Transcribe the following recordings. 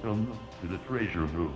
Welcome to the treasure room.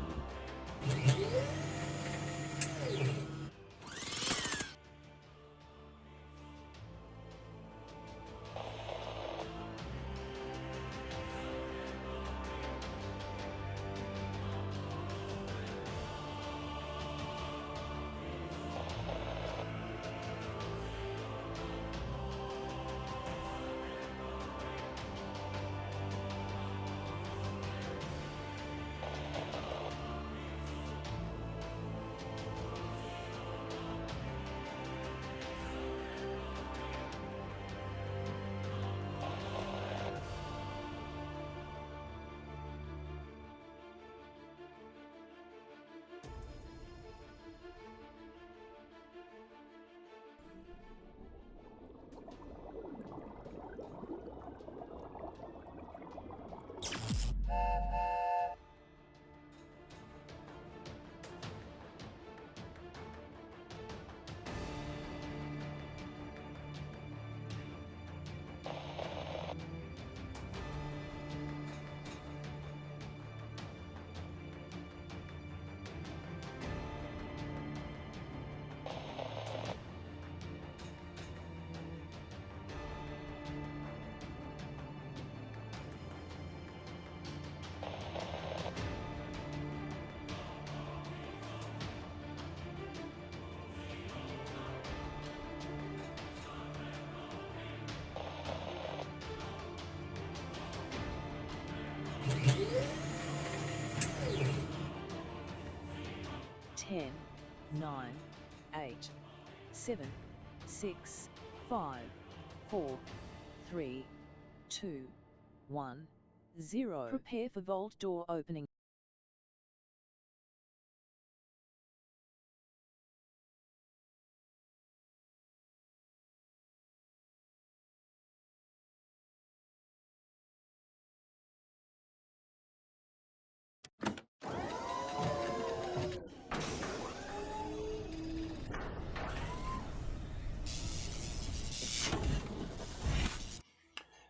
Ten, 9, 8, 7, 6, 5, 4, 3, 2, 1, 0. Prepare for vault door opening.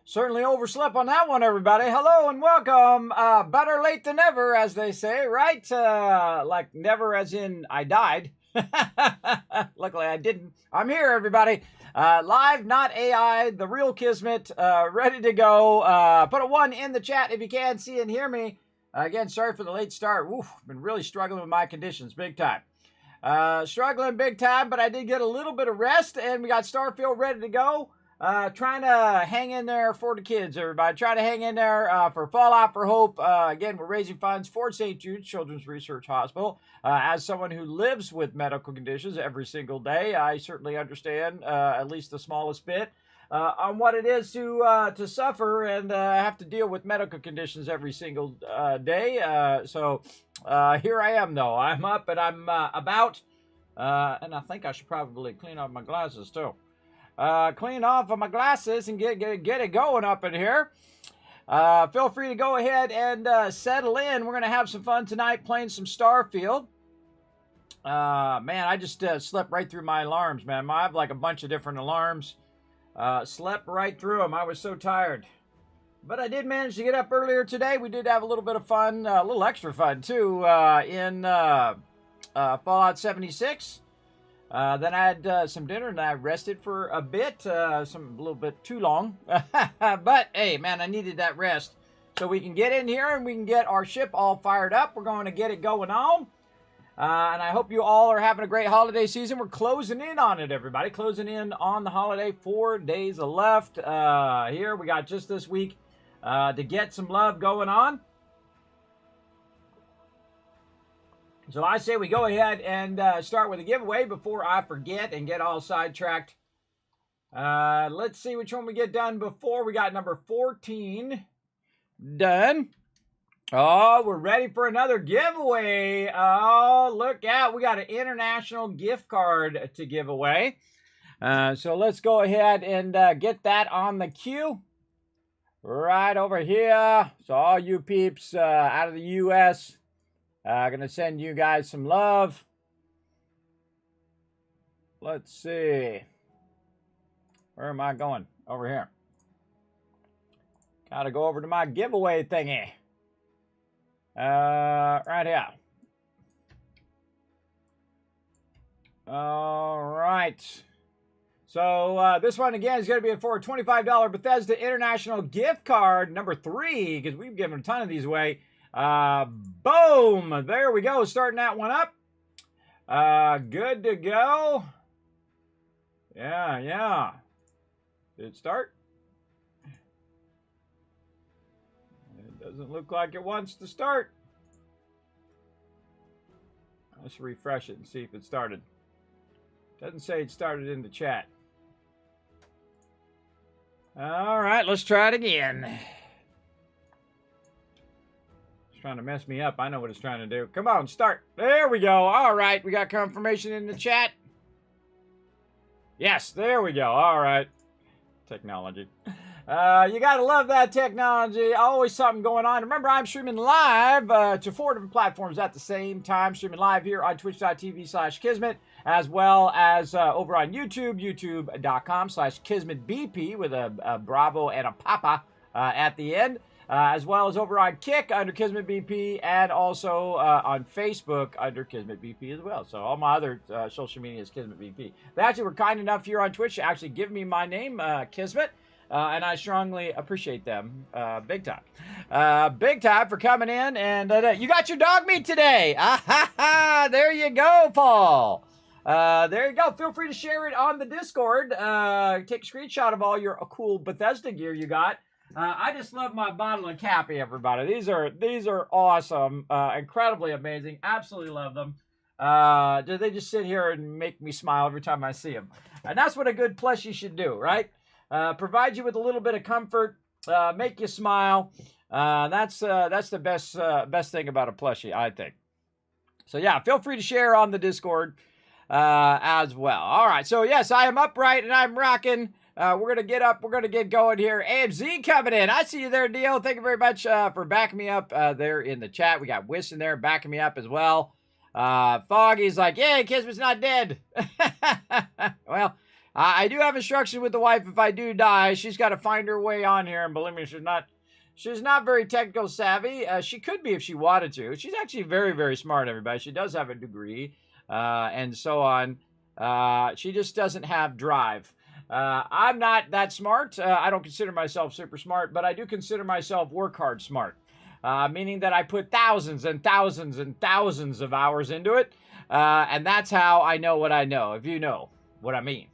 Certainly overslept on that one, everybody. Hello and welcome. Better late than never, as they say, right? Like never as in I died. Luckily I didn't. I'm here, everybody. Live, not AI, the real Kismet, ready to go. Put a 1 in the chat if you can see and hear me. Again, sorry for the late start. Oof, been really struggling with my conditions, big time. Struggling big time, but I did get a little bit of rest, and we got Starfield ready to go. Trying to hang in there for the kids, everybody. Try to hang in there for Fallout for Hope. Again, we're raising funds for St. Jude's Children's Research Hospital. As someone who lives with medical conditions every single day, I certainly understand at least the smallest bit on what it is to suffer and have to deal with medical conditions every single day. So here I am, though. I'm up and I'm about, and I think I should probably clean off my glasses, too. Clean off of my glasses and get it going up in here. Feel free to go ahead and settle in. We're going to have some fun tonight playing some Starfield. Man, I just slept right through my alarms, man. I have like a bunch of different alarms. Slept right through them. I was so tired. But I did manage to get up earlier today. We did have a little bit of fun, a little extra fun, too, in Fallout 76. Then I had some dinner and I rested for a bit, a little bit too long. But hey, man, I needed that rest so we can get in here and we can get our ship all fired up. We're going to get it going on. And I hope you all are having a great holiday season. We're closing in on it, everybody. Closing in on the holiday. 4 days left here. We got just this week to get some love going on. So I say we go ahead and start with a giveaway before I forget and get all sidetracked. Let's see which one we get done before. We got number 14 done. Oh, we're ready for another giveaway. Oh, look out. We got an international gift card to give away. So let's go ahead and get that on the queue. Right over here. So all you peeps out of the U.S., gonna send you guys some love. Let's see. Where am I going? Over here. Gotta go over to my giveaway thingy. Right here. All right. So this one again is going to be for a $25 Bethesda International gift card number 3 because we've given a ton of these away. Boom! There we go. Starting that one up. Good to go. Yeah. Did it start? It doesn't look like it wants to start. Let's refresh it and see if it started. Doesn't say it started in the chat. All right, let's try it again. It's trying to mess me up. I know what it's trying to do. Come on, start. There we go. All right, we got confirmation in the chat. Yes, there we go. All right. Technology. You gotta love that technology. Always something going on. Remember, I'm streaming live to 4 different platforms at the same time. Streaming live here on twitch.tv/Kismet, as well as over on YouTube, youtube.com/KismetBP with a Bravo and a Papa at the end. As well as over on Kick under Kismet BP, and also on Facebook under Kismet BP as well. So all my other social media is Kismet BP. They actually were kind enough here on Twitch to actually give me my name, Kismet, and I strongly appreciate them big time. Big time for coming in, and you got your dog meat today. There you go, Paul. There you go. Feel free to share it on the Discord. Take a screenshot of all your cool Bethesda gear you got. I just love my bottle of Cappy, everybody. These are awesome, incredibly amazing. Absolutely love them. They just sit here and make me smile every time I see them, and that's what a good plushie should do, right? Provide you with a little bit of comfort, make you smile. That's the best thing about a plushie, I think. So yeah, feel free to share on the Discord as well. All right, so yes, I am upright and I'm rocking. We're going to get up. We're going to get going here. AMZ coming in. I see you there, Dio. Thank you very much for backing me up there in the chat. We got Wiss in there backing me up as well. Foggy's like, yay, Kismet's not dead. Well, I do have instruction with the wife. If I do die, she's got to find her way on here. And believe me, she's not very technical savvy. She could be if she wanted to. She's actually very, very smart, everybody. She does have a degree and so on. She just doesn't have drive. I'm not that smart. I don't consider myself super smart, but I do consider myself work hard smart. Meaning that I put thousands and thousands and thousands of hours into it. And that's how I know what I know, if you know what I mean.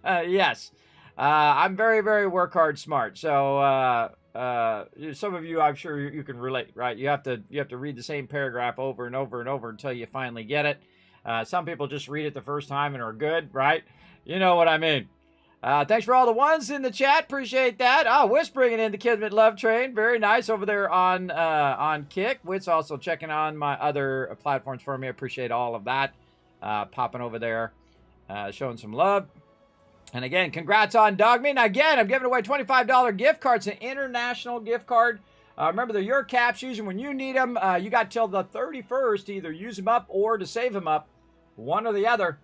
Yes. I'm very, very work hard smart. So, some of you, I'm sure you can relate, right? You have to read the same paragraph over and over and over until you finally get it. Some people just read it the first time and are good, right? You know what I mean. Thanks for all the ones in the chat. Appreciate that. Oh, Wit's bringing in the Kismet Love Train. Very nice over there on Kick. Wit's also checking on my other platforms for me. I appreciate all of that. Popping over there, showing some love. And again, congrats on Dogmeat. And again, I'm giving away $25 gift cards, an international gift card. Remember, they're your caps. Use them when you need them. You got till the 31st to either use them up or to save them up. One or the other.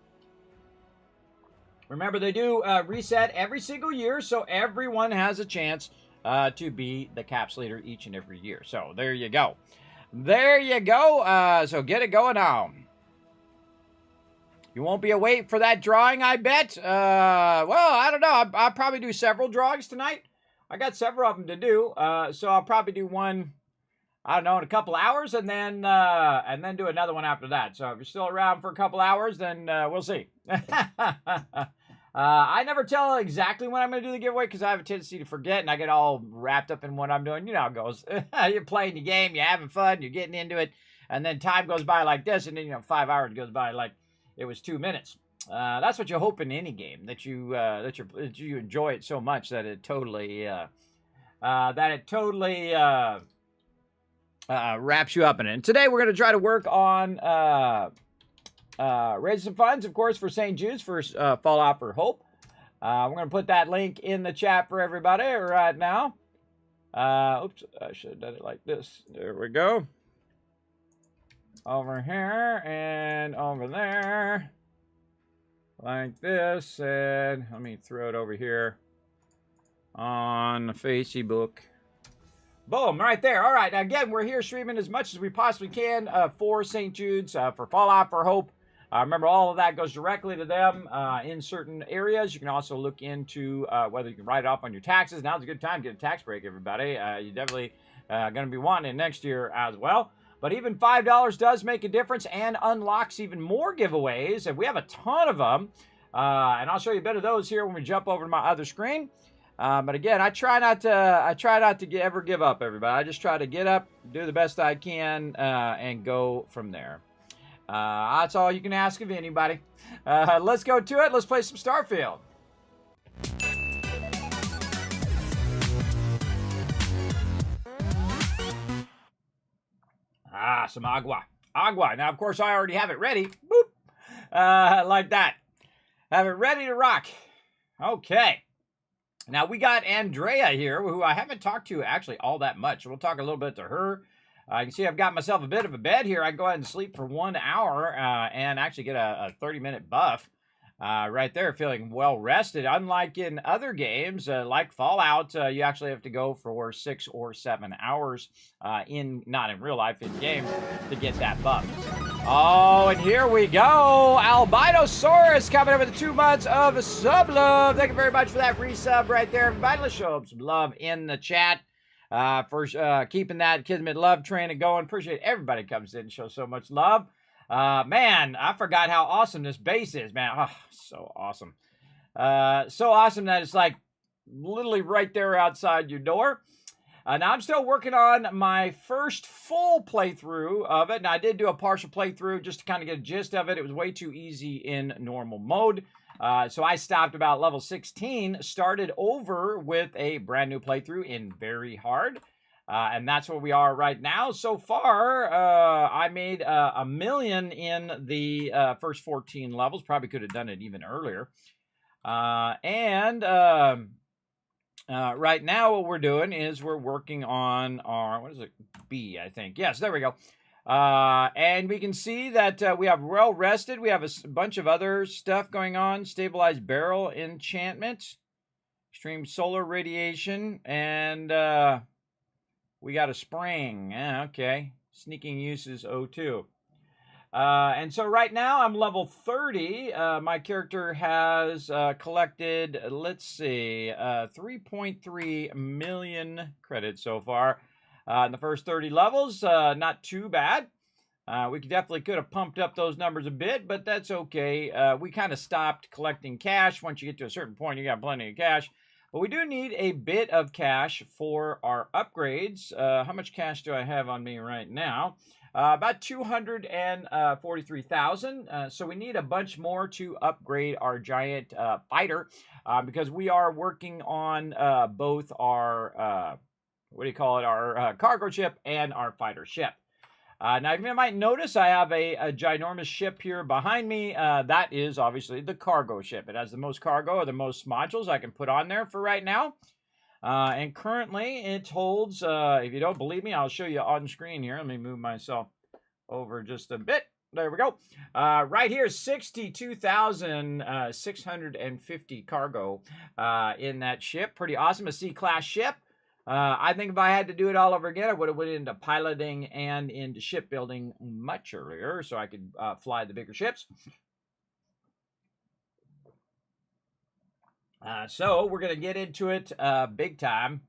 Remember, they do reset every single year, so everyone has a chance to be the caps leader each and every year. So there you go. There you go. So get it going on. You won't be awake for that drawing, I bet. Well, I don't know. I'll probably do several drawings tonight. I got several of them to do. So I'll probably do one, I don't know, in a couple hours, and then do another one after that. So if you're still around for a couple hours, then we'll see. I never tell exactly when I'm going to do the giveaway because I have a tendency to forget, and I get all wrapped up in what I'm doing. You know how it goes. You're playing the game, you're having fun, you're getting into it, and then time goes by like this, and then 5 hours goes by like it was 2 minutes. That's what you hope in any game, that you enjoy it so much that it totally wraps you up in it. And today we're going to try to work on raise some funds, of course, for St. Jude's for Fallout for Hope. We're going to put that link in the chat for everybody right now. Oops, I should have done it like this. There we go. Over here and over there. Like this. And let me throw it over here on Facebook. Boom, right there. All right, now again, we're here streaming as much as we possibly can for St. Jude's, for Fallout for Hope. Remember, all of that goes directly to them in certain areas. You can also look into whether you can write it off on your taxes. Now's a good time to get a tax break, everybody. You're definitely going to be wanting it next year as well. But even $5 does make a difference and unlocks even more giveaways. And we have a ton of them. And I'll show you a bit of those here when we jump over to my other screen. But again, I try not to ever give up, everybody. I just try to get up, do the best I can, and go from there. That's all you can ask of anybody. Let's go to it. Let's play some Starfield. Some agua. Agua. Now, of course, I already have it ready. Boop. Like that. Have it ready to rock. Okay. Now, we got Andrea here, who I haven't talked to actually all that much. We'll talk a little bit to her. You can see I've got myself a bit of a bed here. I can go ahead and sleep for 1 hour and actually get a 30-minute buff right there, feeling well rested. Unlike in other games, like Fallout, you actually have to go for 6 or 7 hours not in real life, in game, to get that buff. Oh, and here we go. Albinosaurus coming in with 2 months of sub love. Thank you very much for that resub right there. Everybody, let's show some love in the chat for keeping that Kismet love train going. Appreciate everybody comes in and shows so much love. Man, I forgot how awesome this base is, man. Oh, so awesome. So awesome that it's like literally right there outside your door. Now, I'm still working on my first full playthrough of it. And I did do a partial playthrough just to kind of get a gist of it. It was way too easy in normal mode. So I stopped about level 16, started over with a brand new playthrough in very hard. And that's where we are right now. So far, I made $1 million in the first 14 levels. Probably could have done it even earlier. Right now, what we're doing is we're working on our, what is it? B, I think. Yes, there we go. And we can see that we have well rested. We have a bunch of other stuff going on. Stabilized barrel enchantment. Extreme solar radiation. And we got a spring. Yeah, okay. Sneaking uses O2. And so right now I'm level 30. My character has collected, let's see, 3.3 million credits so far in the first 30 levels. Not too bad. We definitely could have pumped up those numbers a bit, but that's okay. We kind of stopped collecting cash. Once you get to a certain point, you got plenty of cash. But we do need a bit of cash for our upgrades. How much cash do I have on me right now? About 243,000. So we need a bunch more to upgrade our giant fighter because we are working on both our, our cargo ship and our fighter ship. Now, you might notice I have a ginormous ship here behind me. That is obviously the cargo ship. It has the most cargo or the most modules I can put on there for right now. And currently it holds, if you don't believe me, I'll show you on screen here. Let me move myself over just a bit. There we go. Right here, 62,650 cargo in that ship. Pretty awesome. A C-class ship. I think if I had to do it all over again, I would have went into piloting and into shipbuilding much earlier so I could fly the bigger ships. So we're going to get into it big time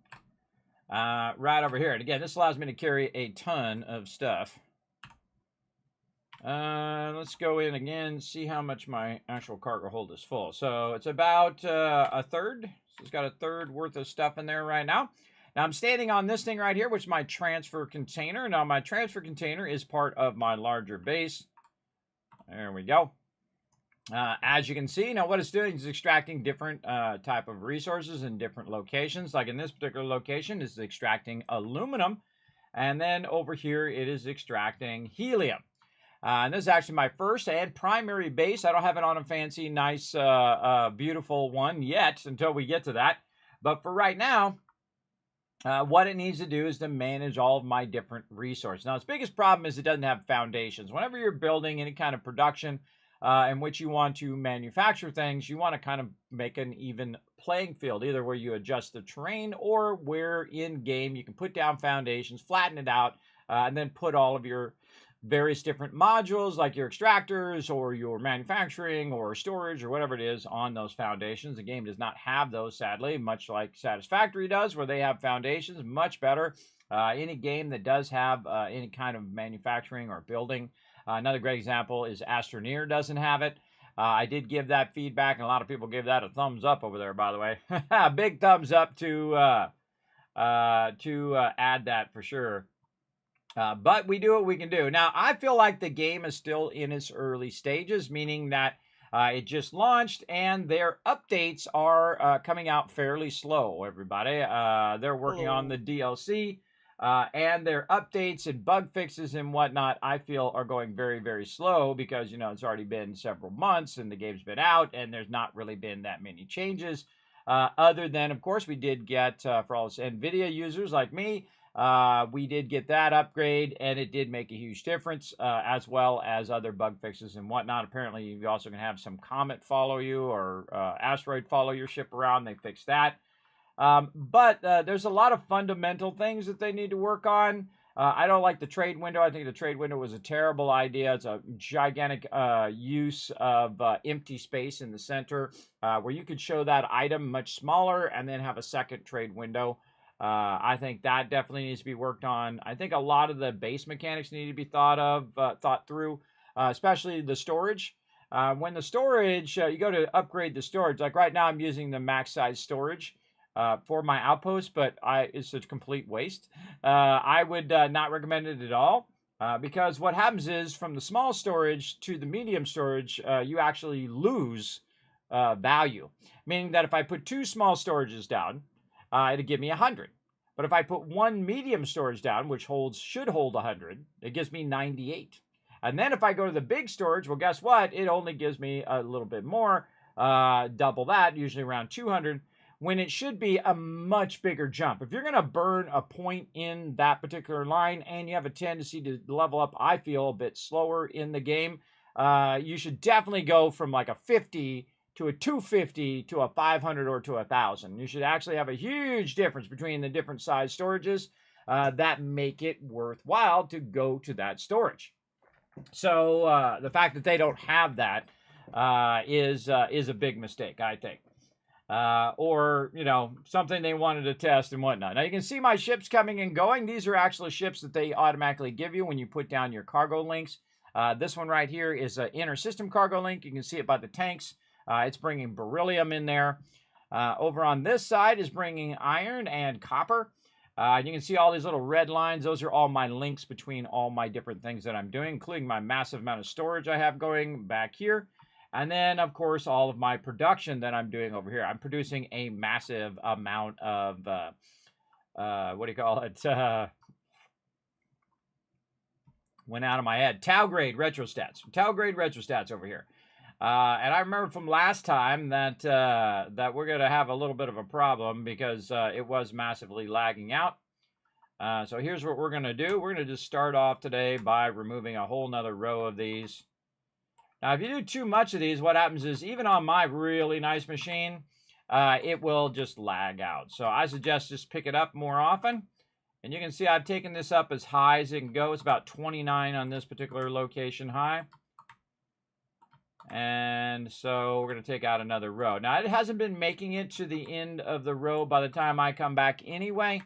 right over here. And again, this allows me to carry a ton of stuff. Let's go in again, see how much my actual cargo hold is full. So it's about a third. So it's got a third worth of stuff in there right now. Now I'm standing on this thing right here, which is my transfer container. Now my transfer container is part of my larger base. There we go. As you can see, now what it's doing is extracting different type of resources in different locations. Like in this particular location, it's extracting aluminum. And then over here, it is extracting helium. And this is actually my first and primary base. I don't have it on a fancy, nice, beautiful one yet until we get to that. But for right now, what it needs to do is to manage all of my different resources. Now, its biggest problem is it doesn't have foundations. Whenever you're building any kind of production, in which you want to manufacture things, you want to kind of make an even playing field, either where you adjust the terrain or where in game you can put down foundations, flatten it out, and then put all of your various different modules like your extractors or your manufacturing or storage or whatever it is on those foundations. The game does not have those, sadly, much like Satisfactory does, where they have foundations. Much better. Any game that does have any kind of manufacturing or building. Another great example is Astroneer doesn't have it. I did give that feedback, and a lot of people gave that a thumbs up over there, by the way. Big thumbs up to add that for sure. But we do what we can do. Now, I feel like the game is still in its early stages, meaning that it just launched and their updates are coming out fairly slow, everybody. They're working on the DLC, and their updates and bug fixes and whatnot, I feel, are going very, very slow because, you know, it's already been several months and the game's been out and there's not really been that many changes. Other than, of course, we did get, for all us NVIDIA users like me, we did get that upgrade, and it did make a huge difference, as well as other bug fixes and whatnot. Apparently, you also can have some comet follow you or asteroid follow your ship around. They fixed that. But there's a lot of fundamental things that they need to work on. I don't like the trade window. I think the trade window was a terrible idea. It's a gigantic use of empty space in the center where you could show that item much smaller and then have a second trade window. I think that definitely needs to be worked on. I think a lot of the base mechanics need to be thought through, especially the storage. When the storage, you go to upgrade the storage, like right now I'm using the max size storage for my outpost, but it's a complete waste. I would not recommend it at all. Because what happens is from the small storage to the medium storage, you actually lose value. Meaning that if I put 2 small storages down, it'll give me 100. But if I put 1 medium storage down, which should hold 100, it gives me 98. And then if I go to the big storage, well, guess what? It only gives me a little bit more, double that, usually around 200, when it should be a much bigger jump. If you're going to burn a point in that particular line and you have a tendency to level up, I feel, a bit slower in the game, you should definitely go from like a 50 to a 250 to a 500 or to 1,000. You should actually have a huge difference between the different size storages that make it worthwhile to go to that storage. So the fact that they don't have that is a big mistake, I think. Or, you know, something they wanted to test and whatnot. Now, you can see my ships coming and going. These are actually ships that they automatically give you when you put down your cargo links. This one right here is an inner system cargo link. You can see it by the tanks. It's bringing beryllium in there. Over on this side is bringing iron and copper. You can see all these little red lines. Those are all my links between all my different things that I'm doing, including my massive amount of storage I have going back here. And then, of course, all of my production that I'm doing over here. I'm producing a massive amount of, what do you call it? Went out of my head. Tau grade retrostats. Tau grade retrostats over here. And I remember from last time that that we're going to have a little bit of a problem because it was massively lagging out. So here's what we're going to do. We're going to just start off today by removing a whole nother row of these. Now, if you do too much of these, what happens is even on my really nice machine, it will just lag out. So I suggest just pick it up more often. And you can see I've taken this up as high as it can go. It's about 29 on this particular location high. And so we're going to take out another row. Now, it hasn't been making it to the end of the row by the time I come back anyway.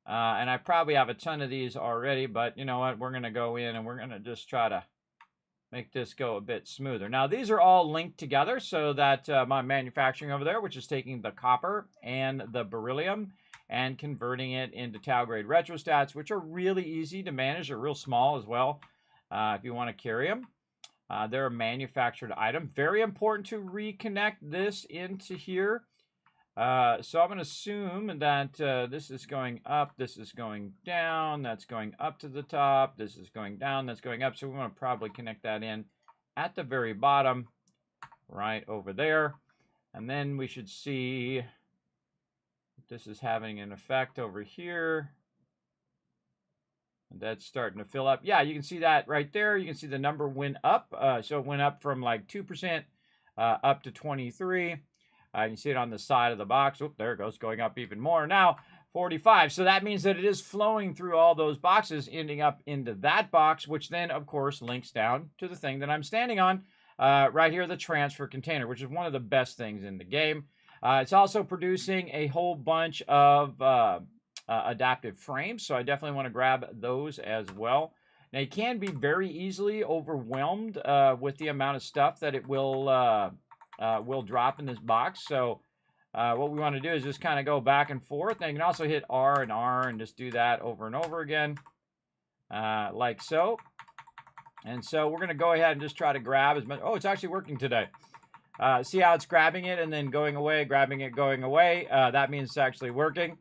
And I probably have a ton of these already. But you know what? We're going to go in and we're going to just try to make this go a bit smoother. Now, these are all linked together so that my manufacturing over there, which is taking the copper and the beryllium and converting it into Tau grade retrostats, which are really easy to manage. They're real small as well if you want to carry them. They're a manufactured item. Very important to reconnect this into here. So I'm going to assume that this is going up, this is going down, that's going up to the top, this is going down, that's going up. So we want to probably connect that in at the very bottom, right over there. And then we should see if this is having an effect over here. That's starting to fill up. Yeah, you can see that right there. You can see the number went up. So it went up from like 2% up to 23. You can see it on the side of the box. Oh, there it goes, going up even more. Now, 45. So that means that it is flowing through all those boxes, ending up into that box, which then, of course, links down to the thing that I'm standing on. Right here, the transfer container, which is one of the best things in the game. It's also producing a whole bunch of adaptive frames, so I definitely want to grab those as well. Now, you can be very easily overwhelmed with the amount of stuff that it will drop in this box. So what we want to do is just kind of go back and forth. And you can also hit R and just do that over and over again, like so. And so we're going to go ahead and just try to grab as much. Oh, it's actually working today. See how it's grabbing it and then going away, grabbing it, going away. That means it's actually working.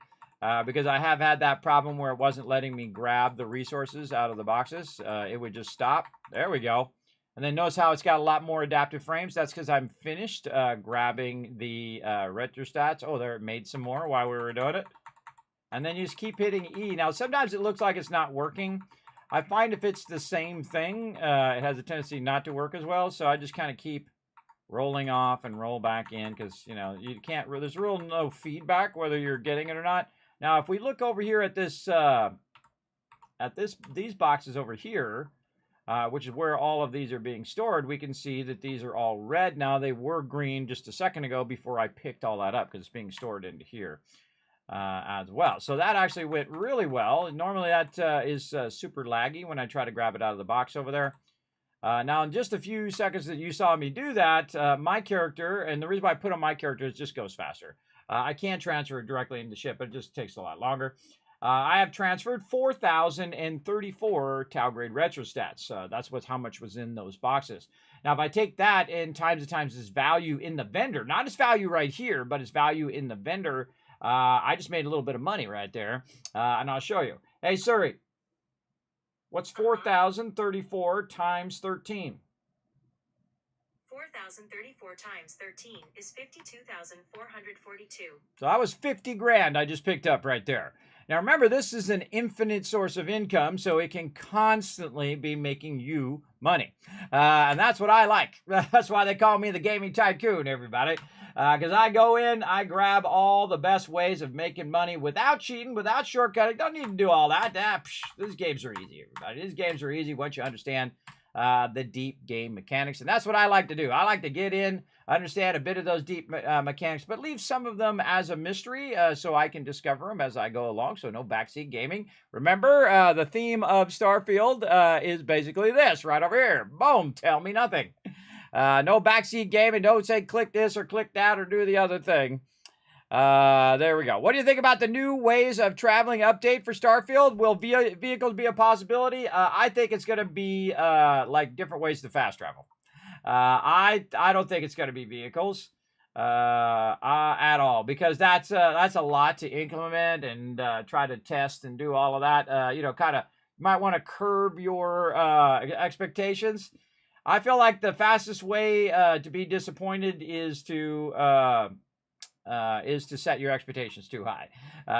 Because I have had that problem where it wasn't letting me grab the resources out of the boxes. It would just stop. There we go. And then notice how it's got a lot more adaptive frames. That's because I'm finished grabbing the retrostats. Oh, there, it made some more while we were doing it. And then you just keep hitting E. Now, sometimes it looks like it's not working. I find if it's the same thing, it has a tendency not to work as well. So I just kind of keep rolling off and roll back in because, you know, you can't, there's real no feedback whether you're getting it or not. Now, if we look over here at this, these boxes over here, which is where all of these are being stored, we can see that these are all red. Now, they were green just a second ago before I picked all that up because it's being stored into here as well. So that actually went really well. Normally, that is super laggy when I try to grab it out of the box over there. Now, in just a few seconds that you saw me do that, my character, and the reason why I put on my character is it just goes faster. I can't transfer it directly into the ship, but it just takes a lot longer. I have transferred 4,034 Tau grade retrostats. That's how much was in those boxes. Now, if I take that and times its value in the vendor, not its value right here, but its value in the vendor, I just made a little bit of money right there. And I'll show you. Hey, Suri, what's 4,034 times 13? 4,034 times 13 is 52,442. So that was 50 grand I just picked up right there. Now remember, this is an infinite source of income, so it can constantly be making you money. And that's what I like. That's why they call me the Gaming Tycoon, everybody. Because I go in, I grab all the best ways of making money without cheating, without shortcutting. Don't need to do all that. These games are easy, everybody. These games are easy once you understand the deep game mechanics. And that's what I like to do. I like to get in, understand a bit of those deep mechanics, but leave some of them as a mystery so I can discover them as I go along. So no backseat gaming. Remember, the theme of Starfield is basically this right over here. Boom, tell me nothing. No backseat gaming. Don't say click this or click that or do the other thing. There we go. What do you think about the new ways of traveling update for Starfield? Will vehicles be a possibility? I think it's going to be like different ways to fast travel. I don't think it's going to be vehicles at all, because that's a lot to implement and try to test and do all of that. You know, kind of might want to curb your expectations. I feel like the fastest way to be disappointed is to set your expectations too high.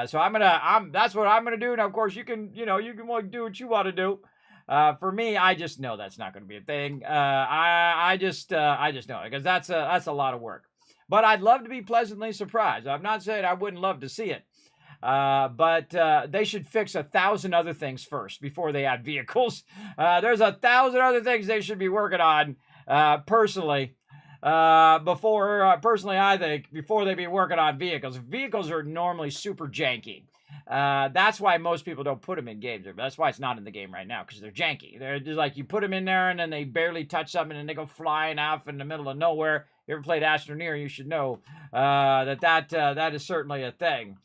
So that's what I'm gonna do. Now, of course, you can do what you want to do. For me, I just know that's not going to be a thing. I just know it, because that's a lot of work. But I'd love to be pleasantly surprised. I'm not saying I wouldn't love to see it. But they should fix 1,000 other things first before they add vehicles. There's 1,000 other things they should be working on, personally. Personally, I think before they be working on vehicles. Vehicles are normally super janky. That's why most people don't put them in games. That's why it's not in the game right now, because they're janky. They're just like, you put them in there and then they barely touch something and they go flying off in the middle of nowhere. If you ever played Astroneer, you should know that is certainly a thing.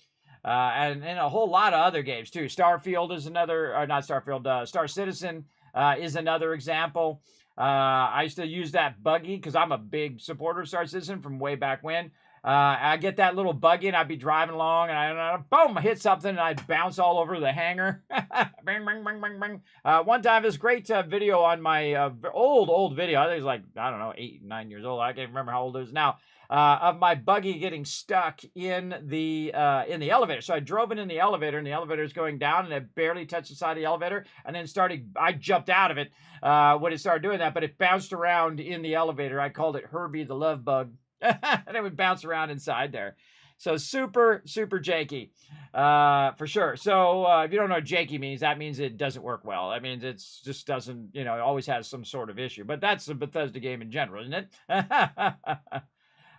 And a whole lot of other games too. Starfield is another, or not Starfield, Star Citizen is another example. I used to use that buggy because I'm a big supporter of Star Citizen from way back when. I get that little buggy and I'd be driving along and I boom, I hit something and I'd bounce all over the hangar. Bang, bang, bang, bang, bang. One time, this great video on my old video, I think it's like, I don't know, 8, 9 years old. I can't remember how old it is now. of my buggy getting stuck in the elevator. So I drove it in the elevator, and the elevator is going down, and it barely touched the side of the elevator, and then I jumped out of it when it started doing that, but it bounced around in the elevator. I called it Herbie the Love Bug, and it would bounce around inside there. So super, super janky, for sure. So if you don't know what janky means, that means it doesn't work well. That means it just doesn't, it always has some sort of issue. But that's a Bethesda game in general, isn't it?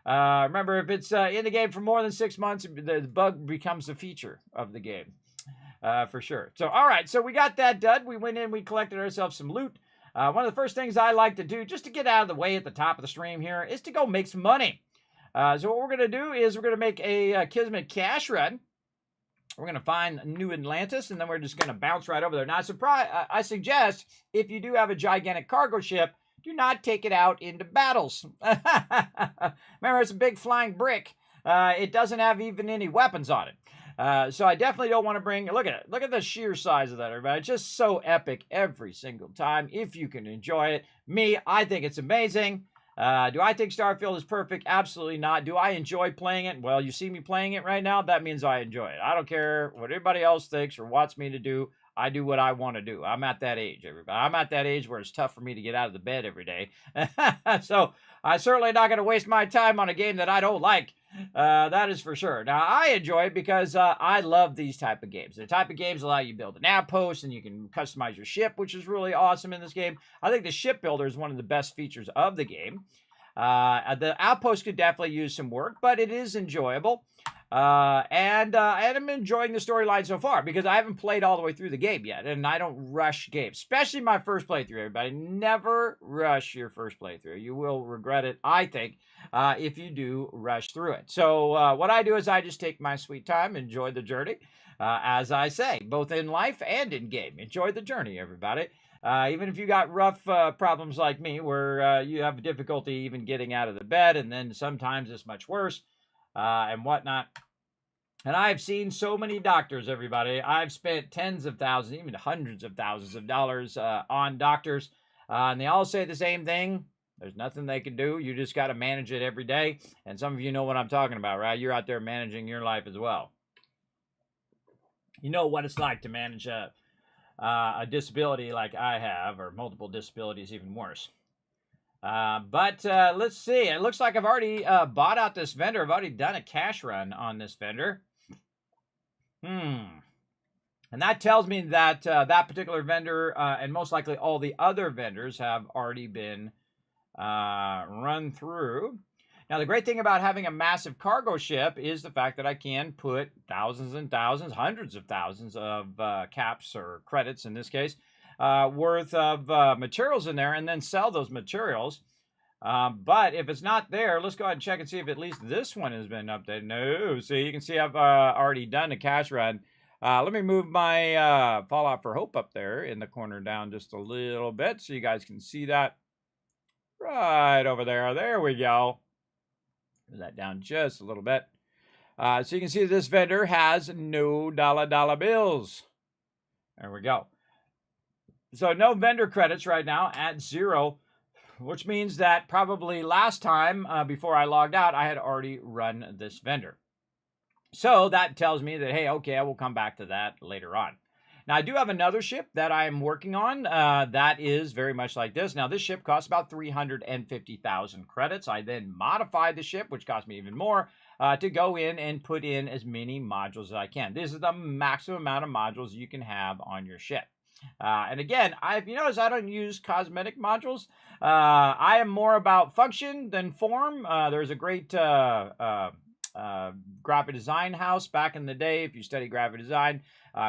Remember, if it's in the game for more than 6 months, the bug becomes a feature of the game, for sure. So, all right, so we got that done. We went in, we collected ourselves some loot. One of the first things I like to do, just to get out of the way at the top of the stream here, is to go make some money. So what we're going to do is we're going to make a Kismet cash run. We're going to find New Atlantis, and then we're just going to bounce right over there. Now, I suggest, if you do have a gigantic cargo ship, do not take it out into battles. Remember, it's a big flying brick. It doesn't have even any weapons on it. So I definitely don't want to bring... Look at it. Look at the sheer size of that, everybody. It's just so epic every single time, if you can enjoy it. Me, I think it's amazing. Do I think Starfield is perfect? Absolutely not. Do I enjoy playing it? Well, you see me playing it right now. That means I enjoy it. I don't care what everybody else thinks or wants me to do. I do what I want to do. I'm at that age, everybody. I'm at that age where it's tough for me to get out of the bed every day. So I'm certainly not going to waste my time on a game that I don't like. That is for sure. Now, I enjoy it because I love these type of games. The type of games allow you to build an outpost, and you can customize your ship, which is really awesome in this game. I think the ship builder is one of the best features of the game. The outpost could definitely use some work, but it is enjoyable. And I'm enjoying the storyline so far because I haven't played all the way through the game yet, and I don't rush games, especially my first playthrough. Everybody, never rush your first playthrough. You will regret it, I think, if you do rush through it. So what I do is I just take my sweet time, enjoy the journey, as I say, both in life and in game. Enjoy the journey, everybody. Even if you got rough problems like me, where you have difficulty even getting out of the bed, and then sometimes it's much worse. And whatnot. And I've seen so many doctors, everybody. I've spent tens of thousands, even hundreds of thousands of dollars on doctors. And they all say the same thing. There's nothing they can do. You just got to manage it every day. And some of you know what I'm talking about, right? You're out there managing your life as well. You know what it's like to manage a disability like I have, or multiple disabilities, even worse. But let's see. It looks like I've already bought out this vendor. I've already done a cash run on this vendor. And that tells me that that particular vendor, and most likely all the other vendors, have already been run through. Now, the great thing about having a massive cargo ship is the fact that I can put thousands and thousands, hundreds of thousands of caps, or credits in this case, worth of materials in there, and then sell those materials. But if it's not there, let's go ahead and check and see if at least this one has been updated. No, so you can see I've already done a cash run. Let me move my Fallout for Hope up there in the corner down just a little bit so you guys can see that right over there. There we go. Move that down just a little bit. So you can see this vendor has no dollar bills. There we go. So no vendor credits right now, at 0, which means that probably last time before I logged out, I had already run this vendor. So that tells me that, hey, okay, I will come back to that later on. Now, I do have another ship that I'm working on that is very much like this. Now, this ship costs about 350,000 credits. I then modified the ship, which cost me even more, to go in and put in as many modules as I can. This is the maximum amount of modules you can have on your ship. And again, if you notice, I don't use cosmetic modules. I am more about function than form. There's a great graphic design house back in the day, if you study graphic design,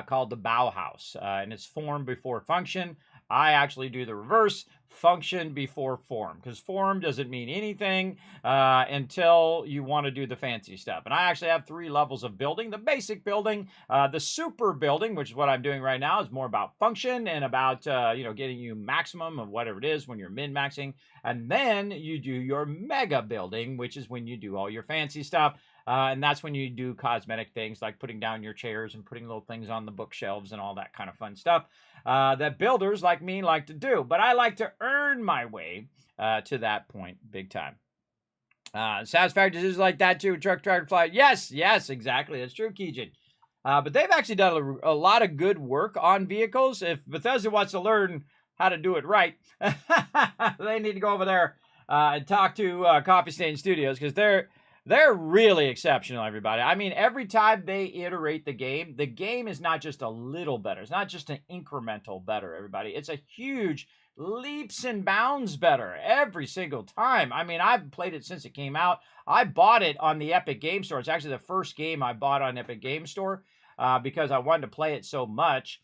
called the Bauhaus, and it's form before function. I actually do the reverse, function before form, because form doesn't mean anything until you want to do the fancy stuff. And I actually have 3 levels of building. The basic building, the super building, which is what I'm doing right now, is more about function and about getting you maximum of whatever it is when you're min-maxing. And then you do your mega building, which is when you do all your fancy stuff. And that's when you do cosmetic things like putting down your chairs and putting little things on the bookshelves and all that kind of fun stuff that builders like me like to do. But I like to earn my way to that point big time. Satisfactory is like that too. Truck, tractor, fly. Yes, exactly. That's true, Keegan. But they've actually done a lot of good work on vehicles. If Bethesda wants to learn how to do it right, they need to go over there and talk to Coffee Stain Studios, because they're really exceptional, everybody. I mean, every time they iterate the game is not just a little better. It's not just an incremental better, everybody. It's a huge leaps and bounds better every single time. I mean, I've played it since it came out. I bought it on the Epic Game Store. It's actually the first game I bought on Epic Game Store because I wanted to play it so much.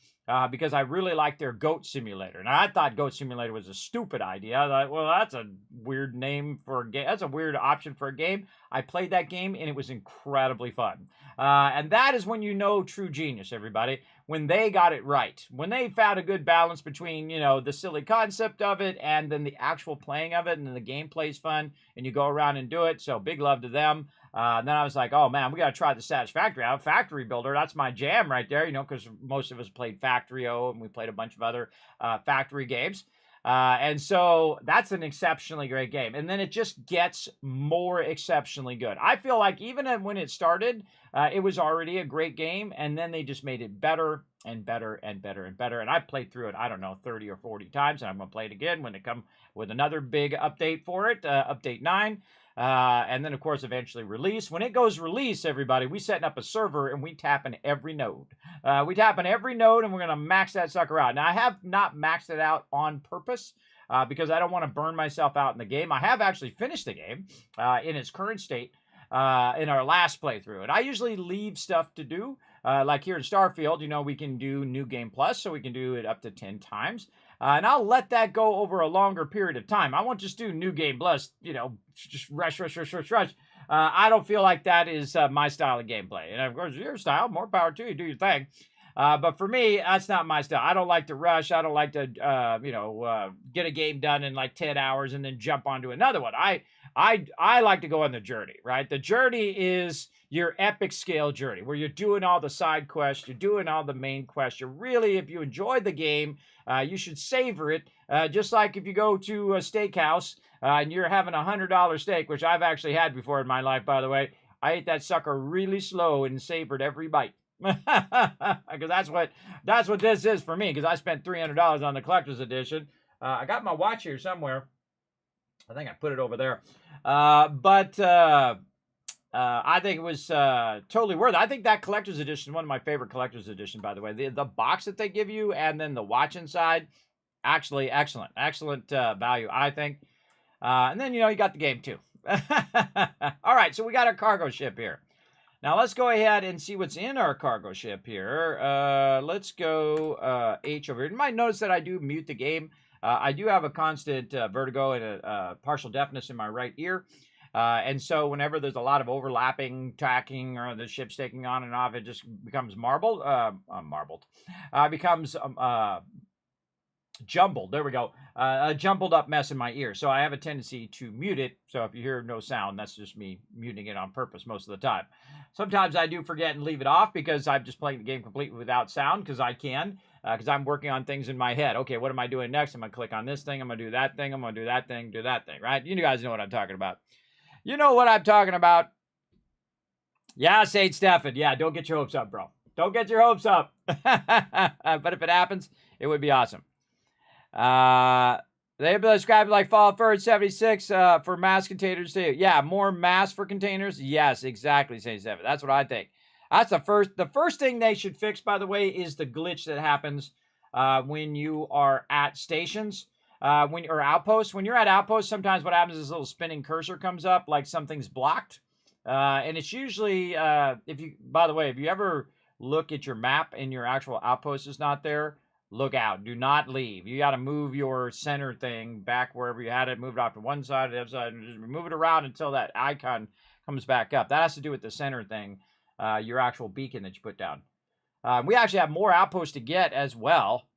Because I really like their Goat Simulator. Now, I thought Goat Simulator was a stupid idea. I thought, well, that's a weird name for a game. That's a weird option for a game. I played that game, and it was incredibly fun. And that is when you know true genius, everybody, when they got it right. When they found a good balance between, you know, the silly concept of it and then the actual playing of it, and then the gameplay's fun, and you go around and do it. So big love to them. And then I was like, oh, man, we got to try the Satisfactory out. Factory Builder, that's my jam right there, you know, because most of us played Factorio, and we played a bunch of other factory games. And so that's an exceptionally great game. And then it just gets more exceptionally good. I feel like even when it started, it was already a great game, and then they just made it better and better and better and better. And I played through it, I don't know, 30 or 40 times, and I'm going to play it again when it comes with another big update for it, update 9. And then, of course, eventually release. When it goes release, everybody, we setting up a server and we tapping every node. We tapping every node, and we're going to max that sucker out. Now, I have not maxed it out on purpose because I don't want to burn myself out in the game. I have actually finished the game in its current state in our last playthrough. And I usually leave stuff to do. Like here in Starfield, you know, we can do New Game Plus, so we can do it up to 10 times. And I'll let that go over a longer period of time. I won't just do New Game Plus, you know, just rush. I don't feel like that is my style of gameplay. And of course, your style, more power to you, do your thing. But for me, that's not my style. I don't like to rush. I don't like to, get a game done in like 10 hours and then jump onto another one. I like to go on the journey, right? The journey is your epic scale journey where you're doing all the side quests, you're doing all the main quests. You're really, if you enjoyed the game, you should savor it. Just like if you go to a steakhouse and you're having $100 steak, which I've actually had before in my life, by the way. I ate that sucker really slow and savored every bite. Because that's what this is for me, because I spent $300 on the collector's edition. I got my watch here somewhere. I think I put it over there. But I think it was totally worth it. I think that collector's edition is one of my favorite collector's edition, by the way. The box that they give you and then the watch inside, actually excellent value, I think. And then, you know, you got the game too. All right, so we got our cargo ship here. Now let's go ahead and see what's in our cargo ship here. Let's go H over here. You might notice that I do mute the game. I do have a constant vertigo and a partial deafness in my right ear. And so whenever there's a lot of overlapping tracking or the ship's taking on and off, it just becomes becomes jumbled. There we go. A jumbled up mess in my ear. So I have a tendency to mute it. So if you hear no sound, that's just me muting it on purpose most of the time. Sometimes I do forget and leave it off because I'm just playing the game completely without sound because I can. Because I'm working on things in my head. Okay, what am I doing next? I'm going to click on this thing. I'm going to do that thing. I'm going to do that thing, right? You guys know what I'm talking about. You know what I'm talking about. Yeah, St. Stephen. Yeah, don't get your hopes up, bro. Don't get your hopes up. But if it happens, it would be awesome. They describe it like Fallout 4 76 for mass containers too. Yeah, more mass for containers. Yes, exactly, St. Stephen. That's what I think. That's the first thing they should fix, by the way, is the glitch that happens when you are at stations. Or outposts. When you're at outposts, sometimes what happens is a little spinning cursor comes up like something's blocked. And it's usually, if you ever look at your map and your actual outpost is not there, look out. Do not leave. You got to move your center thing back wherever you had it. Move it off to one side or the other side and just move it around until that icon comes back up. That has to do with the center thing, your actual beacon that you put down. We actually have more outposts to get as well.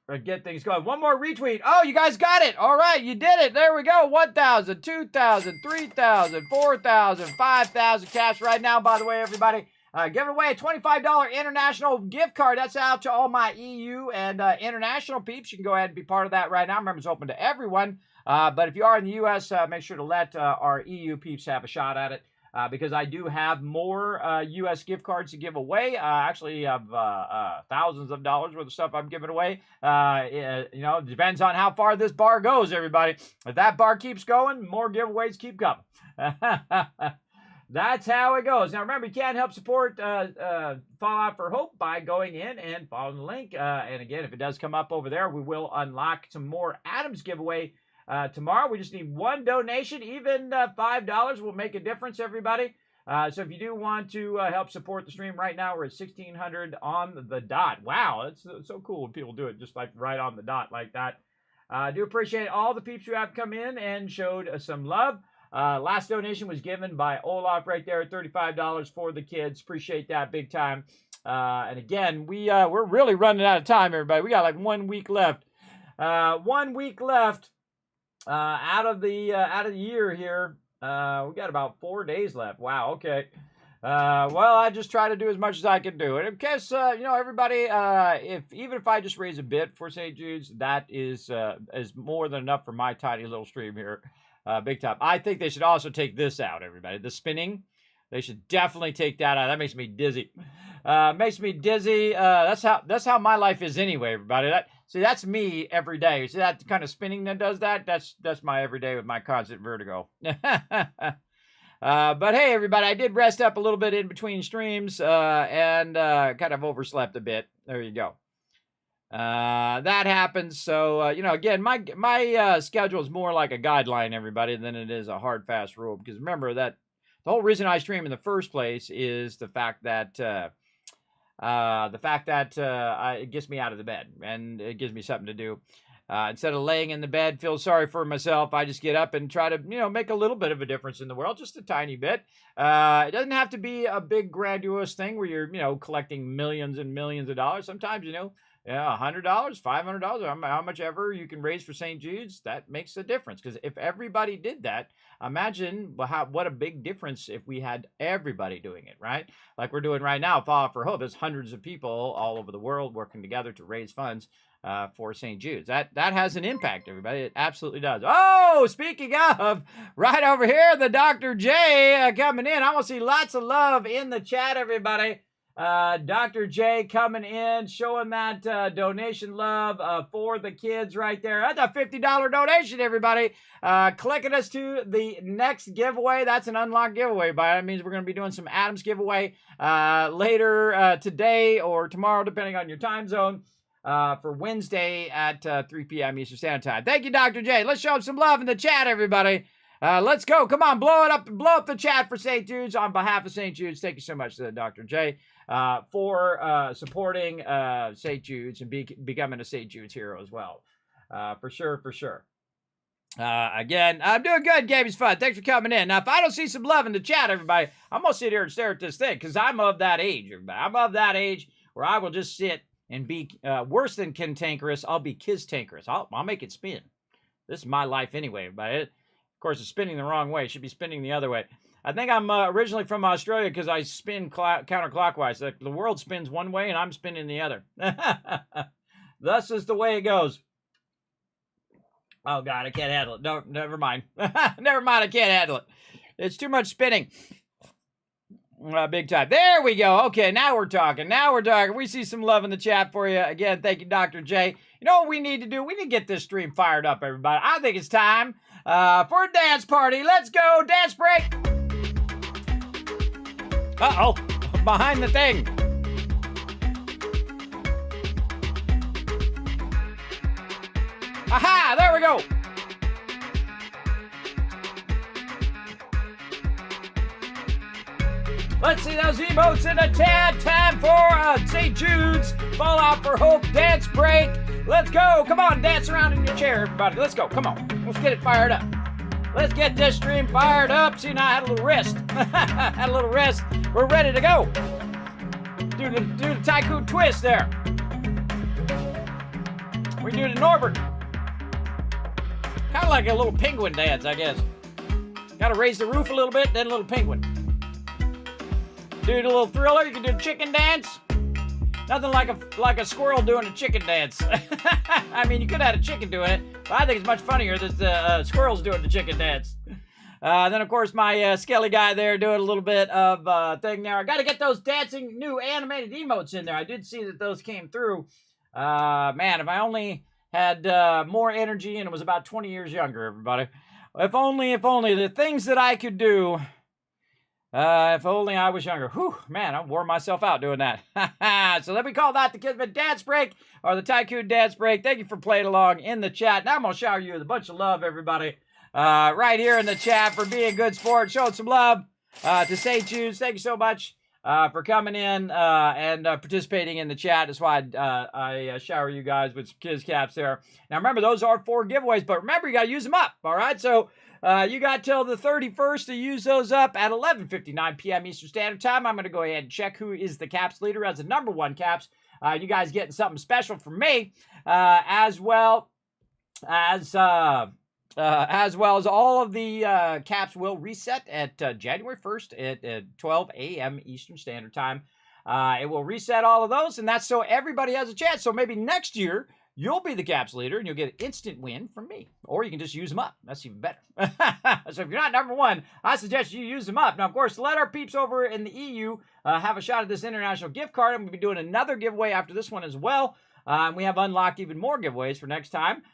Or get things going. One more retweet. Oh, you guys got it. All right, you did it. There we go. 1,000, 2,000, 3,000, 4,000, 5,000 cash right now, by the way, everybody. Giving away a $25 international gift card. That's out to all my EU and international peeps. You can go ahead and be part of that right now. Remember, it's open to everyone. But if you are in the U.S., make sure to let our EU peeps have a shot at it. Because I do have more U.S. gift cards to give away. I actually have thousands of dollars worth of stuff I'm giving away. It depends on how far this bar goes, everybody. If that bar keeps going, more giveaways keep coming. That's how it goes. Now, remember, you can help support Fallout for Hope by going in and following the link. And again, if it does come up over there, we will unlock some more Adams giveaway tomorrow. We just need one donation. Even $5 will make a difference, everybody. So if you do want to help support the stream right now, we're at 1,600 on the dot. Wow, that's so cool when people do it just like right on the dot like that. I do appreciate all the peeps who have come in and showed some love. Last donation was given by Olaf right there at $35 for the kids. Appreciate that big time. And again, we're really running out of time, everybody. We got like 1 week left. 1 week left. Out of the year here, we got about 4 days left. Wow. Okay. Well, I just try to do as much as I can do. And in case, everybody, even if I just raise a bit for St. Jude's, that is more than enough for my tiny little stream here. Big time. I think they should also take this out, everybody. The spinning, they should definitely take that out. That makes me dizzy. Makes me dizzy. That's how my life is anyway, everybody. See, that's me every day. You see that kind of spinning that does that? That's my everyday with my constant vertigo. But hey, everybody, I did rest up a little bit in between streams and kind of overslept a bit. There you go. That happens. So, again, my schedule is more like a guideline, everybody, than it is a hard, fast rule. Because remember that the whole reason I stream in the first place is the fact that it gets me out of the bed and it gives me something to do. Instead of laying in the bed, feel sorry for myself, I just get up and try to, make a little bit of a difference in the world, just a tiny bit. It doesn't have to be a big, grandiose thing where you're, collecting millions and millions of dollars. Sometimes, $100, $500, how much ever you can raise for St. Jude's, that makes a difference. Because if everybody did that, imagine what a big difference if we had everybody doing it, right? Like we're doing right now, Fallout for Hope. There's hundreds of people all over the world working together to raise funds for St. Jude's. That has an impact, everybody. It absolutely does. Oh, speaking of, right over here, the Dr. J coming in. I want to see lots of love in the chat, everybody. Dr. J coming in, showing that donation love for the kids right there. That's a $50 donation, everybody. Clicking us to the next giveaway. That's an unlocked giveaway, but that means we're going to be doing some Adams giveaway later today or tomorrow, depending on your time zone, for Wednesday at 3 p.m. Eastern Standard Time. Thank you, Dr. J. Let's show him some love in the chat, everybody. Let's go. Come on, blow up the chat for St. Jude's. On behalf of St. Jude's, thank you so much to Dr. J for supporting St. Jude's and becoming a St. Jude's hero as well. For sure. Again, I'm doing good. Gaming's fun. Thanks for coming in. Now, if I don't see some love in the chat, everybody, I'm going to sit here and stare at this thing because I'm of that age, everybody. I'm of that age where I will just sit and be worse than cantankerous. I'll be kiss-tankerous. I'll make it spin. This is my life anyway, everybody. Of course, it's spinning the wrong way. It should be spinning the other way. I think I'm originally from Australia because I spin counterclockwise. The world spins one way and I'm spinning the other. Thus is the way it goes. Oh, God, I can't handle it. No, never mind. Never mind, I can't handle it. It's too much spinning. Big time. There we go. Okay, now we're talking. We see some love in the chat for you. Again, thank you, Dr. J. You know what we need to do? We need to get this stream fired up, everybody. I think it's time for a dance party. Let's go. Dance break. Uh-oh. Behind the thing. Aha! There we go. Let's see those emotes in the chat. Time for St. Jude's Fallout for Hope dance break. Let's go. Come on, dance around in your chair, everybody. Let's go. Come on. Let's get it fired up. Let's get this stream fired up. See, now I had a little rest. Had a little rest. We're ready to go. Do the tycoon twist there. We do the Norbert. Kind of like a little penguin dance, I guess. Got to raise the roof a little bit, then a little penguin. Do the little thriller. You can do the chicken dance. Nothing like a squirrel doing a chicken dance. I mean, you could have had a chicken doing it, but I think it's much funnier that the squirrel's doing the chicken dance. Then, of course, my Skelly guy there doing a little bit of thing there. I got to get those dancing new animated emotes in there. I did see that those came through. Man, if I only had more energy and was about 20 years younger, everybody. If only the things that I could do. If only I was younger. Whew, man, I wore myself out doing that. So let me call that the Kismet Dance Break, or the Tycoon Dance Break. Thank you for playing along in the chat. Now I'm going to shower you with a bunch of love, everybody. Right here in the chat for being a good sport. Showing some love to St. Jude's. Thank you so much for coming in and participating in the chat. That's why I shower you guys with some Kiz Caps there. Now remember, those are 4 giveaways, but remember, you got to use them up, all right? So you got till the 31st to use those up at 11:59 p.m. Eastern Standard Time. I'm going to go ahead and check who is the Caps leader as the number 1 Caps. You guys getting something special from me, as well as all of the caps will reset at January 1st at 12 a.m. Eastern Standard Time. It will reset all of those, and that's so everybody has a chance. So maybe next year, you'll be the caps leader, and you'll get an instant win from me. Or you can just use them up. That's even better. So if you're not number 1, I suggest you use them up. Now, of course, let our peeps over in the EU have a shot at this international gift card. I'm going to be doing another giveaway after this one as well. We have unlocked even more giveaways for next time.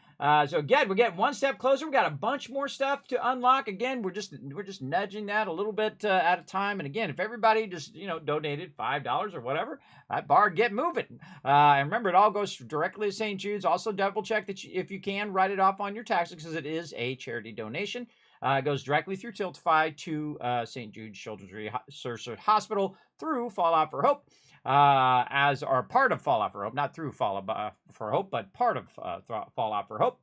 So again, we're getting one step closer. We got a bunch more stuff to unlock. Again, we're just nudging that a little bit at a time. And again, if everybody just donated $5 or whatever, that bar get moving. And remember, it all goes directly to St. Jude's. Also, double check that if you can, write it off on your taxes because it is a charity donation. It goes directly through Tiltify to St. Jude's Children's Research Hospital through Fallout for Hope. As are part of Fallout for Hope, not through Fallout for Hope, but part of Fallout for Hope.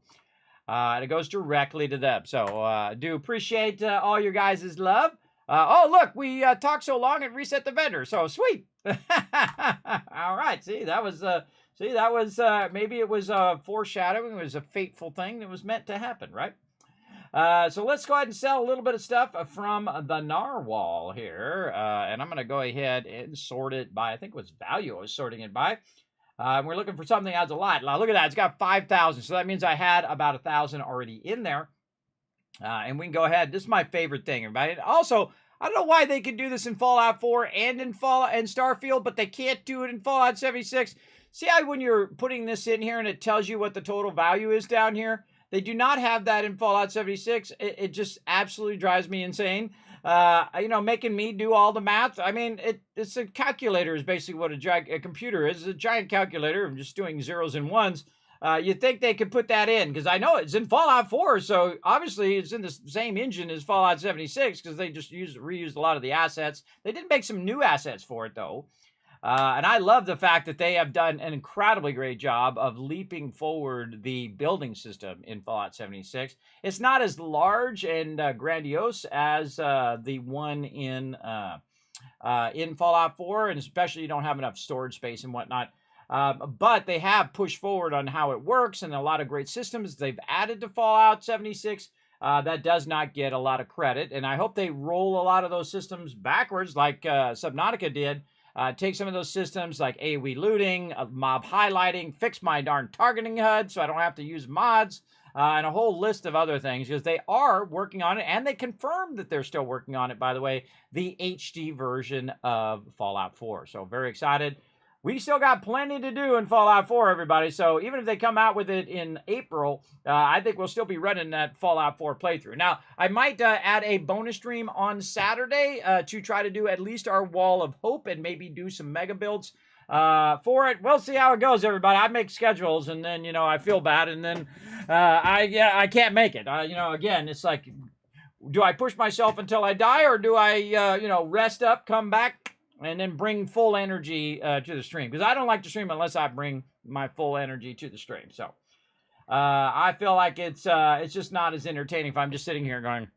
And it goes directly to them. So I do appreciate all your guys' love. Oh, look, we talked so long and reset the vendor. So sweet. All right. See, that was maybe it was foreshadowing. It was a fateful thing that was meant to happen, right? So let's go ahead and sell a little bit of stuff from the narwhal here. And I'm going to go ahead and sort it by, I think it was value I was sorting it by. We're looking for something that has a lot. Now, look at that. It's got 5,000. So that means I had about 1,000 already in there. And we can go ahead. This is my favorite thing, everybody. And also, I don't know why they can do this in Fallout 4 and in Starfield, but they can't do it in Fallout 76. See how when you're putting this in here and it tells you what the total value is down here? They do not have that in Fallout 76. It just absolutely drives me insane. Making me do all the math. I mean, it's a calculator is basically what a computer is. It's a giant calculator of just doing zeros and ones. You'd think they could put that in, because I know it's in Fallout 4, so obviously it's in the same engine as Fallout 76, because they just reused a lot of the assets. They did make some new assets for it, though. And I love the fact that they have done an incredibly great job of leaping forward the building system in Fallout 76. It's not as large and grandiose as the one in Fallout 4, and especially you don't have enough storage space and whatnot. But they have pushed forward on how it works and a lot of great systems they've added to Fallout 76. That does not get a lot of credit, and I hope they roll a lot of those systems backwards like Subnautica did. Take some of those systems like AoE looting, mob highlighting, fix my darn targeting HUD so I don't have to use mods, and a whole list of other things, because they are working on it, and they confirmed that they're still working on it, by the way, the HD version of Fallout 4. So very excited. We still got plenty to do in Fallout 4, everybody. So even if they come out with it in April, I think we'll still be running that Fallout 4 playthrough. Now, I might add a bonus stream on Saturday to try to do at least our Wall of Hope and maybe do some mega builds for it. We'll see how it goes, everybody. I make schedules, and then, I feel bad, and then I can't make it. Again, it's like, do I push myself until I die, or do I, rest up, come back, and then bring full energy to the stream? Because I don't like to stream unless I bring my full energy to the stream. So I feel like it's just not as entertaining if I'm just sitting here going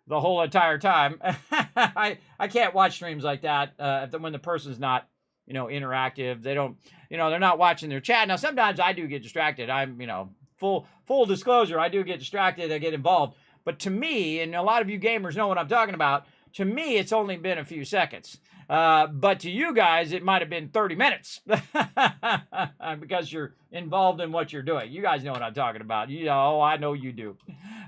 the whole entire time. I can't watch streams like that when the person's not interactive. They don't they're not watching their chat. Now sometimes I do get distracted. I'm full disclosure, I do get distracted. I get involved. But to me, and a lot of you gamers know what I'm talking about, To me, it's only been a few seconds. But to you guys, it might have been 30 minutes because you're involved in what you're doing. You guys know what I'm talking about. I know you do.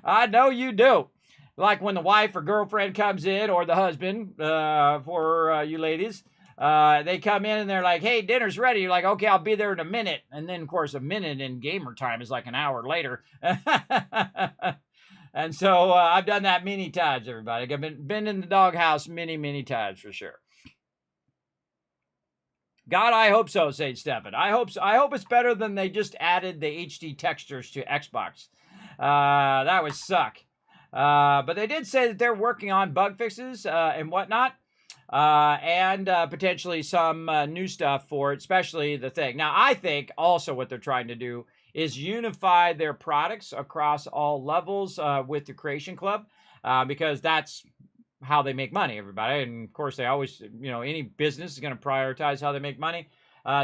I know you do. Like when the wife or girlfriend comes in, or the husband, for you ladies, they come in and they're like, hey, dinner's ready. You're like, okay, I'll be there in a minute. And then, of course, a minute in gamer time is like an hour later. And so I've done that many times, everybody. I've been in the doghouse many, many times for sure. God, I hope so, Sage Stefan. I hope so. I hope it's better than they just added the HD textures to Xbox. That would suck. But they did say that they're working on bug fixes and whatnot. And potentially some new stuff for it, especially the thing. Now, I think also what they're trying to do is unify their products across all levels with the Creation Club, because that's how they make money, everybody. And of course, they always, any business is going to prioritize how they make money.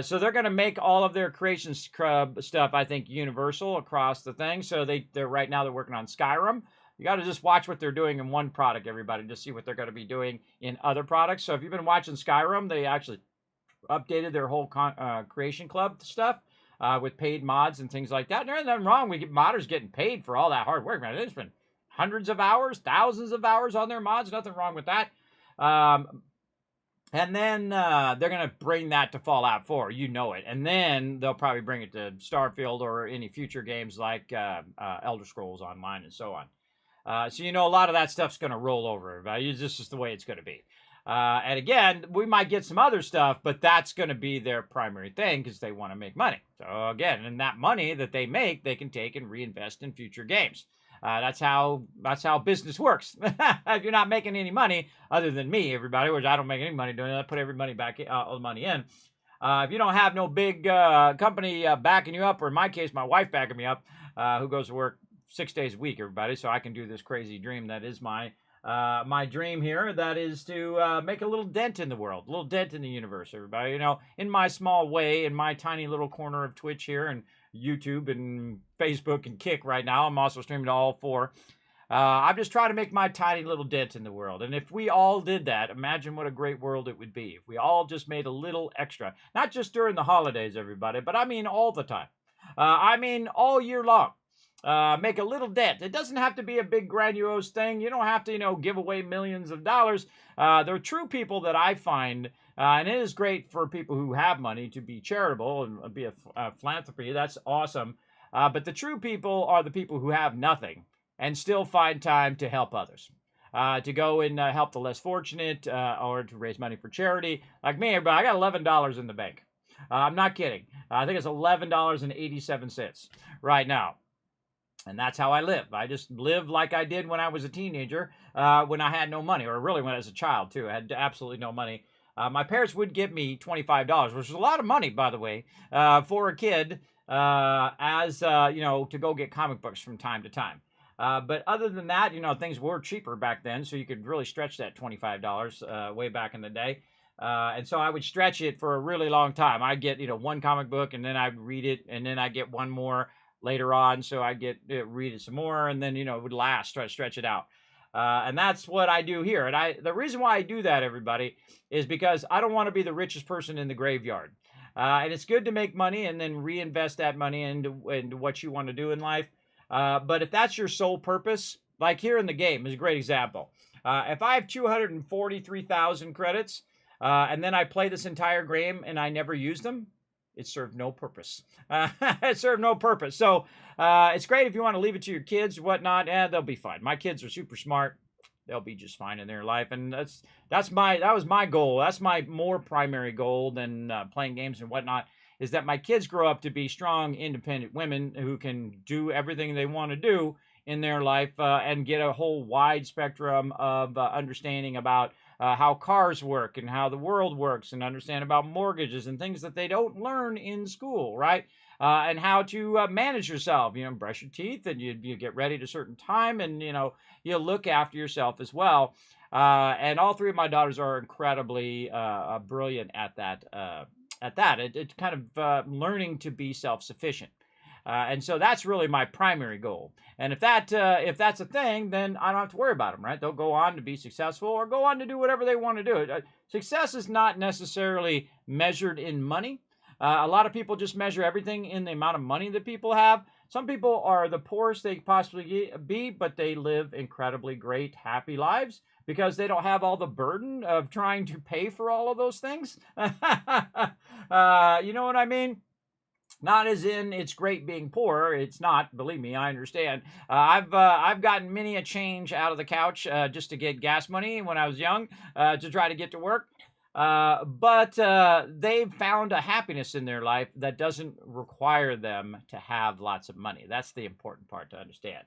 So they're going to make all of their Creation Club stuff, I think, universal across the thing. So they're right now they're working on Skyrim. You got to just watch what they're doing in one product, everybody, to see what they're going to be doing in other products. So if you've been watching Skyrim, they actually updated their whole Creation Club stuff with paid mods and things like that. And there's nothing wrong with modders getting paid for all that hard work, man. It's been hundreds of hours, thousands of hours on their mods. Nothing wrong with that. And then they're going to bring that to Fallout 4. You know it. And then they'll probably bring it to Starfield or any future games like Elder Scrolls Online and so on. So a lot of that stuff's going to roll over. This is the way it's going to be. And again, we might get some other stuff, but that's going to be their primary thing because they want to make money. So again, and that money that they make, they can take and reinvest in future games. That's how business works. If you're not making any money, other than me, everybody, which I don't make any money doing it, I put every money back, all the money in. If you don't have no big company backing you up, or in my case, my wife backing me up, who goes to work 6 days a week, everybody, so I can do this crazy dream that is my dream here, that is to make a little dent in the world, a little dent in the universe, everybody. In my small way, in my tiny little corner of Twitch here and YouTube and Facebook and Kick right now. I'm also streaming to all four. I'm just trying to make my tiny little dent in the world. And if we all did that, imagine what a great world it would be. If we all just made a little extra, not just during the holidays, everybody, but I mean all the time. I mean all year long. Make a little dent. It doesn't have to be a big grandiose thing. You don't have to, give away millions of dollars. There are true people that I find, and it is great for people who have money to be charitable and be a philanthropy. That's awesome. But the true people are the people who have nothing and still find time to help others. To go and help the less fortunate, or to raise money for charity. Like me, but I got $11 in the bank. I'm not kidding. I think it's $11.87 right now. And that's how I live. I just live like I did when I was a teenager, when I had no money, or really when I was a child, too. I had absolutely no money. My parents would give me $25, which is a lot of money, by the way, for a kid, to go get comic books from time to time. But other than that, things were cheaper back then, so you could really stretch that $25 way back in the day. And so I would stretch it for a really long time. I'd get, one comic book, and then I'd read it, and then I'd get one more later on, so I read it some more, and then it would last, try to stretch it out, and that's what I do here. And the reason why I do that, everybody, is because I don't want to be the richest person in the graveyard. And it's good to make money and then reinvest that money into what you want to do in life. But if that's your sole purpose, like here in the game is a great example. If I have 243,000 credits, and then I play this entire game and I never use them, it served no purpose. It served no purpose. So it's great if you want to leave it to your kids or whatnot. They'll be fine. My kids are super smart. They'll be just fine in their life. And that was my goal. That's my more primary goal than playing games and whatnot, is that my kids grow up to be strong, independent women who can do everything they want to do in their life, and get a whole wide spectrum of understanding about how cars work and how the world works, and understand about mortgages and things that they don't learn in school, right? And how to manage yourself, brush your teeth, and you get ready at a certain time, and, you look after yourself as well. And all three of my daughters are incredibly brilliant at that. It's kind of learning to be self-sufficient. And so that's really my primary goal. And if that's a thing, then I don't have to worry about them, right? They'll go on to be successful or go on to do whatever they want to do. Success is not necessarily measured in money. A lot of people just measure everything in the amount of money that people have. Some people are the poorest they could possibly be, but they live incredibly great, happy lives because they don't have all the burden of trying to pay for all of those things. You know what I mean? Not as in it's great being poor. It's not. Believe me, I understand. I've gotten many a change out of the couch just to get gas money when I was young to try to get to work. But they've found a happiness in their life that doesn't require them to have lots of money. That's the important part to understand.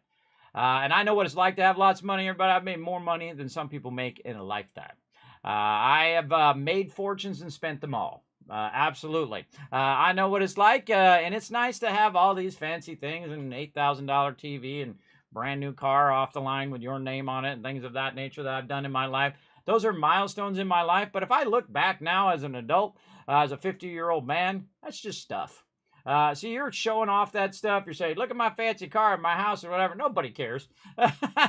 And I know what it's like to have lots of money, but I've made more money than some people make in a lifetime. I have made fortunes and spent them all. Absolutely. I know what it's like, and it's nice to have all these fancy things and $8,000 TV and brand new car off the line with your name on it and things of that nature that I've done in my life. Those are milestones in my life, but if I look back now as an adult, as a 50-year-old man, that's just stuff. So you're showing off that stuff. You're saying, look at my fancy car, my house, or whatever. Nobody cares.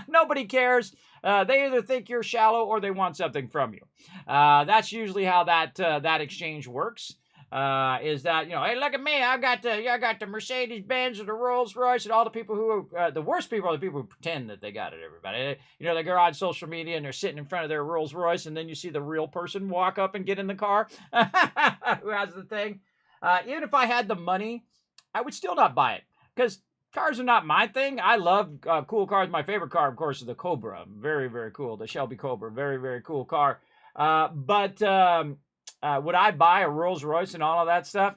Nobody cares. They either think you're shallow or they want something from you. That's usually how that exchange works. Is that, hey, look at me, I got the Mercedes Benz or the Rolls Royce, and all the people who the worst people are the people who pretend that they got it, everybody. They go on social media and they're sitting in front of their Rolls Royce, and then you see the real person walk up and get in the car who has the thing. Even if I had the money, I would still not buy it because cars are not my thing. I love cool cars. My favorite car, of course, is the Cobra. Very, very cool. The Shelby Cobra. Very, very cool car. But would I buy a Rolls Royce and all of that stuff?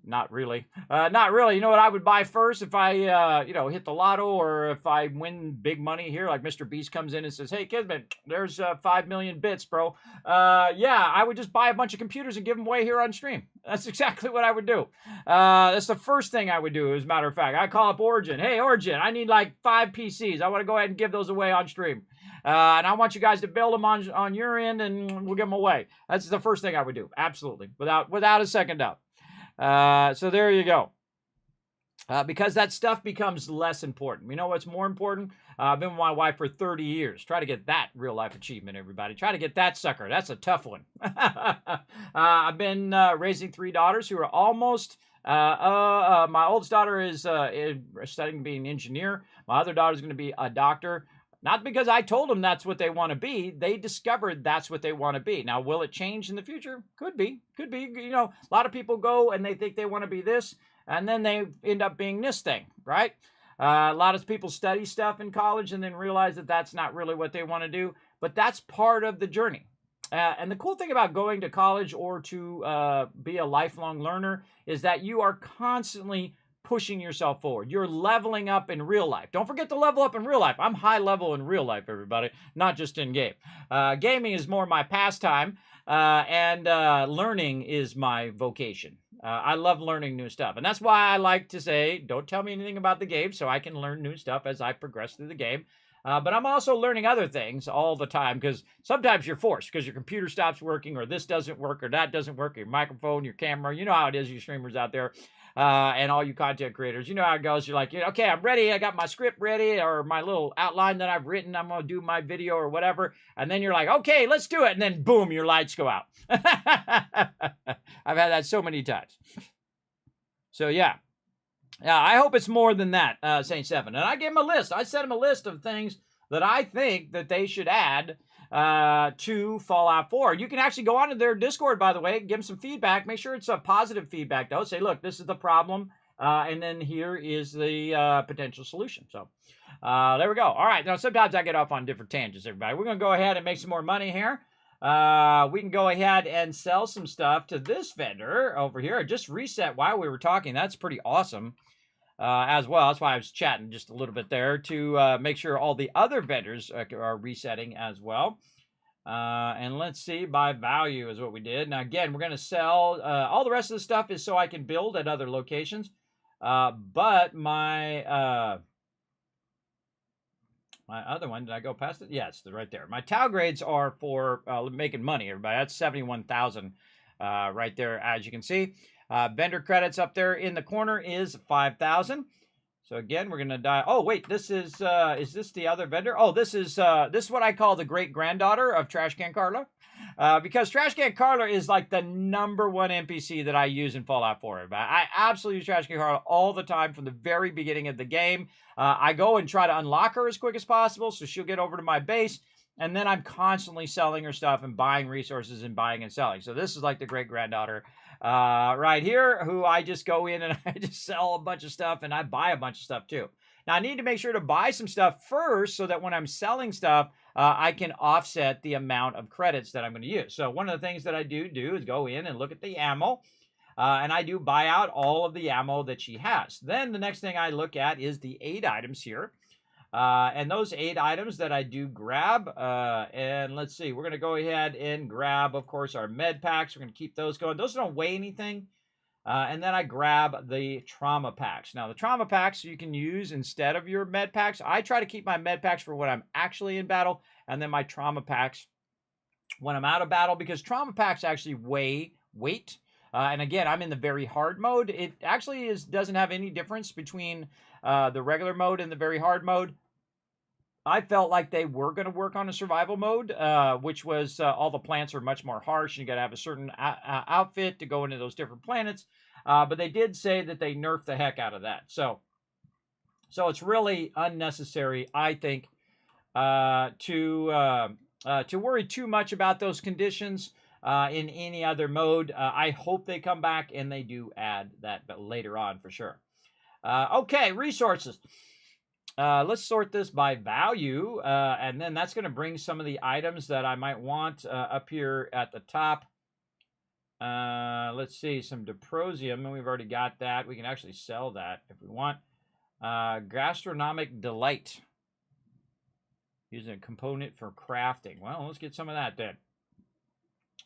Not really. Not really. You know what I would buy first if I, hit the lotto or if I win big money here, like Mr. Beast comes in and says, hey, Kismet, there's 5 million bits, bro. Yeah, I would just buy a bunch of computers and give them away here on stream. That's exactly what I would do. That's the first thing I would do, as a matter of fact. I call up Origin. Hey, Origin, I need like 5 PCs. I want to go ahead and give those away on stream. And I want you guys to build them on your end, and we'll give them away. That's the first thing I would do. Absolutely. Without a second doubt. So there you go. Because that stuff becomes less important. You know what's more important? I've been with my wife for 30 years. Try to get that real life achievement, everybody. Try to get that sucker. That's a tough one. I've been raising 3 daughters who are almost... my oldest daughter is studying to be an engineer. My other daughter is going to be a doctor. Not because I told them that's what they want to be. They discovered that's what they want to be. Now, will it change in the future? Could be. Could be. A lot of people go and they think they want to be this, and then they end up being this thing, right? A lot of people study stuff in college and then realize that that's not really what they want to do. But that's part of the journey. And the cool thing about going to college or to be a lifelong learner is that you are constantly pushing yourself forward. You're leveling up in real life. Don't forget to level up in real life. I'm high level in real life, everybody, not just in game. Gaming is more my pastime, and learning is my vocation. I love learning new stuff. And that's why I like to say, don't tell me anything about the game so I can learn new stuff as I progress through the game. But I'm also learning other things all the time because sometimes you're forced because your computer stops working or this doesn't work or that doesn't work, or your microphone, your camera. You know how it is, you streamers out there. And all you content creators, you know how it goes. You're like, okay, I'm ready. I got my script ready or my little outline that I've written. I'm going to do my video or whatever. And then you're like, okay, let's do it. And then boom, your lights go out. I've had that so many times. So yeah. Yeah, I hope it's more than that, Saint 7. And I gave him a list. I sent him a list of things that I think that they should add to Fallout 4. You can actually go on to their Discord, by the way, give them some feedback. Make sure it's a positive feedback, though. Say, look, this is the problem, and then here is the potential solution. So there we go. All right. Now, sometimes I get off on different tangents, everybody. We're going to go ahead and make some more money here. We can go ahead and sell some stuff to this vendor over here. I just reset while we were talking. That's pretty awesome. As well. That's why I was chatting just a little bit there to make sure all the other vendors are resetting as well. And let's see, by value is what we did. Now, again, we're going to sell all the rest of the stuff is so I can build at other locations. But my other one, did I go past it? Yeah, it's right there. My Tau grades are for making money, everybody. That's 71,000 right there, as you can see. Vendor credits up there in the corner is 5,000. So again, we're gonna die. Oh wait, this is this the other vendor? Oh, this is what I call the great granddaughter of Trash Can Carla, because Trash Can Carla is like the #1 NPC that I use in Fallout 4. I absolutely use Trash Can Carla all the time from the very beginning of the game. I go and try to unlock her as quick as possible, so she'll get over to my base, and then I'm constantly selling her stuff and buying resources and buying and selling. So this is like the great granddaughter right here, who I just go in and I just sell a bunch of stuff, and I buy a bunch of stuff too. Now I need to make sure to buy some stuff first so that when I'm selling stuff, I can offset the amount of credits that I'm going to use. So one of the things that I do is go in and look at the ammo, and I do buy out all of the ammo that she has. Then the next thing I look at is the 8 items here. And those 8 items that I do grab, and let's see, we're going to go ahead and grab, of course, our med packs. We're going to keep those going. Those don't weigh anything. And then I grab the trauma packs. Now, the trauma packs you can use instead of your med packs. I try to keep my med packs for when I'm actually in battle, and then my trauma packs when I'm out of battle, because trauma packs actually weigh weight. And again, I'm in the very hard mode. It actually doesn't have any difference between the regular mode and the very hard mode. I felt like they were going to work on a survival mode, which was all the plants are much more harsh, and you got to have a certain outfit to go into those different planets. But they did say that they nerfed the heck out of that. So it's really unnecessary, I think, to worry too much about those conditions in any other mode. I hope they come back and they do add that, but later on for sure. Okay, resources. Let's sort this by value, and then that's going to bring some of the items that I might want up here at the top. Let's see, some Diprosium, and we've already got that. We can actually sell that if we want. Gastronomic Delight. Using a component for crafting. Well, let's get some of that then.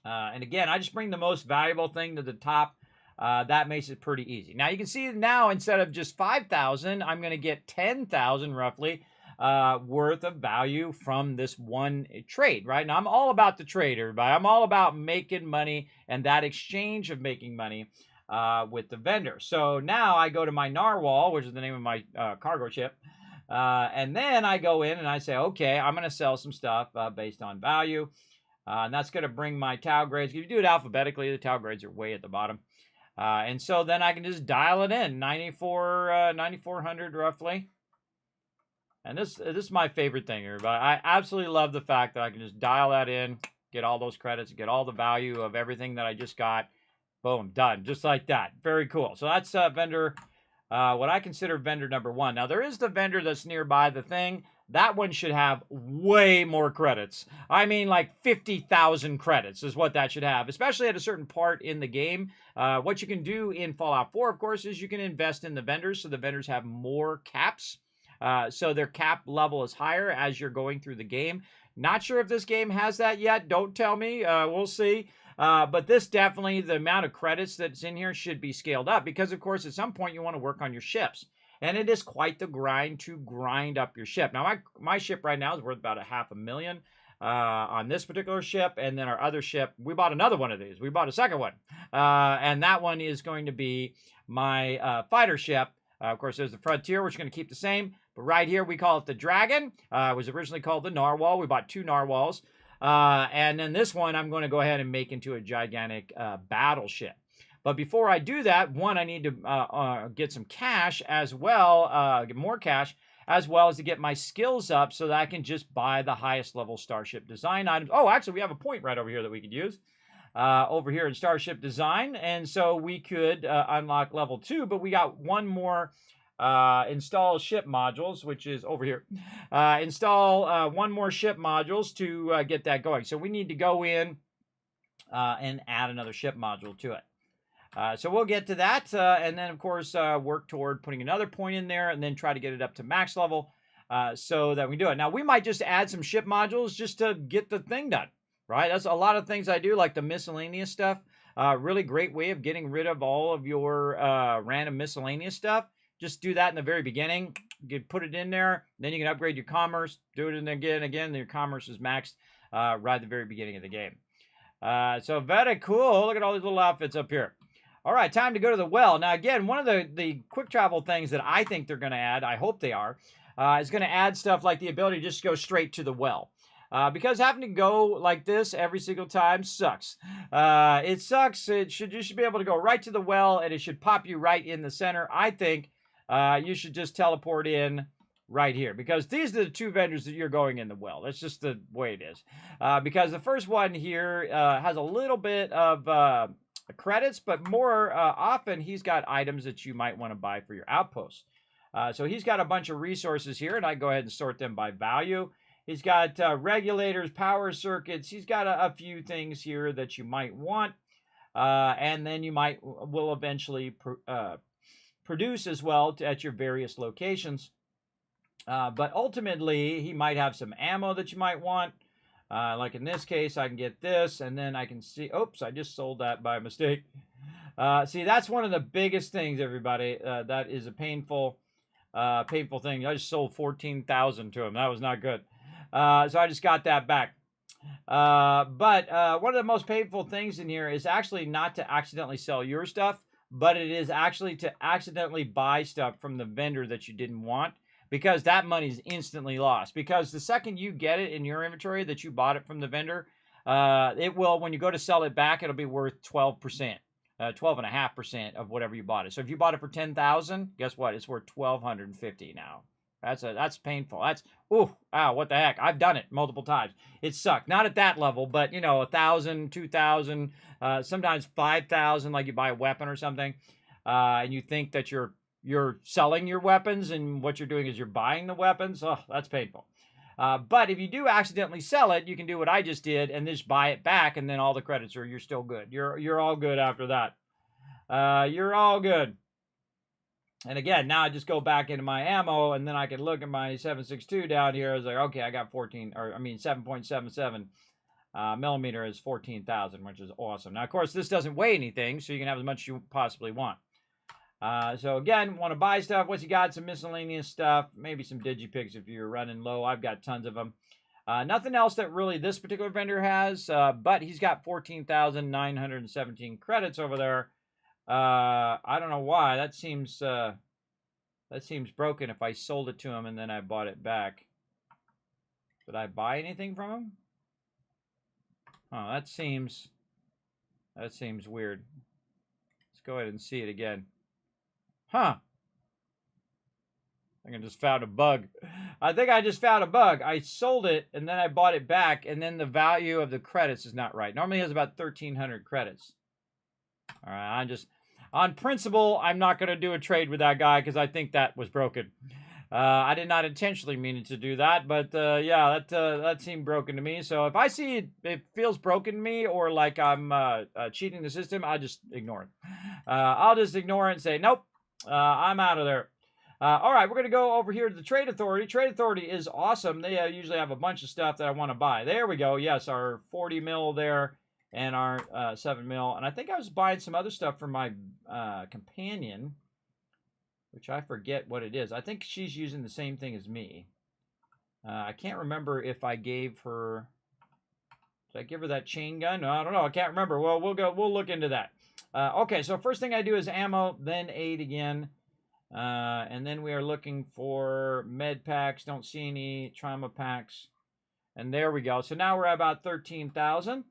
And again, I just bring the most valuable thing to the top. That makes it pretty easy. Now you can see now instead of just 5,000, I'm going to get 10,000 roughly worth of value from this one trade. Right now, I'm all about the trade, everybody. I'm all about making money and that exchange of making money with the vendor. So now I go to my narwhal, which is the name of my cargo ship, and then I go in and I say, okay, I'm going to sell some stuff based on value, and that's going to bring my Tau grades. If you do it alphabetically, the Tau grades are way at the bottom. And so then I can just dial it in, 9,400 roughly. And this is my favorite thing, everybody. I absolutely love the fact that I can just dial that in, get all those credits, get all the value of everything that I just got. Boom, done, just like that. Very cool. So that's vendor, what I consider vendor #1. Now, there is the vendor that's nearby the thing. That one should have way more credits. I mean, like 50,000 credits is what that should have, especially at a certain part in the game. What you can do in Fallout 4, of course, is you can invest in the vendors, so the vendors have more caps. So their cap level is higher as you're going through the game. Not sure if this game has that yet. Don't tell me. We'll see. But this definitely, the amount of credits that's in here should be scaled up because, of course, at some point you want to work on your ships. And it is quite the grind to grind up your ship. Now, my ship right now is worth about $500,000 on this particular ship. And then our other ship, we bought another one of these. We bought a second one. And that one is going to be my fighter ship. Of course, there's the Frontier, which is going to keep the same. But right here, we call it the Dragon. It was originally called the Narwhal. We bought 2 Narwhals. And then this one, I'm going to go ahead and make into a gigantic battleship. But before I do that, one, I need to get some cash as well, get more cash, as well as to get my skills up so that I can just buy the highest level Starship Design items. Oh, actually, we have a point right over here that we could use over here in Starship Design. And so we could unlock level 2, but we got one more install ship modules, which is over here. Install one more ship modules to get that going. So we need to go in and add another ship module to it. So we'll get to that, and then, of course, work toward putting another point in there and then try to get it up to max level so that we do it. Now, we might just add some ship modules just to get the thing done, right? That's a lot of things I do, like the miscellaneous stuff. Really great way of getting rid of all of your random miscellaneous stuff. Just do that in the very beginning. You can put it in there. Then you can upgrade your commerce. Do it again. Your commerce is maxed right at the very beginning of the game. So very cool. Look at all these little outfits up here. All right, time to go to the well. Now, again, one of the quick travel things that I think they're going to add, I hope they are, is going to add stuff like the ability to just go straight to the well. Because having to go like this every single time sucks. It sucks. You should be able to go right to the well, and it should pop you right in the center. I think you should just teleport in right here, because these are the two vendors that you're going in the well. That's just the way it is. Because the first one here has a little bit of credits, but more often he's got items that you might want to buy for your outposts. So he's got a bunch of resources here, and I go ahead and sort them by value. He's got regulators, power circuits. He's got a few things here that you might want. And then you will eventually produce as well at your various locations. But ultimately, he might have some ammo that you might want. Like in this case, I can get this, and then I can see, oops, I just sold that by mistake. See, that's one of the biggest things, everybody. That is a painful thing. I just sold 14,000 to him. That was not good. So I just got that back. But one of the most painful things in here is actually not to accidentally sell your stuff, but it is actually to accidentally buy stuff from the vendor that you didn't want, because that money is instantly lost. Because the second you get it in your inventory that you bought it from the vendor, it will, when you go to sell it back, it'll be worth 12%. 12.5% of whatever you bought it. So if you bought it for 10,000, guess what? It's worth 1,250 now. That's painful. What the heck? I've done it multiple times. It sucked. Not at that level, but 1,000, 2,000, sometimes 5,000. Like you buy a weapon or something, and you think that you're selling your weapons, and what you're doing is you're buying the weapons. Oh, that's painful. But if you do accidentally sell it, you can do what I just did and just buy it back, and then all the credits you're still good. You're all good after that. You're all good. And again, now I just go back into my ammo, and then I can look at my 7.62 down here. I was like, okay, I got 7.77 millimeter is 14,000, which is awesome. Now, of course, this doesn't weigh anything, so you can have as much as you possibly want. So again, want to buy stuff. What's you got? Some miscellaneous stuff, maybe some digipics if you're running low. I've got tons of them. Nothing else that really this particular vendor has, but he's got 14,917 credits over there. I don't know why. That seems broken. If I sold it to him and then I bought it back, did I buy anything from him? Oh, that seems weird. Let's go ahead and see it again. Huh. I think I just found a bug. I sold it, and then I bought it back, and then the value of the credits is not right. Normally it has about 1,300 credits. All right, on principle, I'm not going to do a trade with that guy because I think that was broken. I did not intentionally mean to do that, but yeah, that seemed broken to me. So if I see it feels broken to me, or like I'm cheating the system, I'll just ignore it. I'll just ignore it and say, nope, I'm out of there. All right, we're going to go over here to the Trade Authority. Trade Authority is awesome. They usually have a bunch of stuff that I want to buy. There we go. Yes, our 40 mil there and our 7 mil. And I think I was buying some other stuff for my companion, which I forget what it is. I think she's using the same thing as me. I can't remember if I gave her... Did I give her that chain gun? No, I don't know. I can't remember. Well, we'll look into that. Okay, so first thing I do is ammo, then aid again. And then we are looking for med packs. Don't see any trauma packs. And there we go. So now we're at about 13,000.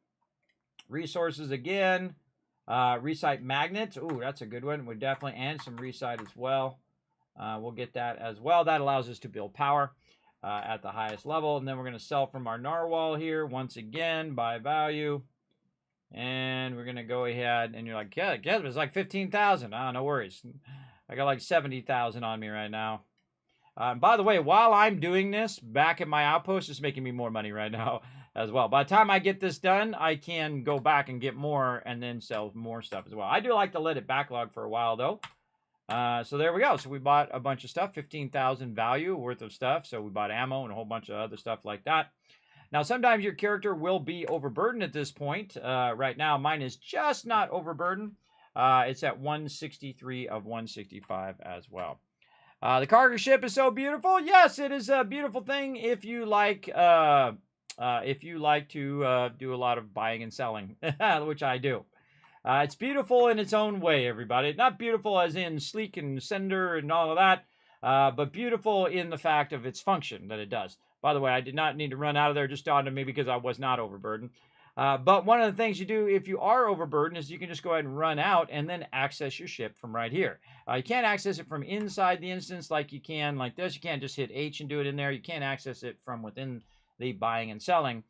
Resources again. Recite magnets. Ooh, that's a good one. We definitely, and some recite as well. We'll get that as well. That allows us to build power at the highest level. And then we're going to sell from our narwhal here once again by value. And we're going to go ahead, and you're like, yeah, it's like 15,000. No worries. I got like 70,000 on me right now. By the way, while I'm doing this, back at my outpost, it's making me more money right now as well. By the time I get this done, I can go back and get more and then sell more stuff as well. I do like to let it backlog for a while, though. So there we go. So we bought a bunch of stuff, 15,000 value worth of stuff. So we bought ammo and a whole bunch of other stuff like that. Now, sometimes your character will be overburdened at this point. Right now, mine is just not overburdened. It's at 163 of 165 as well. The cargo ship is so beautiful. Yes, it is a beautiful thing if you like to do a lot of buying and selling, which I do. It's beautiful in its own way, everybody. Not beautiful as in sleek and slender and all of that, but beautiful in the fact of its function that it does. By the way, I did not need to run out of there, just dawned on me because I was not overburdened. But one of the things you do if you are overburdened is you can just go ahead and run out and then access your ship from right here. You can't access it from inside the instance like you can like this. You can't just hit H and do it in there. You can't access it from within the buying and selling.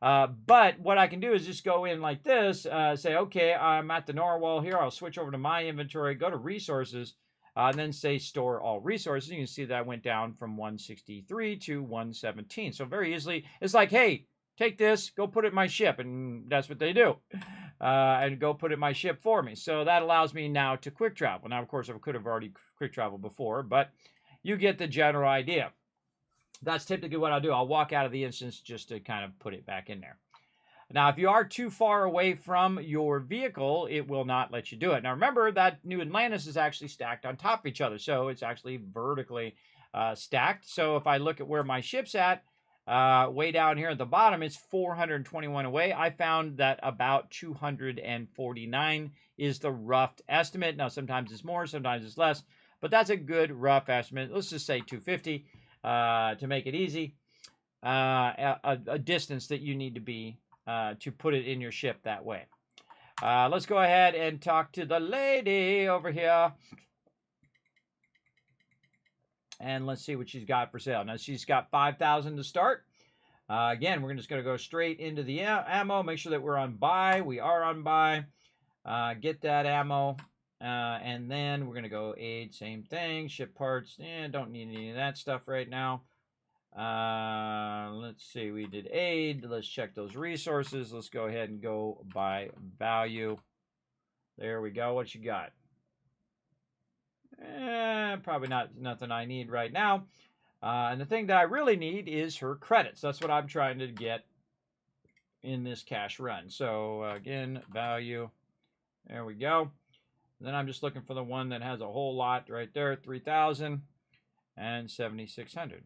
But what I can do is just go in like this, say, okay, I'm at the narwhal here. I'll switch over to my inventory, go to resources, and then say store all resources. You can see that I went down from 163 to 117. So very easily, it's like, hey, take this, go put it in my ship. And that's what they do. And go put it in my ship for me. So that allows me now to quick travel. Now, of course, I could have already quick traveled before, but you get the general idea. That's typically what I'll do. I'll walk out of the instance just to kind of put it back in there. Now, if you are too far away from your vehicle, it will not let you do it. Now, remember that New Atlantis is actually stacked on top of each other. So it's actually vertically stacked. So if I look at where my ship's at, way down here at the bottom, it's 421 away. I found that about 249 is the rough estimate. Now, sometimes it's more, sometimes it's less, but that's a good rough estimate. Let's just say 250 to make it easy. A distance that you need to be to put it in your ship that way. Let's go ahead and talk to the lady over here. And let's see what she's got for sale. Now, she's got 5,000 to start. Again, we're just going to go straight into the ammo. Make sure that we're on buy. We are on buy. Get that ammo. And then we're going to go aid. Same thing. Ship parts. Don't need any of that stuff right now. Let's see. We did aid. Let's check those resources. Let's go ahead and go by value. There we go. What you got? Probably nothing I need right now. And the thing that I really need is her credits. That's what I'm trying to get in this cash run. So again, value. There we go. And then I'm just looking for the one that has a whole lot right there, 3,000 and 7,600.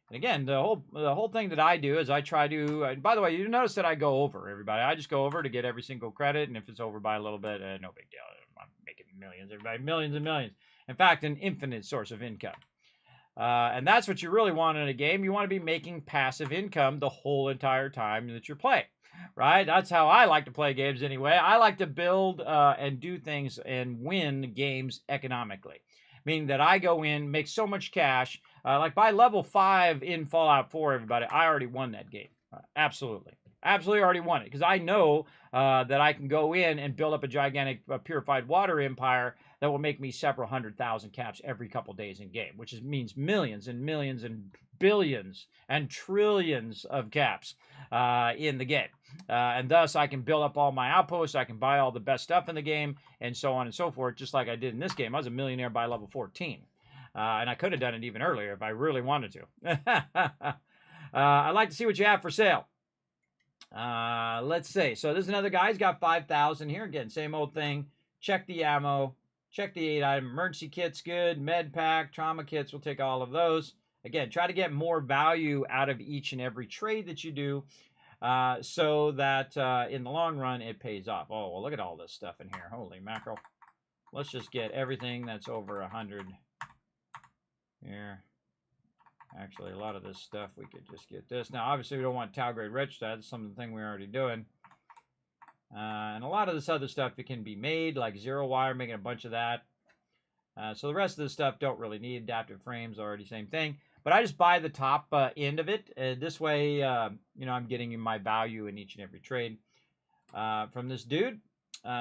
And again, the whole thing that I do is I try to. And by the way, you notice that I go over, everybody. I just go over to get every single credit, and if it's over by a little bit, no big deal. I'm making millions, everybody, millions and millions. In fact, an infinite source of income. And that's what you really want in a game. You want to be making passive income the whole entire time that you're playing, right? That's how I like to play games anyway. I like to build and do things and win games economically, meaning that I go in, make so much cash. Like by level 5 in Fallout 4, everybody, I already won that game. Absolutely. Absolutely already won it because I know that I can go in and build up a gigantic purified water empire that will make me several 100,000 caps every couple days in game, which means millions and millions and billions and trillions of caps in the game. And thus I can build up all my outposts, I can buy all the best stuff in the game, and so on and so forth, just like I did in this game. I was a millionaire by level 14. And I could have done it even earlier if I really wanted to. I'd like to see what you have for sale. Let's see. So there's another guy. He's got 5,000 here. Again, same old thing. Check the ammo. Check the 8-item. Emergency kit's good. Med pack. Trauma kits. We'll take all of those. Again, try to get more value out of each and every trade that you do so that in the long run it pays off. Oh, well, look at all this stuff in here. Holy mackerel. Let's just get everything that's over 100 here. Actually, a lot of this stuff, we could just get this. Now, obviously, we don't want Tau grade rich. That's something we're already doing. And a lot of this other stuff, it can be made, like zero wire, making a bunch of that. So the rest of the stuff don't really need adaptive frames, already same thing. But I just buy the top end of it. This way, you know, I'm getting my value in each and every trade from this dude.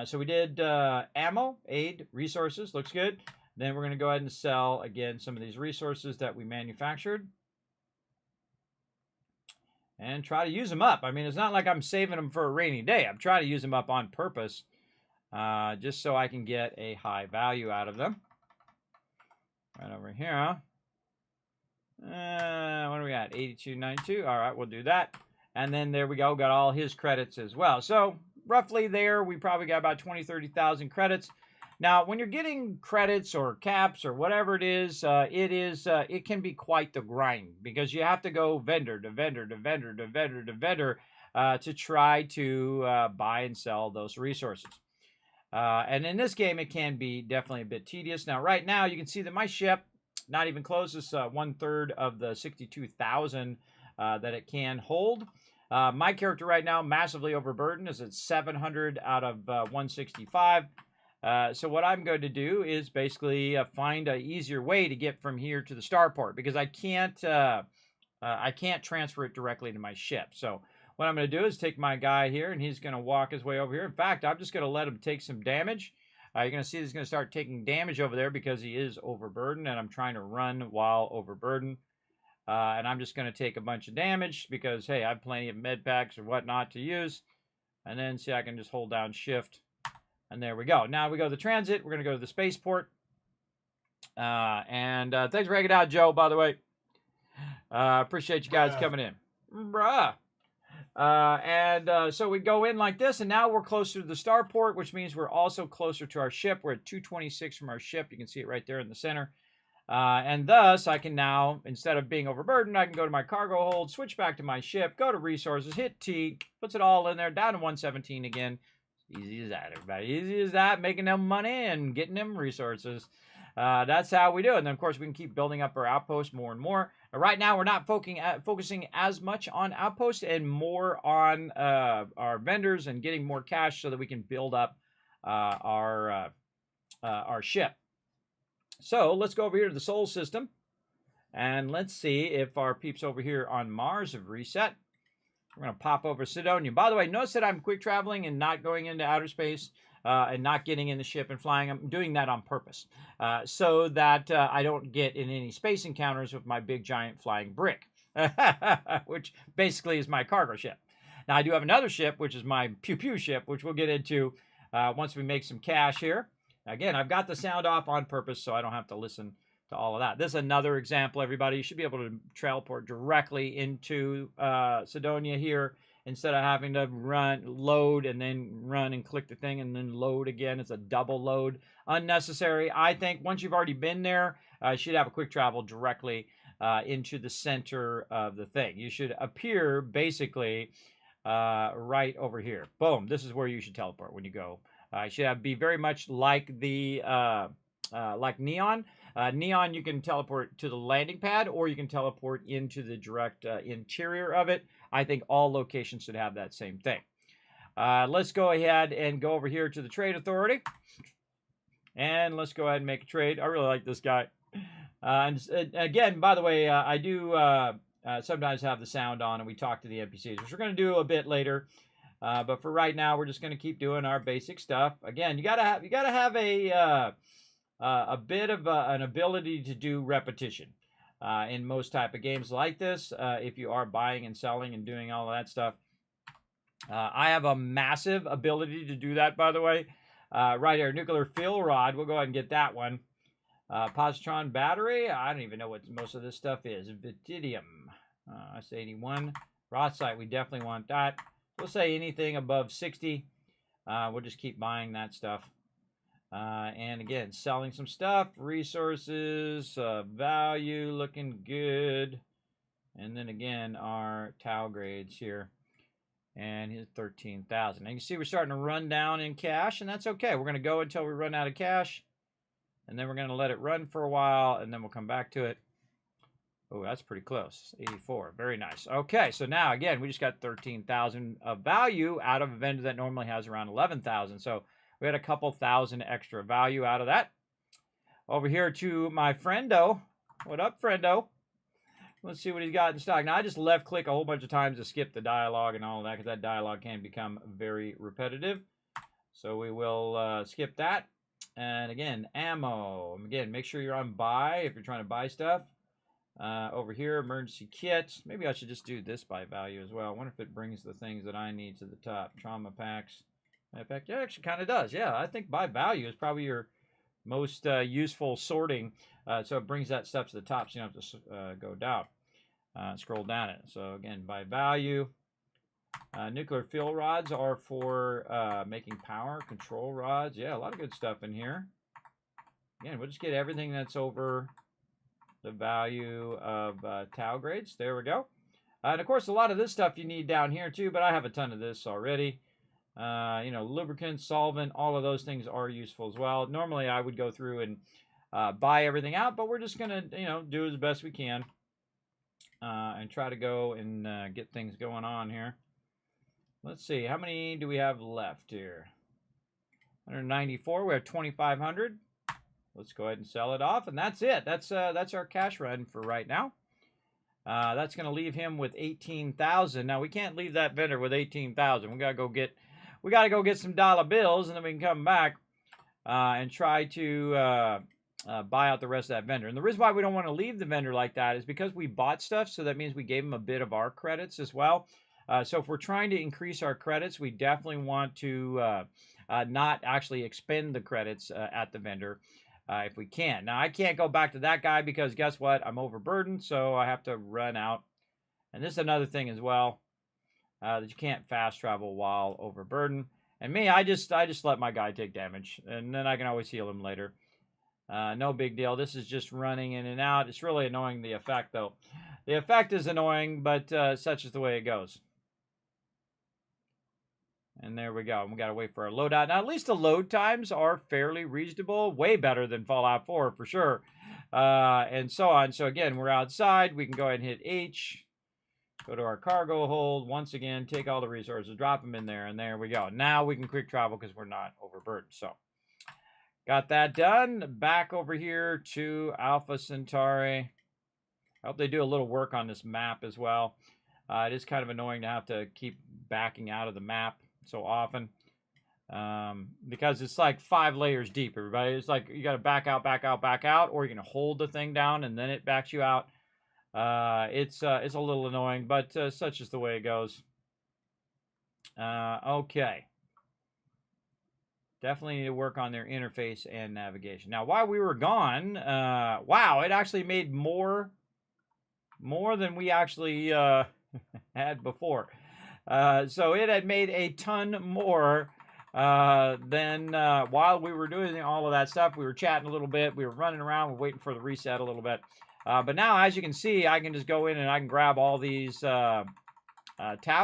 So we did ammo, aid, resources. Looks good. Then we're going to go ahead and sell, again, some of these resources that we manufactured. And try to use them up. I mean, it's not like I'm saving them for a rainy day. I'm trying to use them up on purpose just so I can get a high value out of them. Right over here. What do we got? 82.92. All right, we'll do that. And then there we go. Got all his credits as well. So roughly there, we probably got about 20,000, 30,000 credits. Now, when you're getting credits or caps or whatever it is, it can be quite the grind because you have to go vendor to vendor to vendor to vendor to vendor to try to buy and sell those resources. And in this game, it can be definitely a bit tedious. Now, right now, you can see that my ship, not even close, is 1/3 of the 62,000 that it can hold. My character right now, massively overburdened, is at 700 out of 165. So what I'm going to do is basically find an easier way to get from here to the starport, because I can't transfer it directly to my ship. So what I'm going to do is take my guy here, and he's going to walk his way over here. In fact, I'm just going to let him take some damage. You're going to see he's going to start taking damage over there because he is overburdened, and I'm trying to run while overburdened. And I'm just going to take a bunch of damage because, hey, I have plenty of med packs or whatnot to use. And then, see, I can just hold down shift. And there we go. Now we go to the transit. We're going to go to the spaceport. Thanks for hanging out, Joe, by the way. Appreciate you guys coming in. Bruh. So we go in like this, and now we're closer to the starport, which means we're also closer to our ship. We're at 226 from our ship. You can see it right there in the center. And thus, I can now, instead of being overburdened, I can go to my cargo hold, switch back to my ship, go to resources, hit T, puts it all in there, down to 117 again. Easy as that, everybody. Easy as that, making them money and getting them resources. That's how we do it. And then, of course, we can keep building up our outposts more and more. Right now, we're not focusing as much on outposts and more on our vendors and getting more cash so that we can build up our ship. So let's go over here to the Sol system, and let's see if our peeps over here on Mars have reset. We're going to pop over Sidonia. By the way, notice that I'm quick traveling and not going into outer space and not getting in the ship and flying. I'm doing that on purpose so that I don't get in any space encounters with my big giant flying brick, which basically is my cargo ship. Now, I do have another ship, which is my pew-pew ship, which we'll get into once we make some cash here. Again, I've got the sound off on purpose so I don't have to listen to all of that. This is another example, everybody. You should be able to teleport directly into Sidonia here instead of having to load, and then run and click the thing and then load again. It's a double load. Unnecessary. I think once you've already been there, you should have a quick travel directly into the center of the thing. You should appear basically right over here. Boom. This is where you should teleport when you go. It should be very much like the like Neon. Neon, you can teleport to the landing pad, or you can teleport into the direct interior of it. I think all locations should have that same thing. Let's go ahead and go over here to the Trade Authority. And let's go ahead and make a trade. I really like this guy. And again, by the way, I do sometimes have the sound on, and we talk to the NPCs, which we're going to do a bit later. But for right now, we're just going to keep doing our basic stuff. Again, you gotta have a bit of an ability to do repetition in most type of games like this. If you are buying and selling and doing all of that stuff, I have a massive ability to do that. By the way, right here, nuclear fuel rod. We'll go ahead and get that one. Positron battery. I don't even know what most of this stuff is. Vitidium. S81. Rothsite. We definitely want that. We'll say anything above 60. We'll just keep buying that stuff. And again, selling some stuff, resources, value looking good. And then again, our Tau grades here. And here's 13,000. Now you can see we're starting to run down in cash, and that's okay. We're going to go until we run out of cash. And then we're going to let it run for a while, and then we'll come back to it. Oh, that's pretty close. 84. Very nice. Okay, so now, again, we just got 13,000 of value out of a vendor that normally has around 11,000. So we had a couple thousand extra value out of that. Over here to my friendo. What up, friendo? Let's see what he's got in stock. Now, I just left-click a whole bunch of times to skip the dialogue and all of that, because that dialogue can become very repetitive. So we will skip that. And again, ammo. Again, make sure you're on buy if you're trying to buy stuff. Over here, emergency kits. Maybe I should just do this by value as well. I wonder if it brings the things that I need to the top. Trauma packs. Yeah, it actually kind of does. Yeah, I think by value is probably your most useful sorting. So it brings that stuff to the top, so you don't have to go down. Scroll down it. So again, by value. Nuclear fuel rods are for making power. Control rods. Yeah, a lot of good stuff in here. Again, we'll just get everything that's over the value of Tau grades. There we go. And of course, a lot of this stuff you need down here too, but I have a ton of this already. You know, lubricant, solvent, all of those things are useful as well. Normally, I would go through and buy everything out, but we're just going to, you know, do as best we can and try to go and get things going on here. Let's see, how many do we have left here? 194. We have 2,500. Let's go ahead and sell it off, and that's it. That's our cash run for right now. That's going to leave him with 18,000. Now we can't leave that vendor with 18,000. We got to go get some dollar bills, and then we can come back and try to buy out the rest of that vendor. And the reason why we don't want to leave the vendor like that is because we bought stuff, so that means we gave him a bit of our credits as well. So if we're trying to increase our credits, we definitely want to not actually expend the credits at the vendor if we can. Now, I can't go back to that guy because guess what? I'm overburdened, so I have to run out. And this is another thing as well, that you can't fast travel while overburdened. And me, I just let my guy take damage, and then I can always heal him later. No big deal. This is just running in and out. It's really annoying, the effect, though. The effect is annoying, but such is the way it goes. And there we go. We got to wait for our loadout. Now, at least the load times are fairly reasonable. Way better than Fallout 4, for sure. And so on. So, again, we're outside. We can go ahead and hit H. Go to our cargo hold. Once again, take all the resources. Drop them in there. And there we go. Now we can quick travel because we're not overburdened. So, got that done. Back over here to Alpha Centauri. I hope they do a little work on this map as well. It is kind of annoying to have to keep backing out of the map so often because it's like 5 layers deep, everybody. It's like you got to back out, or you're going to hold the thing down and then it backs you out. It's a little annoying, but such is the way it goes. Okay. Definitely need to work on their interface and navigation. Now, while we were gone, wow, it actually made more than we actually had before. So it had made a ton more than while we were doing all of that stuff. We were chatting a little bit. We were running around. We're waiting for the reset a little bit. But now, as you can see, I can just go in and I can grab all these tau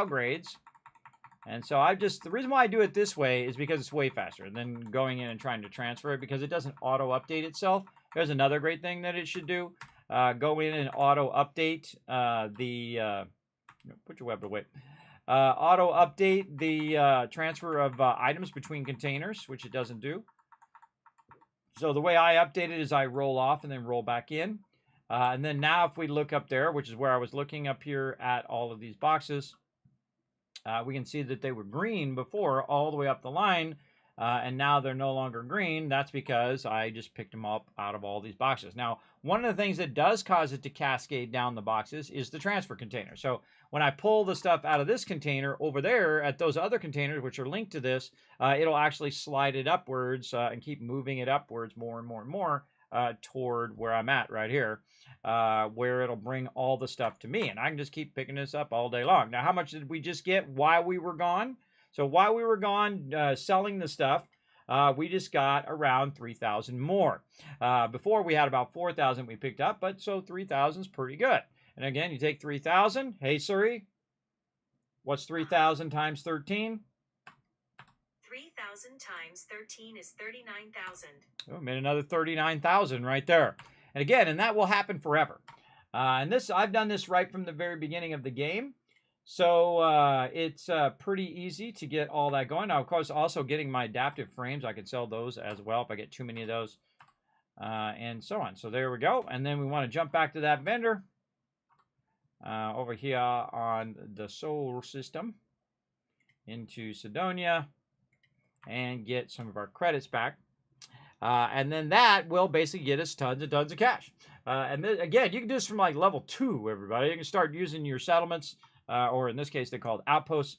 grades. And so the reason why I do it this way is because it's way faster than going in and trying to transfer it, because it doesn't auto-update itself. There's another great thing that it should do. Go in and auto-update put your weapon away. Auto-update the transfer of items between containers, which it doesn't do. So the way I update it is I roll off and then roll back in. And then now if we look up there, which is where I was looking up here at all of these boxes, we can see that they were green before all the way up the line, and now they're no longer green. That's because I just picked them up out of all these boxes. Now, one of the things that does cause it to cascade down the boxes is the transfer container. So when I pull the stuff out of this container over there at those other containers, which are linked to this, it'll actually slide it upwards and keep moving it upwards more and more and more toward where I'm at right here, where it'll bring all the stuff to me. And I can just keep picking this up all day long. Now, how much did we just get while we were gone? So while we were gone selling the stuff, we just got around 3,000 more. Before we had about 4,000 we picked up, but so 3,000 is pretty good. And again, you take 3,000. Hey, Siri, what's 3,000 times 13? 3,000 times 13 is 39,000. Oh, made another 39,000 right there. And again, and that will happen forever. And this, I've done this right from the very beginning of the game. So it's pretty easy to get all that going. Now, of course, also getting my adaptive frames, I can sell those as well if I get too many of those, and so on. So there we go. And then we want to jump back to that vendor over here on the solar system into Sidonia and get some of our credits back. And then that will basically get us tons and tons of cash. And then, again, you can do this from like level 2, everybody. You can start using your settlements, or in this case, they're called outposts.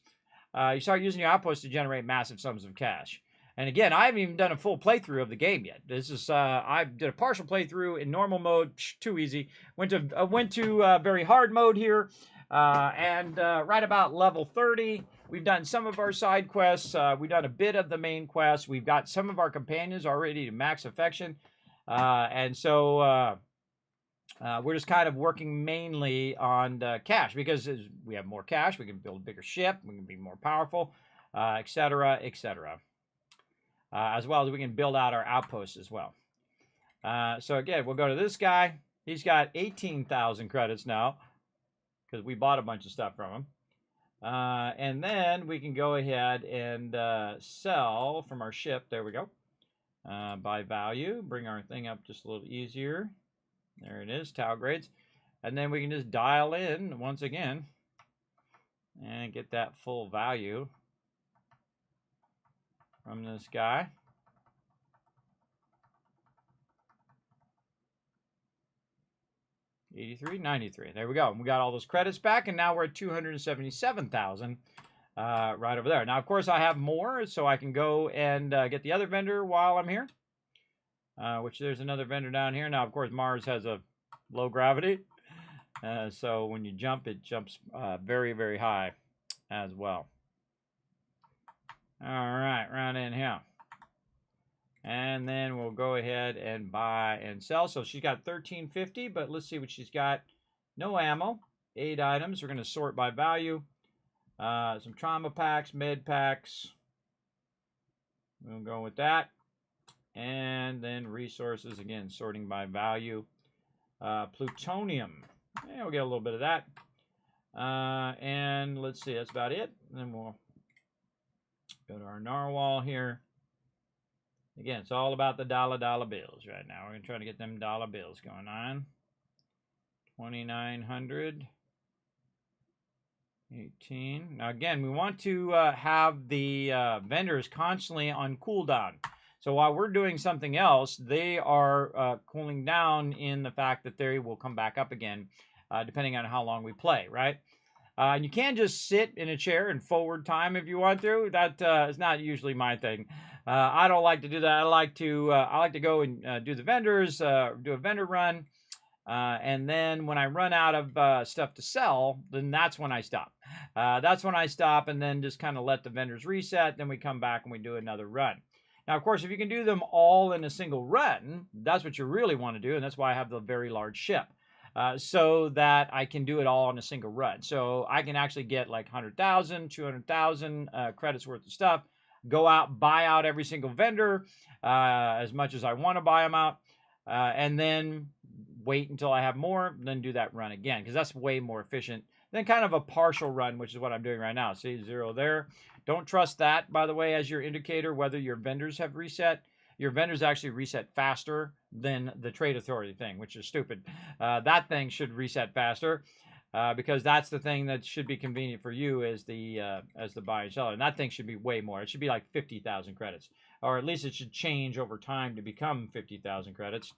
You start using your outposts to generate massive sums of cash. And again, I haven't even done a full playthrough of the game yet. This is I did a partial playthrough in normal mode. Too easy. Went to very hard mode here, and right about level 30. We've done some of our side quests. We've done a bit of the main quest. We've got some of our companions already to max affection. And so we're just kind of working mainly on cash, because as we have more cash, we can build a bigger ship. We can be more powerful. etc., etc. As well as we can build out our outposts as well. So again, we'll go to this guy. He's got 18,000 credits now because we bought a bunch of stuff from him. And then we can go ahead and sell from our ship. There we go. By value. Bring our thing up just a little easier. There it is, tau grades. And then we can just dial in once again and get that full value from this guy. $83.93. There we go. We got all those credits back, and now we're at 277,000 right over there. Now, of course, I have more, so I can go and get the other vendor while I'm here. Which there's another vendor down here. Now, of course, Mars has a low gravity. So when you jump, it jumps very, very high as well. All right, round in here. And then we'll go ahead and buy and sell. So she's got 1350, but let's see what she's got. No ammo, 8 items. We're going to sort by value. Some trauma packs, med packs. We'll go with that. And then resources, again, sorting by value. Plutonium. Yeah, we'll get a little bit of that. And let's see, that's about it. And then we'll go to our narwhal here. Again, it's all about the dollar bills right now. We're going to try to get them dollar bills going on. 2,900. 18. Now, again, we want to have the vendors constantly on cooldown. So while we're doing something else, they are cooling down in the fact that they will come back up again, depending on how long we play, right? And you can just sit in a chair and forward time if you want to. That is not usually my thing. I don't like to do that. I like to go and do the vendors, do a vendor run, and then when I run out of stuff to sell, then that's when I stop. That's when I stop, and then just kind of let the vendors reset. Then we come back and we do another run. Now, of course, if you can do them all in a single run, that's what you really want to do, and that's why I have the very large ship. So that I can do it all in a single run. So I can actually get like 100,000, 200,000 credits worth of stuff, go out, buy out every single vendor as much as I want to buy them out, and then wait until I have more, then do that run again, because that's way more efficient than kind of a partial run, which is what I'm doing right now. See, 0 there. Don't trust that, by the way, as your indicator, whether your vendors have reset. Your vendors actually reset faster than the trade authority thing, which is stupid. That thing should reset faster because that's the thing that should be convenient for you as the buyer and seller. And that thing should be way more. It should be like 50,000 credits, or at least it should change over time to become 50,000 credits.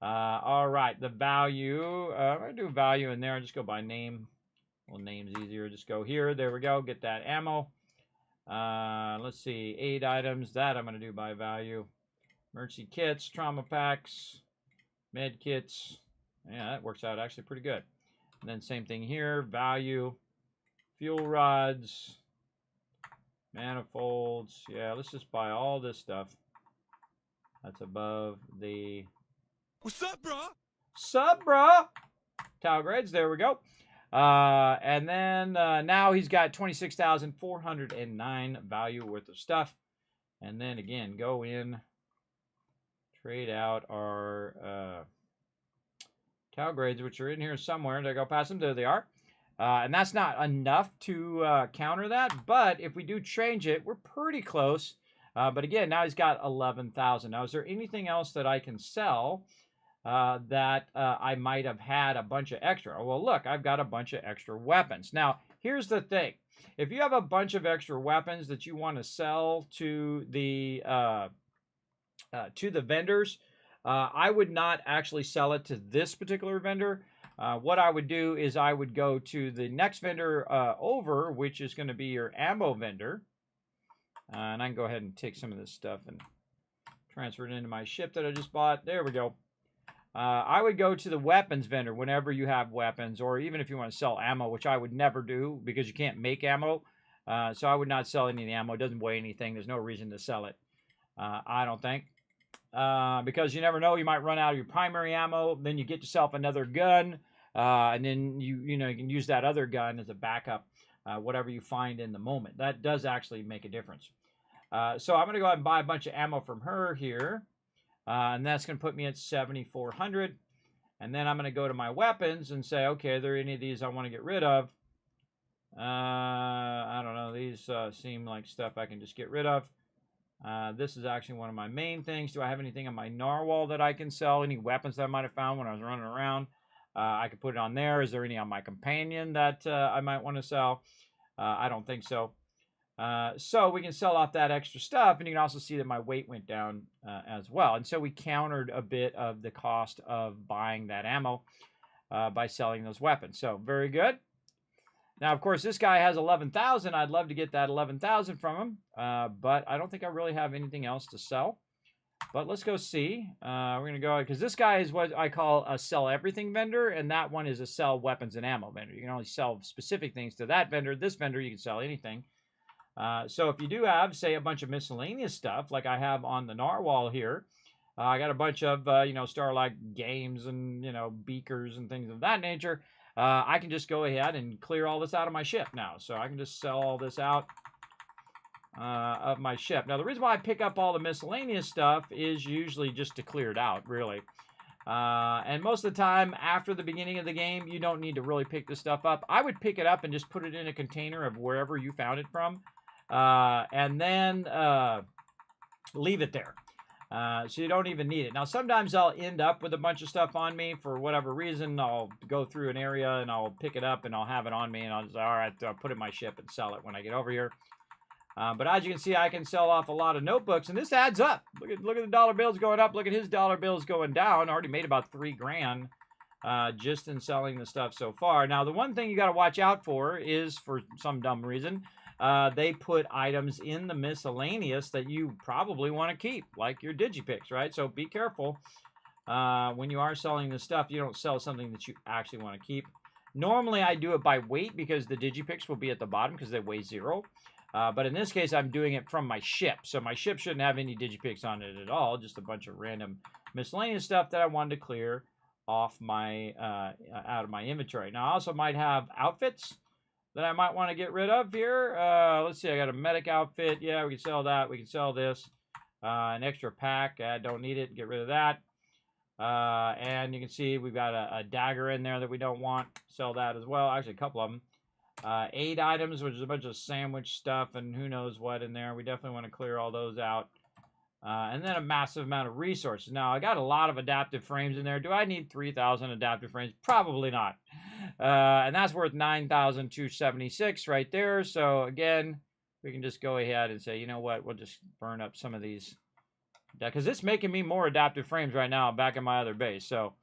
All right, the value. I'm going to do value in there. I'll just go by name. Well, name's easier. Just go here. There we go. Get that ammo. Let's see, 8 items. That I'm going to do by value. Emergency kits, trauma packs, med kits. Yeah, that works out actually pretty good. And then same thing here, value, fuel rods, manifolds. Yeah, let's just buy all this stuff. That's above the... What's up, bro? Sup, bro? Tau grades, there we go. And then now he's got 26,409 value worth of stuff. And then again, go in, trade out our Tau grades, which are in here somewhere. There, go past them. There they are. And that's not enough to counter that. But if we do change it, we're pretty close. But again, now he's got 11,000. Now, is there anything else that I can sell that I might have had a bunch of extra? Well, look, I've got a bunch of extra weapons. Now, here's the thing. If you have a bunch of extra weapons that you want to sell to the vendors, I would not actually sell it to this particular vendor. What I would do is I would go to the next vendor over, which is going to be your ammo vendor. And I can go ahead and take some of this stuff and transfer it into my ship that I just bought. There we go. I would go to the weapons vendor whenever you have weapons, or even if you want to sell ammo, which I would never do because you can't make ammo. So I would not sell any of the ammo. It doesn't weigh anything. There's no reason to sell it, I don't think. Because you never know. You might run out of your primary ammo. Then you get yourself another gun. And then you can use that other gun as a backup. whatever you find in the moment. That does actually make a difference. So I'm going to go ahead and buy a bunch of ammo from her here. And that's going to put me at 7,400. And then I'm going to go to my weapons and say, okay, are there any of these I want to get rid of? I don't know. These seem like stuff I can just get rid of. This is actually one of my main things. Do I have anything on my narwhal that I can sell? Any weapons that I might have found when I was running around? I could put it on there. Is there any on my companion that I might want to sell? I don't think so. So we can sell off that extra stuff, and you can also see that my weight went down as well. And so we countered a bit of the cost of buying that ammo by selling those weapons. So very good. Now, of course, this guy has 11,000. I'd love to get that 11,000 from him, but I don't think I really have anything else to sell. But let's go see. We're going to go, because this guy is what I call a sell everything vendor, and that one is a sell weapons and ammo vendor. You can only sell specific things to that vendor. This vendor, you can sell anything. So if you do have, say, a bunch of miscellaneous stuff, like I have on the narwhal here, I got a bunch of, Starlight games and, beakers and things of that nature. I can just go ahead and clear all this out of my ship now. So I can just sell all this out of my ship. Now, the reason why I pick up all the miscellaneous stuff is usually just to clear it out, really. And most of the time, after the beginning of the game, you don't need to really pick this stuff up. I would pick it up and just put it in a container of wherever you found it from. And then leave it there. So you don't even need it. Now, sometimes I'll end up with a bunch of stuff on me for whatever reason. I'll go through an area and I'll pick it up and I'll have it on me. And I'll just, all right, I'll put it in my ship and sell it when I get over here. But as you can see, I can sell off a lot of notebooks. And this adds up. Look at the dollar bills going up. Look at his dollar bills going down. I already made about $3 grand just in selling the stuff so far. Now, the one thing you got to watch out for is, for some dumb reason, they put items in the miscellaneous that you probably want to keep, like your digipicks, right? So be careful when you are selling this stuff. You don't sell something that you actually want to keep. Normally, I do it by weight because the digipicks will be at the bottom because they weigh 0. But in this case, I'm doing it from my ship. So my ship shouldn't have any digipicks on it at all, just a bunch of random miscellaneous stuff that I wanted to clear off my out of my inventory. Now, I also might have outfits that I might want to get rid of here. Let's see, I got a medic outfit. Yeah, we can sell that. We can sell this. An extra pack. I don't need it. Get rid of that. And you can see we've got a dagger in there that we don't want. Sell that as well. Actually, a couple of them. 8 items, which is a bunch of sandwich stuff and who knows what in there. We definitely want to clear all those out. And then a massive amount of resources. Now, I got a lot of adaptive frames in there. Do I need 3,000 adaptive frames? Probably not. And that's worth 9,276 right there. So, again, we can just go ahead and say, you know what? We'll just burn up some of these. Because it's making me more adaptive frames right now back in my other base. So,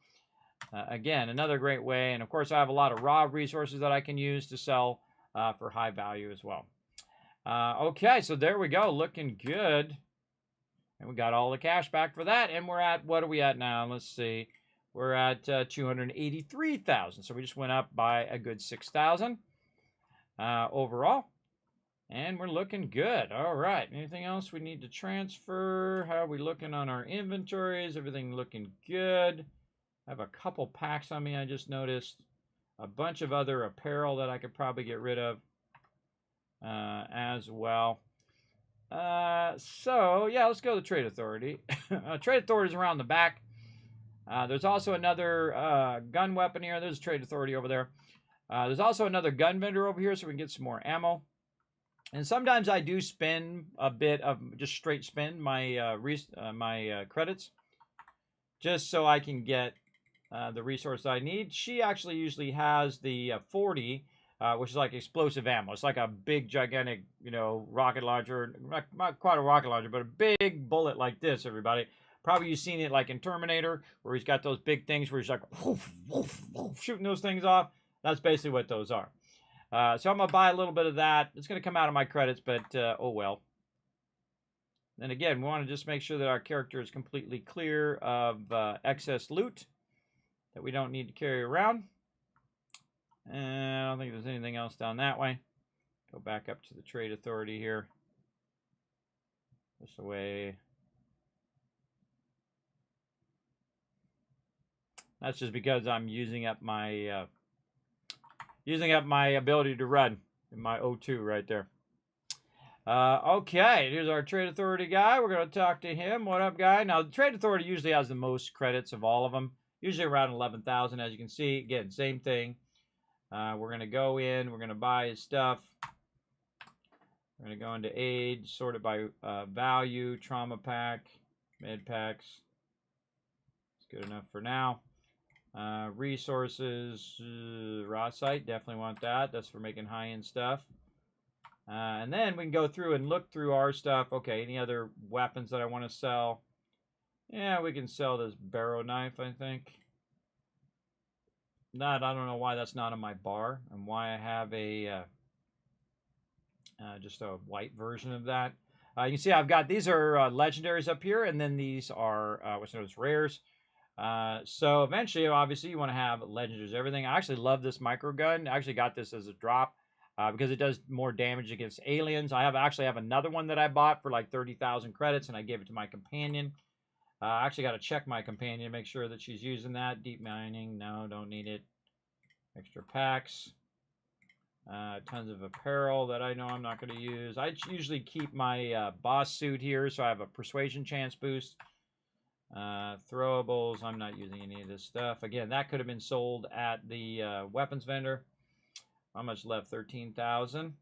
again, another great way. And, of course, I have a lot of raw resources that I can use to sell for high value as well. Okay, so there we go. Looking good. And we got all the cash back for that. And we're at, what are we at now? Let's see. We're at 283,000. So we just went up by a good 6,000 overall. And we're looking good. All right. Anything else we need to transfer? How are we looking on our inventories? Everything looking good. I have a couple packs on me, I just noticed. A bunch of other apparel that I could probably get rid of as well. So, yeah, let's go to the Trade Authority. Trade Authority is around the back. There's also another gun weapon here. There's a Trade Authority over there. There's also another gun vendor over here so we can get some more ammo. And sometimes I do spend a bit of, just straight spend my credits just so I can get the resource I need. She actually usually has the 40, which is like explosive ammo. It's like a big, gigantic, rocket launcher. Not quite a rocket launcher, but a big bullet like this, everybody. Probably you've seen it like in Terminator, where he's got those big things where he's like, woof, woof, woof, shooting those things off. That's basically what those are. So I'm going to buy a little bit of that. It's going to come out of my credits, but oh well. Then again, we want to just make sure that our character is completely clear of excess loot that we don't need to carry around. And I don't think there's anything else down that way. Go back up to the Trade Authority here. This way. That's just because I'm using up my ability to run. in my O2 right there. Okay, here's our Trade Authority guy. We're going to talk to him. What up, guy? Now, the Trade Authority usually has the most credits of all of them. Usually around 11,000, as you can see. Again, same thing. We're going to go in. We're going to buy his stuff. We're going to go into age, sort it by value, trauma pack, med packs. It's good enough for now. Resources, raw site, definitely want that. That's for making high-end stuff. And then we can go through and look through our stuff. Okay, any other weapons that I want to sell? Yeah, we can sell this barrow knife, I think. I don't know why that's not on my bar and why I have a just a white version of that. You can see I've got, these are legendaries up here, and then these are what's known as rares. So eventually, obviously, you want to have legendaries, everything. I actually love this micro gun. I actually got this as a drop because it does more damage against aliens. I actually have another one that I bought for like 30,000 credits, and I gave it to my companion. I actually got to check my companion to make sure that she's using that. Deep mining, no, don't need it. Extra packs. Tons of apparel that I know I'm not going to use. I usually keep my boss suit here, so I have a persuasion chance boost. Throwables, I'm not using any of this stuff. Again, that could have been sold at the weapons vendor. How much left? 13,000.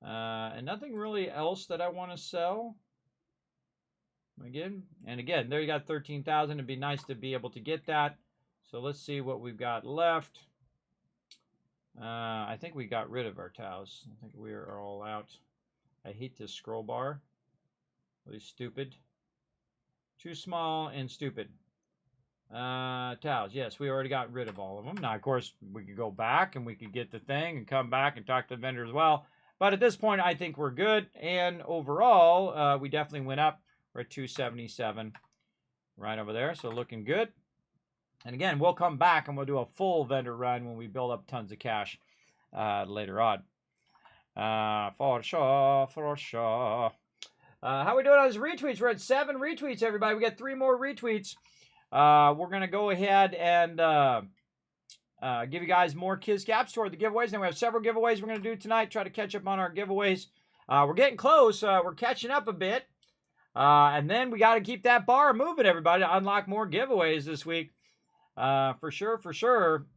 And nothing really else that I want to sell. Again, there you got 13,000. It'd be nice to be able to get that. So let's see what we've got left. I think we got rid of our towels. I think we are all out. I hate this scroll bar. Really stupid. Too small and stupid. Towels. Yes, we already got rid of all of them. Now, of course, we could go back and we could get the thing and come back and talk to the vendor as well. But at this point, I think we're good. And overall, we definitely went up. We're at 277 right over there. So looking good. And again, we'll come back and we'll do a full vendor run when we build up tons of cash later on. For sure, for sure. How are we doing on those retweets? We're at 7 retweets, everybody. We got 3 more retweets. We're going to go ahead and give you guys more Kiz Caps toward the giveaways. Then we have several giveaways we're going to do tonight. Try to catch up on our giveaways. We're getting close. We're catching up a bit. And then we got to keep that bar moving, everybody, to unlock more giveaways this week. For sure, for sure.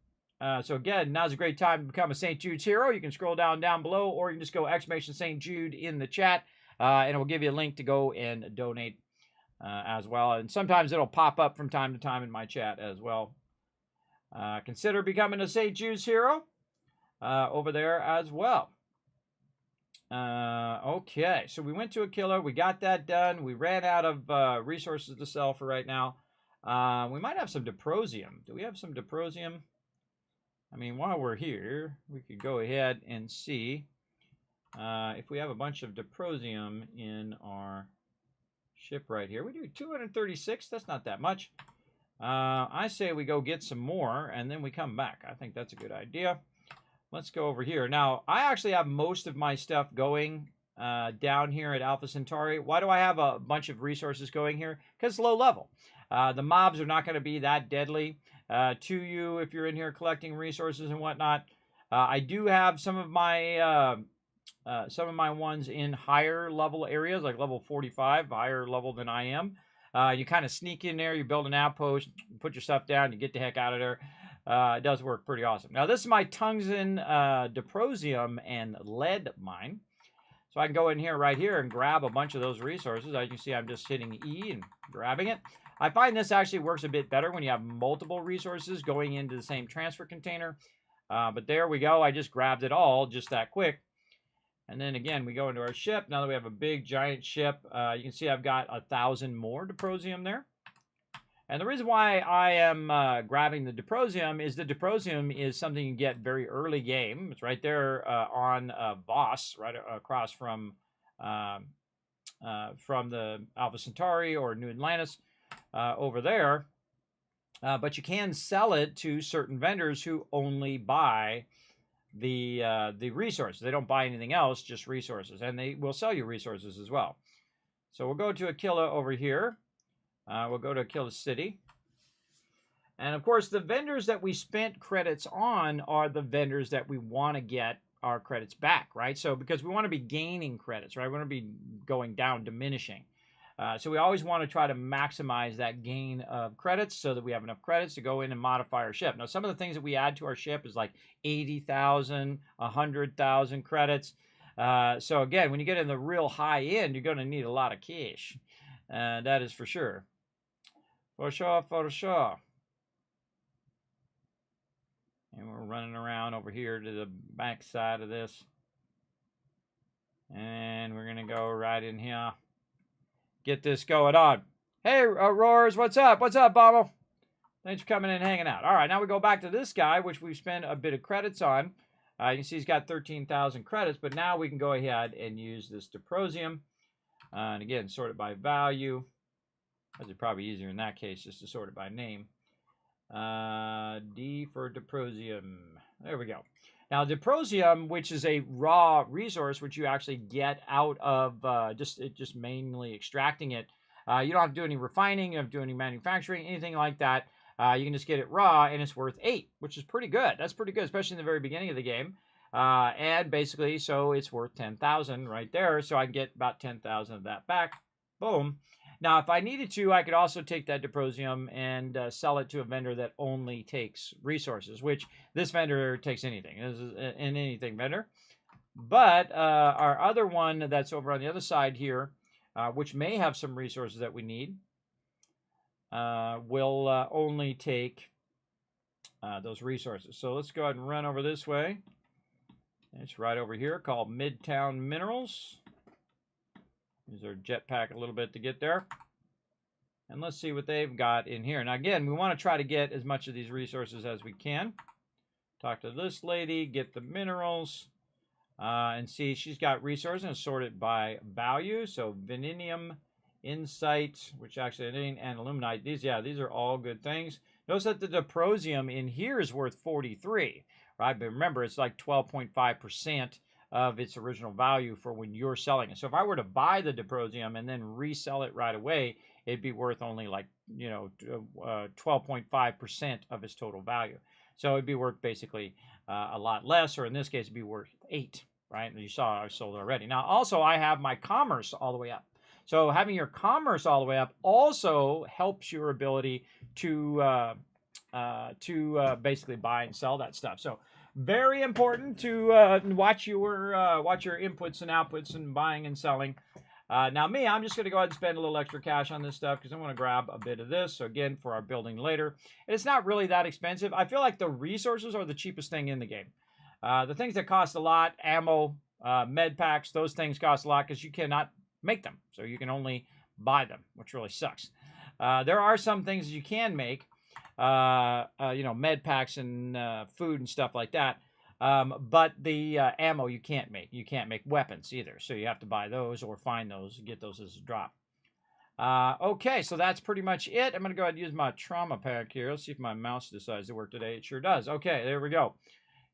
So again, now's a great time to become a St. Jude's hero. You can scroll down below, or you can just go exclamation St. Jude in the chat, and it will give you a link to go and donate as well. And sometimes it'll pop up from time to time in my chat as well. Consider becoming a St. Jude's hero over there as well. Okay, so we went to a killer. We got that done. We ran out of resources to sell for right now. We might have some Diprosium. Do we have some Diprosium? I mean, while we're here, we could go ahead and see if we have a bunch of Diprosium in our ship right here. We do 236. That's not that much. I say we go get some more, and then we come back. I think that's a good idea. Let's go over here. Now, I actually have most of my stuff going down here at Alpha Centauri. Why do I have a bunch of resources going here? Because it's low level. The mobs are not going to be that deadly to you if you're in here collecting resources and whatnot. I do have some of my ones in higher level areas, like level 45, higher level than I am. You kind of sneak in there, you build an outpost, put your stuff down, you get the heck out of there. It does work pretty awesome. Now, this is my tungsten, Diprosium, and lead mine. So I can go in here right here and grab a bunch of those resources. As you see, I'm just hitting E and grabbing it. I find this actually works a bit better when you have multiple resources going into the same transfer container. But there we go. I just grabbed it all just that quick. And then again, we go into our ship. Now that we have a big, giant ship, you can see I've got 1,000 more Diprosium there. And the reason why I am grabbing the Diprosium is the Diprosium is something you get very early game. It's right there on Voss, right across from the Alpha Centauri or New Atlantis over there. But you can sell it to certain vendors who only buy the resources. They don't buy anything else, just resources. And they will sell you resources as well. So we'll go to Aquila over here. We'll go to Aquila City. And of course, the vendors that we spent credits on are the vendors that we want to get our credits back, right? So because we want to be gaining credits, right? We want to be going down, diminishing. So we always want to try to maximize that gain of credits so that we have enough credits to go in and modify our ship. Now, some of the things that we add to our ship is like 80,000, 100,000 credits. So again, when you get in the real high end, you're going to need a lot of cash. That is for sure. For sure, for sure. And we're running around over here to the back side of this. And we're going to go right in here. Get this going on. Hey, Roars, what's up? What's up, Bobble? Thanks for coming in and hanging out. All right, now we go back to this guy, which we've spent a bit of credits on. You can see he's got 13,000 credits, but now we can go ahead and use this Diprosium. And again, sort it by value. That's probably easier in that case, just to sort it by name. D for Diprosium. There we go. Now, Diprosium, which is a raw resource, which you actually get out of just mainly extracting it. You don't have to do any refining, you don't have to do any manufacturing, anything like that. You can just get it raw, and it's worth 8, which is pretty good. That's pretty good, especially in the very beginning of the game. And basically, so it's worth 10,000 right there. So I can get about 10,000 of that back. Boom. Now, if I needed to, I could also take that Diprosium and sell it to a vendor that only takes resources, which this vendor takes anything. This is an anything vendor. But our other one that's over on the other side here, which may have some resources that we need, will only take those resources. So let's go ahead and run over this way. It's right over here called Midtown Minerals. Use our jetpack a little bit to get there. And let's see what they've got in here. Now, again, we want to try to get as much of these resources as we can. Talk to this lady, get the minerals, and see she's got resources and sort it by value. So, vanadium, insight, which actually, and aluminite. These are all good things. Notice that the Diprosium in here is worth 43, right? But remember, it's like 12.5% of its original value for when you're selling it. So if I were to buy the Diprosium and then resell it right away, it'd be worth only like, 12.5% of its total value. So it'd be worth basically a lot less, or in this case, it'd be worth 8, right? And you saw I sold it already. Now, also, I have my commerce all the way up. So having your commerce all the way up also helps your ability to basically buy and sell that stuff. So very important to watch your inputs and outputs and buying and selling. Now me, I'm just going to go ahead and spend a little extra cash on this stuff because I want to grab a bit of this. So again, for our building later. And it's not really that expensive. I feel like the resources are the cheapest thing in the game. The things that cost a lot, ammo, med packs, those things cost a lot because you cannot make them. So you can only buy them, which really sucks. There are some things you can make. Med packs and food and stuff like that. But the ammo you can't make. You can't make weapons either. So you have to buy those or find those, get those as a drop. Okay, so that's pretty much it. I'm going to go ahead and use my trauma pack here. Let's see if my mouse decides to work today. It sure does. Okay, there we go.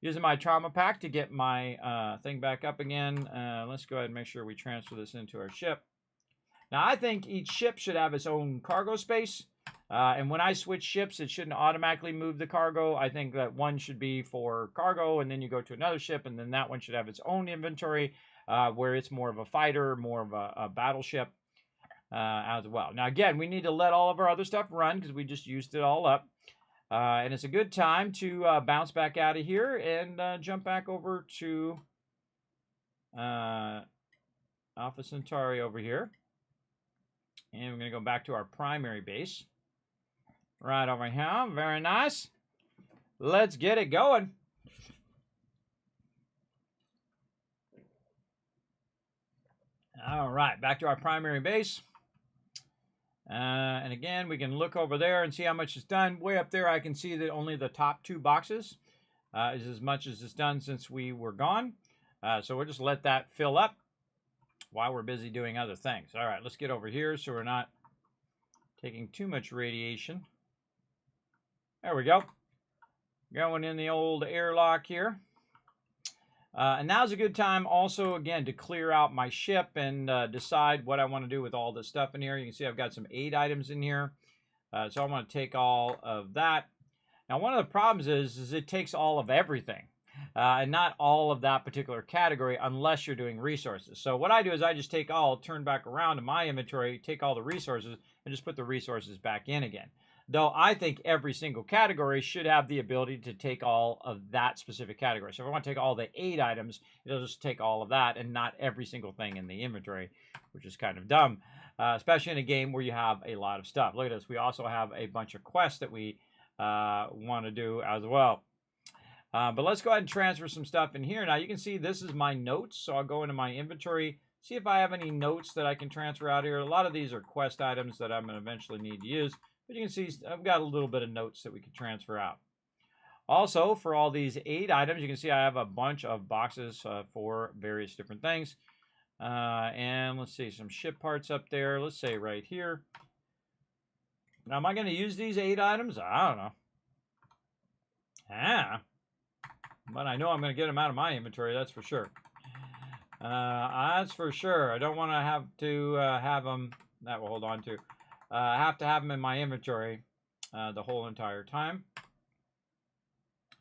Using my trauma pack to get my thing back up again. Let's go ahead and make sure we transfer this into our ship. Now, I think each ship should have its own cargo space. And when I switch ships, it shouldn't automatically move the cargo. I think that one should be for cargo, and then you go to another ship, and then that one should have its own inventory, where it's more of a fighter, more of a battleship as well. Now, again, we need to let all of our other stuff run because we just used it all up. And it's a good time to bounce back out of here and jump back over to Alpha Centauri over here. And we're going to go back to our primary base. Right over here. Very nice. Let's get it going. All right, back to our primary base. And again, we can look over there and see how much is done. Way up there, I can see that only the top 2 boxes is as much as it's done since we were gone. So we'll just let that fill up while we're busy doing other things. All right, let's get over here so we're not taking too much radiation. There we go. Going in the old airlock here. And now's a good time also, again, to clear out my ship and decide what I want to do with all this stuff in here. You can see I've got some 8 items in here. So I want to take all of that. Now, one of the problems is it takes all of everything. and not all of that particular category unless you're doing resources. So what I do is I just take all, turn back around to my inventory, take all the resources, and just put the resources back in again. Though I think every single category should have the ability to take all of that specific category. So if I want to take all the 8 items, it'll just take all of that and not every single thing in the inventory, which is kind of dumb, especially in a game where you have a lot of stuff. Look at this. We also have a bunch of quests that we want to do as well. But let's go ahead and transfer some stuff in here. Now you can see this is my notes. So I'll go into my inventory, see if I have any notes that I can transfer out here. A lot of these are quest items that I'm going to eventually need to use. But you can see I've got a little bit of notes that we can transfer out. Also, for all these 8 items, you can see I have a bunch of boxes for various different things. And let's see, some ship parts up there. Let's say right here. Now, am I going to use these 8 items? I don't know. But I know I'm going to get them out of my inventory, that's for sure. That's for sure. I don't want to have them, that will hold on to. I have to have them in my inventory the whole entire time.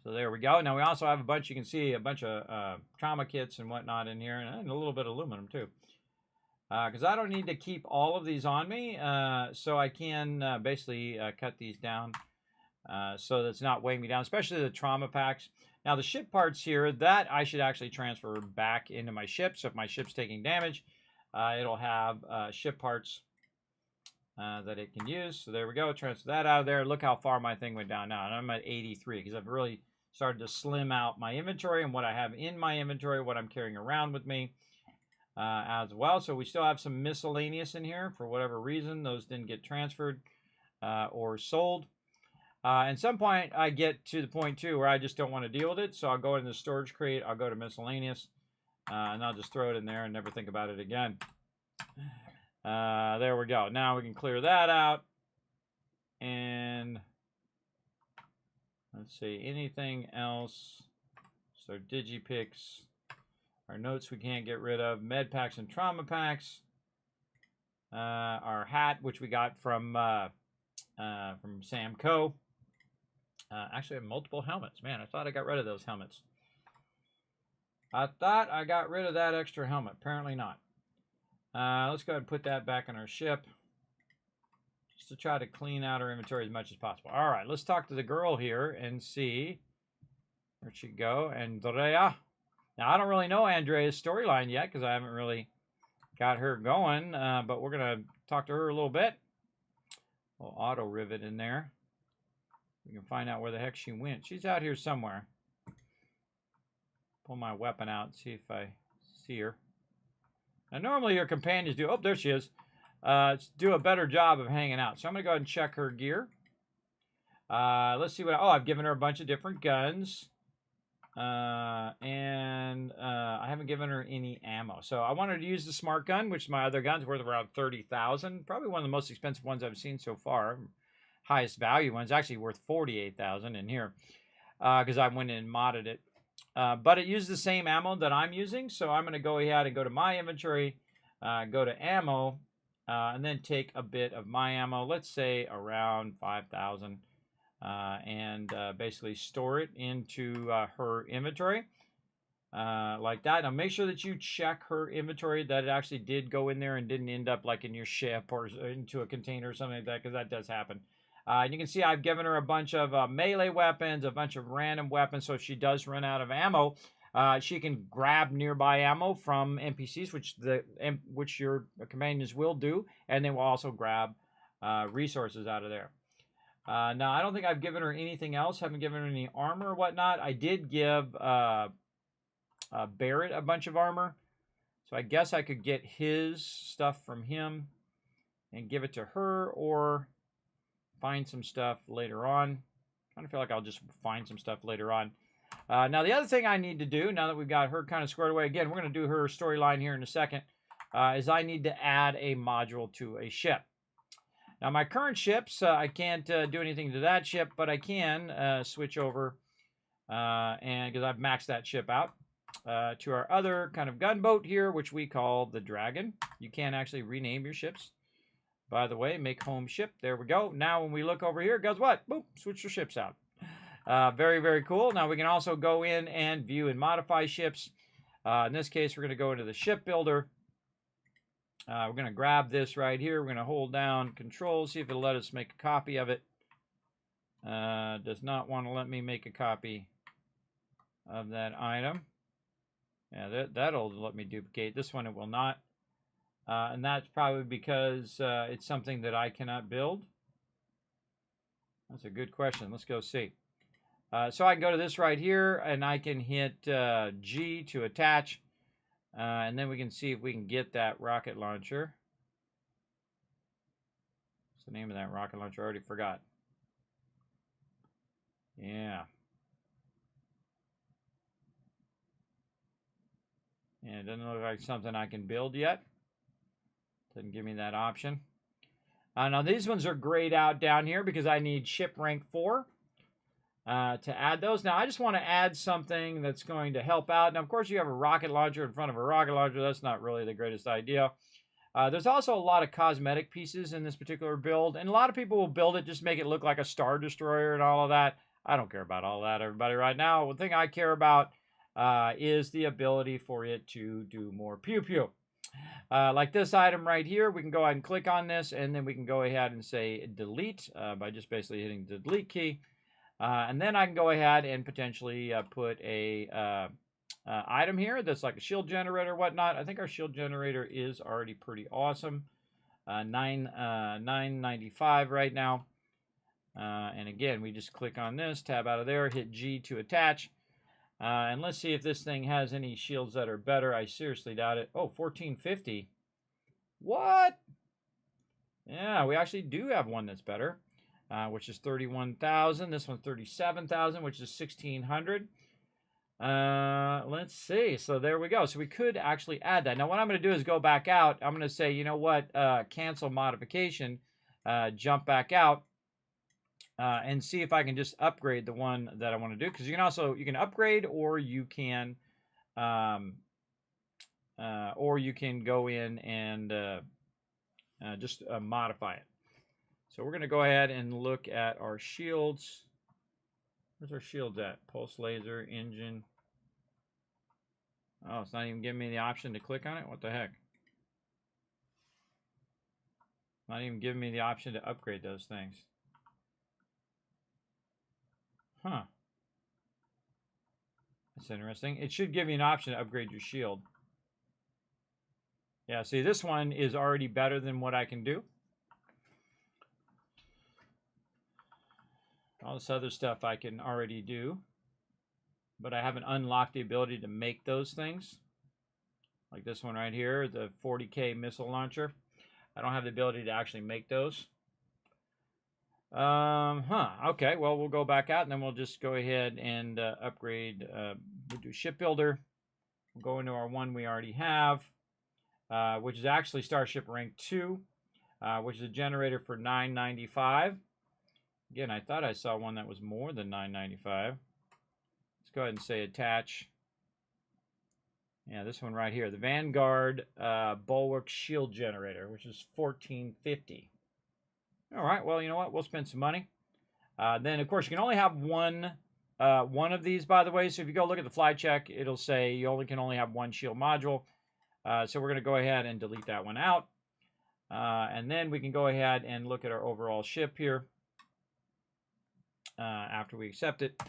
So there we go. Now we also have a bunch, you can see a bunch of trauma kits and whatnot in here, and a little bit of aluminum too. Because I don't need to keep all of these on me, so I can basically cut these down so that it's not weighing me down, especially the trauma packs. Now the ship parts here, that I should actually transfer back into my ship. So if my ship's taking damage, it'll have ship parts that it can use. So there we go. Transfer that out of there. Look how far my thing went down now. And I'm at 83 because I've really started to slim out my inventory and what I have in my inventory, what I'm carrying around with me as well. So we still have some miscellaneous in here for whatever reason. Those didn't get transferred or sold. At some point, I get to the point too where I just don't want to deal with it. So I'll go into the storage crate. I'll go to miscellaneous and I'll just throw it in there and never think about it again. There we go. Now we can clear that out. And let's see, anything else? So Digipicks, our notes we can't get rid of, med packs and trauma packs. Our hat, which we got from Samco. Actually, I have multiple helmets. Man, I thought I got rid of those helmets. I thought I got rid of that extra helmet. Apparently not. Let's go ahead and put that back on our ship. Just to try to clean out our inventory as much as possible. All right, let's talk to the girl here and see. Where'd she go? Andrea. Now, I don't really know Andrea's storyline yet because I haven't really got her going. But we're going to talk to her a little bit. A little auto rivet in there. We can find out where the heck she went. She's out here somewhere. Pull my weapon out and see if I see her. Now, normally your companions do... Oh, there she is. Do a better job of hanging out. So I'm going to go ahead and check her gear. Let's see what... Oh, I've given her a bunch of different guns. And I haven't given her any ammo. So I wanted to use the smart gun, which my other gun's worth around $30,000. Probably one of the most expensive ones I've seen so far. Highest value one's actually worth $48,000 in here. Because I went in and modded it. But it used the same ammo that I'm using, so I'm going to go ahead and go to my inventory, go to ammo, and then take a bit of my ammo, let's say around 5,000, and basically store it into her inventory like that. Now make sure that you check her inventory, that it actually did go in there and didn't end up like in your ship or into a container or something like that, because that does happen. And you can see I've given her a bunch of melee weapons, a bunch of random weapons, so if she does run out of ammo, she can grab nearby ammo from NPCs, which your companions will do, and they will also grab resources out of there. Now, I don't think I've given her anything else. Haven't given her any armor or whatnot. I did give Barrett a bunch of armor, so I guess I could get his stuff from him and give it to her, or find some stuff later on. I kind of feel like I'll just find some stuff later on. Now, the other thing I need to do, now that we've got her kind of squared away, again, we're going to do her storyline here in a second, is I need to add a module to a ship. Now, my current ships, I can't do anything to that ship, but I can switch over, and because I've maxed that ship out, to our other kind of gunboat here, which we call the Dragon. You can actually rename your ships. By the way, make home ship. There we go. Now, when we look over here, guess what? Boop, switch your ships out. Very, very cool. Now we can also go in and view and modify ships. In this case, we're going to go into the ship builder. We're going to grab this right here. We're going to hold down Control, see if it'll let us make a copy of it. Does not want to let me make a copy of that item. Yeah, that'll let me duplicate. This one it will not. And that's probably because it's something that I cannot build. That's a good question. Let's go see. So I can go to this right here, and I can hit G to attach. And then we can see if we can get that rocket launcher. What's the name of that rocket launcher? I already forgot. Yeah. Yeah, it doesn't look like something I can build yet. Doesn't give me that option. Now these ones are grayed out down here because I need ship rank 4 to add those. Now I just want to add something that's going to help out. Now of course you have a rocket launcher in front of a rocket launcher. That's not really the greatest idea. There's also a lot of cosmetic pieces in this particular build, and a lot of people will build it, just make it look like a Star Destroyer and all of that. I don't care about all that, everybody, right now. One thing I care about is the ability for it to do more pew-pew. Like this item right here, we can go ahead and click on this, and then we can go ahead and say delete by just basically hitting the delete key. And then I can go ahead and potentially put a item here that's like a shield generator or whatnot. I think our shield generator is already pretty awesome. 995 right now. And again, we just click on this, tab out of there, hit G to attach. And let's see if this thing has any shields that are better. I seriously doubt it. Oh, 1450. What? Yeah, we actually do have one that's better, which is 31,000. This one's 37,000, which is 1,600. Let's see. So there we go. So we could actually add that. Now what I'm going to do is go back out. I'm going to say, you know what, cancel modification, jump back out. And see if I can just upgrade the one that I want to do, because you can upgrade, or you can go in and just modify it. So we're going to go ahead and look at our shields. Where's our shields at? Pulse laser, engine. Oh, it's not even giving me the option to click on it. What the heck? Not even giving me the option to upgrade those things. Huh. That's interesting. It should give you an option to upgrade your shield. Yeah, see, this one is already better than what I can do. All this other stuff I can already do. But I haven't unlocked the ability to make those things. Like this one right here, the 40K missile launcher. I don't have the ability to actually make those. Okay, well, we'll go back out, and then we'll just go ahead and upgrade. We'll do shipbuilder. We'll go into our one we already have, which is actually Starship Rank 2, which is a generator for 995. Again, I thought I saw one that was more than 995. Let's go ahead and say attach. Yeah, this one right here, the Vanguard Bulwark Shield Generator, which is 1450. All right, well, you know what? We'll spend some money. Then, of course, you can only have one of these, by the way. So if you go look at the fly check, it'll say you can only have one shield module. So we're going to go ahead and delete that one out. And then we can go ahead and look at our overall ship here after we accept it.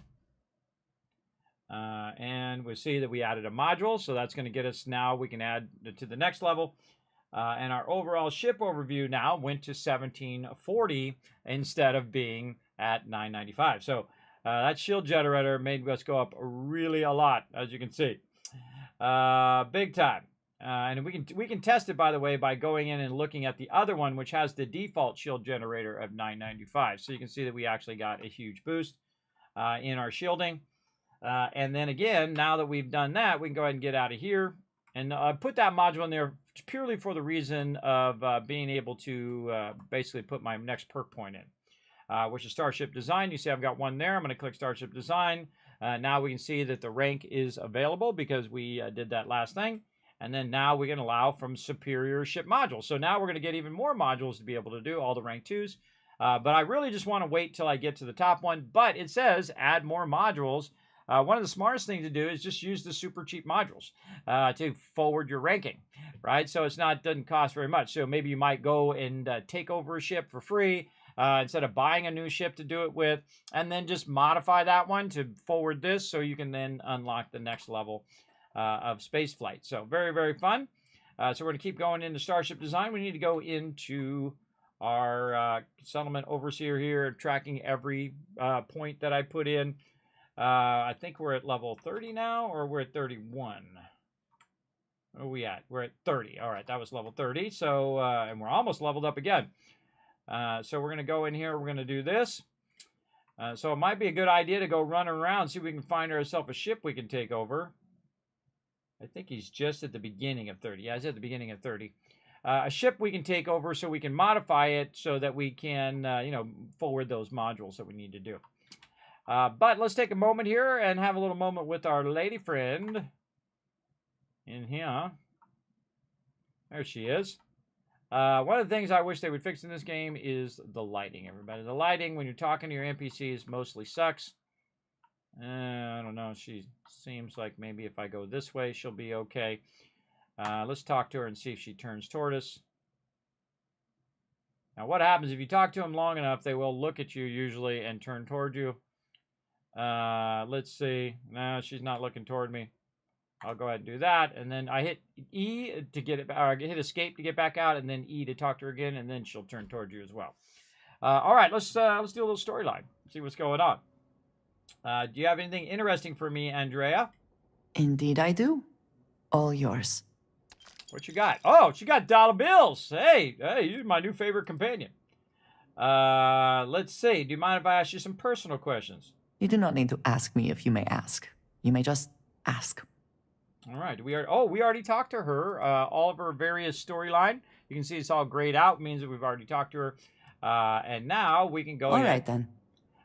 And we'll see that we added a module. So that's going to get us now. We can add to the next level. And our overall ship overview now went to 1740 instead of being at 995. So that shield generator made us go up really a lot, as you can see. Big time. And we can test it, by the way, by going in and looking at the other one, which has the default shield generator of 995. So you can see that we actually got a huge boost in our shielding. And then again, now that we've done that, we can go ahead and get out of here and put that module in there purely for the reason of being able to basically put my next perk point in, which is Starship Design. You see I've got one there. I'm going to click Starship Design. Now we can see that the rank is available because we did that last thing. And then now we can allow from superior ship modules. So now we're going to get even more modules to be able to do all the rank 2s. But I really just want to wait till I get to the top one. But it says add more modules. One of the smartest things to do is just use the super cheap modules to forward your ranking, right? So doesn't cost very much. So maybe you might go and take over a ship for free instead of buying a new ship to do it with, and then just modify that one to forward this so you can then unlock the next level of space flight. So very, very fun. So we're going to keep going into Starship Design. We need to go into our settlement overseer here, tracking every point that I put in. I think we're at level 30 now, or we're at 31. Where are we at? We're at 30. All right, that was level 30. So, and we're almost leveled up again. So we're going to go in here. We're going to do this. So it might be a good idea to go run around, see if we can find ourselves a ship we can take over. I think he's just at the beginning of 30. Yeah, he's at the beginning of 30. A ship we can take over so we can modify it so that we can, forward those modules that we need to do. But let's take a moment here and have a little moment with our lady friend in here. There she is. One of the things I wish they would fix in this game is the lighting, everybody. The lighting, when you're talking to your NPCs, mostly sucks. I don't know. She seems like maybe if I go this way, she'll be okay. Let's talk to her and see if she turns toward us. Now, what happens if you talk to them long enough, they will look at you usually and turn toward you. Let's see. No, she's not looking toward me. I'll go ahead and do that, and then I hit E to get it, or hit escape to get back out, and then E to talk to her again, and then she'll turn toward you as well. All right, let's do a little storyline. See what's going on. Do you have anything interesting for me, Andrea? Indeed I do. All yours. What you got? Oh, she got dollar bills. Hey, you're my new favorite companion. Let's see. Do you mind if I ask you some personal questions? You do not need to ask me if you may ask. You may just ask. All right. We already talked to her. All of her various storyline. You can see it's all grayed out. It means that we've already talked to her. And now we can go All ahead right, then.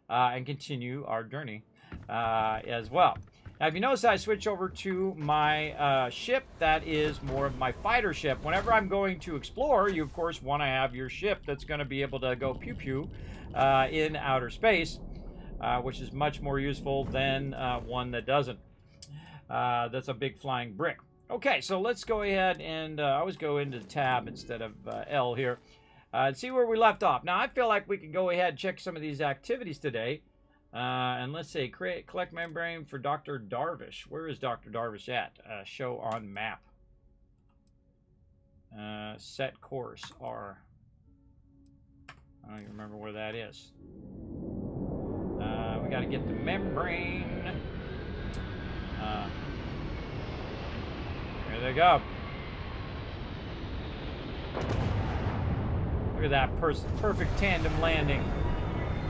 And continue our journey as well. Now, if you notice, I switch over to my ship. That is more of my fighter ship. Whenever I'm going to explore, you, of course, want to have your ship that's going to be able to go pew-pew in outer space, which is much more useful than one that doesn't. That's a big flying brick. Okay, so let's go ahead and I always go into tab instead of L here and see where we left off. Now, I feel like we can go ahead and check some of these activities today. And let's say collect membrane for Dr. Darvish. Where is Dr. Darvish at? Show on map. Set course R. I don't even remember where that is. We got to get the membrane. There they go. Look at that perfect tandem landing.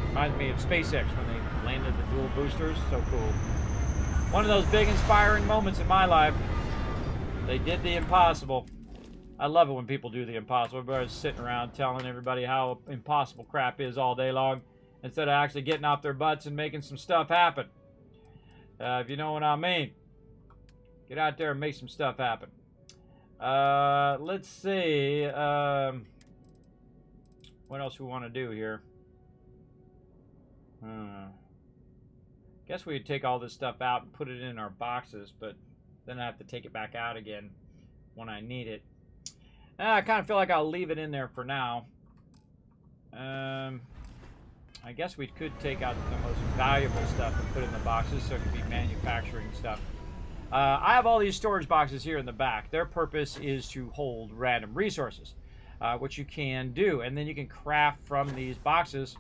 Reminds me of SpaceX when they landed the dual boosters. So cool. One of those big inspiring moments in my life. They did the impossible. I love it when people do the impossible. Everybody's sitting around telling everybody how impossible crap is all day long instead of actually getting off their butts and making some stuff happen. If you know what I mean. Get out there and make some stuff happen. Let's see. What else we want to do here? Guess we'd take all this stuff out and put it in our boxes, but then I have to take it back out again when I need it. I kind of feel like I'll leave it in there for now. I guess we could take out the most valuable stuff and put it in the boxes so it could be manufacturing stuff. I have all these storage boxes here in the back. Their purpose is to hold random resources, which you can do. And then you can craft from these boxes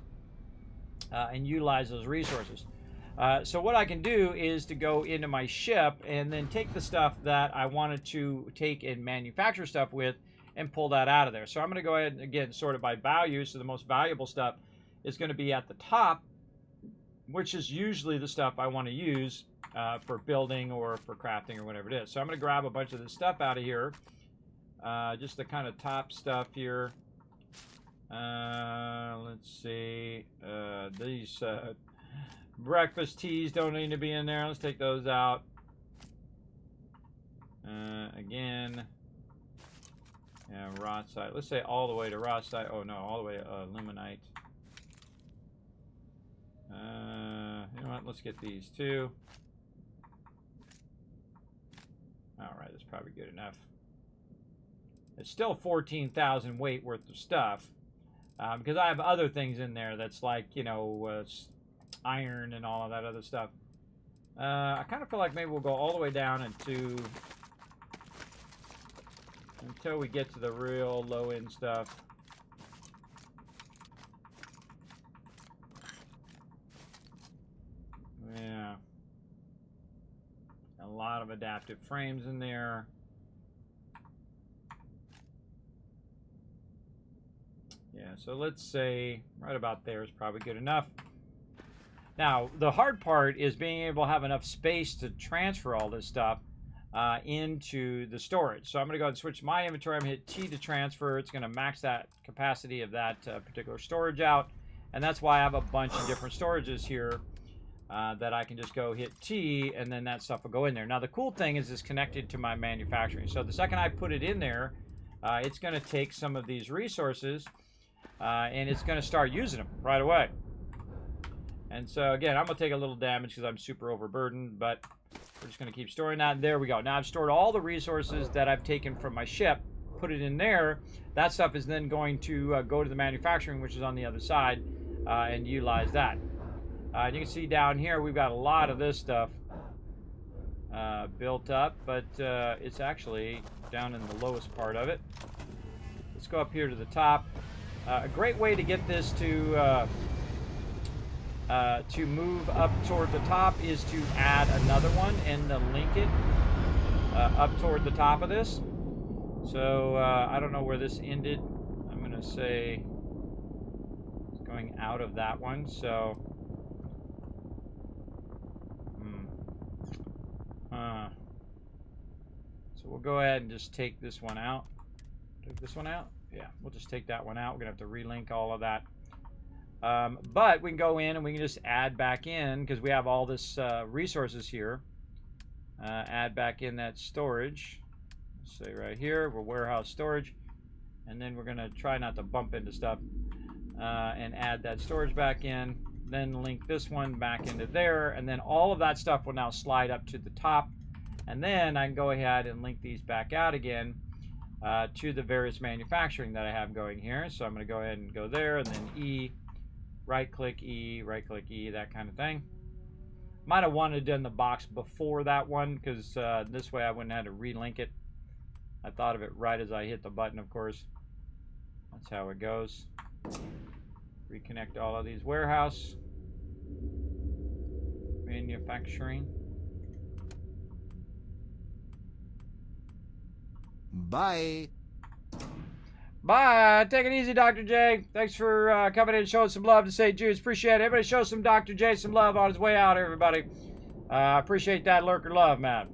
and utilize those resources. So what I can do is to go into my ship and then take the stuff that I wanted to take and manufacture stuff with and pull that out of there. So I'm going to go ahead and, again, sort it by value. So the most valuable stuff is going to be at the top, which is usually the stuff I want to use for building or for crafting or whatever it is. So I'm going to grab a bunch of this stuff out of here. Just the kind of top stuff here. Let's see. These breakfast teas don't need to be in there. Let's take those out. Again. Yeah, rot site. Let's say all the way to rot site. Oh no, all the way to luminite. You know what? Let's get these two. All right, that's probably good enough. It's still 14,000 weight worth of stuff because I have other things in there that's like, you know, iron and all of that other stuff. I kind of feel like maybe we'll go all the way down until we get to the real low-end stuff. Yeah. A lot of adaptive frames in there. Yeah, so let's say right about there is probably good enough. Now, the hard part is being able to have enough space to transfer all this stuff into the storage. So I'm going to go ahead and switch my inventory. I'm going to hit T to transfer. It's going to max that capacity of that particular storage out. And that's why I have a bunch of different storages here that I can just go hit T, and then that stuff will go in there. Now, the cool thing is it's connected to my manufacturing. So the second I put it in there, it's going to take some of these resources, and it's going to start using them right away. And so, again, I'm going to take a little damage because I'm super overburdened, but we're just going to keep storing that. And there we go. Now, I've stored all the resources that I've taken from my ship, put it in there. That stuff is then going to go to the manufacturing, which is on the other side, and utilize that. You can see down here, we've got a lot of this stuff built up, but it's actually down in the lowest part of it. Let's go up here to the top. A great way to get this to move up toward the top is to add another one and to link it up toward the top of this. So I don't know where this ended. I'm going to say it's going out of that one. So so we'll go ahead and just take this one out. Take this one out? Yeah, we'll just take that one out. We're going to have to relink all of that. But we can go in and we can just add back in, because we have all this resources here. Add back in that storage. Let's say right here, we're warehouse storage. And then we're going to try not to bump into stuff. And add that storage back in. Then link this one back into there. And then all of that stuff will now slide up to the top. And then I can go ahead and link these back out again to the various manufacturing that I have going here. So I'm going to go ahead and go there, and then E. Right-click E, that kind of thing. Might have wanted to do the box before that one, because this way I wouldn't have to relink it. I thought of it right as I hit the button, of course. That's how it goes. Reconnect all of these warehouse. Manufacturing. Bye. Bye. Take it easy, Dr. J. Thanks for coming in and showing some love to St. Jude's. Appreciate it. Everybody show some Dr. J some love on his way out, everybody. Appreciate that lurker love, man.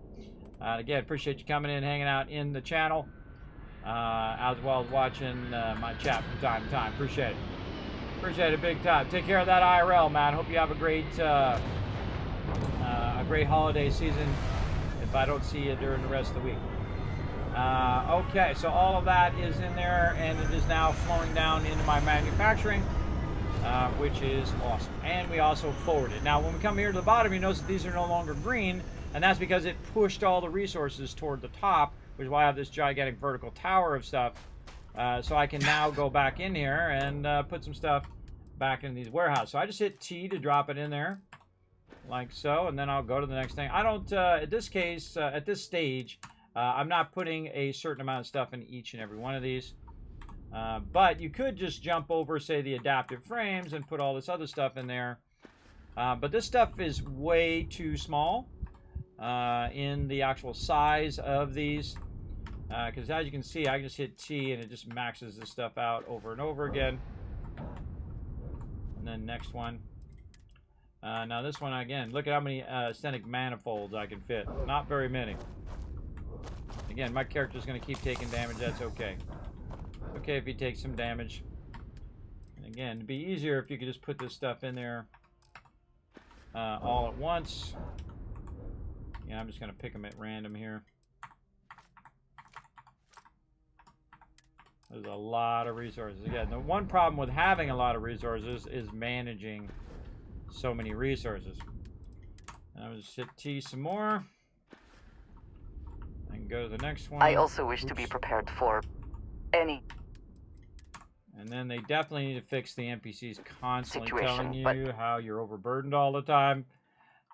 Again, appreciate you coming in, hanging out in the channel, as well as watching my chat from time to time. Appreciate it. Appreciate it big time. Take care of that IRL, man. Hope you have a great holiday season if I don't see you during the rest of the week. Okay, so all of that is in there, and it is now flowing down into my manufacturing, which is awesome. And we also forward it. Now, when we come here to the bottom, you notice that these are no longer green, and that's because it pushed all the resources toward the top, which is why I have this gigantic vertical tower of stuff. So I can now go back in here and put some stuff back in these warehouses. So I just hit T to drop it in there, like so, and then I'll go to the next thing. I don't, at this case, at this stage, I'm not putting a certain amount of stuff in each and every one of these. But you could just jump over, say, the adaptive frames and put all this other stuff in there. But this stuff is way too small in the actual size of these. Because as you can see, I just hit T and it just maxes this stuff out over and over again. And then next one. Now this one, again, look at how many ascenic manifolds I can fit. Not very many. Again, my character's going to keep taking damage. That's okay. Okay if he takes some damage. And again, it'd be easier if you could just put this stuff in there all at once. Yeah, I'm just going to pick them at random here. There's a lot of resources. Again, the one problem with having a lot of resources is managing so many resources. And I'm going to hit T some more. And go to the next one. I also wish to be Oops. prepared for any And then they definitely need to fix the NPCs constantly situation, telling but you how you're overburdened all the time.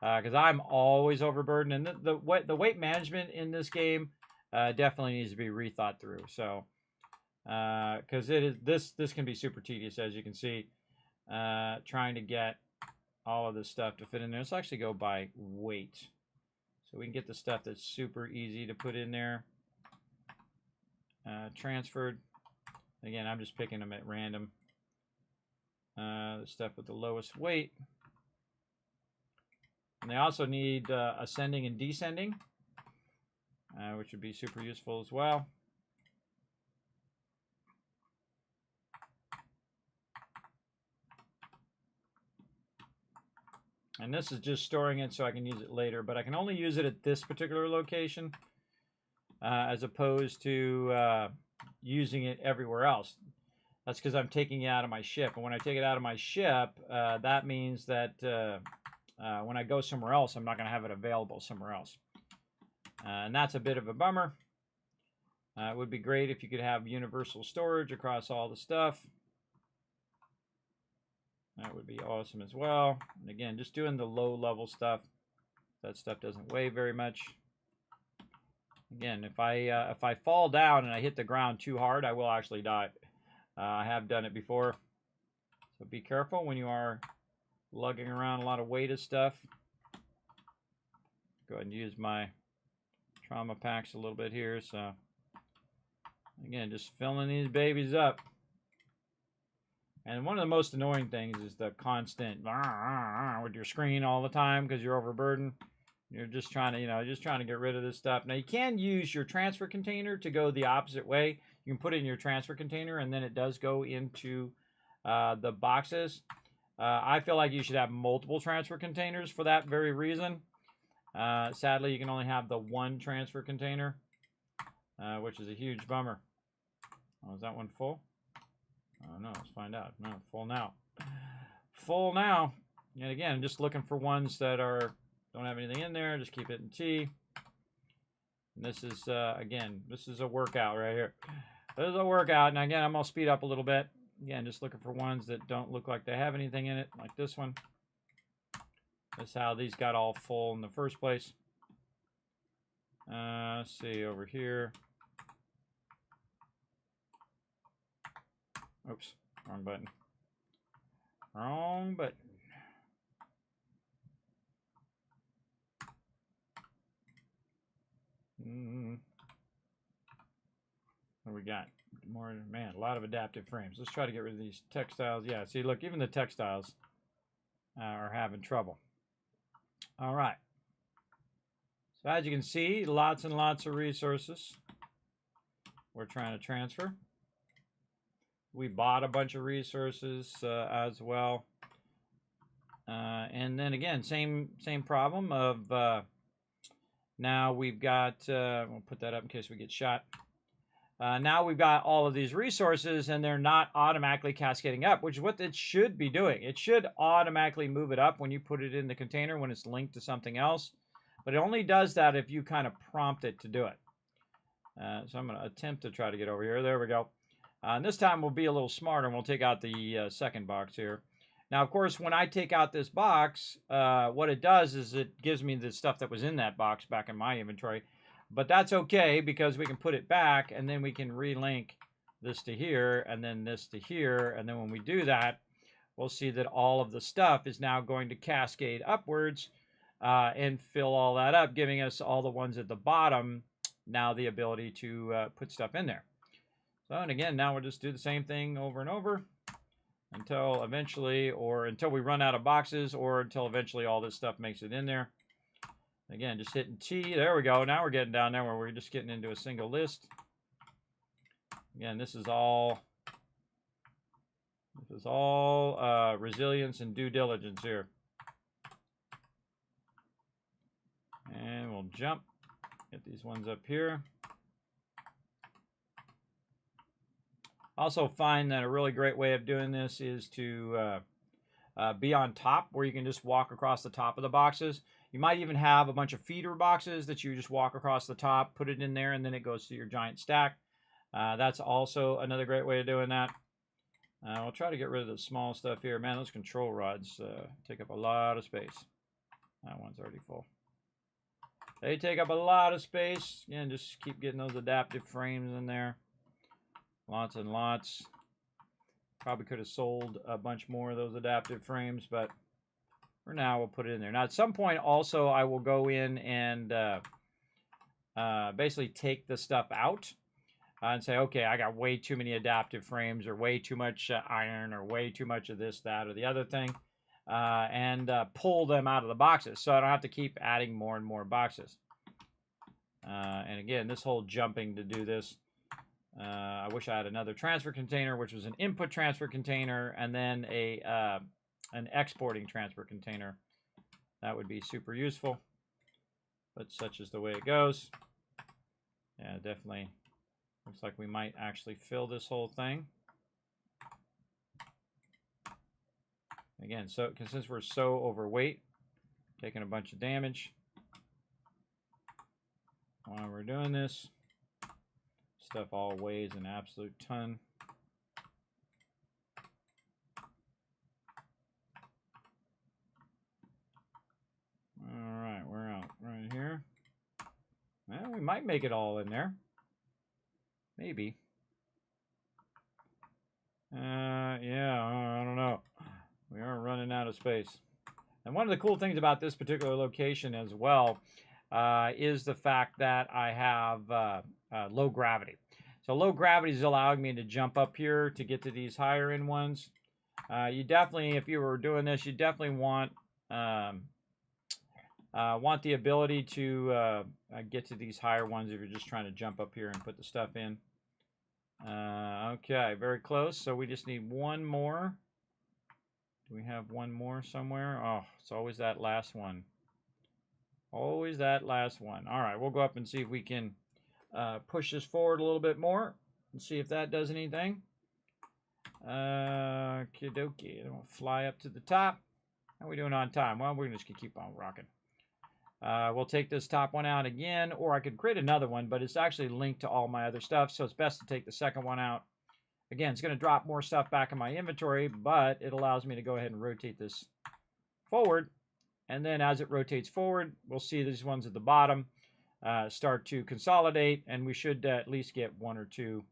Because I'm always overburdened. And the weight management in this game definitely needs to be rethought through. So, because this can be super tedious, as you can see. Trying to get all of this stuff to fit in there. Let's actually go by weight. So we can get the stuff that's super easy to put in there. Transferred. Again, I'm just picking them at random. The stuff with the lowest weight. And they also need ascending and descending, which would be super useful as well. And this is just storing it so I can use it later, but I can only use it at this particular location as opposed to using it everywhere else. That's because I'm taking it out of my ship. And when I take it out of my ship, that means that when I go somewhere else, I'm not going to have it available somewhere else. And that's a bit of a bummer. It would be great if you could have universal storage across all the stuff. That would be awesome as well. And again, just doing the low-level stuff. That stuff doesn't weigh very much. Again, if I fall down and I hit the ground too hard, I will actually die. I have done it before. So be careful when you are lugging around a lot of weighted stuff. Go ahead and use my trauma packs a little bit here. So again, just filling these babies up. And one of the most annoying things is the constant with your screen all the time because you're overburdened. You're just trying to, just trying to get rid of this stuff. Now you can use your transfer container to go the opposite way. You can put it in your transfer container and then it does go into the boxes. I feel like you should have multiple transfer containers for that very reason. Sadly, you can only have the one transfer container, which is a huge bummer. Oh, is that one full? Oh, no, let's find out. No, full now. Full now. And again, I'm just looking for ones that don't have anything in there. Just keep it in T. And this is, again, this is a workout right here. This is a workout. And again, I'm going to speed up a little bit. Again, just looking for ones that don't look like they have anything in it, like this one. That's how these got all full in the first place. Let's see over here. Oops, wrong button. Wrong button. What we got? More, man, a lot of adaptive frames. Let's try to get rid of these textiles. Yeah, see, look, even the textiles are having trouble. All right. So as you can see, lots and lots of resources we're trying to transfer. We bought a bunch of resources as well. And then again, same problem of now we've got, we'll put that up in case we get shot. Now we've got all of these resources and they're not automatically cascading up, which is what it should be doing. It should automatically move it up when you put it in the container when it's linked to something else. But it only does that if you kind of prompt it to do it. So I'm going to attempt to try to get over here. There we go. And this time we'll be a little smarter and we'll take out the second box here. Now, of course, when I take out this box, what it does is it gives me the stuff that was in that box back in my inventory. But that's okay because we can put it back and then we can relink this to here and then this to here. And then when we do that, we'll see that all of the stuff is now going to cascade upwards and fill all that up, giving us all the ones at the bottom now the ability to put stuff in there. So, and again, now we'll just do the same thing over and over until eventually, or until we run out of boxes, or until eventually all this stuff makes it in there. Again, just hitting T. There we go. Now we're getting down there where we're just getting into a single list. Again, this is all resilience and due diligence here. And we'll jump. Get these ones up here. Also find that a really great way of doing this is to be on top where you can just walk across the top of the boxes. You might even have a bunch of feeder boxes that you just walk across the top, put it in there, and then it goes to your giant stack. That's also another great way of doing that. We'll try to get rid of the small stuff here. Man, those control rods take up a lot of space. That one's already full. They take up a lot of space. Again, just keep getting those adaptive frames in there. Lots and lots. Probably could have sold a bunch more of those adaptive frames, but for now we'll put it in there. Now at some point also I will go in and basically take the stuff out and say, okay, I got way too many adaptive frames or way too much iron or way too much of this, that, or the other thing, and pull them out of the boxes so I don't have to keep adding more and more boxes. And again, this whole jumping to do this, I wish I had another transfer container, which was an input transfer container, and then an exporting transfer container. That would be super useful, but such is the way it goes. Yeah, definitely looks like we might actually fill this whole thing. Again, so since we're so overweight, taking a bunch of damage while we're doing this. Stuff all weighs an absolute ton. All right, we're out right here. Well, we might make it all in there. Maybe. Yeah, I don't know. We are running out of space. And one of the cool things about this particular location as well is the fact that I have low gravity. So low gravity is allowing me to jump up here to get to these higher end ones. You definitely, if you were doing this, you definitely want the ability to get to these higher ones if you're just trying to jump up here and put the stuff in. Okay, very close. So we just need one more. Do we have one more somewhere? Oh, it's always that last one. Always that last one. All right, we'll go up and see if we can push this forward a little bit more and see if that does anything. Kidoki, it'll fly up to the top. How are we doing on time? Well, we're just gonna keep on rocking. We'll take this top one out again, or I could create another one, but it's actually linked to all my other stuff, so it's best to take the second one out. Again, it's going to drop more stuff back in my inventory, but it allows me to go ahead and rotate this forward. And then as it rotates forward, we'll see these ones at the bottom start to consolidate, and we should at least get one or two.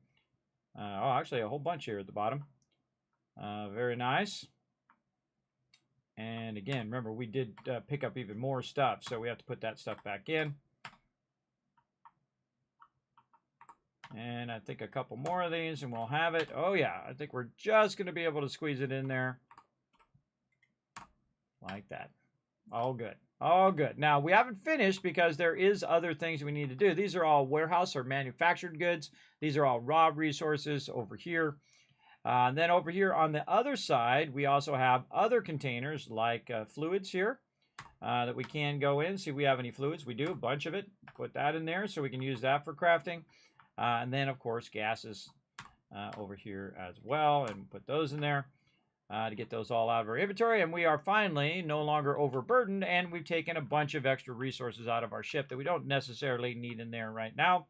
Oh, actually a whole bunch here at the bottom. Very nice. And again, remember, we did pick up even more stuff, so we have to put that stuff back in. And I think a couple more of these, and we'll have it. Oh, yeah, I think we're just going to be able to squeeze it in there. Like that. All good. All good. Now, we haven't finished because there is other things we need to do. These are all warehouse or manufactured goods. These are all raw resources over here. And then over here on the other side, we also have other containers like fluids here that we can go in. See if we have any fluids. We do, a bunch of it. Put that in there so we can use that for crafting. And then, of course, gases over here as well. And put those in there to get those all out of our inventory. And we are finally no longer overburdened. And we've taken a bunch of extra resources out of our ship that we don't necessarily need in there right now.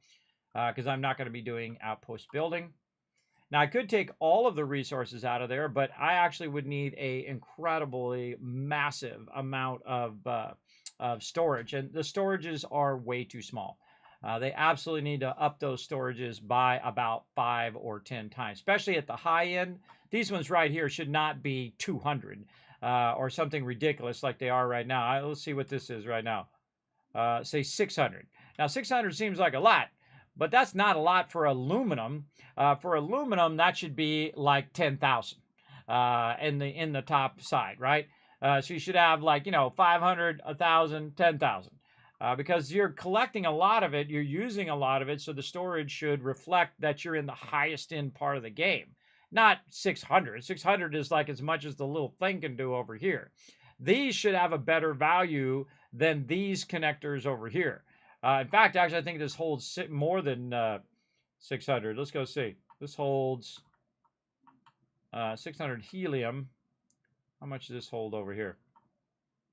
Because I'm not going to be doing outpost building. Now, I could take all of the resources out of there, but I actually would need a incredibly massive amount of storage, and the storages are way too small. They absolutely need to up those storages by about 5 or 10 times, especially at the high end. These ones right here should not be 200 or something ridiculous like they are right now. Let's see what this is right now. Say 600. Now, 600 seems like a lot. But that's not a lot for aluminum. For aluminum, that should be like 10,000 in the top side, right? So you should have like, 500, 1,000, 10,000. Because you're collecting a lot of it, you're using a lot of it, so the storage should reflect that you're in the highest end part of the game. Not 600. 600 is like as much as the little thing can do over here. These should have a better value than these connectors over here. In fact, actually, I think this holds more than 600. Let's go see. This holds 600 helium. How much does this hold over here?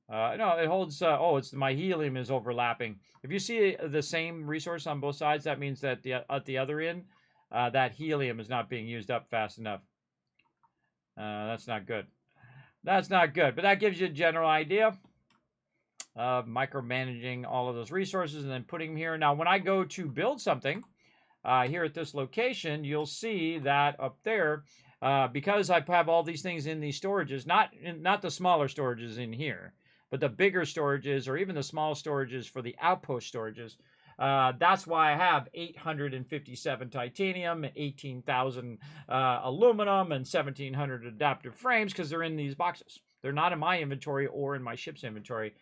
No, it holds, oh, it's my helium is overlapping. If you see the same resource on both sides, that means that at the other end, that helium is not being used up fast enough. That's not good. That's not good, but that gives you a general idea of micromanaging all of those resources and then putting them here. Now, when I go to build something here at this location, you'll see that up there, because I have all these things in these storages, not the smaller storages in here, but the bigger storages or even the small storages for the outpost storages. That's why I have 857 titanium, 18,000 aluminum, and 1,700 adaptive frames, because they're in these boxes. They're not in my inventory or in my ship's inventory.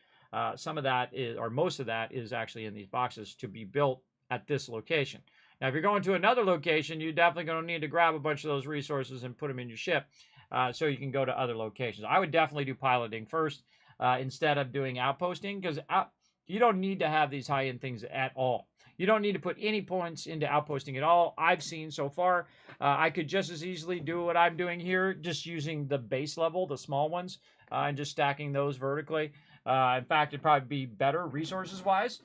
Some of that is, or most of that is actually in these boxes to be built at this location. Now, if you're going to another location, you're definitely going to need to grab a bunch of those resources and put them in your ship so you can go to other locations. I would definitely do piloting first instead of doing outposting, because you don't need to have these high-end things at all. You don't need to put any points into outposting at all. I've seen so far, I could just as easily do what I'm doing here, just using the base level, the small ones, and just stacking those vertically. In fact, it'd probably be better resources-wise.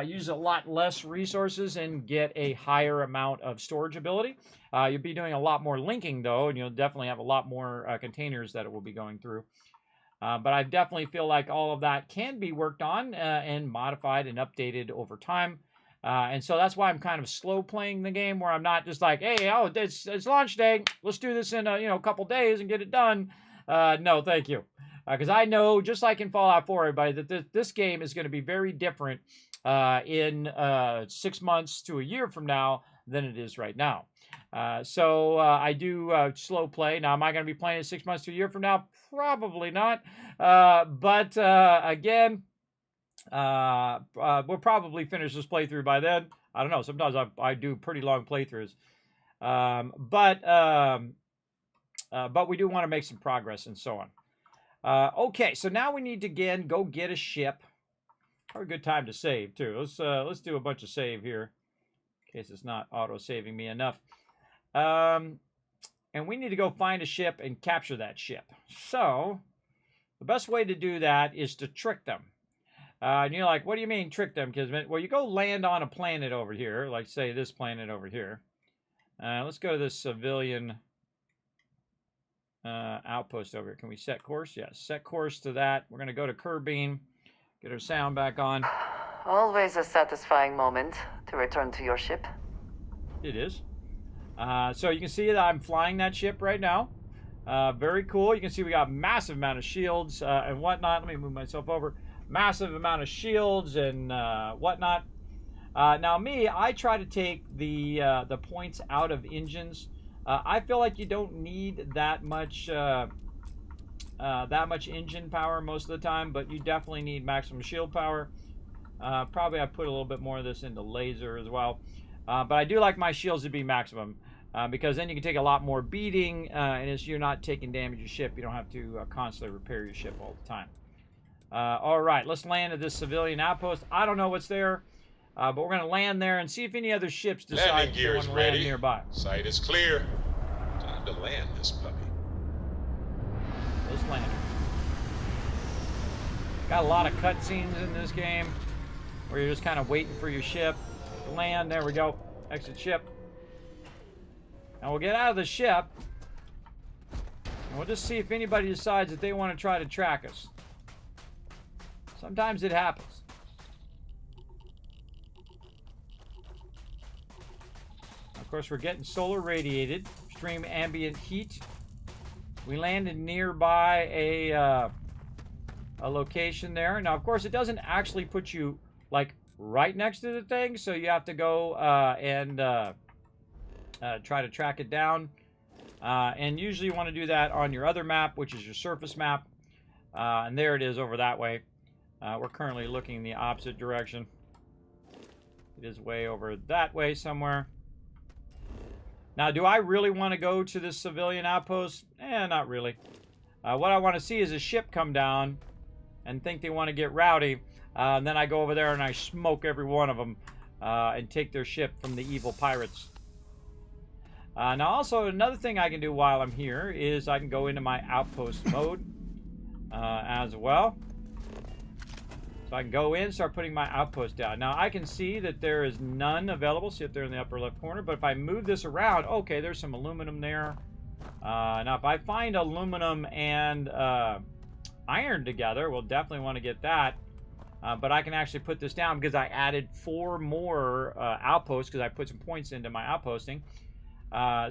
Use a lot less resources and get a higher amount of storage ability. You'll be doing a lot more linking, though, and you'll definitely have a lot more containers that it will be going through. But I definitely feel like all of that can be worked on and modified and updated over time. And so that's why I'm kind of slow playing the game, where I'm not just like, hey, oh, it's launch day. Let's do this in a couple days and get it done. No, thank you. Because I know, just like in Fallout 4, everybody, that this game is going to be very different in 6 months to a year from now than it is right now. So I do slow play. Now, am I going to be playing it 6 months to a year from now? Probably not. But again, we'll probably finish this playthrough by then. I don't know. Sometimes I do pretty long playthroughs. But we do want to make some progress and so on. Okay, so now we need to again go get a ship. Probably a good time to save too. Let's do a bunch of save here, in case it's not auto-saving me enough. And we need to go find a ship and capture that ship. So the best way to do that is to trick them. And you're like, what do you mean trick them, Kismet? Well, you go land on a planet over here, like say this planet over here. Let's go to this civilian outpost over here. Can we set course? Yes, set course to that. We're going to go to Kerbine, get our sound back on. Always a satisfying moment to return to your ship. It is. So you can see that I'm flying that ship right now. Very cool. You can see we got a massive amount of shields and whatnot. Let me move myself over. Massive amount of shields and whatnot. Now me, I try to take the points out of engines. I feel like you don't need that much engine power most of the time, but you definitely need maximum shield power. Probably I put a little bit more of this into laser as well. But I do like my shields to be maximum because then you can take a lot more beating, and as you're not taking damage to your ship, you don't have to constantly repair your ship all the time. All right, let's land at this civilian outpost. I don't know what's there, but we're going to land there and see if any other ships decide to want to land nearby. Site is clear. Time to land this puppy. Let's land. Got a lot of cutscenes in this game where you're just kind of waiting for your ship to land. There we go. Exit ship. And we'll get out of the ship. And we'll just see if anybody decides that they want to try to track us. Sometimes it happens. Of course, we're getting solar radiated, extreme ambient heat. We landed nearby a location there. Now, of course, it doesn't actually put you like right next to the thing, so you have to go and try to track it down. And usually you want to do that on your other map, which is your surface map. And there it is over that way. We're currently looking in the opposite direction. It is way over that way somewhere. Now, do I really want to go to this civilian outpost? Not really. What I want to see is a ship come down and think they want to get rowdy. And then I go over there and I smoke every one of them and take their ship from the evil pirates. Now, also, another thing I can do while I'm here is I can go into my outpost mode. as well. So I can go in, start putting my outpost down. Now I can see that there is none available. See up there in the upper left corner. But if I move this around, okay, there's some aluminum there. Now if I find aluminum and iron together, we'll definitely want to get that. But I can actually put this down because I added 4 more outposts because I put some points into my outposting.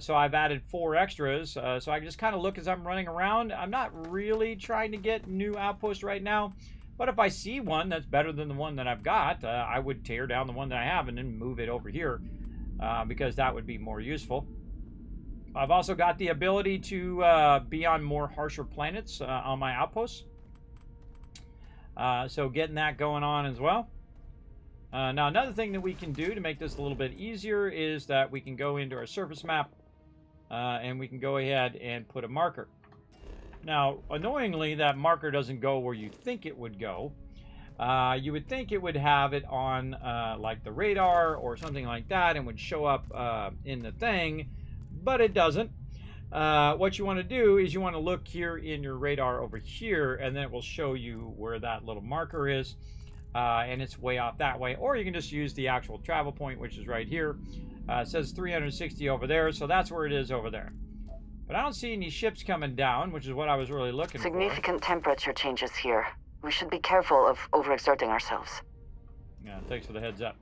So I've added 4 extras. So I can just kind of look as I'm running around. I'm not really trying to get new outposts right now. But if I see one that's better than the one that I've got, I would tear down the one that I have and then move it over here because that would be more useful. I've also got the ability to be on more harsher planets on my outposts. So getting that going on as well. Now another thing that we can do to make this a little bit easier is that we can go into our surface map and we can go ahead and put a marker. Now, annoyingly, that marker doesn't go where you think it would go. You would think it would have it on like the radar or something like that and would show up in the thing, but it doesn't. What you want to do is you want to look here in your radar over here, and then it will show you where that little marker is, and it's way off that way. Or you can just use the actual travel point, which is right here. It says 360 over there, so that's where it is over there. But I don't see any ships coming down, which is what I was really looking for. Significant temperature changes here. We should be careful of overexerting ourselves. Yeah, thanks for the heads up.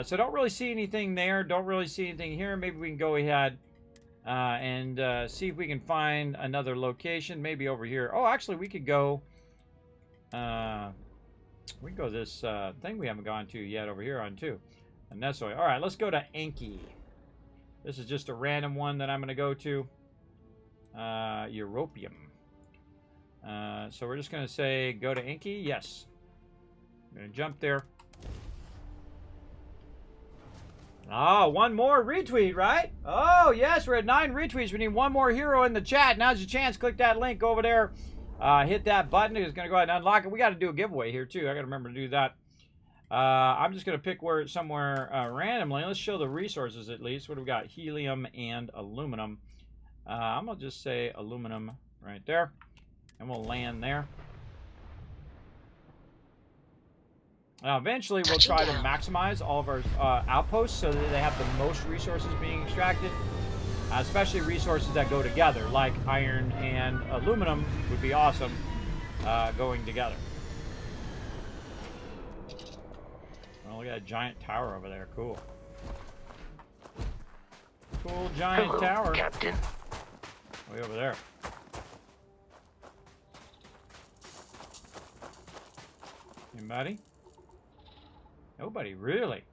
So don't really see anything there. Don't really see anything here. Maybe we can go ahead and see if we can find another location. Maybe over here. Oh, actually, we could go... we can go this thing we haven't gone to yet over here on too. And that's why. All right, let's go to Enki. This is just a random one that I'm going to go to. Europium. So we're just going to say go to Enki. Yes. I'm going to jump there. Oh, one more retweet, right? Oh, yes, we're at 9 retweets. We need one more hero in the chat. Now's your chance. Click that link over there. Hit that button. It's going to go ahead and unlock it. We got to do a giveaway here, too. I got to remember to do that. I'm just going to pick somewhere randomly. Let's show the resources at least. What do we got? Helium and aluminum. I'm going to just say aluminum right there. And we'll land there. Now, eventually, we'll try to maximize all of our outposts so that they have the most resources being extracted. Especially resources that go together, like iron and aluminum would be awesome going together. Oh, look at that giant tower over there. Cool. Cool giant tower. Captain. Way over there. Anybody? Nobody, really.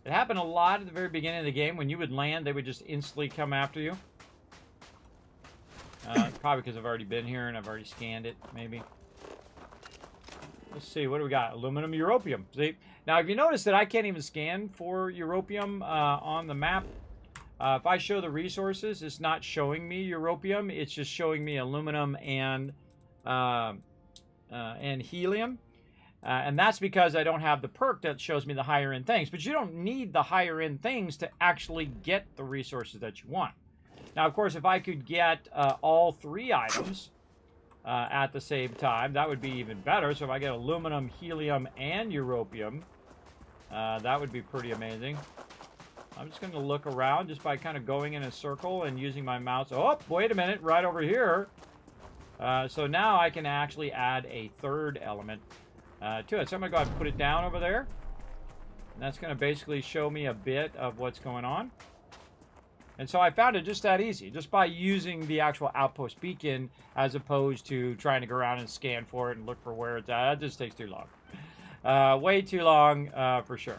It happened a lot at the very beginning of the game. When you would land, they would just instantly come after you. Probably because I've already been here and I've already scanned it, maybe. Let's see, what do we got? Aluminum, europium. See? Now, if you notice that I can't even scan for europium on the map, if I show the resources, it's not showing me europium. It's just showing me aluminum and helium. And that's because I don't have the perk that shows me the higher end things. But you don't need the higher end things to actually get the resources that you want. Now, of course, if I could get all 3 items at the same time, that would be even better. So if I get aluminum, helium, and europium, that would be pretty amazing. I'm just going to look around just by kind of going in a circle and using my mouse. Oh, wait a minute, right over here. So now I can actually add a 3rd element to it. So I'm going to go ahead and put it down over there. And that's going to basically show me a bit of what's going on. And so I found it just that easy, just by using the actual outpost beacon as opposed to trying to go around and scan for it and look for where it's at. That just takes too long. Way too long for sure.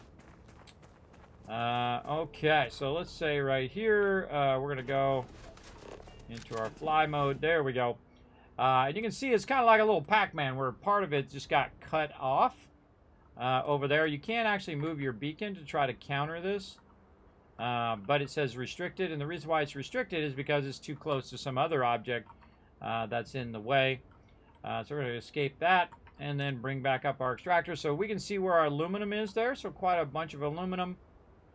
Okay, so let's say right here, we're going to go into our fly mode. There we go. And you can see it's kind of like a little Pac-Man where part of it just got cut off over there. You can't actually move your beacon to try to counter this. But it says restricted, and the reason why it's restricted is because it's too close to some other object that's in the way. So we're going to escape that and then bring back up our extractor. So we can see where our aluminum is there. So quite a bunch of aluminum.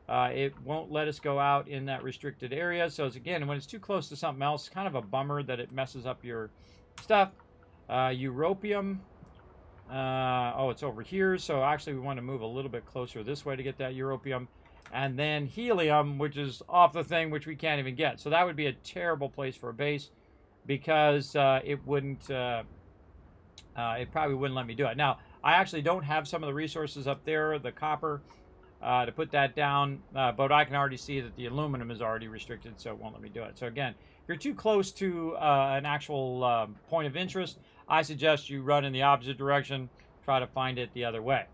it won't let us go out in that restricted area. So it's, again, when it's too close to something else, kind of a bummer that it messes up your stuff. Europium. Oh, it's over here. So actually we want to move a little bit closer this way to get that europium. And then helium, which is off the thing, which we can't even get. So that would be a terrible place for a base, because it wouldn't, it probably wouldn't let me do it. Now, I actually don't have some of the resources up there, the copper, to put that down, but I can already see that the aluminum is already restricted, so it won't let me do it. So again, if you're too close to an actual point of interest, I suggest you run in the opposite direction, try to find it the other way.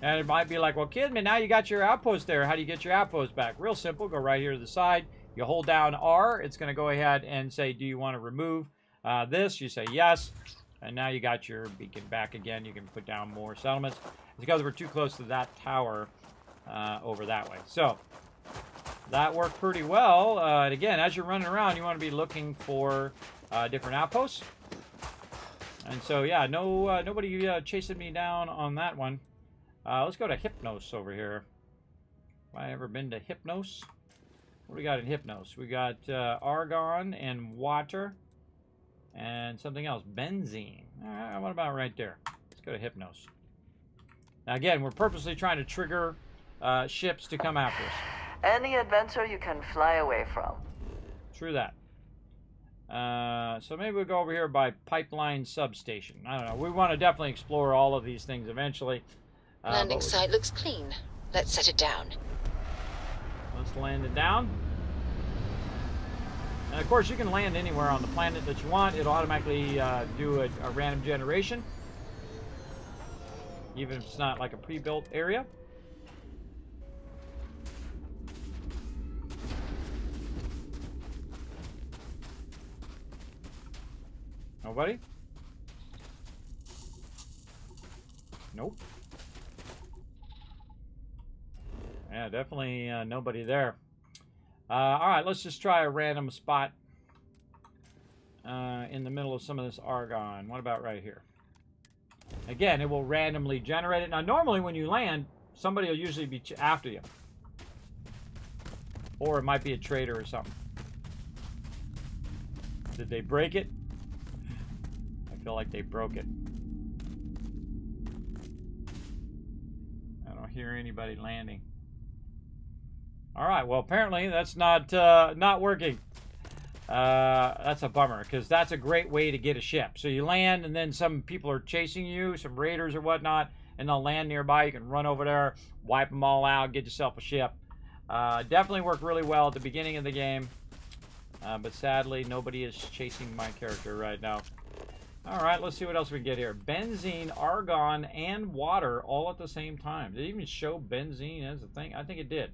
And it might be like, well, Kismet, now you got your outpost there. How do you get your outpost back? Real simple. Go right here to the side. You hold down R. It's going to go ahead and say, do you want to remove this? You say yes. And now you got your beacon back again. You can put down more settlements. It's because we're too close to that tower over that way. So that worked pretty well. And again, as you're running around, you want to be looking for different outposts. And so, yeah, nobody chasing me down on that one. Let's go to Hypnos over here. Have I ever been to Hypnos? What do we got in Hypnos? We got argon and water and something else, benzene. All right, what about right there? Let's go to Hypnos. Now, again, we're purposely trying to trigger ships to come after us. Any adventure you can fly away from. True that. So maybe we'll go over here by Pipeline Substation. I don't know. We want to definitely explore all of these things eventually. Landing site looks clean. Let's set it down. Let's land it down. And of course, you can land anywhere on the planet that you want. It'll automatically do a random generation, even if it's not like a pre-built area. Nobody? Nope. Yeah, definitely nobody there. All right, let's just try a random spot in the middle of some of this argon. What about right here? Again, it will randomly generate it. Now, normally when you land, somebody will usually be after you. Or it might be a trader or something. Did they break it? I feel like they broke it. I don't hear anybody landing. All right, well, apparently that's not working. That's a bummer, because that's a great way to get a ship. So you land, and then some people are chasing you, some raiders or whatnot, and they'll land nearby. You can run over there, wipe them all out, get yourself a ship. Definitely worked really well at the beginning of the game, but sadly, nobody is chasing my character right now. All right, let's see what else we get here. Benzene, argon, and water all at the same time. Did it even show benzene as a thing? I think it did.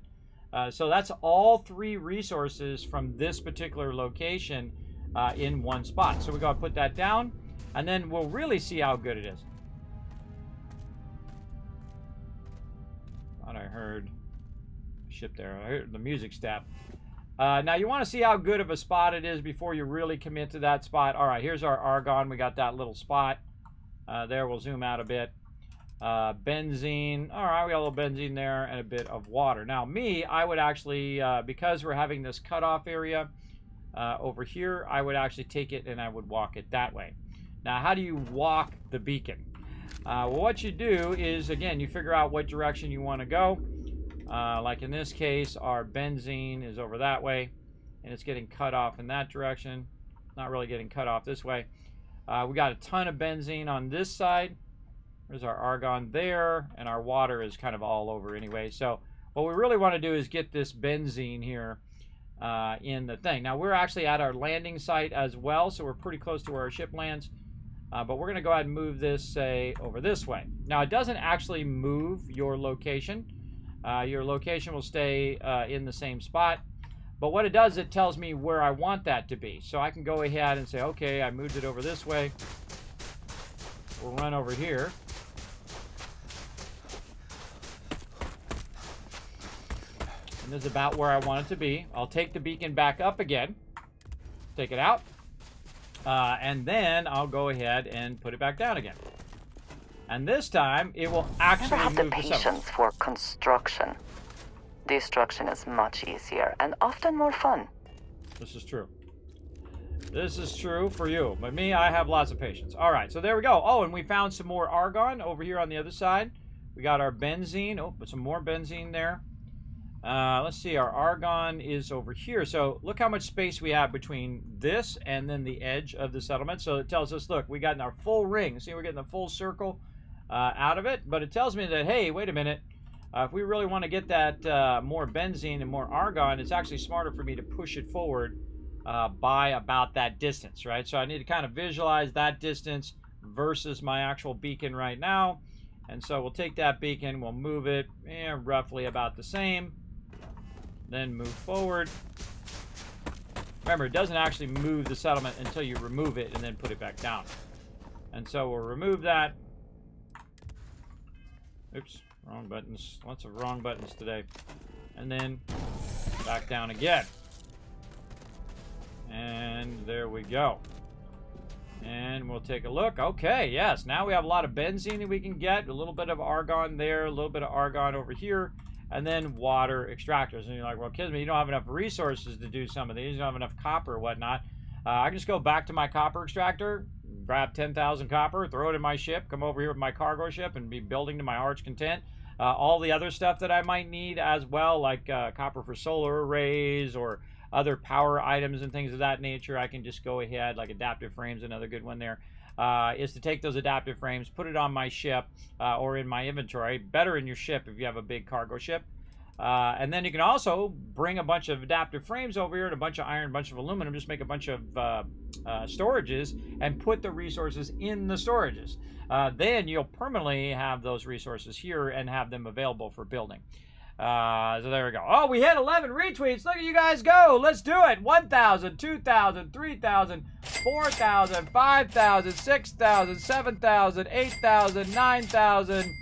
So that's all three resources from this particular location in one spot. So we got to put that down, and then we'll really see how good it is. Thought I heard a ship there. I heard the music step. Now you want to see how good of a spot it is before you really commit to that spot. All right, here's our argon. We got that little spot. There, we'll zoom out a bit. Benzene. All right, we got a little benzene there and a bit of water. Now, I would actually, because we're having this cutoff area over here, I would actually take it and I would walk it that way. Now, how do you walk the beacon? Well, what you do is, again, you figure out what direction you want to go. Like in this case, our benzene is over that way, and it's getting cut off in that direction. Not really getting cut off this way. We got a ton of benzene on this side. There's our argon there, and our water is kind of all over anyway. So what we really want to do is get this benzene here in the thing. Now, we're actually at our landing site as well, so we're pretty close to where our ship lands. But we're going to go ahead and move this, say, over this way. Now, it doesn't actually move your location. Your location will stay in the same spot. But what it does, it tells me where I want that to be. So I can go ahead and say, okay, I moved it over this way. We'll run over here. And this is about where I want it to be. I'll take the beacon back up again. Take it out. And then I'll go ahead and put it back down again. And this time, it will actually Never had the move the patience for construction. Destruction is much easier and often more fun. This is true. This is true for you. But me, I have lots of patience. All right, so there we go. Oh, and we found some more argon over here on the other side. We got our benzene. Oh, but some more benzene there. Let's see, our argon is over here. So look how much space we have between this and then the edge of the settlement. So it tells us, look, we got in our full ring. See, we're getting a full circle out of it. But it tells me that, hey, wait a minute. If we really want to get that more benzene and more argon, it's actually smarter for me to push it forward by about that distance, right? So I need to kind of visualize that distance versus my actual beacon right now. And so we'll take that beacon, we'll move it roughly about the same. Then move forward. Remember, it doesn't actually move the settlement until you remove it and then put it back down. And so we'll remove that. Oops, wrong buttons. Lots of wrong buttons today. And then back down again. And there we go. And we'll take a look. Okay, yes, now we have a lot of benzene that we can get. A little bit of argon there, a little bit of argon over here. And then water extractors. And you're like, well, Kismet, you don't have enough resources to do some of these. You don't have enough copper or whatnot. I can just go back to my copper extractor, grab 10,000 copper, throw it in my ship, come over here with my cargo ship, and be building to my heart's content. All the other stuff that I might need as well, like copper for solar arrays or other power items and things of that nature, I can just go ahead, like adaptive frames, another good one there. Is to take those adaptive frames, put it on my ship or in my inventory. Better in your ship if you have a big cargo ship. And then you can also bring a bunch of adaptive frames over here and a bunch of iron, a bunch of aluminum, just make a bunch of storages and put the resources in the storages. Then you'll permanently have those resources here and have them available for building. So there we go. Oh, we hit 11 retweets. Look at you guys go. Let's do it. 1,000, 2,000, 3,000, 4,000, 5,000, 6,000, 7,000, 8,000, 9,000,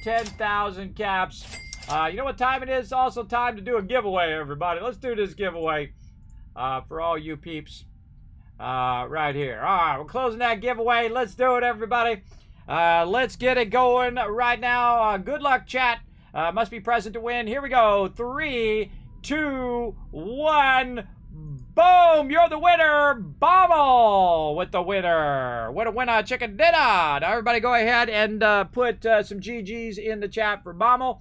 10,000 caps. You know what time it is? It's also time to do a giveaway, everybody. Let's do this giveaway for all you peeps right here. All right, we're closing that giveaway. Let's do it, everybody. Let's get it going right now. Good luck, chat. Must be present to win. Here we go. 3, 2, 1. Boom! You're the winner. Bommel with the winner. What a winner, chicken dinner. Now, everybody go ahead and put some GGs in the chat for Bommel.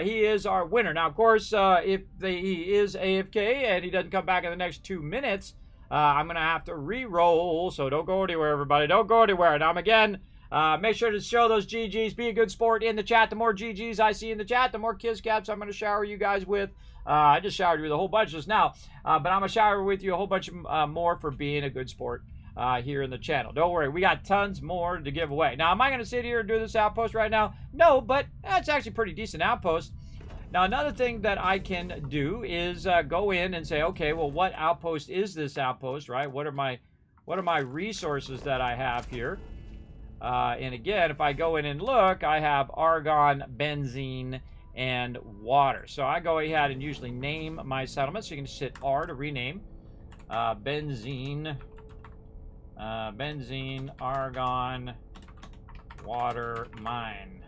He is our winner. Now, of course, if he is AFK and he doesn't come back in the next 2 minutes, I'm going to have to re-roll. So don't go anywhere, everybody. Don't go anywhere. Now, again, make sure to show those GGs. Be a good sport in the chat. The more GGs I see in the chat, the more kiss caps I'm going to shower you guys with. I just showered you with a whole bunch just now. But I'm going to shower with you a whole bunch more for being a good sport here in the channel. Don't worry. We got tons more to give away. Now, am I going to sit here and do this outpost right now? No, but that's actually a pretty decent outpost. Now, another thing that I can do is go in and say, okay, well, what outpost is this outpost, right? What are my resources that I have here? And again, if I go in and look, I have argon, benzene, and water. So I go ahead and usually name my settlement. So you can just hit R to rename. Benzene, argon, water, mine.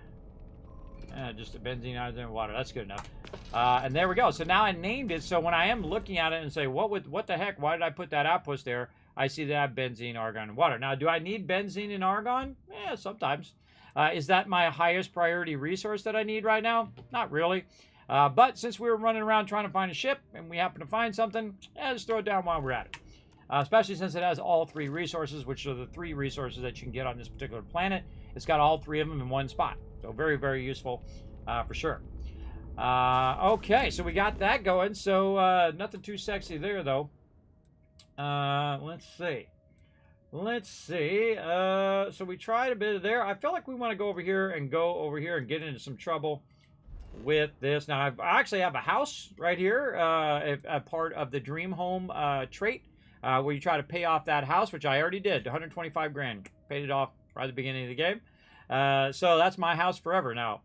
Just a benzene, argon, water. That's good enough. And there we go. So now I named it. So when I am looking at it and say, what the heck? Why did I put that outpost there? I see that I have benzene, argon, and water. Now, do I need benzene and argon? Yeah, sometimes. Is that my highest priority resource that I need right now? Not really. But since we were running around trying to find a ship and we happen to find something, just throw it down while we're at it. Especially since it has all 3 resources, which are the 3 resources that you can get on this particular planet. It's got all 3 of them in one spot. So very, very useful for sure. Okay, so we got that going. So nothing too sexy there, though. Let's see. So we tried a bit of there. I feel like we want to go over here and get into some trouble with this. Now, I actually have a house right here, a part of the Dream Home trait, where you try to pay off that house, which I already did, 125 grand. Paid it off right at the beginning of the game. So that's my house forever now.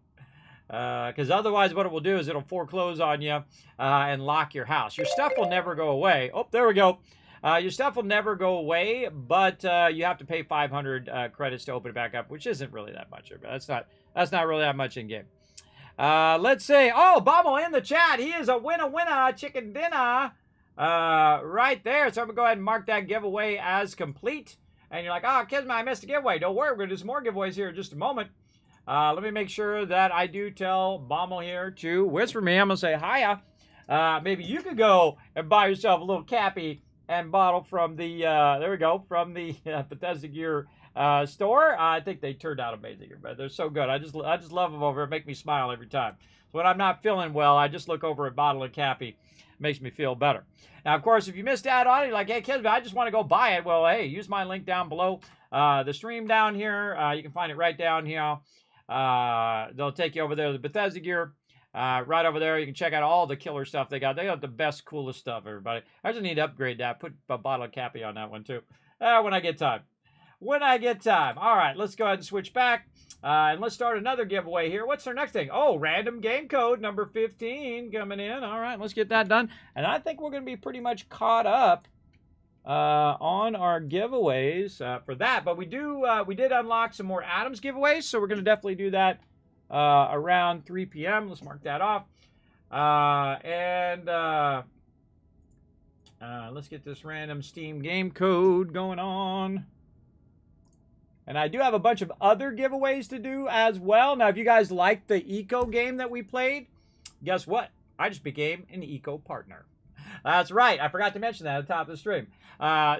Because otherwise what it will do is it'll foreclose on you and lock your house. Your stuff will never go away. Oh, there we go. Your stuff will never go away, but you have to pay 500 credits to open it back up, which isn't really that much. That's not really that much in game. Let's see. Oh, Bommel in the chat. He is a winner, chicken dinner. Right there. So I'm going to go ahead and mark that giveaway as complete. And you're like, oh, Kismet, I missed a giveaway. Don't worry. We're going to do some more giveaways here in just a moment. Let me make sure that I do tell Bommel here to whisper me. I'm going to say hiya. Maybe you could go and buy yourself a little cappy and bottle from the, there we go, from the Bethesda Gear store. I think they turned out amazing, but they're so good. I just love them over. It make me smile every time. So when I'm not feeling well, I just look over at Bottle and Cappy. It makes me feel better. Now, of course, if you missed out on it, you're like, hey, Kismet, I just want to go buy it. Well, hey, use my link down below. The stream down here, you can find it right down here. They'll take you over there to the Bethesda Gear. Right over there, you can check out all the killer stuff they got. They got the best, coolest stuff, everybody. I just need to upgrade that. Put a Bottle of Cappy on that one, too. When I get time. When I get time. All right, let's go ahead and switch back. And let's start another giveaway here. What's our next thing? Oh, random game code number 15 coming in. All right, let's get that done. And I think we're going to be pretty much caught up on our giveaways for that. But we did unlock some more Atoms giveaways, so we're going to definitely do that around 3 p.m. Let's mark that off. Let's get this random Steam game code going on. And I do have a bunch of other giveaways to do as well. Now, if you guys liked the Eco game that we played, guess what? I just became an Eco partner. That's right. I forgot to mention that at the top of the stream.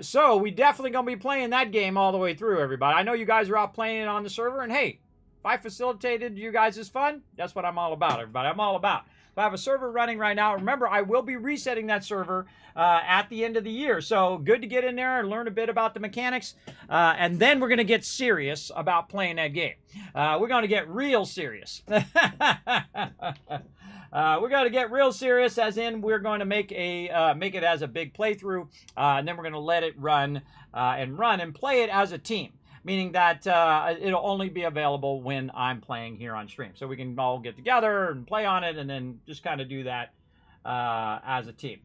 So we definitely going to be playing that game all the way through, everybody. I know you guys are out playing it on the server. And hey, if I facilitated you guys' fun, that's what I'm all about, everybody. I'm all about. So I have a server running right now. Remember, I will be resetting that server at the end of the year. So good to get in there and learn a bit about the mechanics. And then we're going to get serious about playing that game. We're going to get real serious. We're going to get real serious, as in we're going to make it as a big playthrough. And then we're going to let it run and play it as a team. Meaning that it'll only be available when I'm playing here on stream. So we can all get together and play on it and then just kind of do that as a team.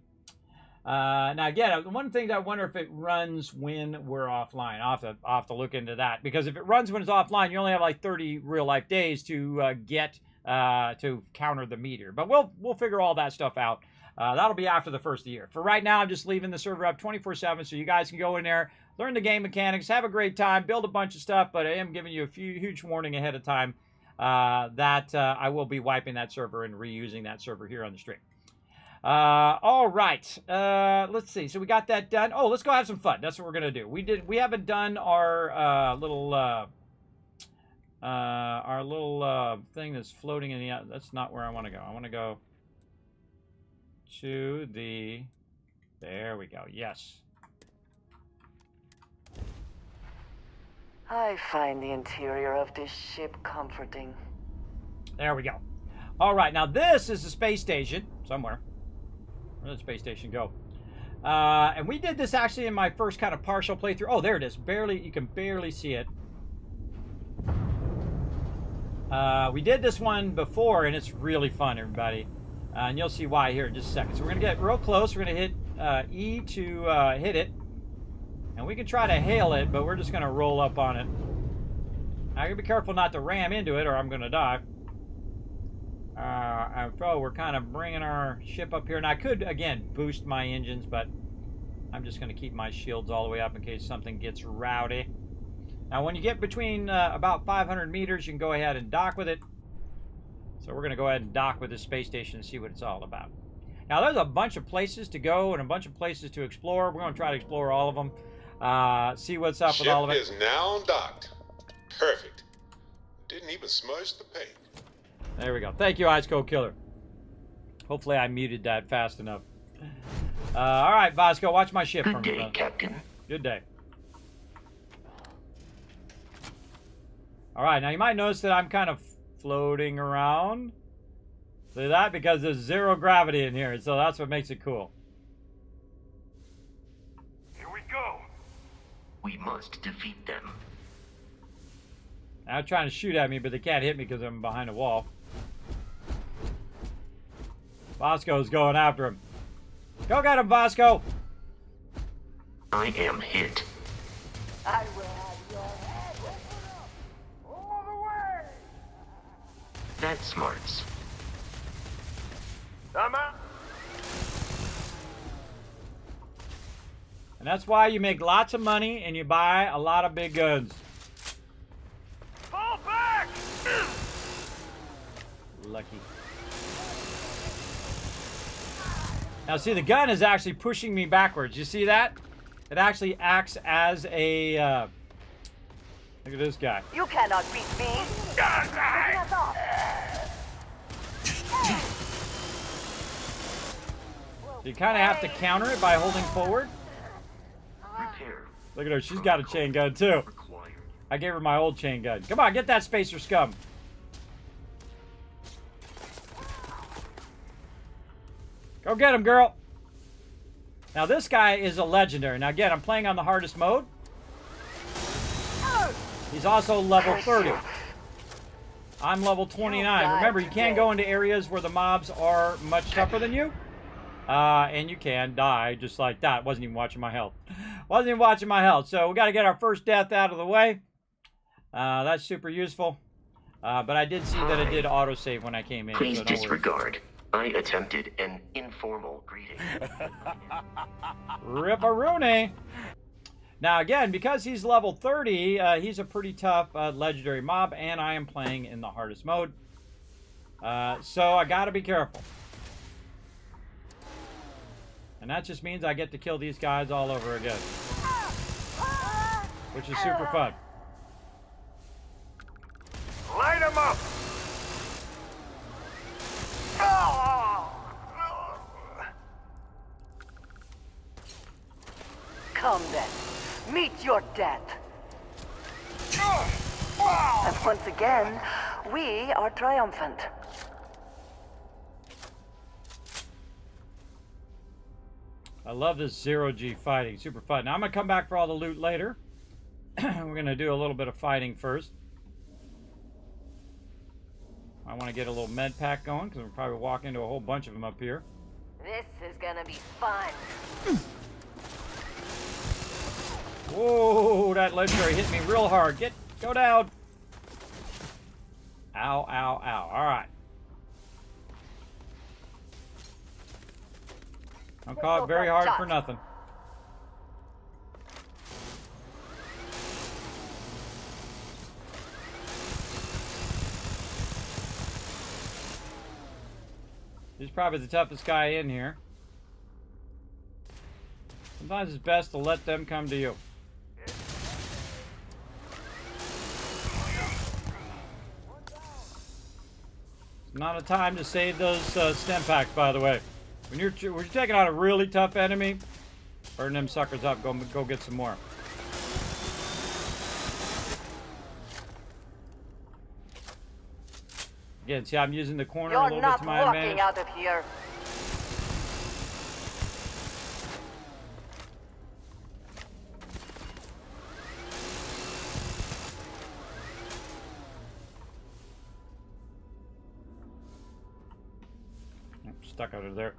Now, again, one thing that I wonder if it runs when we're offline. I'll have to look into that. Because if it runs when it's offline, you only have like 30 real-life days to get to counter the meteor. But we'll figure all that stuff out. That'll be after the first of the year. For right now, I'm just leaving the server up 24/7 so you guys can go in there, learn the game mechanics, have a great time, build a bunch of stuff, but I am giving you a huge warning ahead of time that I will be wiping that server and reusing that server here on the stream. All right. Let's see. So we got that done. Oh, let's go have some fun. That's what we're going to do. We haven't done our little thing that's floating in the... That's not where I want to go. I want to go to the... There we go. Yes. I find the interior of this ship comforting. There we go. All right, now this is the space station somewhere. Where did the space station go? And we did this actually in my first kind of partial playthrough. Oh, there it is. Barely, you can barely see it. We did this one before, and it's really fun, everybody. And you'll see why here in just a second. So we're going to get real close. We're going to hit E to hit it. And we can try to hail it, but we're just going to roll up on it. Now, you gotta be careful not to ram into it, or I'm going to die. So we're kind of bringing our ship up here. And I could, again, boost my engines, but I'm just going to keep my shields all the way up in case something gets rowdy. Now, when you get between about 500 meters, you can go ahead and dock with it. So we're going to go ahead and dock with this space station and see what it's all about. Now, there's a bunch of places to go and a bunch of places to explore. We're going to try to explore all of them. See what's up with all of it. Ship is now docked. Perfect. Didn't even smudge the paint. There we go. Thank you, Ice Cold Killer. Hopefully I muted that fast enough. All right, Bosco, watch my ship. Good day, Captain. Good day. All right, now you might notice that I'm kind of floating around. See that? Because there's zero gravity in here, so that's what makes it cool. Here we go. We must defeat them. They're trying to shoot at me, but they can't hit me because I'm behind a wall. Bosco's going after him. Go get him, Bosco! I am hit. I will have your head all the way! That smarts. And that's why you make lots of money and you buy a lot of big guns. Fall back! Lucky. Now see, the gun is actually pushing me backwards. You see that? It actually acts as a... look at this guy. You cannot beat me. So you kind of have to counter it by holding forward. Repair. Look at her. She's got a chain gun, too. Required. I gave her my old chain gun. Come on, get that spacer scum. Go get him, girl. Now, this guy is a legendary. Now, again, I'm playing on the hardest mode. He's also level 30. I'm level 29. Remember, you can't go into areas where the mobs are much tougher than you. And you can die just like that. Wasn't even watching my health. Wasn't even watching my health. So we got to get our first death out of the way. That's super useful. But I did see that it did autosave when I came in. Please so don't worry. disregard. I attempted an informal greeting. Ripperoonie. Now again, because he's level 30, he's a pretty tough legendary mob, and I am playing in the hardest mode. So I gotta be careful. And that just means I get to kill these guys all over again. Which is super fun. Light him up! Come then. Meet your death. And once again, we are triumphant. I love this 0G fighting. Super fun. Now I'm going to come back for all the loot later. We're going to do a little bit of fighting first. I want to get a little med pack going because we'll probably walk into a whole bunch of them up here. This is gonna be fun. Whoa, that legendary hit me real hard. Go down. Ow, ow, ow. All right. I'm caught very hard for nothing. He's probably the toughest guy in here. Sometimes it's best to let them come to you. It's not a time to save those stem packs, by the way. When you're taking out a really tough enemy, burn them suckers up. Go get some more. Again, see, I'm using the corner a little bit to my advantage. You're not walking out of here. I'm stuck out of there.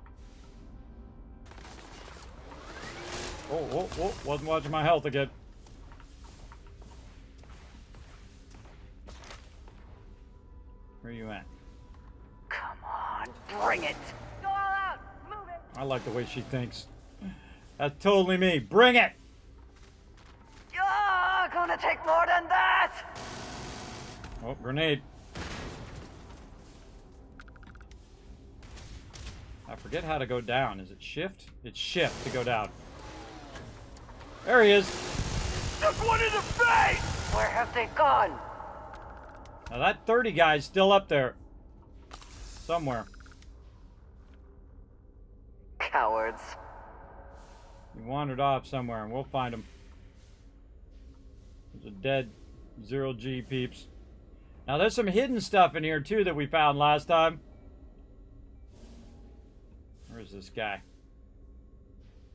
Oh, wasn't watching my health again. Where are you at? Come on, bring it. Go all out. Move it. I like the way she thinks. That's totally me. Bring it! You're gonna take more than that. Oh, grenade. I forget how to go down. Is it shift? It's shift to go down. There he is. Just one in the face! Where have they gone? Now that 30 guy's still up there. Somewhere. Cowards. He wandered off somewhere and we'll find him. There's a dead 0G peeps. Now there's some hidden stuff in here too that we found last time. Where's this guy?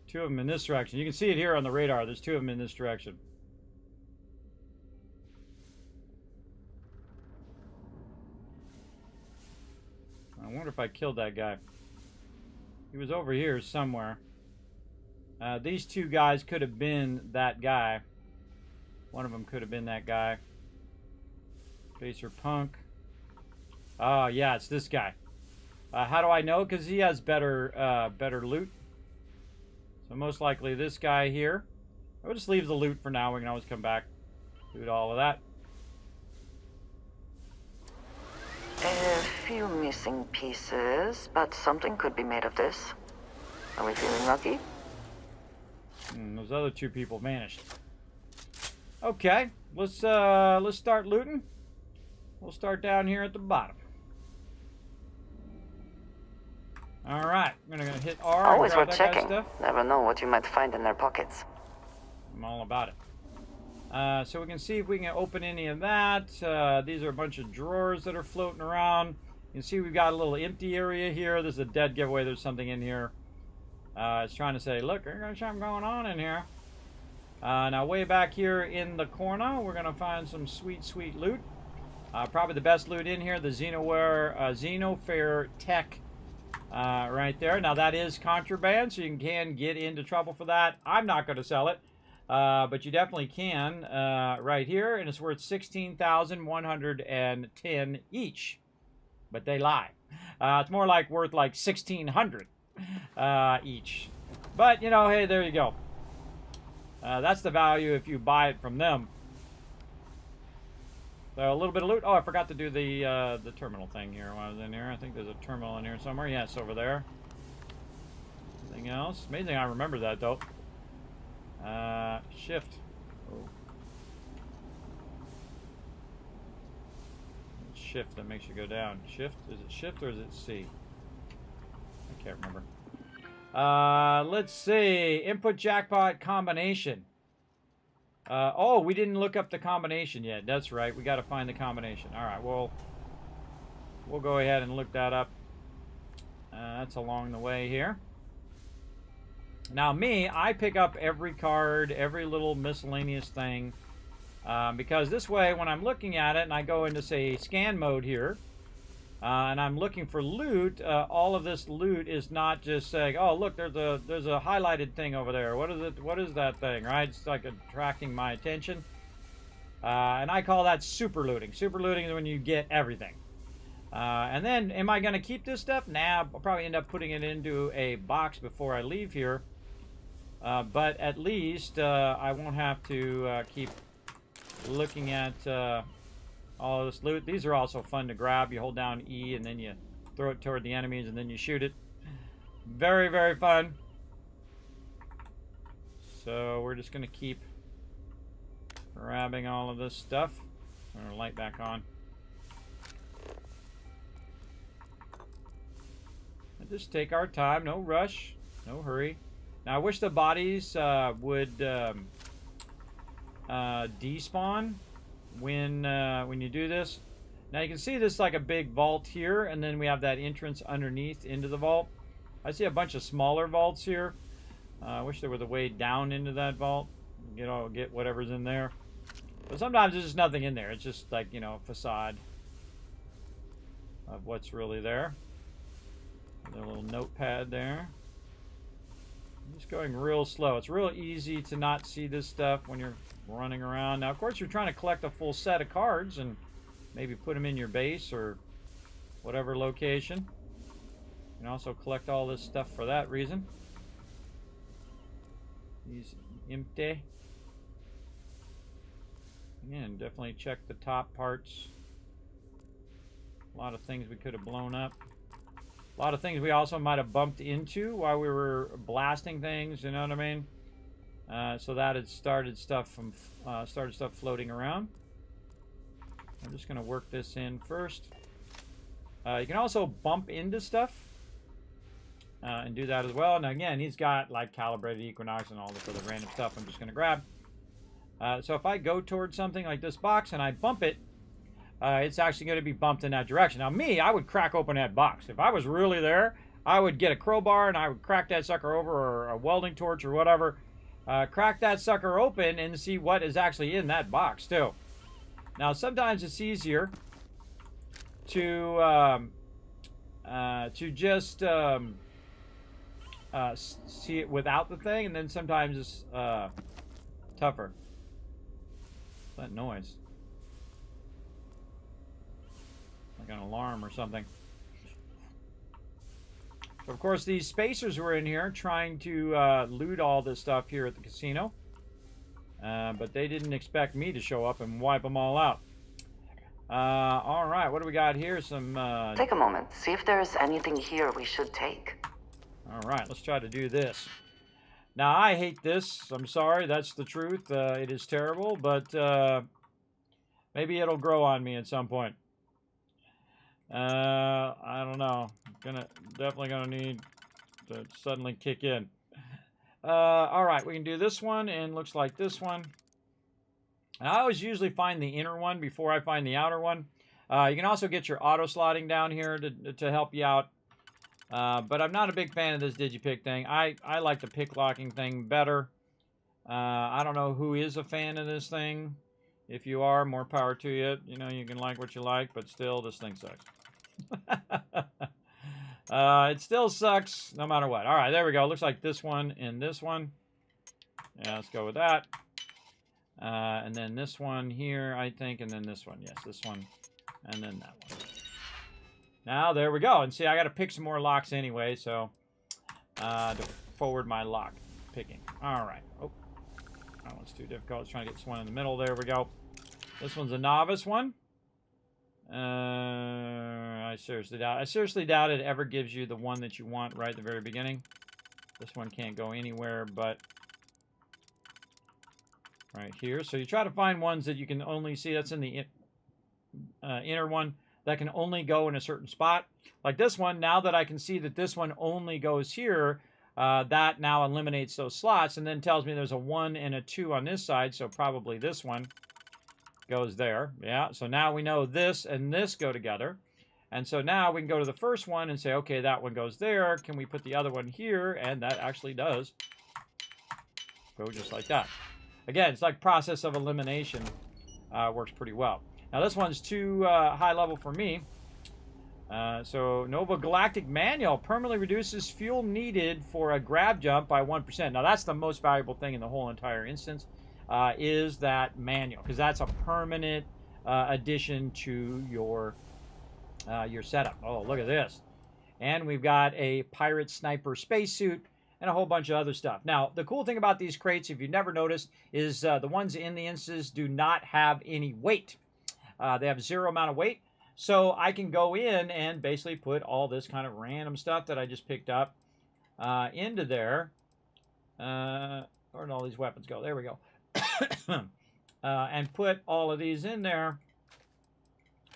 Two of them in this direction. You can see it here on the radar. There's two of them in this direction. I wonder if I killed that guy. He was over here somewhere. These two guys could have been that guy. One of them could have been that guy. Facer Punk. Oh, yeah, it's this guy. How do I know? Because he has better loot. So most likely this guy here. I'll just leave the loot for now. We can always come back, loot all of that. A few missing pieces, but something could be made of this. Are we feeling lucky? Those other two people vanished. Okay, let's start looting. We'll start down here at the bottom. All right, I'm gonna hit R. Always grab worth that guy's checking. stuff. Never know what you might find in their pockets. I'm all about it. So we can see if we can open any of that. These are a bunch of drawers that are floating around. You can see we've got a little empty area here. There's a dead giveaway. There's something in here. It's trying to say, look, there's something going on in here. Now way back here in the corner, we're going to find some sweet, sweet loot. Probably the best loot in here, the Xenofair Tech right there. Now that is contraband, so you can get into trouble for that. I'm not going to sell it. But you definitely can right here, and it's worth 16,110 each. But they lie. It's more like worth like 1,600 each. But you know, hey, there you go. That's the value if you buy it from them. So a little bit of loot. Oh, I forgot to do the terminal thing here while I was in here. I think there's a terminal in here somewhere. Yes, over there. Anything else? Amazing, I remember that though. Shift. Oh. Shift that makes you go down. Shift? Is it shift or is it C? I can't remember. Let's see. Input jackpot combination. Oh, we didn't look up the combination yet. That's right. We got to find the combination. All right. Well, we'll go ahead and look that up. That's along the way here. Now me, I pick up every card, every little miscellaneous thing, because this way when I'm looking at it and I go into, say, scan mode here, and I'm looking for loot, all of this loot is not just saying, oh look, there's a highlighted thing over there. What is it? What is that thing? Right? It's like attracting my attention, and I call that super looting. Super looting is when you get everything. And then, am I going to keep this stuff? Nah, I'll probably end up putting it into a box before I leave here. But at least I won't have to keep looking at all of this loot. These are also fun to grab. You hold down E and then you throw it toward the enemies and then you shoot it. Very, very fun. So we're just going to keep grabbing all of this stuff. Turn the light back on. And just take our time. No rush. No hurry. Now I wish the bodies would despawn when you do this. Now you can see this like a big vault here, and then we have that entrance underneath into the vault. I see a bunch of smaller vaults here. I wish there was a way down into that vault. Get whatever's in there. But sometimes there's just nothing in there. It's just like, you know, a facade of what's really there. A little notepad there. I'm just going real slow. It's real easy to not see this stuff when you're running around. Now, of course, you're trying to collect a full set of cards and maybe put them in your base or whatever location. You can also collect all this stuff for that reason. These empty. Again, definitely check the top parts. A lot of things we could have blown up. A lot of things we also might have bumped into while we were blasting things, you know what I mean? So that had started stuff floating around. I'm just going to work this in first. You can also bump into stuff and do that as well. Now again, he's got like calibrated equinox and all this other random stuff I'm just going to grab. So if I go towards something like this box and I bump it, it's actually going to be bumped in that direction. Now me, I would crack open that box. If I was really there, I would get a crowbar and I would crack that sucker over, or a welding torch or whatever. Crack that sucker open and see what is actually in that box too. Now sometimes it's easier to just see it without the thing, and then sometimes it's tougher. What's that noise? Like an alarm or something. Of course, these spacers were in here trying to loot all this stuff here at the casino. But they didn't expect me to show up and wipe them all out. All right, what do we got here? Some... Take a moment. See if there's anything here we should take. All right, let's try to do this. Now, I hate this. I'm sorry, that's the truth. It is terrible, but maybe it'll grow on me at some point. I don't know. Definitely gonna need to suddenly kick in. All right, we can do this one, and looks like this one. I always usually find the inner one before I find the outer one. You can also get your auto slotting down here to help you out. But I'm not a big fan of this digipick thing. I like the pick locking thing better. I don't know who is a fan of this thing. If you are, more power to you. You know, you can like what you like, but still, this thing sucks. It still sucks no matter what. All right, there we go. Looks like this one and this one. Yeah, let's go with that. And then this one here, I think, and then this one. Yes, this one, and then that one. Now, there we go. And see, I got to pick some more locks anyway, so to forward my lock picking. All right. Oh, that one's too difficult. Let's try to get this one in the middle. There we go. This one's a novice one. I seriously doubt it ever gives you the one that you want right at the very beginning. This one can't go anywhere but right here. So you try to find ones that you can only see. That's in the inner one. That can only go in a certain spot. Like this one, now that I can see that this one only goes here, that now eliminates those slots and then tells me there's a 1 and a 2 on this side, so probably this one goes there. Yeah, so now we know this and this go together. And so now we can go to the first one and say, okay, that one goes there. Can we put the other one here? And that actually does go just like that. Again, it's like process of elimination. Works pretty well. Now this one's too high level for me. So Nova Galactic Manual permanently reduces fuel needed for a grab jump by 1%. Now that's the most valuable thing in the whole entire instance, is that manual, because that's a permanent addition to your setup. Oh, look at this. And we've got a pirate sniper spacesuit and a whole bunch of other stuff. Now, the cool thing about these crates, if you've never noticed, is the ones in the instances do not have any weight. They have 0 amount of weight. So I can go in and basically put all this kind of random stuff that I just picked up into there. Where did all these weapons go? There we go. And put all of these in there.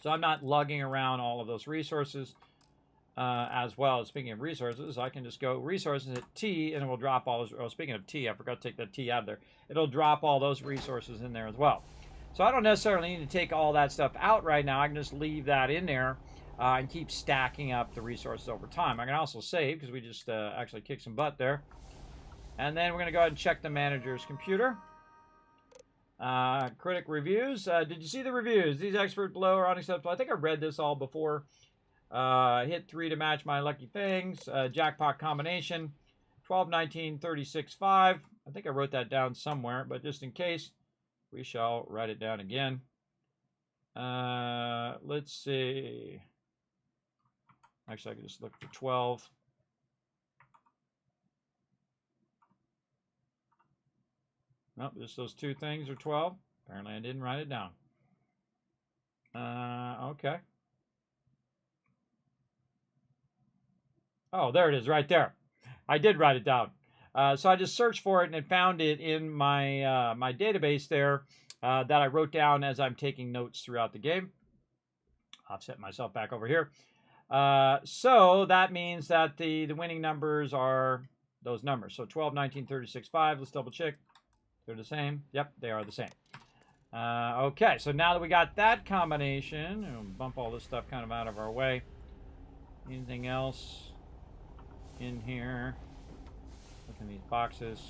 So I'm not lugging around all of those resources as well. Speaking of resources, I can just go resources at T and it will drop all those. Oh, speaking of T, I forgot to take that T out of there. It'll drop all those resources in there as well. So I don't necessarily need to take all that stuff out right now. I can just leave that in there and keep stacking up the resources over time. I can also save because we just actually kicked some butt there. And then we're going to go ahead and check the manager's computer. Critic reviews. Did you see the reviews? These experts below are unacceptable. I think I read this all before. Hit 3 to match my lucky things. Jackpot combination. 12, 19, 36, 5. I think I wrote that down somewhere, but just in case, we shall write it down again. Let's see. Actually, I can just look for 12. Nope, just those 2 things are 12. Apparently, I didn't write it down. Okay. Oh, there it is, right there. I did write it down. So I just searched for it and it found it in my my database there that I wrote down as I'm taking notes throughout the game. I'll set myself back over here. So that means that the winning numbers are those numbers. So 12, 19, 36, 5. Let's double check. They're the same. Yep, they are the same. Okay, so now that we got that combination, we'll bump all this stuff kind of out of our way. Anything else in here? Look in these boxes.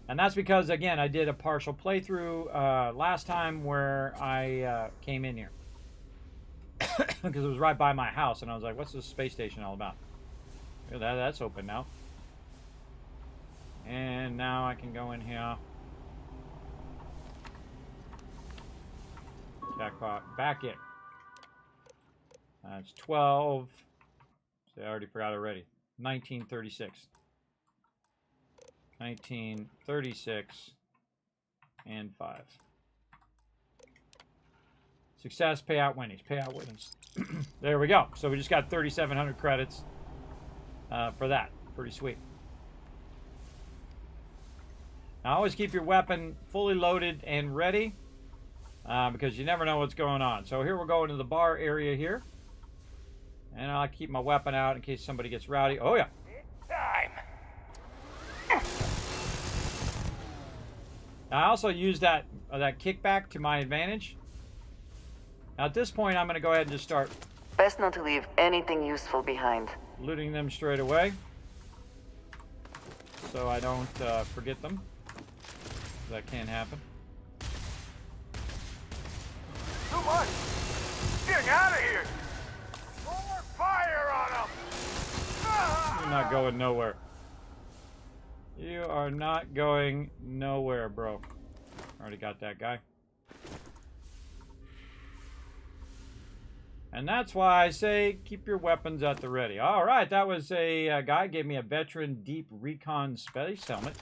And that's because, again, I did a partial playthrough last time where I came in here. Because it was right by my house, and I was like, what's this space station all about? That's open now. And now I can go in here. Jackpot. Back in. It's 12. See, I already forgot already. 1936. 1936 and 5. Success, payout, winnings. Payout, winnings. There we go. So we just got 3,700 credits for that. Pretty sweet. Now always keep your weapon fully loaded and ready because you never know what's going on. So here we'll go into the bar area here. And I'll keep my weapon out in case somebody gets rowdy. Oh, yeah. Time. I also use that kickback to my advantage. Now at this point, I'm going to go ahead and just start Best not to leave anything useful behind. looting them straight away, so I don't forget them. That can happen. Too much. Getting out of here. More fire on them. You're not going nowhere. You are not going nowhere, bro. Already got that guy. And that's why I say keep your weapons at the ready. All right, that was a guy gave me a veteran deep recon space helmet.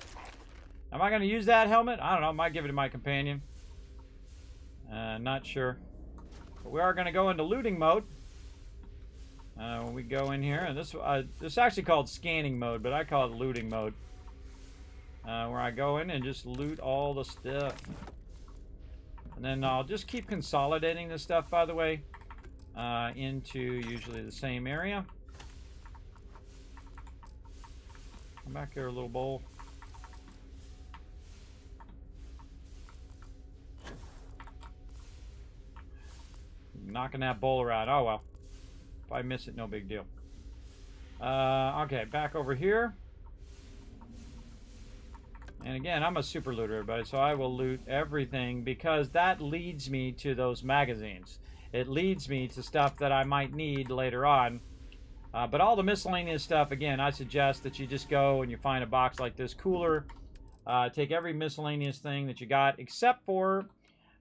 Am I going to use that helmet? I don't know. I might give it to my companion. Not sure. But we are going to go into looting mode. When we go in here, and this is actually called scanning mode, but I call it looting mode. Where I go in and just loot all the stuff. And then I'll just keep consolidating this stuff, by the way, into usually the same area. Come back here, little bowl. Knocking that bowl around. Oh, well. If I miss it, no big deal. Okay, back over here. And again, I'm a super looter, everybody, so I will loot everything because that leads me to those magazines. It leads me to stuff that I might need later on. But all the miscellaneous stuff, again, I suggest that you just go and you find a box like this cooler. Take every miscellaneous thing that you got, except for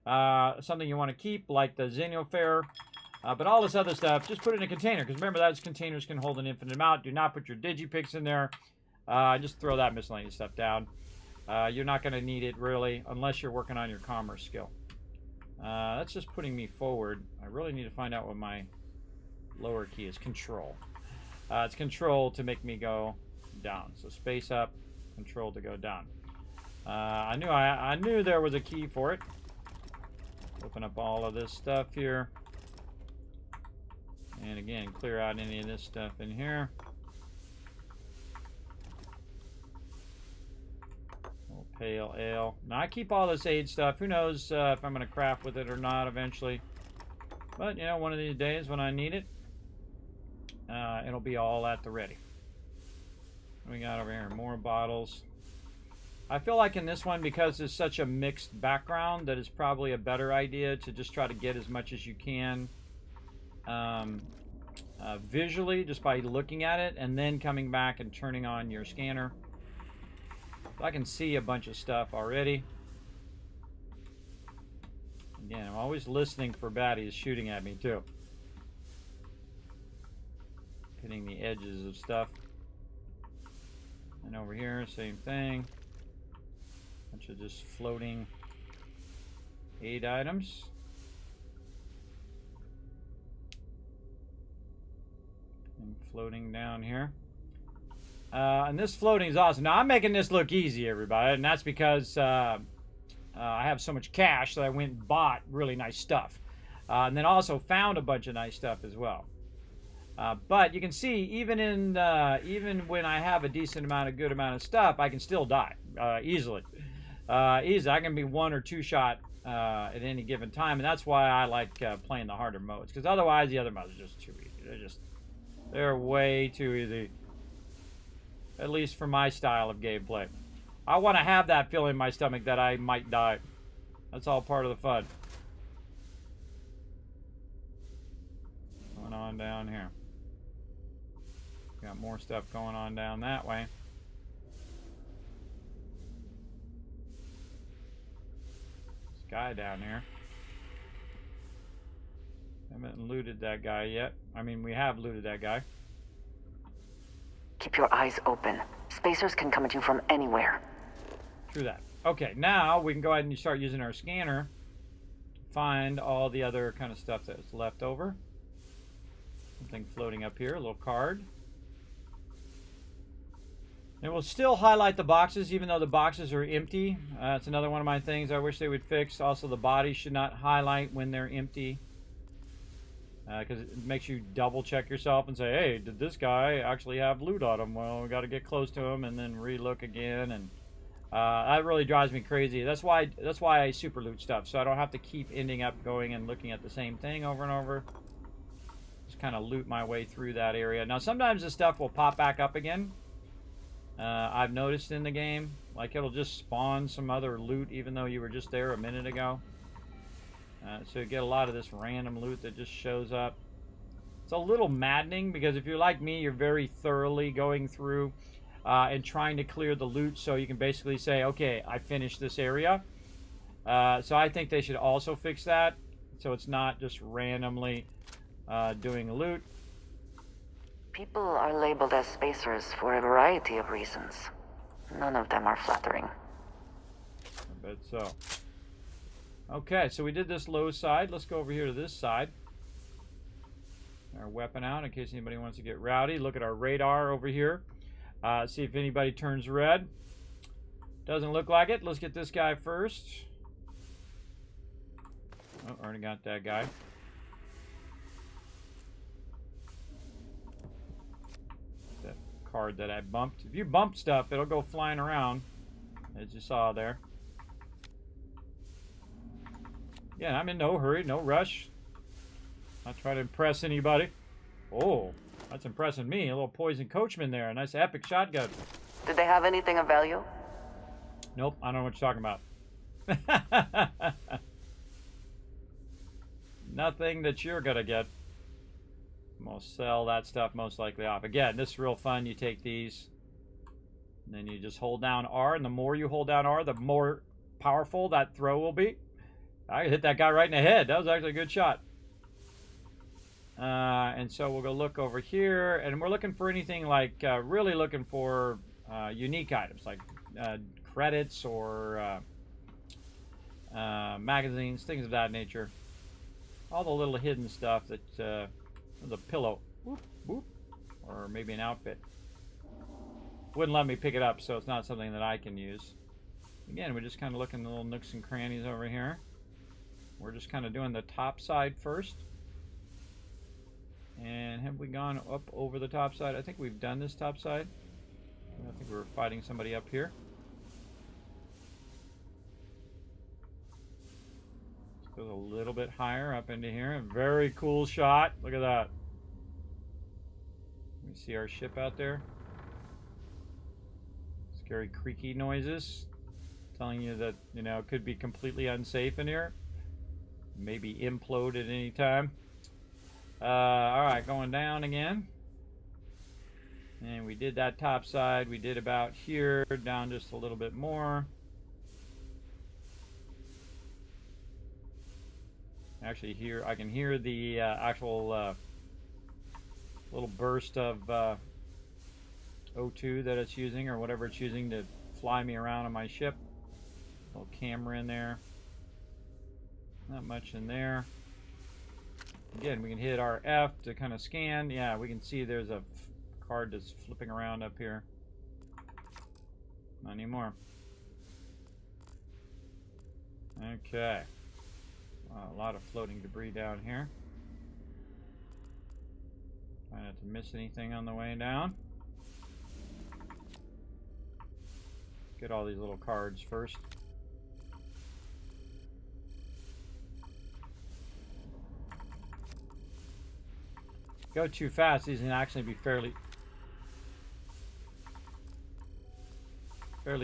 something you want to keep, like the Xenofare. But all this other stuff, just put it in a container. Because remember, those containers can hold an infinite amount. Do not put your digipicks in there. Just throw that miscellaneous stuff down. You're not going to need it, really, unless you're working on your commerce skill. That's just putting me forward. I really need to find out what my lower key is. Control. It's control to make me go down. So space up, control to go down. I knew there was a key for it. Open up all of this stuff here. And again, clear out any of this stuff in here. Pale ale. Now I keep all this aid stuff. Who knows if I'm going to craft with it or not eventually. But, you know, one of these days when I need it, it'll be all at the ready. What we got over here? More bottles. I feel like in this one, because it's such a mixed background, that it's probably a better idea to just try to get as much as you can visually, just by looking at it, and then coming back and turning on your scanner. I can see a bunch of stuff already. Again, I'm always listening for baddies shooting at me too. Hitting the edges of stuff. And over here, same thing. Bunch of just floating aid items. And floating down here. And this floating is awesome. Now, I'm making this look easy, everybody, and that's because I have so much cash that I went and bought really nice stuff. And then also found a bunch of nice stuff as well. But you can see, even when I have a good amount of stuff, I can still die easily. I can be 1 or 2 shot at any given time, and that's why I like playing the harder modes. Because otherwise, the other modes are just too easy. They're way too easy. At least for my style of gameplay. I want to have that feeling in my stomach that I might die. That's all part of the fun. Going on down here. Got more stuff going on down that way. This guy down here. Haven't looted that guy yet. I mean, we have looted that guy. Keep your eyes open. Spacers can come at you from anywhere. True that. Okay, now we can go ahead and start using our scanner to find all the other kind of stuff that's left over. Something floating up here, a little card. It will still highlight the boxes even though the boxes are empty. That's another one of my things I wish they would fix. Also, the bodies should not highlight when they're empty. Because it makes you double check yourself and say, hey, did this guy actually have loot on him? Well, we got to get close to him and then re-look again. And that really drives me crazy. That's why I super loot stuff, so I don't have to keep ending up going and looking at the same thing over and over. Just kind of loot my way through that area. Now, sometimes this stuff will pop back up again. I've noticed in the game, like it'll just spawn some other loot even though you were just there a minute ago. So you get a lot of this random loot that just shows up. It's a little maddening because if you're like me, you're very thoroughly going through and trying to clear the loot so you can basically say, okay, I finished this area. So I think they should also fix that so it's not just randomly doing loot. People are labeled as spacers for a variety of reasons. None of them are flattering. I bet so. Okay, so we did this low side. Let's go over here to this side. Our weapon out in case anybody wants to get rowdy. Look at our radar over here. See if anybody turns red. Doesn't look like it. Let's get this guy first. Oh, already got that guy. That card that I bumped. If you bump stuff, it'll go flying around, as you saw there. Yeah, I'm in no hurry, no rush. Not trying to impress anybody. Oh, that's impressing me. A little poison coachman there. A nice epic shotgun. Did they have anything of value? Nope, I don't know what you're talking about. Nothing that you're gonna get. I'm gonna sell that stuff most likely off. Again, this is real fun. You take these, and then you just hold down R, and the more you hold down R, the more powerful that throw will be. I hit that guy right in the head. That was actually a good shot. And so we'll go look over here, and we're looking for anything like, really looking for unique items, like credits or magazines, things of that nature. All the little hidden stuff that, the pillow, whoop, whoop, or maybe an outfit. Wouldn't let me pick it up, so it's not something that I can use. Again, we're just kind of looking at the little nooks and crannies over here. We're just kind of doing the top side first. And have we gone up over the top side? I think we've done this top side. I think we were fighting somebody up here. Let's go a little bit higher up into here. A very cool shot. Look at that. Let me see our ship out there. Scary creaky noises. Telling you that, you know, it could be completely unsafe in here. Maybe implode at any time. Alright, going down again. And we did that top side. We did about here, down just a little bit more. Actually, here I can hear the actual little burst of O2 that it's using, or whatever it's using to fly me around on my ship. Little camera in there. Not much in there. Again, we can hit our F to kind of scan. Yeah, we can see there's a card that's flipping around up here. Not anymore. Okay. A lot of floating debris down here. Try not to miss anything on the way down. Get all these little cards first. Go too fast, these can actually be fairly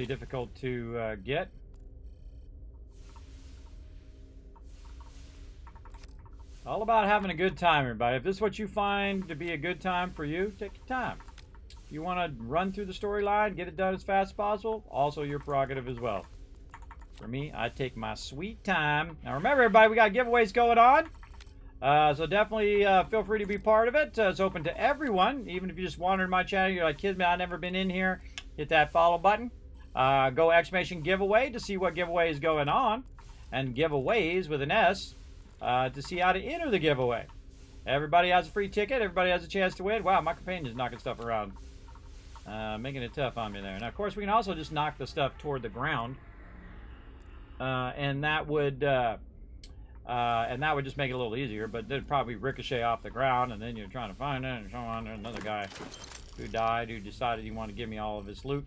difficult to get. All about having a good time, everybody. If this is what you find to be a good time for you, take your time. If you want to run through the storyline, get it done as fast as possible, also your prerogative as well. For me, I take my sweet time. Now remember, everybody, we got giveaways going on. So definitely feel free to be part of it. It's open to everyone. Even if you just wandered my channel, you're like, Kismet, I've never been in here. Hit that follow button. Go exclamation giveaway to see what giveaway is going on. And giveaways with an S to see how to enter the giveaway. Everybody has a free ticket. Everybody has a chance to win. Wow, my companion's knocking stuff around. Making it tough on me there. Now, of course, we can also just knock the stuff toward the ground. And that would just make it a little easier, but it'd probably ricochet off the ground, and then you're trying to find it, and so on. There's another guy who died, who decided he wanted to give me all of his loot.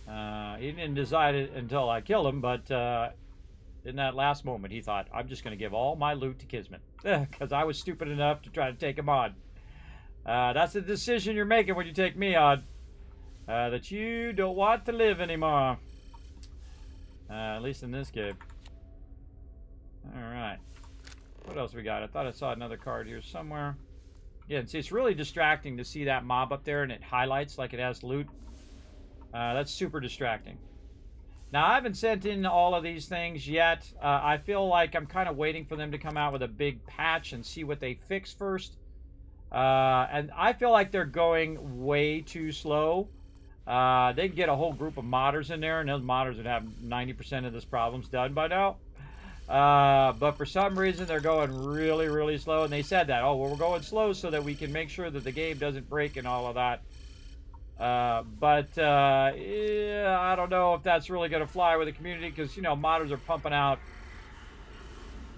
He didn't decide it until I killed him, but in that last moment, he thought, I'm just going to give all my loot to Kismet, because I was stupid enough to try to take him on. That's the decision you're making when you take me on, that you don't want to live anymore. At least in this game. Alright. What else we got? I thought I saw another card here somewhere. Yeah, see, it's really distracting to see that mob up there and it highlights like it has loot. That's super distracting. Now, I haven't sent in all of these things yet. I feel like I'm kind of waiting for them to come out with a big patch and see what they fix first. And I feel like they're going way too slow. They'd get a whole group of modders in there, and those modders would have 90% of this problem's done by now. But for some reason, they're going really, really slow. And they said that, oh, well, we're going slow so that we can make sure that the game doesn't break and all of that. Yeah, I don't know if that's really going to fly with the community because, you know, modders are pumping out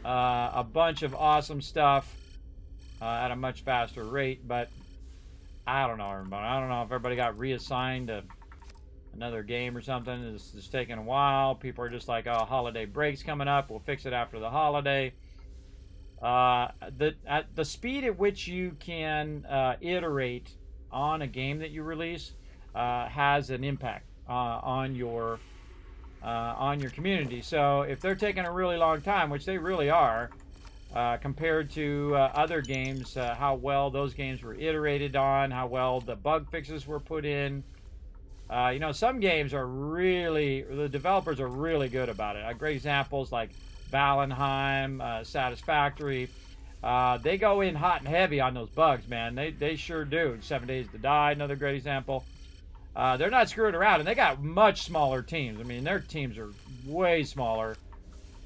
a bunch of awesome stuff at a much faster rate. But I don't know, everybody. I don't know if everybody got reassigned to another game or something. It's just taking a while. People are just like, oh, holiday break's coming up. We'll fix it after the holiday. At the speed at which you can iterate on a game that you release has an impact on your community. So if they're taking a really long time, which they really are, compared to other games, how well those games were iterated on, how well the bug fixes were put in. You know, some games are really, the developers are really good about it. Great examples like Valheim, Satisfactory. They go in hot and heavy on those bugs, man. They sure do. 7 Days to Die, another great example. They're not screwing around, and they got much smaller teams. I mean, their teams are way smaller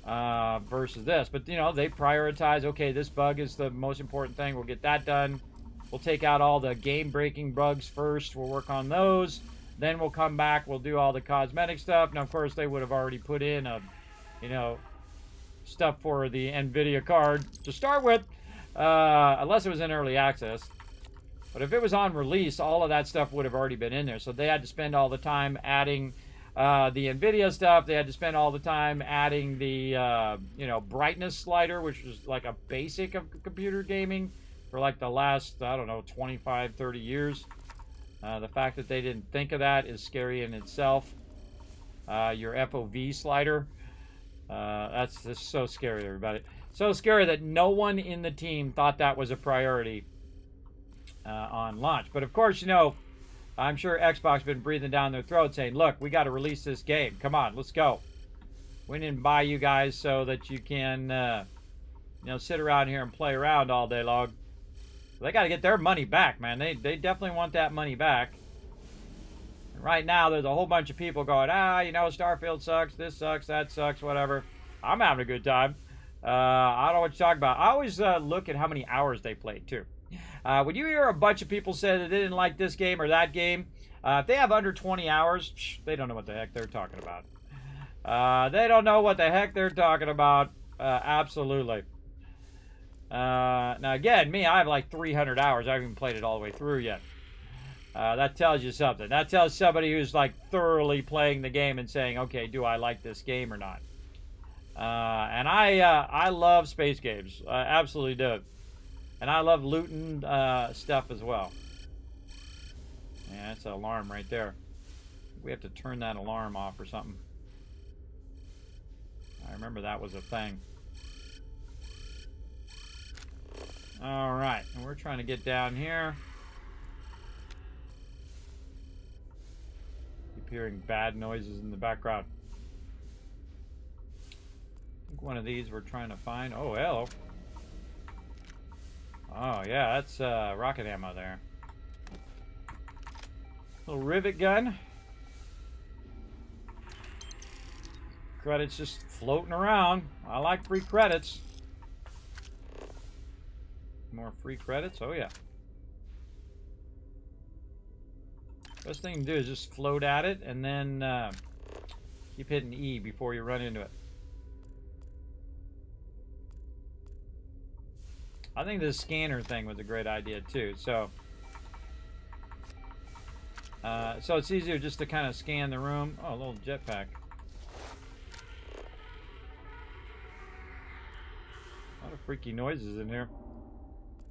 versus this. But, you know, they prioritize, okay, this bug is the most important thing. We'll get that done. We'll take out all the game-breaking bugs first. We'll work on those. Then we'll come back. We'll do all the cosmetic stuff. Now, of course, they would have already put in, you know, stuff for the NVIDIA card to start with, unless it was in early access. But if it was on release, all of that stuff would have already been in there. So they had to spend all the time adding the NVIDIA stuff. They had to spend all the time adding the, you know, brightness slider, which is like a basic of computer gaming for like the last, I don't know, 25, 30 years. The fact that they didn't think of that is scary in itself. Your FOV slider. That's just so scary, everybody. So scary that no one in the team thought that was a priority on launch. But of course, you know, I'm sure Xbox has been breathing down their throat saying, look, we got to release this game. Come on, let's go. We didn't buy you guys so that you can, you know, sit around here and play around all day long. They got to get their money back, man. They definitely want that money back. And right now, there's a whole bunch of people going, you know, Starfield sucks, this sucks, that sucks, whatever. I'm having a good time. I don't know what you're talking about. I always look at how many hours they played, too. When you hear a bunch of people say that they didn't like this game or that game, if they have under 20 hours, they don't know what the heck they're talking about. They don't know what the heck they're talking about. Absolutely. Now, again, me, I have like 300 hours. I haven't even played it all the way through yet. That tells you something. That tells somebody who's like thoroughly playing the game and saying, okay, do I like this game or not? And I love space games. I absolutely do. And I love looting stuff as well. Yeah, that's an alarm right there. We have to turn that alarm off or something. I remember that was a thing. Alright, and we're trying to get down here. Keep hearing bad noises in the background. I think one of these we're trying to find. Oh, hello. Oh, yeah, that's rocket ammo there. Little rivet gun. Credits just floating around. I like free credits. More free credits? Oh, yeah. Best thing to do is just float at it and then keep hitting E before you run into it. I think this scanner thing was a great idea too. So it's easier just to kind of scan the room. Oh, a little jetpack. A lot of freaky noises in here.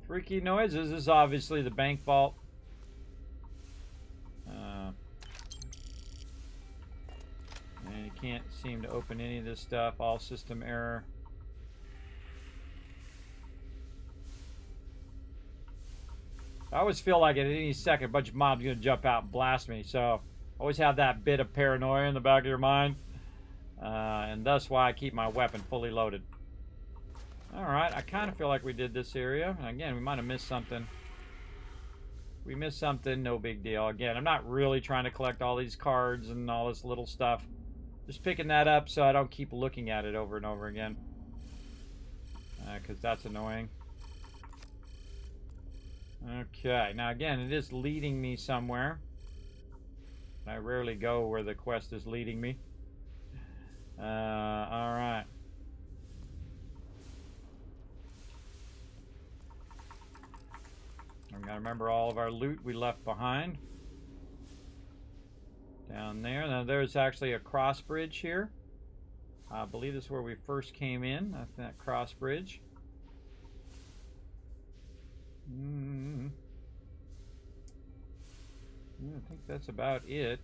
Freaky noises. This is obviously the bank vault. And you can't seem to open any of this stuff. All system error. I always feel like at any second a bunch of mobs are going to jump out and blast me. So always have that bit of paranoia in the back of your mind. And that's why I keep my weapon fully loaded. Alright, I kind of feel like we did this area. And again, we might have missed something. We missed something, no big deal. Again, I'm not really trying to collect all these cards and all this little stuff. Just picking that up so I don't keep looking at it over and over again. Because that's annoying. Okay, now again, it is leading me somewhere. I rarely go where the quest is leading me. Alright. I'm gonna remember all of our loot we left behind. Down there. Now there's actually a cross bridge here. I believe this is where we first came in. That's that cross bridge. I think that's about it.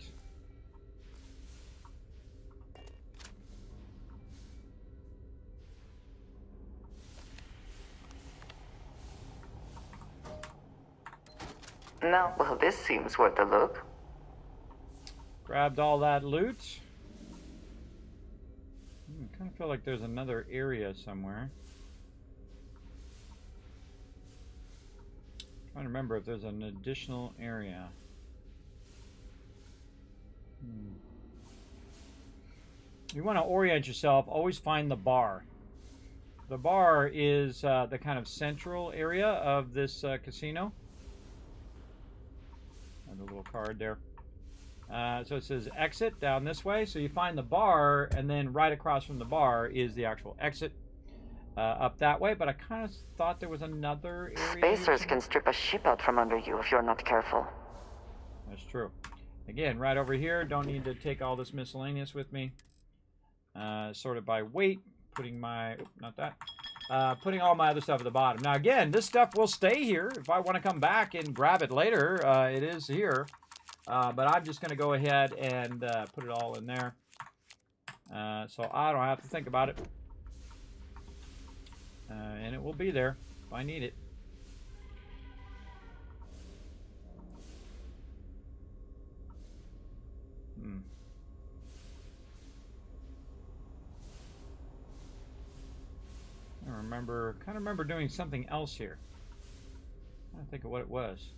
No, well, this seems worth a look. Grabbed all that loot. Kind of feel like there's another area somewhere. Trying to remember if there's an additional area. You want to orient yourself. Always find the bar. The bar is the kind of central area of this casino. And a little card there. So it says exit down this way. So you find the bar, and then right across from the bar is the actual exit up that way. But I kind of thought there was another area. Spacers can strip a ship out from under you if you're not careful. That's true. Again, right over here. Don't need to take all this miscellaneous with me. Sorted by weight. Putting my... not that. Putting all my other stuff at the bottom. Now, again, this stuff will stay here. If I want to come back and grab it later, it is here. But I'm just going to go ahead and put it all in there. So I don't have to think about it. And it will be there if I need it. I kind of remember doing something else here. I don't think of what it was.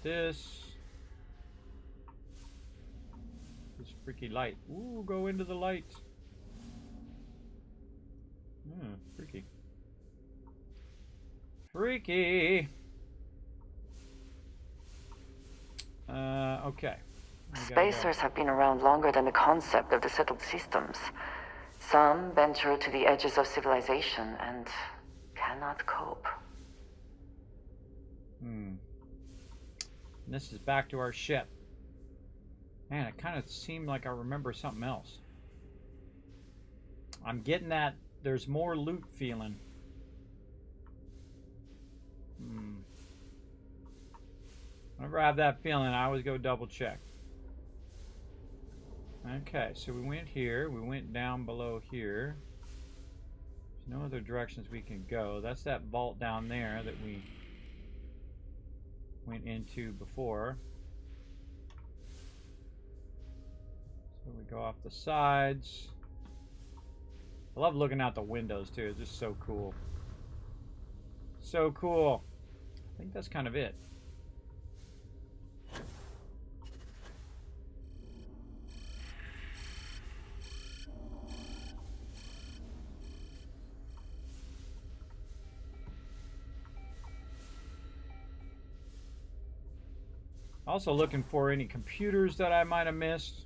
This freaky light. Ooh, go into the light. Freaky. Freaky. Okay. Spacers have been around longer than the concept of the settled systems. Some venture to the edges of civilization and cannot cope. And this is back to our ship. Man, it kind of seemed like I remember something else. I'm getting that there's more loot feeling. Whenever I have that feeling, I always go double check. Okay, so we went here. We went down below here. There's no other directions we can go. That's that vault down there that we went into before. So we go off the sides. I love looking out the windows too. It's just so cool. so cool. I think that's kind of it. Also looking for any computers that I might have missed.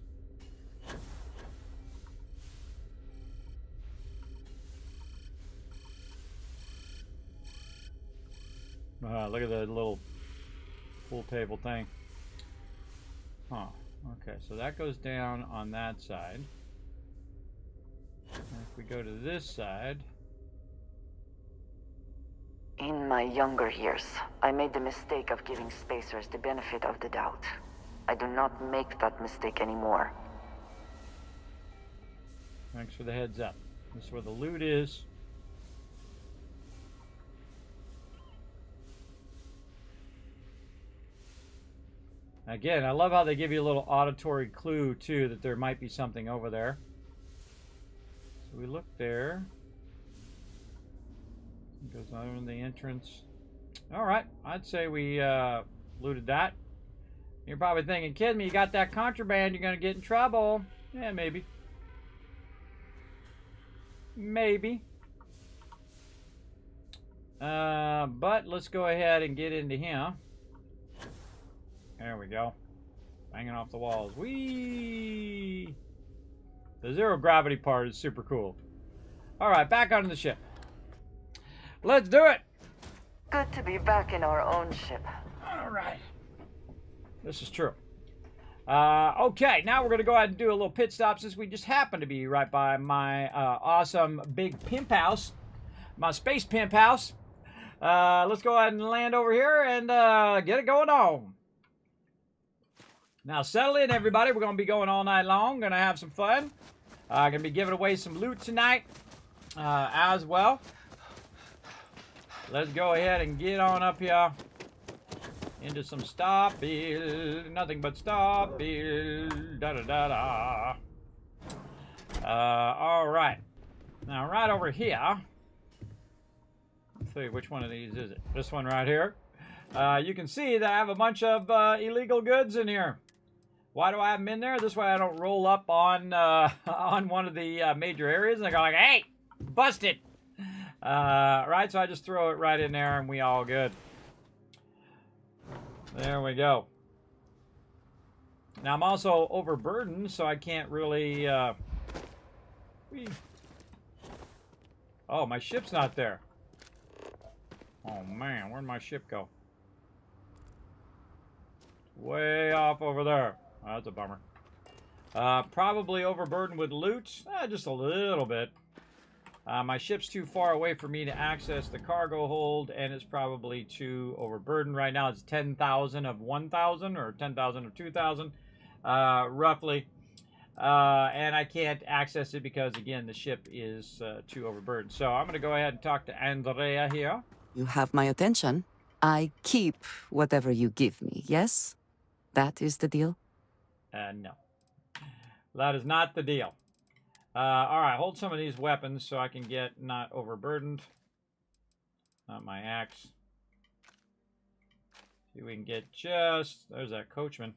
Look at the little pool table thing. Huh. Okay, so that goes down on that side. And if we go to this side... In my younger years, I made the mistake of giving spacers the benefit of the doubt. I do not make that mistake anymore. Thanks for the heads up. This is where the loot is. Again, I love how they give you a little auditory clue, too, that there might be something over there. So we look there. It goes on in the entrance. All right, I'd say we looted that. You're probably thinking, Kismet, you got that contraband, you're going to get in trouble. Yeah, maybe. Maybe. But let's go ahead and get into here. There we go. Banging off the walls. Whee! The zero gravity part is super cool. Alright, back onto the ship. Let's do it! Good to be back in our own ship. Alright. This is true. Okay, now we're going to go ahead and do a little pit stop since we just happen to be right by my awesome big pimp house. My space pimp house. Let's go ahead and land over here and get it going on. Now settle in, everybody. We're going to be going all night long. Going to have some fun. Going to be giving away some loot tonight as well. Let's go ahead and get on up here into some Starfield. Nothing but Starfield. Da-da-da-da. All right. Now, right over here. Let's see, which one of these is it? This one right here. You can see that I have a bunch of illegal goods in here. Why do I have them in there? This way I don't roll up on on one of the major areas and I go like, hey, busted. Right, so I just throw it right in there and we all good. There we go. Now I'm also overburdened, so I can't really... Oh, my ship's not there. Oh man, where'd my ship go? Way off over there. Oh, that's a bummer. Probably overburdened with loot. Just a little bit. My ship's too far away for me to access the cargo hold, and it's probably too overburdened. Right now it's 10,000 of 1,000, or 10,000 of 2,000, roughly. And I can't access it because, again, the ship is too overburdened. So I'm going to go ahead and talk to Andrea here. You have my attention. I keep whatever you give me, yes? That is the deal? No. That is not the deal. Alright, hold some of these weapons so I can get not overburdened. Not my axe. See if we can get just... There's that coachman.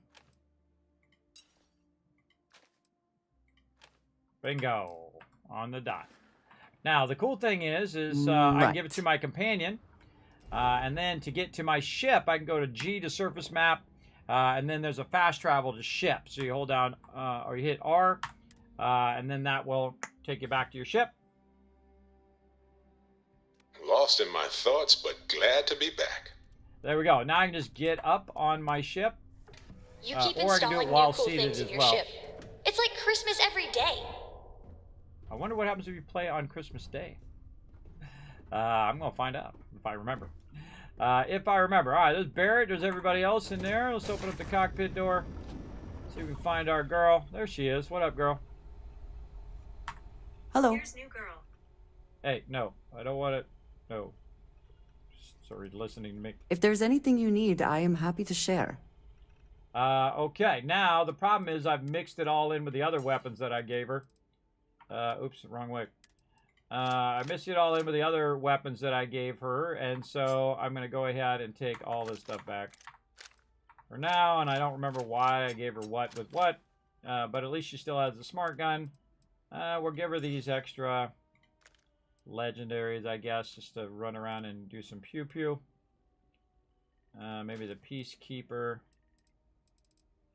Bingo. On the dot. Now, the cool thing is I can give it to my companion. And then to get to my ship, I can go to G to surface map. And then there's a fast travel to ship. So you hold down, or you hit R, and then that will take you back to your ship. Lost in my thoughts, but glad to be back. There we go. Now I can just get up on my ship. You keep or I can do it installing while new cool seated things in as your well. ship. It's like Christmas every day. I wonder what happens if you play on Christmas Day. I'm going to find out if I remember. If I remember. All right, there's Barrett. There's everybody else in there. Let's open up the cockpit door. See if we can find our girl. There she is. What up, girl? Hello. Here's new girl. Hey, no. I don't want it. No. Sorry, listening to me. If there's anything you need, I am happy to share. Okay. Now, the problem is I've mixed it all in with the other weapons that I gave her. Oops, wrong way. I mixed it all in with the other weapons that I gave her, and so I'm going to go ahead and take all this stuff back for now, and I don't remember why I gave her what with what, but at least she still has the smart gun. We'll give her these extra legendaries, I guess, just to run around and do some pew-pew. Maybe the Peacekeeper,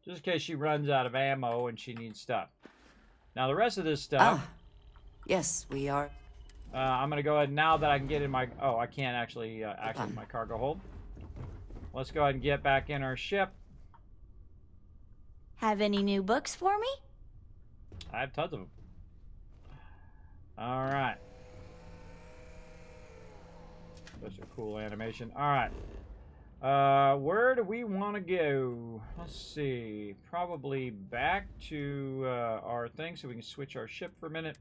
just in case she runs out of ammo and she needs stuff. Now, the rest of this stuff... Yes, we are. I'm going to go ahead, now that I can get in my... Oh, I can't actually access my cargo hold. Let's go ahead and get back in our ship. Have any new books for me? I have tons of them. All right. That's a cool animation. All right. Where do we want to go? Let's see. Probably back to our thing so we can switch our ship for a minute.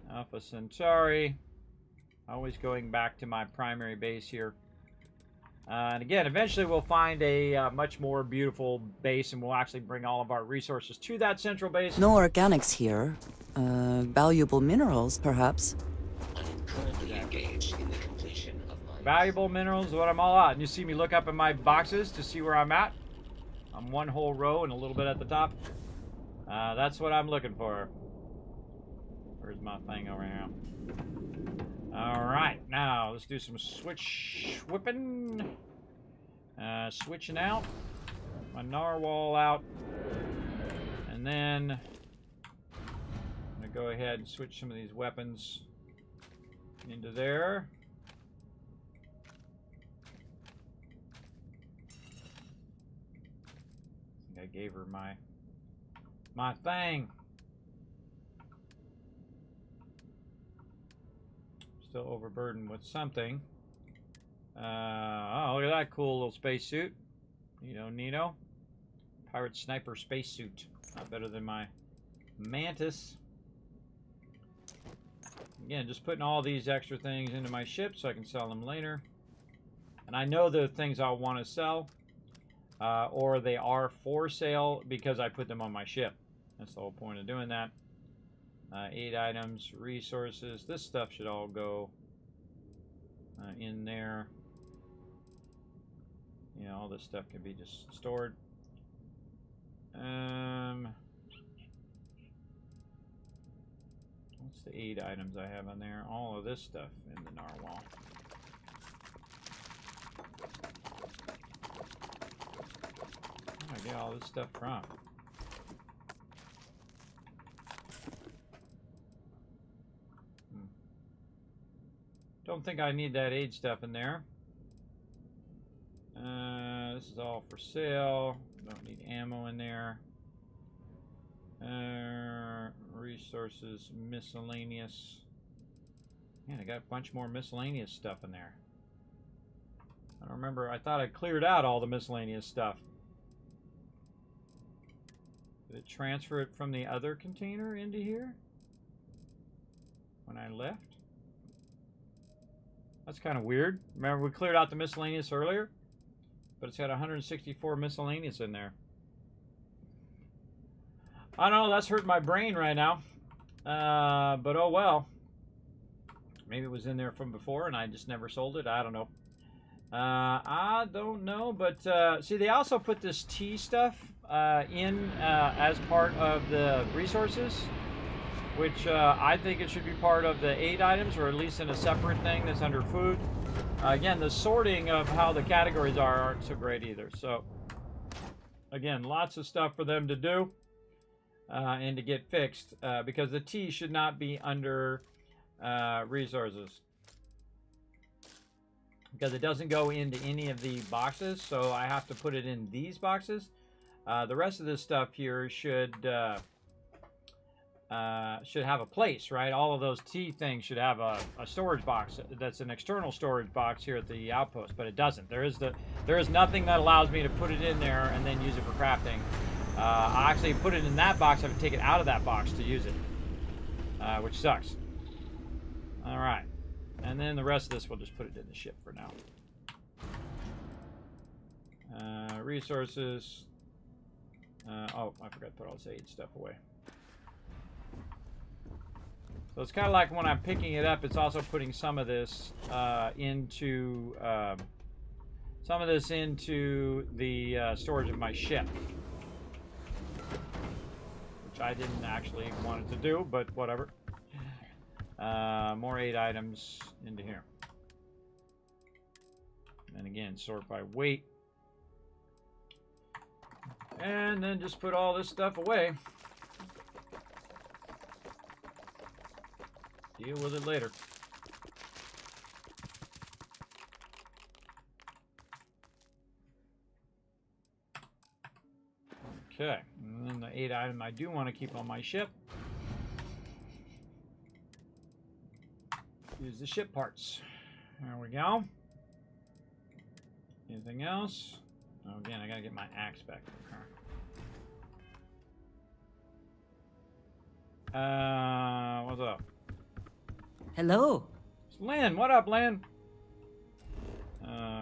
Alpha Centauri. Always going back to my primary base here. And again, eventually we'll find a much more beautiful base, and we'll actually bring all of our resources to that central base. No organics here. Valuable minerals, perhaps. I'm currently engaged in the completion of my... Valuable minerals is what I'm all out. And you see me look up in my boxes to see where I'm at. I'm one whole row and a little bit at the top. That's what I'm looking for. Where's my thing over here? Alright, now let's do some whipping. Switching out. My narwhal out. And then I'm going to go ahead and switch some of these weapons into there. I think I gave her my thing. Still overburdened with something. Oh, look at that cool little spacesuit. You know, Nino. Pirate sniper spacesuit. Not better than my Mantis. Again, just putting all these extra things into my ship so I can sell them later. And I know the things I'll want to sell. Or they are for sale because I put them on my ship. That's the whole point of doing that. 8 items, resources. This stuff should all go in there. You know, all this stuff can be just stored. What's the 8 items I have on there? All of this stuff in the narwhal. Where do I get all this stuff from? Don't think I need that age stuff in there. This is all for sale. Don't need ammo in there. Resources, miscellaneous. Man, I got a bunch more miscellaneous stuff in there. I don't remember. I thought I cleared out all the miscellaneous stuff. Did it transfer it from the other container into here when I left? That's kind of weird. Remember, we cleared out the miscellaneous earlier? But it's got 164 miscellaneous in there. I don't know, that's hurting my brain right now. But oh well. Maybe it was in there from before and I just never sold it. I don't know. I don't know. But see, they also put this tea stuff in as part of the resources. Which I think it should be part of the 8 items, or at least in a separate thing that's under food. Again, the sorting of how the categories aren't so great either. So, again, lots of stuff for them to do and to get fixed, because the tea should not be under resources. Because it doesn't go into any of the boxes, so I have to put it in these boxes. The rest of this stuff here should have a place, right? All of those tea things should have a storage box that's an external storage box here at the outpost, but it doesn't. There is nothing that allows me to put it in there and then use it for crafting. I actually put it in that box. I have to take it out of that box to use it, which sucks. All right, and then the rest of this we'll just put it in the ship for now. Resources. Oh, I forgot to put all this aid stuff away. So it's kind of like when I'm picking it up, it's also putting some of this into the storage of my ship, which I didn't actually want it to do, but whatever. More 8 items into here. And again, sort by weight. And then just put all this stuff away. Deal with it later. Okay, and then the 8 item I do want to keep on my ship. Use the ship parts. There we go. Anything else? Oh, again, I gotta get my axe back in the car. What's up? Hello. It's Lynn. What up, Lynn?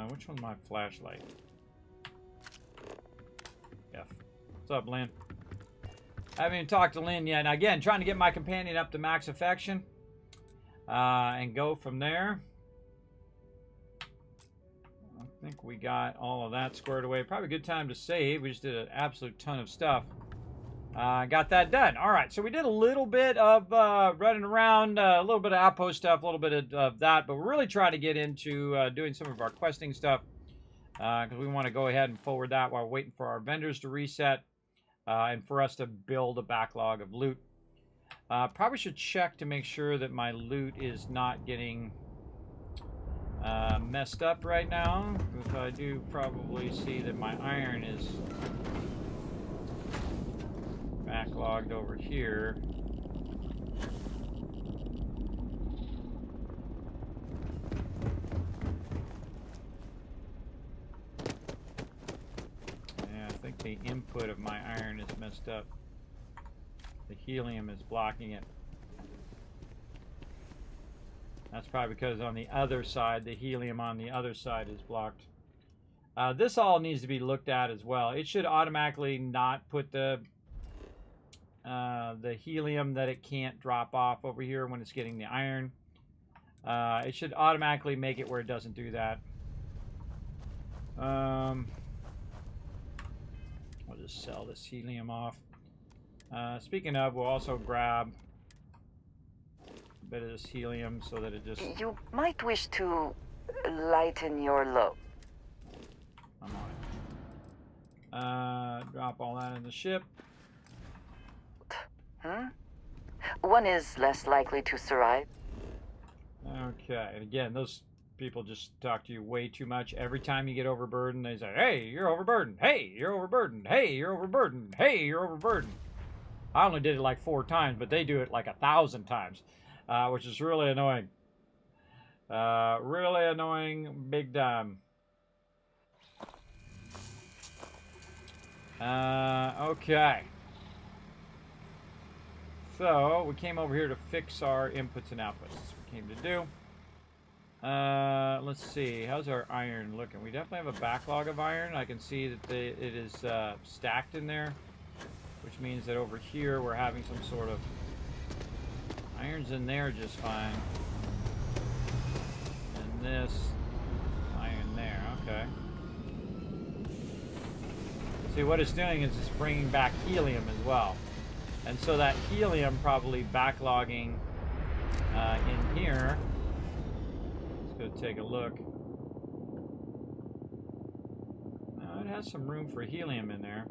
Which one's my flashlight? F. What's up, Lynn? I haven't even talked to Lynn yet. And again, trying to get my companion up to max affection. And go from there. I think we got all of that squared away. Probably a good time to save. We just did an absolute ton of stuff. Got that done. All right, so we did a little bit of running around, a little bit of outpost stuff, a little bit of that, but we're really trying to get into doing some of our questing stuff because we want to go ahead and forward that while we're waiting for our vendors to reset and for us to build a backlog of loot. Probably should check to make sure that my loot is not getting messed up right now, because I do probably see that my iron is backlogged over here. Yeah, I think the input of my iron is messed up. The helium is blocking it. That's probably because on the other side, the helium on the other side is blocked. This all needs to be looked at as well. It should automatically not put the helium that it can't drop off over here when it's getting the iron. It should automatically make it where it doesn't do that. I'll just sell this helium off. Speaking of, we'll also grab a bit of this helium so that it just... You might wish to lighten your load. I'm on it. Drop all that in the ship. One is less likely to survive. Okay, and again, those people just talk to you way too much. Every time you get overburdened, they say, hey, you're overburdened. Hey, you're overburdened. Hey, you're overburdened. Hey, you're overburdened. I only did it like 4 times, but they do it like 1,000 times, which is really annoying. Really annoying, big time. Okay. So, we came over here to fix our inputs and outputs. That's what we came to do. Let's see. How's our iron looking? We definitely have a backlog of iron. I can see that it is stacked in there, which means that over here we're having some sort of... Iron's in there just fine. And this iron there. Okay. See, what it's doing is it's bringing back helium as well. And so that helium probably backlogging in here. Let's go take a look. It has some room for helium in there.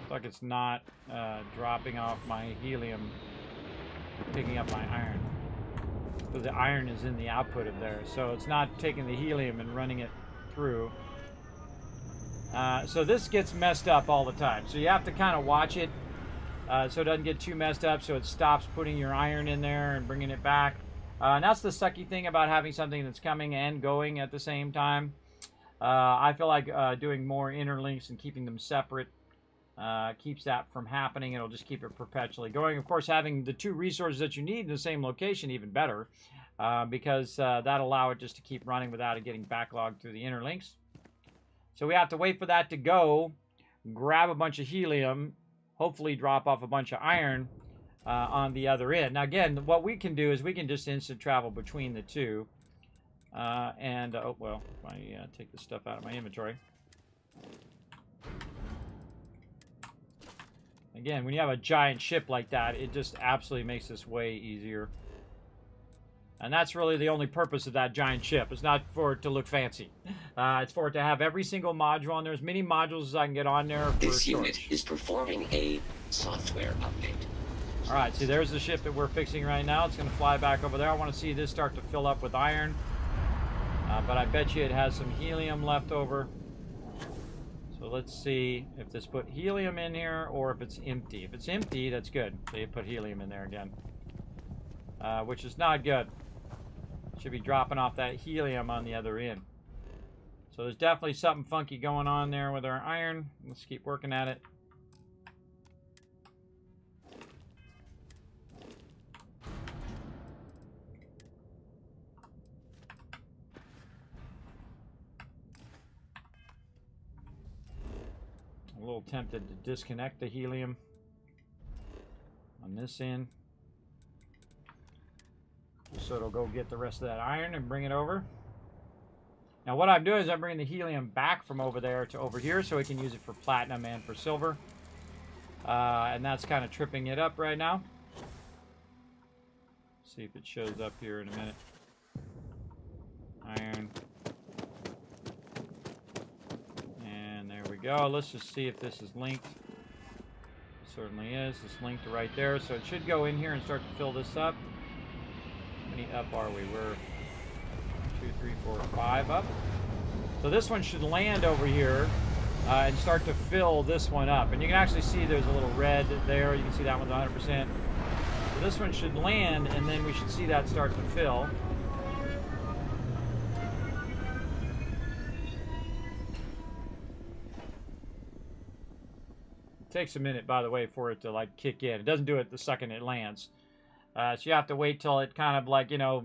Like it's not dropping off my helium, picking up my iron. So the iron is in the output of there, so it's not taking the helium and running it through. So this gets messed up all the time. So you have to kind of watch it so it doesn't get too messed up, so it stops putting your iron in there and bringing it back. And that's the sucky thing about having something that's coming and going at the same time. I feel like doing more interlinks and keeping them separate keeps that from happening. It'll just keep it perpetually going. Of course, having the 2 resources that you need in the same location, even better, because that'll allow it just to keep running without it getting backlogged through the interlinks. So we have to wait for that to go, grab a bunch of helium, hopefully drop off a bunch of iron on the other end. Now again, what we can do is we can just instant travel between the 2. Oh, well, if I take this stuff out of my inventory. Again, when you have a giant ship like that, it just absolutely makes this way easier. And that's really the only purpose of that giant ship. It's not for it to look fancy. It's for it to have every single module on there, as many modules as I can get on there for This unit storage. is performing a software update. Alright, see there's the ship that we're fixing right now. It's going to fly back over there. I want to see this start to fill up with iron. But I bet you it has some helium left over. So let's see if this put helium in here or if it's empty. If it's empty, that's good. They put helium in there again. Which is not good. Should be dropping off that helium on the other end. So there's definitely something funky going on there with our iron. Let's keep working at it. A little tempted to disconnect the helium on this end. Just so it'll go get the rest of that iron and bring it over. Now what I'm doing is I'm bringing the helium back from over there to over here so we can use it for platinum and for silver. And that's kind of tripping it up right now. See if it shows up here in a minute. Iron. And there we go. Let's just see if this is linked. It certainly is. It's linked to right there. So it should go in here and start to fill this up. How many up are we? We're 2, 3, 4, 5 up. So this one should land over here and start to fill this one up. And you can actually see there's a little red there. You can see that one's 100%. So this one should land, and then we should see that start to fill. It takes a minute, by the way, for it to like kick in. It doesn't do it the second it lands. So you have to wait till it kind of like, you know,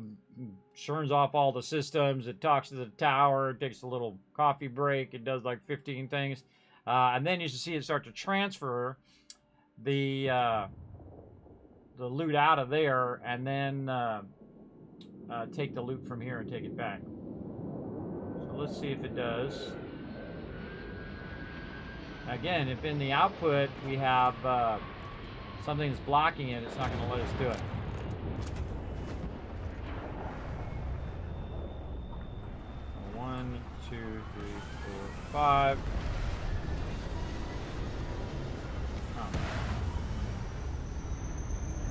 churns off all the systems. It talks to the tower. It takes a little coffee break. It does like 15 things. And then you should see it start to transfer the loot out of there and then take the loot from here and take it back. So let's see if it does. Again, if in the output we have something that's blocking it, it's not going to let us do it. One, 2, 3, 4, 5. Oh.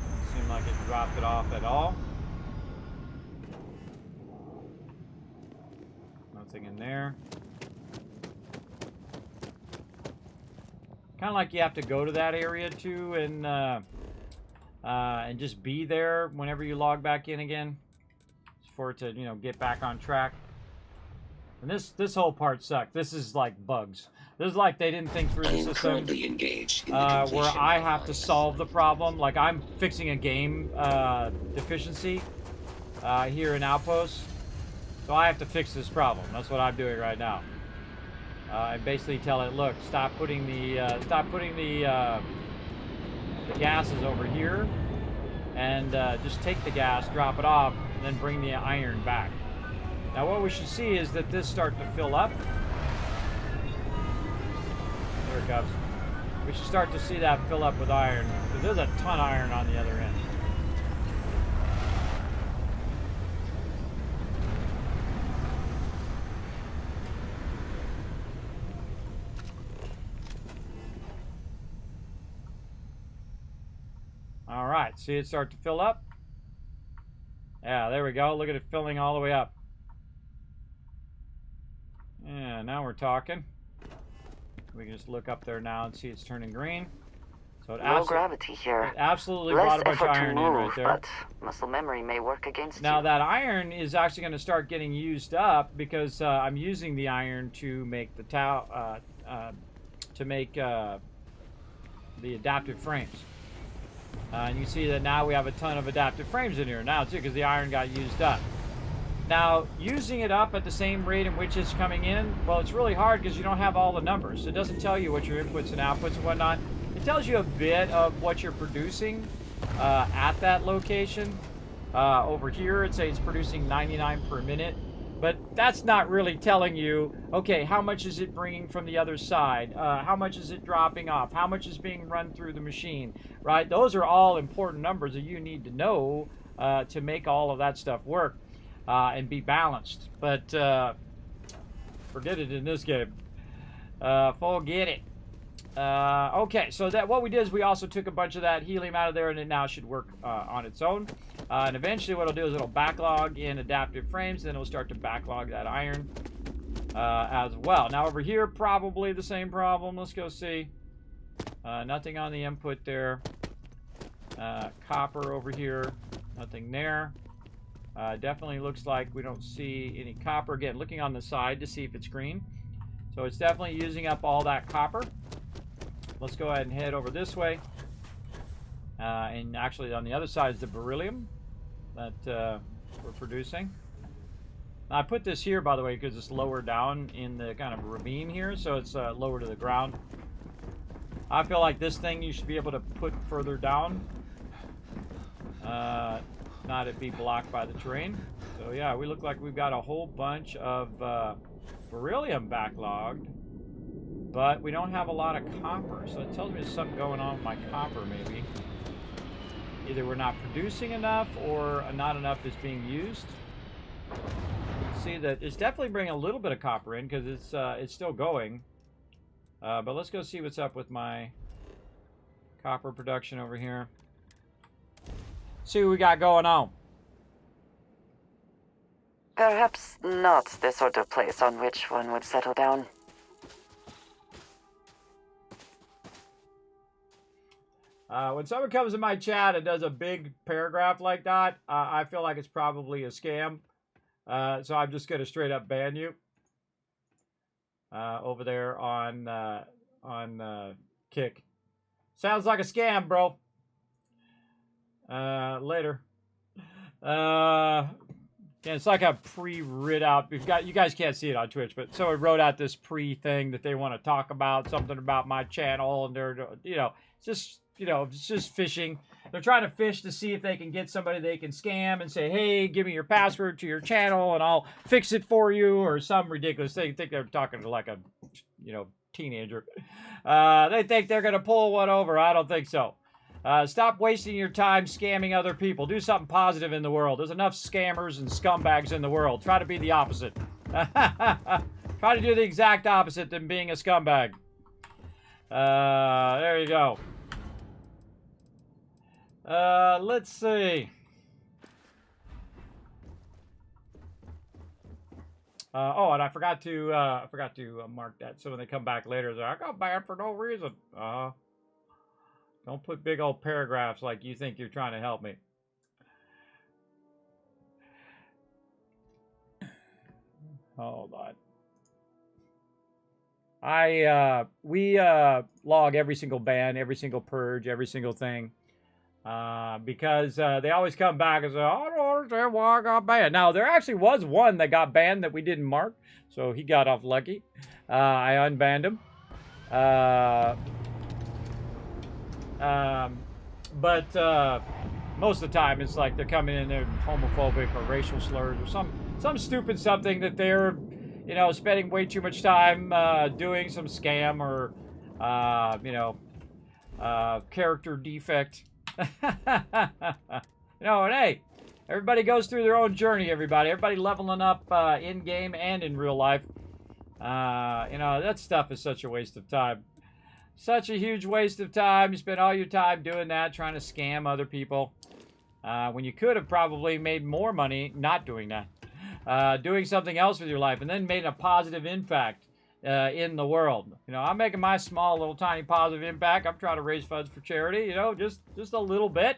Doesn't seem like it dropped it off at all. Nothing in there. Kind of like you have to go to that area too, and just be there whenever you log back in again, for it to, you know, get back on track. And this whole part sucked. This is like bugs. This is like they didn't think through the system. Engaged in where I have to solve the problem. Like I'm fixing a game deficiency here in Outpost, so I have to fix this problem. That's what I'm doing right now. And basically tell it, look, stop putting the gases over here, and just take the gas, drop it off, and then bring the iron back. Now what we should see is that this start to fill up. There it goes. We should start to see that fill up with iron, because there's a ton of iron on the other end. All right, see it start to fill up? Yeah, there we go. Look at it filling all the way up. Yeah, now we're talking. We can just look up there now and see it's turning green. So it Low gravity here. It absolutely Less brought a bunch of effort to iron in move, right there. but muscle memory may work against Now you. that iron is actually going to start getting used up because I'm using the iron to make the the adaptive frames. And you see that now we have a ton of adaptive frames in here now too, because the iron got used up. Now, using it up at the same rate in which it's coming in, well, it's really hard because you don't have all the numbers. It doesn't tell you what your inputs and outputs and whatnot. It tells you a bit of what you're producing at that location. Over here, it says it's producing 99 per minute. But that's not really telling you, okay, how much is it bringing from the other side? How much is it dropping off? How much is being run through the machine, right? Those are all important numbers that you need to know to make all of that stuff work and be balanced. But forget it in this game. Forget it. Okay, so that what we did is we also took a bunch of that helium out of there, and it now should work on its own. And eventually what it'll do is it'll backlog in adaptive frames, then it'll start to backlog that iron as well. Now over here, probably the same problem. Let's go see. Nothing on the input there. Copper over here, nothing there. Definitely looks like we don't see any copper. Again, looking on the side to see if it's green. So it's definitely using up all that copper. Let's go ahead and head over this way. And actually on the other side is the beryllium that we're producing. Now, I put this here, by the way, because it's lower down in the kind of ravine here, so it's lower to the ground. I feel like this thing you should be able to put further down, not it be blocked by the terrain. So yeah, we look like we've got a whole bunch of beryllium backlogged, but we don't have a lot of copper, so it tells me there's something going on with my copper maybe. Either we're not producing enough or not enough is being used. You can see that it's definitely bringing a little bit of copper in because it's still going. But let's go see what's up with my copper production over here. See what we got going on. Perhaps not the sort of place on which one would settle down. When someone comes in my chat and does a big paragraph like that, I feel like it's probably a scam. So I'm just going to straight up ban you over there on Kick. Sounds like a scam, bro. Later. Yeah, it's like a pre-writ out. You guys can't see it on Twitch, but someone wrote out this pre-thing that they want to talk about, something about my channel, and they're, it's just phishing. They're trying to fish to see if they can get somebody they can scam and say, hey, give me your password to your channel and I'll fix it for you, or some ridiculous thing. I think they're talking to like a, teenager. They think they're going to pull one over. I don't think so. Stop wasting your time scamming other people. Do something positive in the world. There's enough scammers and scumbags in the world. Try to be the opposite. Try to do the exact opposite than being a scumbag. There you go. Let's see. Oh, and I forgot to mark that. So when they come back later, they're like, I got banned for no reason. Don't put big old paragraphs like you think you're trying to help me. Hold on. We log every single ban, every single purge, every single thing. Because they always come back and say, I don't understand why I got banned. Now, there actually was one that got banned that we didn't mark, so he got off lucky. I unbanned him. But most of the time, it's like they're coming in there homophobic or racial slurs or some stupid something that they're, spending way too much time doing, some scam or, character defect. And hey, everybody goes through their own journey, everybody leveling up in game and in real life. That stuff is such a waste of time. Such a huge waste of time. You spend all your time doing that, trying to scam other people, when you could have probably made more money not doing that, doing something else with your life, and then made a positive impact in the world. I'm making my small little tiny positive impact. I'm trying to raise funds for charity. Just a little bit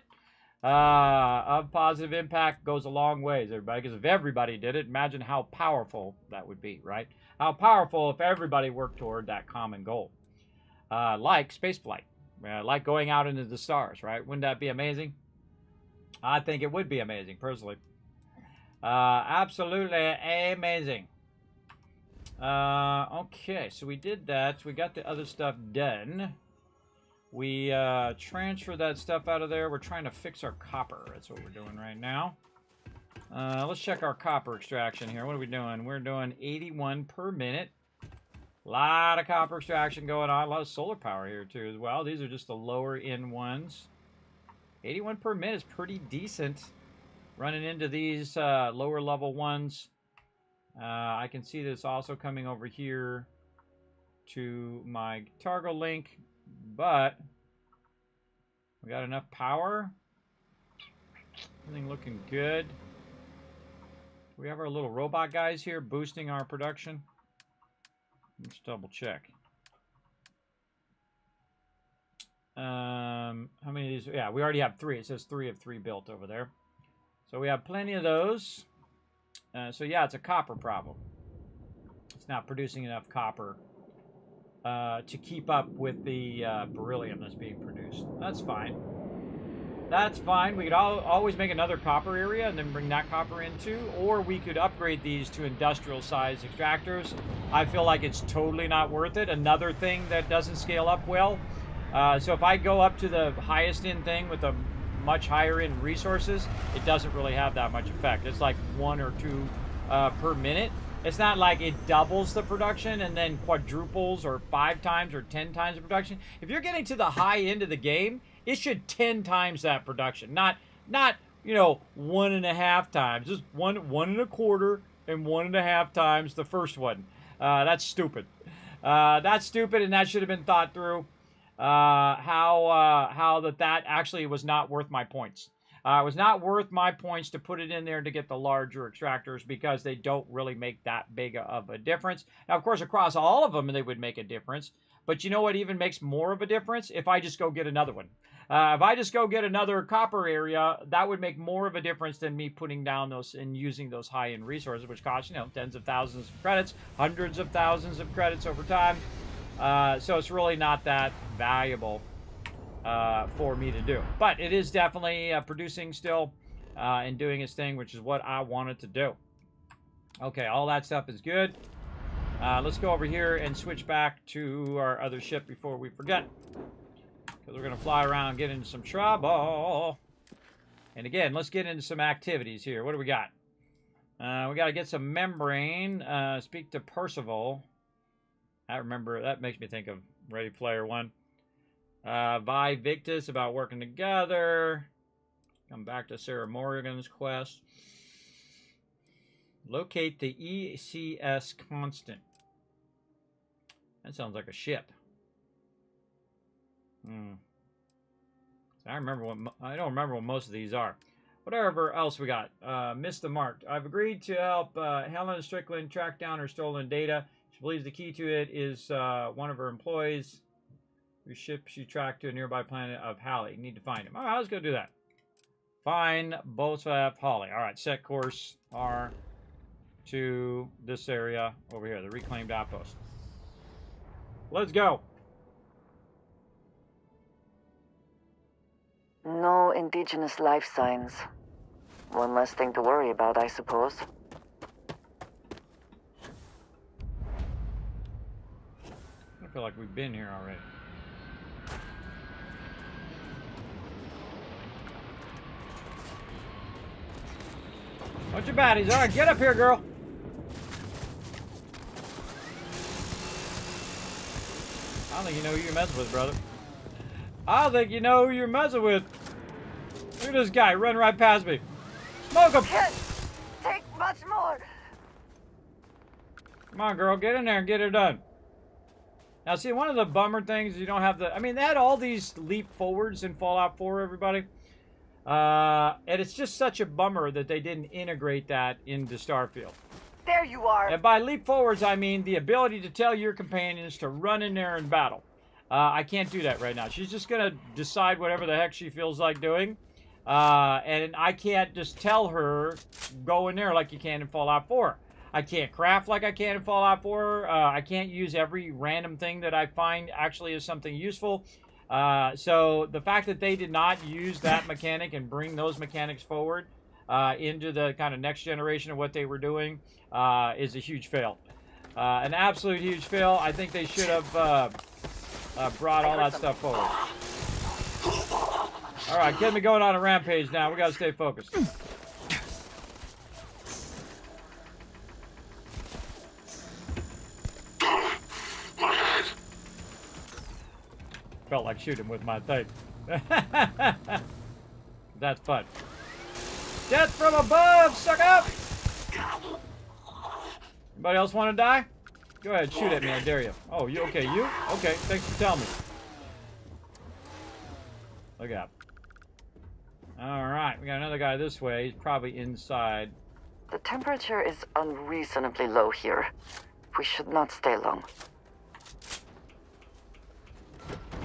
of positive impact goes a long ways, everybody. Because if everybody did it, imagine how powerful that would be, right? How powerful if everybody worked toward that common goal, like spaceflight. like going out into the stars, right? Wouldn't that be amazing? I think it would be amazing, personally. Absolutely amazing. Okay, so we did that. We got the other stuff done. We transfer that stuff out of there. We're trying to fix our copper. That's what we're doing right now. Let's check our copper extraction here. What are we doing? We're doing 81 per minute. A lot of copper extraction going on. A lot of solar power here, too, as well. These are just the lower end ones. 81 per minute is pretty decent. Running into these lower level ones. I can see this also coming over here to my Targo link, but we got enough power. Everything looking good. We have our little robot guys here boosting our production. Let's double check. How many of these? Yeah, we already have 3. It says 3 of 3 built over there. So we have plenty of those. So yeah, it's a copper problem. It's not producing enough copper to keep up with the beryllium that's being produced. That's fine. That's fine. We could always make another copper area and then bring that copper in too. Or we could upgrade these to industrial size extractors. I feel like it's totally not worth it. Another thing that doesn't scale up well. So if I go up to the highest end thing with a much higher end resources, it doesn't really have that much effect. It's like 1 or 2 per minute. It's not like it doubles the production and then quadruples or 5 times or 10 times the production. If you're getting to the high end of the game, it should 10 times that production. Not you know, 1.5 times. Just 1.25 and 1.5 times the first one. That's stupid. That's stupid, and that should have been thought through. How that actually was not worth my points. It was not worth my points to put it in there to get the larger extractors because they don't really make that big of a difference. Now, of course, across all of them, they would make a difference. But you know what even makes more of a difference? If I just go get another one. If I just go get another copper area, that would make more of a difference than me putting down those and using those high-end resources, which cost, you know, tens of thousands of credits, hundreds of thousands of credits over time. So it's really not that valuable for me to do. But it is definitely producing still and doing its thing, which is what I wanted to do. Okay, all that stuff is good. Let's go over here and switch back to our other ship before we forget. Because we're going to fly around and get into some trouble. And again, let's get into some activities here. What do we got? We got to get some membrane. Speak to Percival. I remember, that makes me think of Ready Player One. Vi Victus about working together. Come back to Sarah Morgan's quest. Locate the ECS constant. That sounds like a ship. I don't remember what most of these are. Whatever else we got. Missed the mark. I've agreed to help Helen Strickland track down her stolen data. She believes the key to it is one of her employees whose ship she tracked to a nearby planet of Halley. Need to find him. All right, let's go do that. Find Bosaf Halley. All right, set course R to this area over here, the reclaimed outpost. Let's go. No indigenous life signs. One less thing to worry about, I suppose. I feel like we've been here already. What's your baddies? All right, get up here, girl. I don't think you know who you're messing with, brother. I don't think you know who you're messing with. Look at this guy run right past me. Smoke him! Can't take much more. Come on, girl, get in there and get her done. Now, see, one of the bummer things, you don't have the... I mean, they had all these leap forwards in Fallout 4, everybody. And it's just such a bummer that they didn't integrate that into Starfield. There you are. And by leap forwards, I mean the ability to tell your companions to run in there and battle. I can't do that right now. She's just going to decide whatever the heck she feels like doing. And I can't just tell her, go in there like you can in Fallout 4. I can't craft like I can in Fallout 4. I can't use every random thing that I find actually is something useful. So the fact that they did not use that mechanic and bring those mechanics forward into the kind of next generation of what they were doing is a huge fail. An absolute huge fail. I think they should have brought all that stuff forward. All right, get me going on a rampage now. We got to stay focused. Felt like shooting with my thing. That's fun. Death from above, suck up! Anybody else want to die? Go ahead, shoot at me, I dare you. Oh, you okay? You? Okay, thanks for telling me. Look out. Alright, we got another guy this way. He's probably inside. The temperature is unreasonably low here. We should not stay long.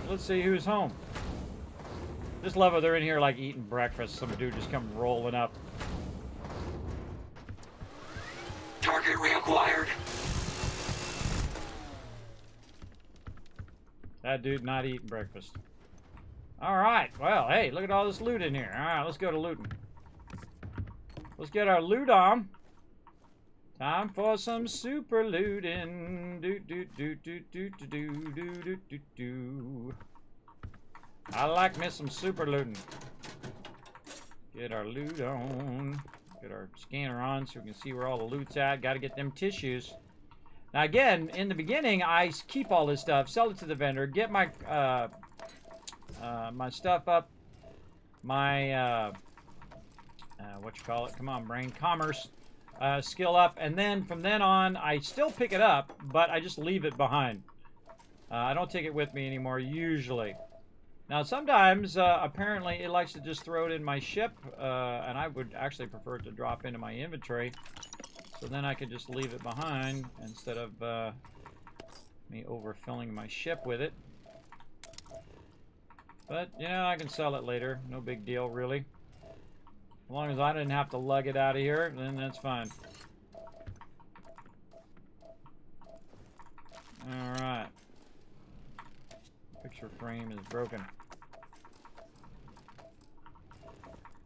Let's see who's home. Just love it. They're in here like eating breakfast. Some dude just come rolling up. Target reacquired. That dude not eating breakfast. Alright, well, hey, look at all this loot in here. Alright, let's go to looting. Let's get our loot on. Time for some super looting. Do do do do do do do do do do do. I like me some super looting. Get our loot on. Get our scanner on so we can see where all the loot's at. Got to get them tissues. Now again, in the beginning, I keep all this stuff, sell it to the vendor, get my my stuff up, my what you call it? Come on, brain. Commerce skill up, and then from then on, I still pick it up, but I just leave it behind. I don't take it with me anymore, usually. Now, sometimes, apparently, it likes to just throw it in my ship, and I would actually prefer it to drop into my inventory. So then I could just leave it behind instead of me overfilling my ship with it. But, you know, I can sell it later. No big deal, really. As long as I didn't have to lug it out of here, then that's fine. Alright. Picture frame is broken.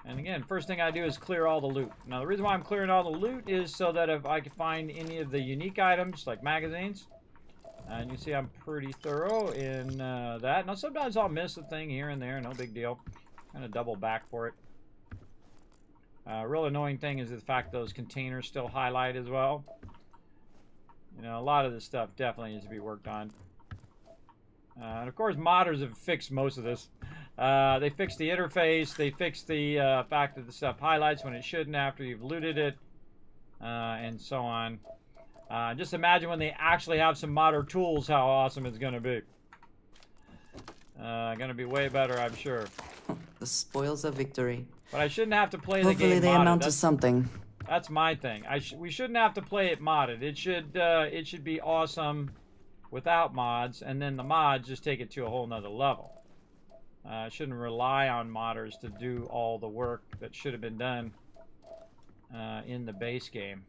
And again, first thing I do is clear all the loot. Now, the reason why I'm clearing all the loot is so that if I can find any of the unique items, like magazines, and you see I'm pretty thorough in that. Now, sometimes I'll miss a thing here and there, no big deal. Kind of double back for it. Real annoying thing is the fact those containers still highlight as well. You know, a lot of this stuff definitely needs to be worked on. And of course, modders have fixed most of this. They fixed the interface. They fixed the fact that the stuff highlights when it shouldn't after you've looted it, and so on. Just imagine when they actually have some modder tools, how awesome it's going to be. Going to be way better, I'm sure. The spoils of victory. But I shouldn't have to play the game Hopefully they modded. amount to something. That's my thing. We shouldn't have to play it modded. It should be awesome without mods, and then the mods just take it to a whole nother level. Shouldn't rely on modders to do all the work that should have been done in the base game.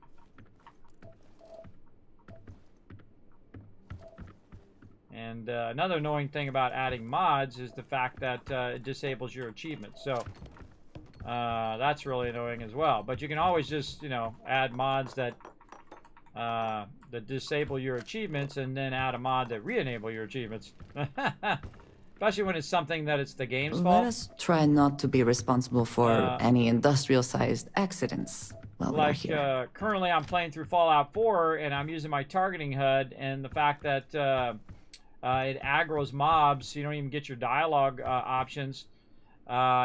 And another annoying thing about adding mods is the fact that it disables your achievements. So that's really annoying as well. But you can always just, you know, add mods that that disable your achievements, and then add a mod that re-enable your achievements. Especially when it's something that it's the game's fault. Let us try not to be responsible for any industrial-sized accidents while we're here. Currently I'm playing through Fallout 4, and I'm using my targeting HUD, and the fact that it aggroes mobs, you don't even get your dialogue options,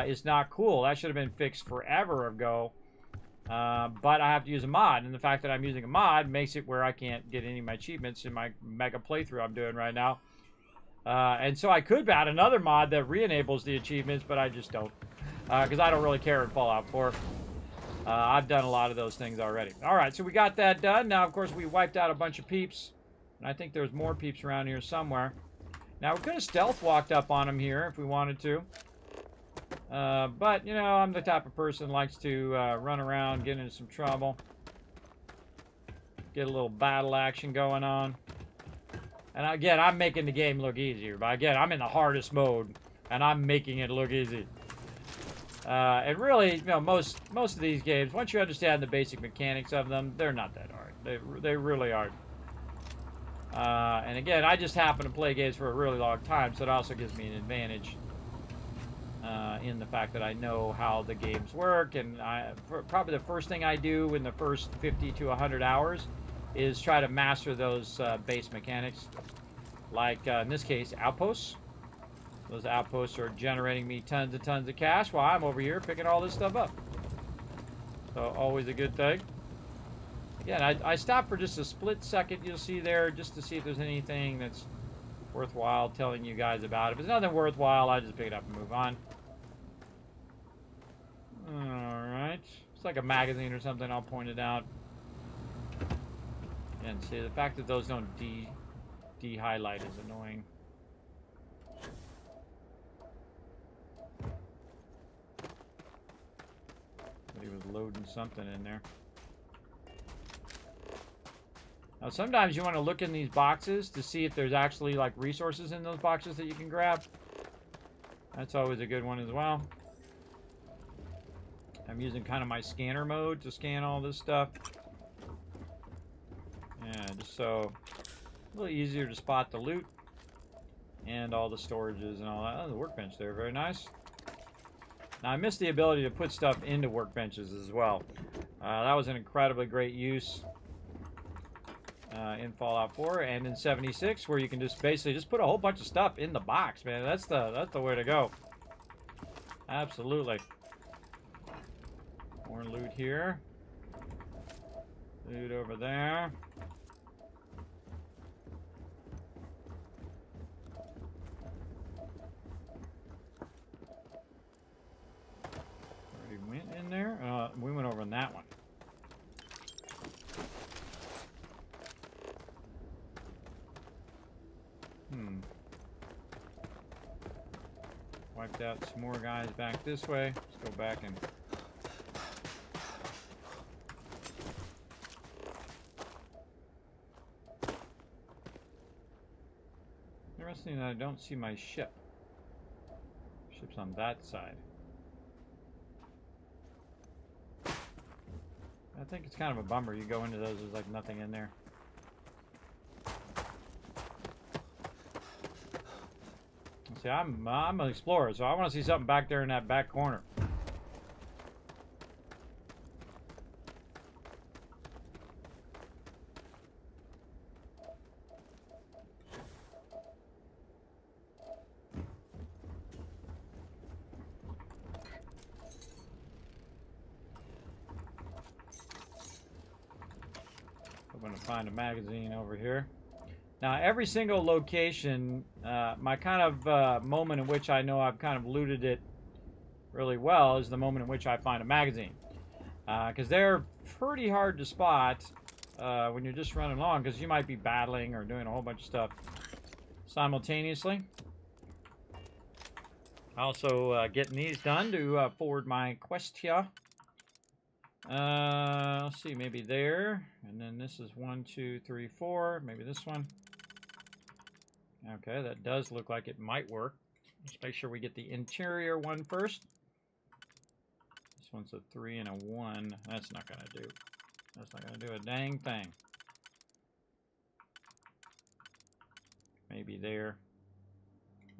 is not cool. That should have been fixed forever ago. But I have to use a mod, and the fact that I'm using a mod makes it where I can't get any of my achievements in my mega playthrough I'm doing right now. And so I could add another mod that re-enables the achievements, but I just don't. Because I don't really care in Fallout 4. I've done a lot of those things already. Alright, so we got that done. Now, of course, we wiped out a bunch of peeps. And I think there's more peeps around here somewhere. Now, we could have stealth walked up on them here if we wanted to. But, you know, I'm the type of person who likes to run around, get into some trouble. Get a little battle action going on. And again, I'm making the game look easier. But again, I'm in the hardest mode, and I'm making it look easy. And really, you know, most of these games, once you understand the basic mechanics of them, they're not that hard. They really aren't. And again, I just happen to play games for a really long time, so it also gives me an advantage in the fact that I know how the games work. And probably the first thing I do in the first 50 to 100 hours is try to master those base mechanics. Like in this case, outposts. Those outposts are generating me tons and tons of cash while I'm over here picking all this stuff up. So always a good thing. Again, I stopped for just a split second, you'll see there, just to see if there's anything that's worthwhile telling you guys about. If it's nothing worthwhile, I just pick it up and move on. Alright. It's like a magazine or something, I'll point it out. And see, the fact that those don't de-highlight is annoying. But he was loading something in there. Now, sometimes you want to look in these boxes to see if there's actually, like, resources in those boxes that you can grab. That's always a good one as well. I'm using kind of my scanner mode to scan all this stuff. Yeah, just so a little easier to spot the loot and all the storages and all that. Oh, the workbench there, very nice. Now, I missed the ability to put stuff into workbenches as well. That was an incredibly great use in Fallout 4 and in 76, where you can just basically just put a whole bunch of stuff in the box, man. That's the way to go. Absolutely. More loot here. Loot over there. Already went in there. We went over on that one. Wiped out some more guys back this way. Let's go back and... Interesting that I don't see my ship. Ship's on that side. I think it's kind of a bummer. You go into those, there's like nothing in there. See, I'm an explorer, so I want to see something back there in that back corner. I'm going to find a magazine over here. Now, every single location, my kind of moment in which I know I've kind of looted it really well is the moment in which I find a magazine. Because they're pretty hard to spot when you're just running along, because you might be battling or doing a whole bunch of stuff simultaneously. Also, getting these done to forward my quest here. Let's see, maybe there. And then this is 1, 2, 3, 4. Maybe this one. Okay, that does look like it might work. Let's make sure we get the interior one first. This one's a 3 and a 1. That's not going to do. That's not going to do a dang thing. Maybe there.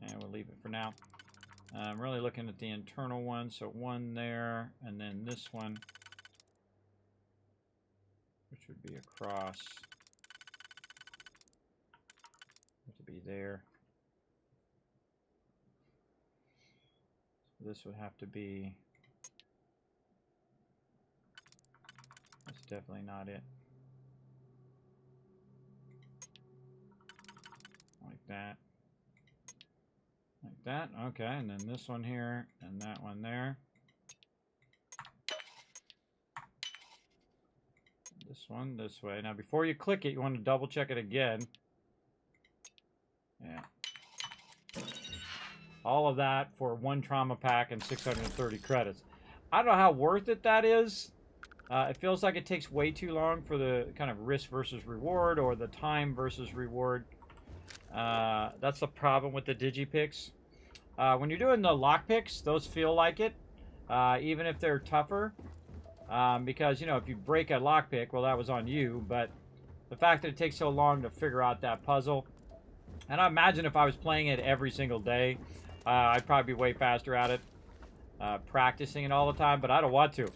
And we'll leave it for now. I'm really looking at the internal one. So 1 there, and then this one, which would be across. To be there. So this would have to be. That's definitely not it. Like that. Like that. Okay, and then this one here and that one there. This one this way. Now, before you click it, you want to double check it again. Yeah. All of that for 1 trauma pack and 630 credits. I don't know how worth it that is. It feels like it takes way too long for the kind of risk versus reward, or the time versus reward. That's the problem with the digipicks. When you're doing the lockpicks, those feel like it, even if they're tougher. Because, you know, if you break a lockpick, well, that was on you. But the fact that it takes so long to figure out that puzzle, and I imagine if I was playing it every single day, I'd probably be way faster at it, practicing it all the time, but I don't want to.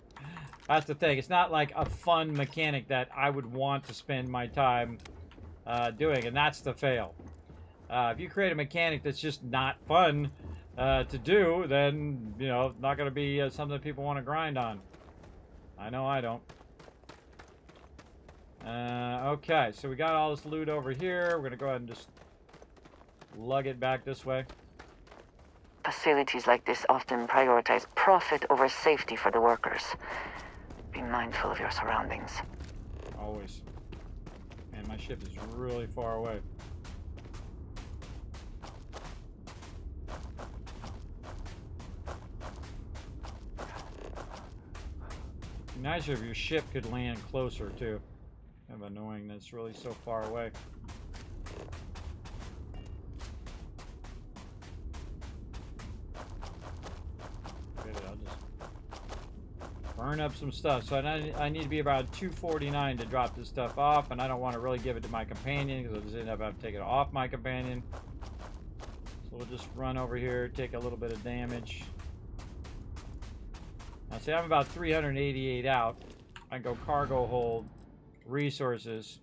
That's the thing. It's not like a fun mechanic that I would want to spend my time doing, and that's the fail. If you create a mechanic that's just not fun to do, then, you know, not going to be something that people want to grind on. I know I don't. Okay, so we got all this loot over here. We're going to go ahead and just lug it back this way. Facilities like this often prioritize profit over safety for the workers. Be mindful of your surroundings. Always. Man, my ship is really far away. Nicer if your ship could land closer too. Kind of annoying that it's really so far away. I'll just burn up some stuff. So I need to be about 249 to drop this stuff off, and I don't want to really give it to my companion because I'll just end up having to take it off my companion. So we'll just run over here, take a little bit of damage. Now, see, I'm about 388 out. I can go cargo hold, resources,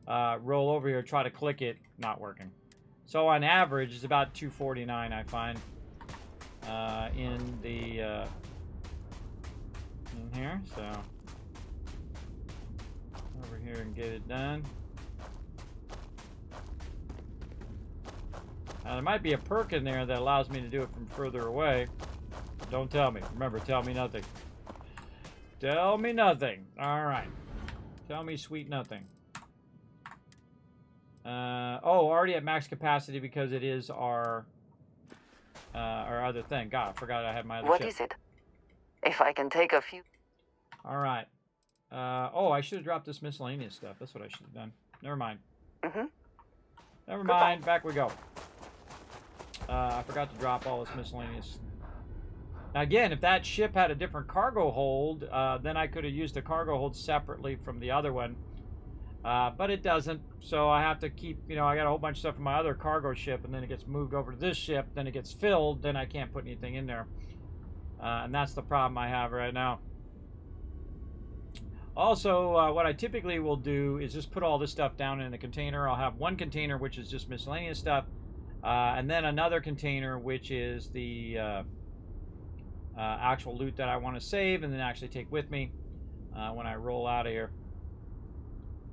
roll over here, try to click it, not working. So on average, it's about 249, I find, in the in here. So over here and get it done. Now, there might be a perk in there that allows me to do it from further away. Don't tell me. Remember, tell me nothing. Tell me nothing. All right. Tell me sweet nothing. Oh, already at max capacity because it is our other thing. God, I forgot I had my other What ship. is it? If I can take a few... All right. Oh, I should have dropped this miscellaneous stuff. That's what I should have done. Never mind. Never mind. Back we go. I forgot to drop all this miscellaneous. Now again, if that ship had a different cargo hold, then I could have used the cargo hold separately from the other one. But it doesn't, so I have to keep, you know, I got a whole bunch of stuff in my other cargo ship, and then it gets moved over to this ship, then it gets filled, then I can't put anything in there. And that's the problem I have right now. Also, what I typically will do is just put all this stuff down in a container. I'll have one container which is just miscellaneous stuff, and then another container which is the actual loot that I want to save and then actually take with me when I roll out of here.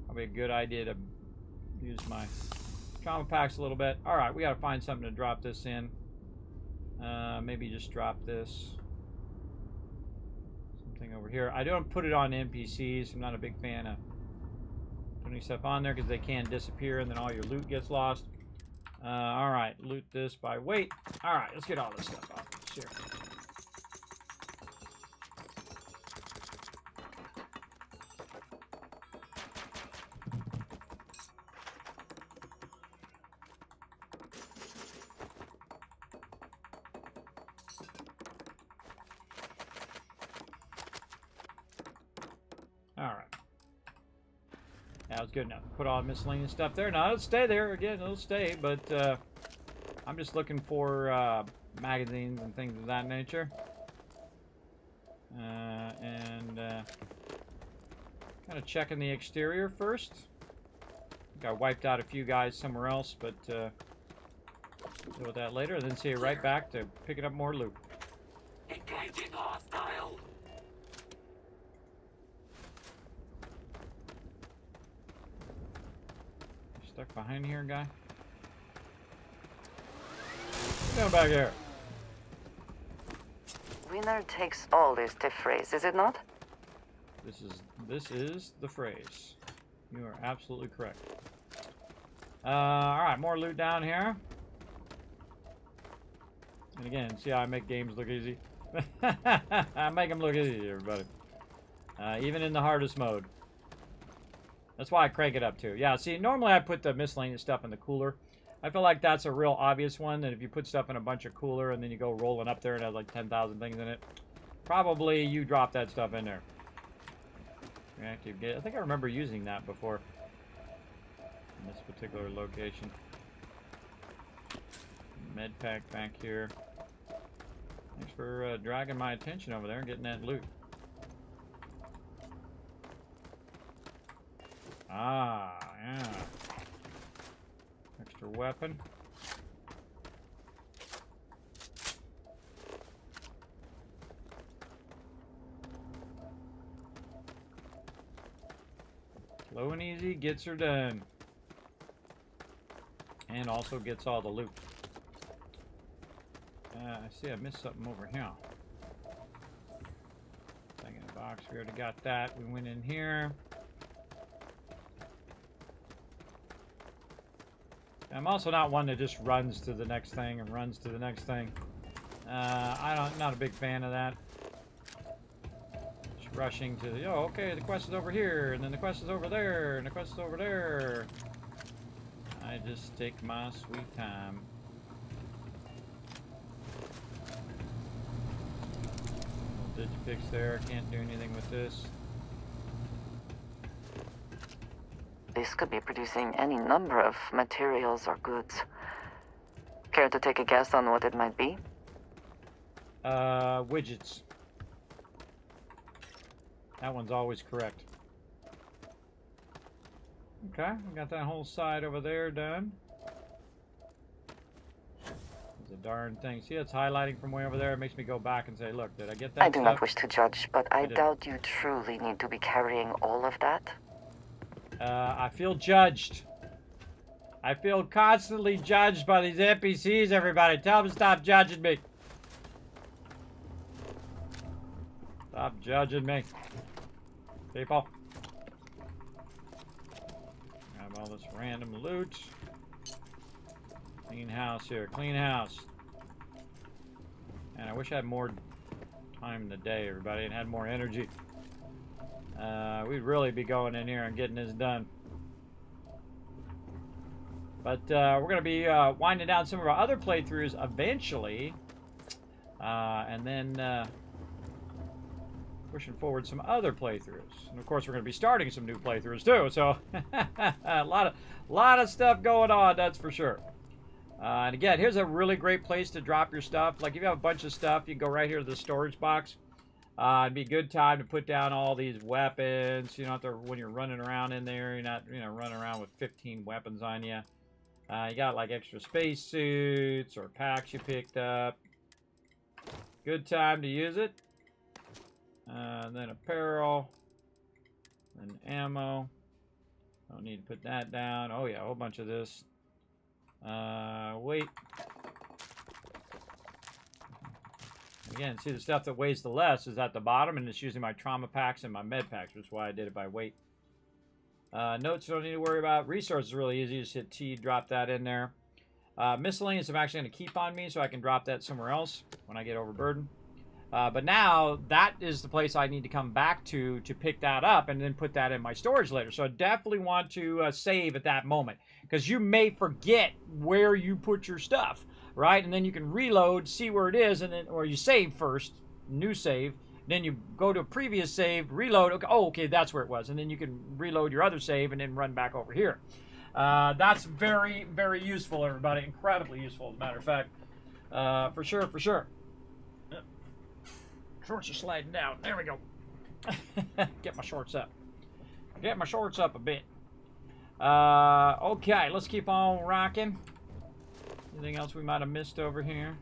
Probably a good idea to use my trauma packs a little bit. All right, we got to find something to drop this in. Maybe just drop this. Something over here. I don't put it on NPCs. I'm not a big fan of putting stuff on there because they can disappear and then all your loot gets lost. All right, loot this by weight. All right, let's get all this stuff off of this here. That was good enough. Put all the miscellaneous stuff there. Now, it'll stay there. Again, it'll stay, but I'm just looking for magazines and things of that nature. And kind of checking the exterior first. I think I wiped out a few guys somewhere else, but deal with that later. And then see you right back to picking up more loot. Engaging hostile. Stuck behind here, guy. Get back here. Winner takes all is the phrase, is it not? This is the phrase. You are absolutely correct. All right, more loot down here. And again, see how I make games look easy? I make them look easy, everybody. Even in the hardest mode. That's why I crank it up too. Yeah, see, normally I put the miscellaneous stuff in the cooler. I feel like that's a real obvious one, that if you put stuff in a bunch of cooler and then you go rolling up there and it has like 10,000 things in it, probably you drop that stuff in there. Reactive gate. I think I remember using that before in this particular location. Med pack back here. Thanks for dragging my attention over there and getting that loot. Ah, yeah. Extra weapon. Slow and easy gets her done. And also gets all the loot. I see I missed something over here. Thing in the box. We already got that. We went in here. I'm also not one that just runs to the next thing and runs to the next thing. Not a big fan of that. Just rushing to the, oh, okay, the quest is over here, and then the quest is over there, and the quest is over there. I just take my sweet time. Digipix there. Can't do anything with this. This could be producing any number of materials or goods. Care to take a guess on what it might be? Widgets. That one's always correct. Okay, we got that whole side over there done. There's a darn thing. See, it's highlighting from way over there. It makes me go back and say, look, did I get that I do stuff? not wish to judge, but I doubt you truly need to be carrying all of that. I feel judged. I feel constantly judged by these NPCs, everybody. Tell them to stop judging me. Stop judging me. People. Grab all this random loot. Clean house here. Clean house. And I wish I had more time in the day, everybody, and had more energy. We'd really be going in here and getting this done. But we're going to be winding down some of our other playthroughs eventually. And then pushing forward some other playthroughs. And of course, we're going to be starting some new playthroughs too. So a lot of stuff going on, that's for sure. And again, here's a really great place to drop your stuff. Like if you have a bunch of stuff, you can go right here to the storage box. It'd be a good time to put down all these weapons. You don't have to, when you're running around in there, you're not, running around with 15 weapons on you. You got like extra space suits or packs you picked up. Good time to use it. Then apparel. Then ammo. Don't need to put that down. Oh yeah, a whole bunch of this. Weight. Again, see the stuff that weighs the less is at the bottom, and it's using my trauma packs and my med packs, which is why I did it by weight. Notes, you don't need to worry about. Resources are really easy. Just hit T, drop that in there. Miscellaneous, I'm actually going to keep on me, so I can drop that somewhere else when I get overburdened. But now, that is the place I need to come back to pick that up and then put that in my storage later. So I definitely want to save at that moment, because you may forget where you put your stuff. Right, and then you can reload, see where it is, and then, or you save first, new save, then you go to a previous save, reload, okay, oh, okay, that's where it was, and then you can reload your other save and then run back over here. That's very, very useful, everybody, incredibly useful, as a matter of fact, for sure, for sure. Shorts are sliding down, there we go. Get my shorts up. Get my shorts up a bit. Okay, let's keep on rocking. Anything else we might have missed over here?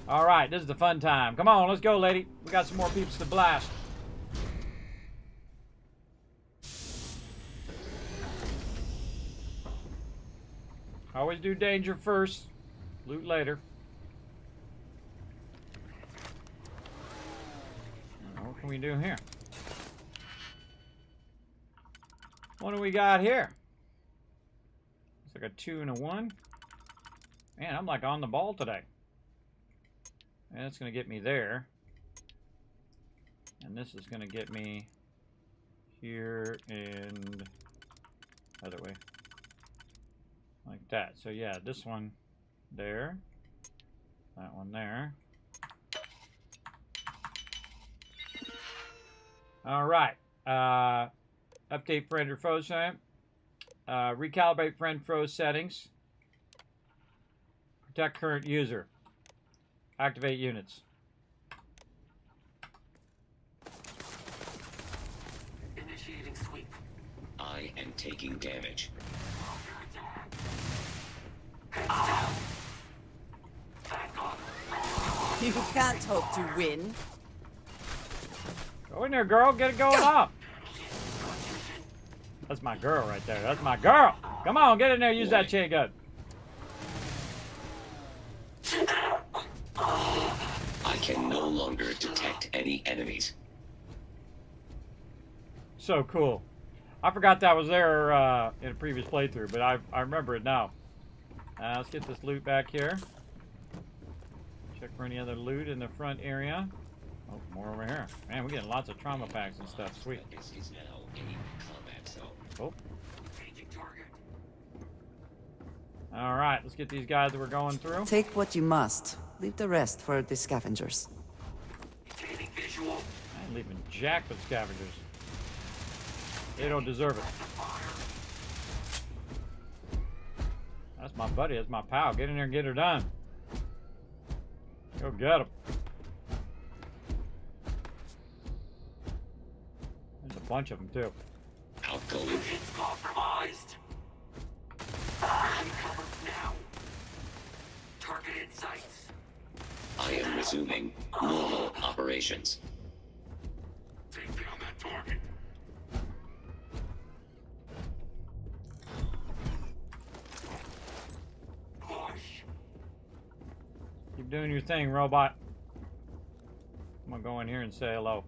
All right, this is the fun time. Come on, let's go, lady. We got some more peeps to blast. Always do danger first, loot later. What can we do here? What do we got here? It's like a 2 and a 1. Man, I'm like on the ball today. And it's going to get me there. And this is going to get me here and other way. Like that. So yeah, this one there. That one there. All right. Update friend or foe setting. Recalibrate friend foe settings. Protect current user. Activate units. Initiating sweep. I am taking damage. You can't hope to win. Go in there, girl. Get it going up. That's my girl right there. That's my girl. Come on, get in there. Use that chain gun. I can no longer detect any enemies. So cool. I forgot that was there in a previous playthrough, but I remember it now. Let's get this loot back here. Check for any other loot in the front area. Oh, more over here. Man, we're getting lots of trauma packs and stuff. Sweet. This is now a combat zone. Oh. Alright, let's get these guys that we're going through. Take what you must. Leave the rest for the scavengers. I ain't leaving jack for the scavengers. They don't deserve it. That's my buddy. That's my pal. Get in there and get her done. Go get him. There's a bunch of them, too. Outgoing. Compromised. Covered now. Targeted sites. I am resuming normal operations. Take down that target. Push. Keep doing your thing, robot. I'm gonna go in here and say hello.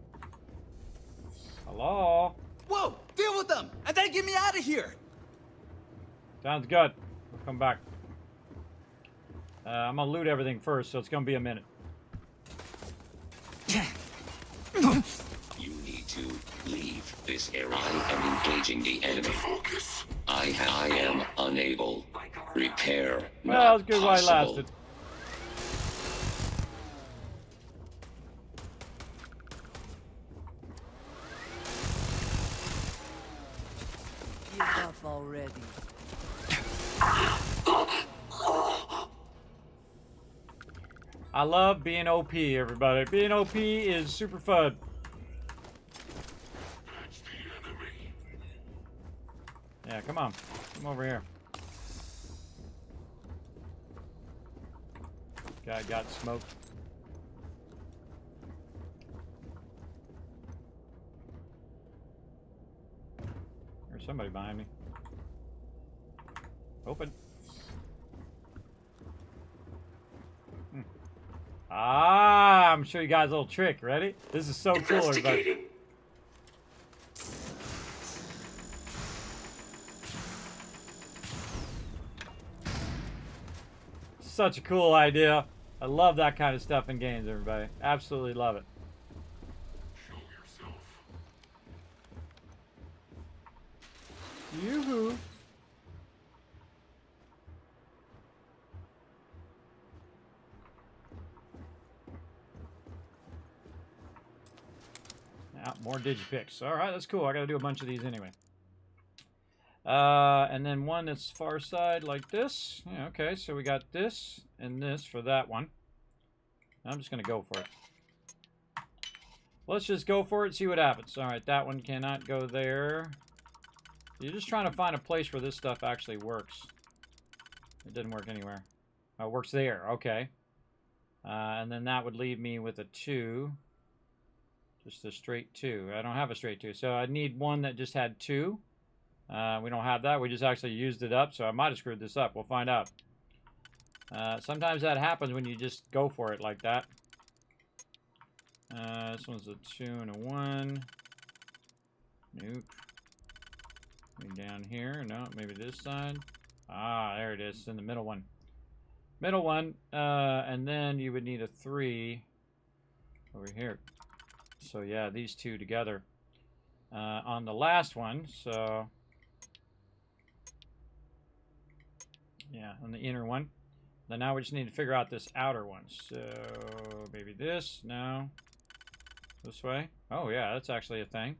Hello? Whoa! Deal with them! And then get me out of here! Sounds good. We'll come back. I'm gonna loot everything first, so it's gonna be a minute. You need to leave this area. I am engaging the enemy. I am unable. Repair Well, not it's good while it possible. lasted. Give up already. I love being OP, everybody. Being OP is super fun. Yeah, come on. Come over here. Guy got smoked. There's somebody behind me. Open. Ah, I'm sure you guys a little trick. Ready? This is so cool, everybody. Such a cool idea. I love that kind of stuff in games, everybody. Absolutely love it. Show yourself. Yoo-hoo. More digipicks. All right, that's cool. I got to do a bunch of these anyway. And then one that's far side like this. Yeah, okay, so we got this and this for that one. I'm just going to go for it. Let's just go for it and see what happens. All right, that one cannot go there. You're just trying to find a place where this stuff actually works. It didn't work anywhere. Oh, it works there. Okay. And then that would leave me with a 2. Just a straight 2. I don't have a straight 2. So I need one that just had 2. We don't have that. We just actually used it up. So I might have screwed this up. We'll find out. Sometimes that happens when you just go for it like that. This one's a 2 and a 1. Nope. Maybe down here. No, maybe this side. Ah, there it is. It's in the middle one. Middle one. And then you would need a 3 over here. So yeah, these two together on the last one. So Yeah, on the inner one. Then now we just need to figure out this outer one. So maybe this. No. This way. Oh yeah, that's actually a thing.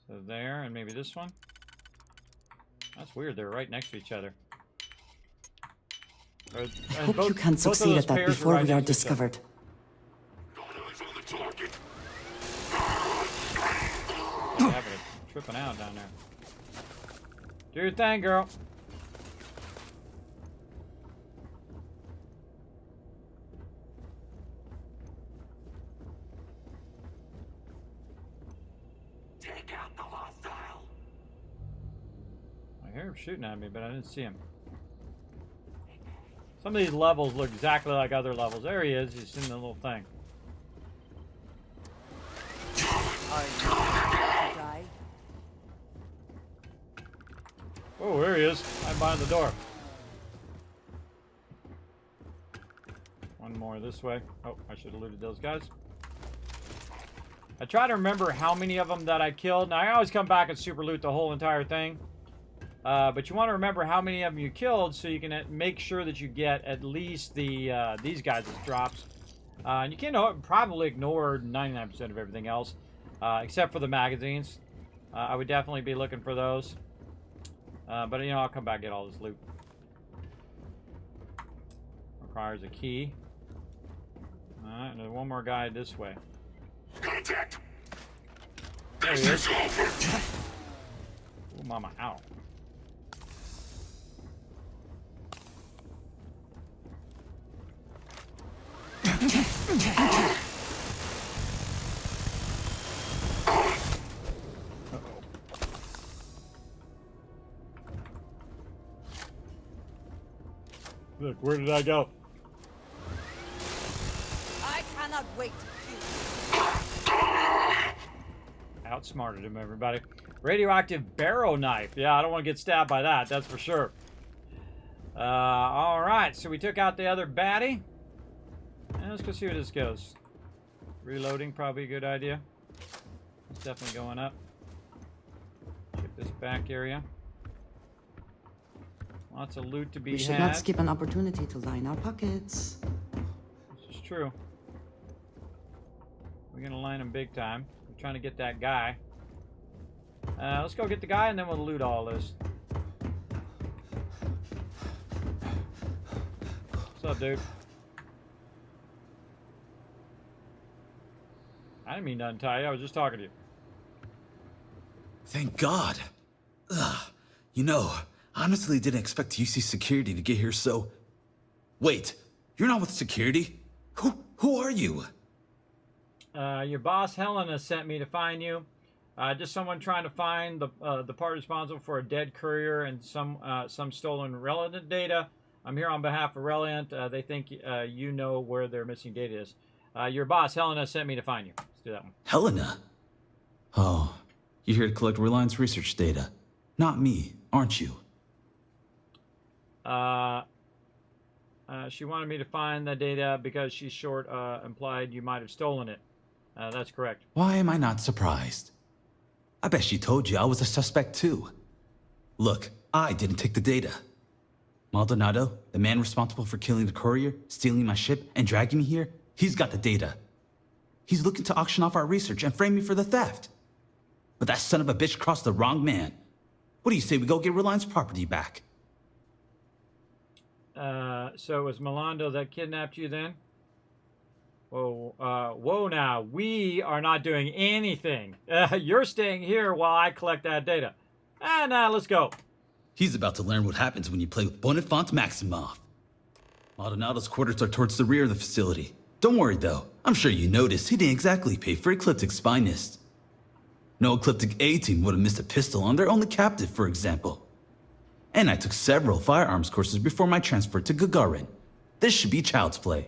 So there, and maybe this one. That's weird. They're right next to each other. Hope you can succeed at that before we are discovered. Yeah, but tripping out down there. Do your thing, girl. Take out the hostile. I hear him shooting at me, but I didn't see him. Some of these levels look exactly like other levels. There he is. He's in the little thing. Oh, there he is. I'm behind the door. One more this way. Oh, I should have looted those guys. I try to remember how many of them that I killed. Now, I always come back and super loot the whole entire thing. But you want to remember how many of them you killed so you can make sure that you get at least the these guys' drops. And you can probably ignore 99% of everything else, except for the magazines. I would definitely be looking for those. But, you know, I'll come back and get all this loot. Requires a key. Alright, and there's one more guy this way. Contact. There he is. Oh, mama, ow. Look, where did I go? I cannot wait. Outsmarted him, everybody. Radioactive barrow knife. Yeah, I don't want to get stabbed by that, that's for sure. Alright, so we took out the other baddie. And let's go see where this goes. Reloading, probably a good idea. It's definitely going up. Check this back area. Lots of loot to be had. We should not skip an opportunity to line our pockets. This is true. We're gonna line them big time. We're trying to get that guy. Let's go get the guy and then we'll loot all this. What's up, dude? I didn't mean to untie you. I was just talking to you. Thank God. Ugh. You know, honestly didn't expect UC security to get here so... Wait, you're not with security? Who are you? Your boss Helena sent me to find you. Just someone trying to find the part responsible for a dead courier and some stolen Reliant data. I'm here on behalf of Reliant. They think you know where their missing data is. Your boss Helena sent me to find you. Let's do that one. Helena? Oh, you're here to collect Reliance research data. Not me, aren't you? She wanted me to find the data because she's short implied you might have stolen it. That's correct. Why am I not surprised? I bet she told you I was a suspect too. Look, I didn't take the data. Maldonado, the man responsible for killing the courier, stealing my ship, and dragging me here, he's got the data. He's looking to auction off our research and frame me for the theft. But that son of a bitch crossed the wrong man. What do you say we go get Reliance property back? So it was Malondo that kidnapped you then? Whoa now. We are not doing anything. You're staying here while I collect that data. Now let's go. He's about to learn what happens when you play with Bonifant Maximoff. Maldonado's quarters are towards the rear of the facility. Don't worry though, I'm sure you noticed he didn't exactly pay for Ecliptic's finest. No Ecliptic A-team would have missed a pistol on their only captive, for example. And I took several firearms courses before my transfer to Gagarin. This should be child's play.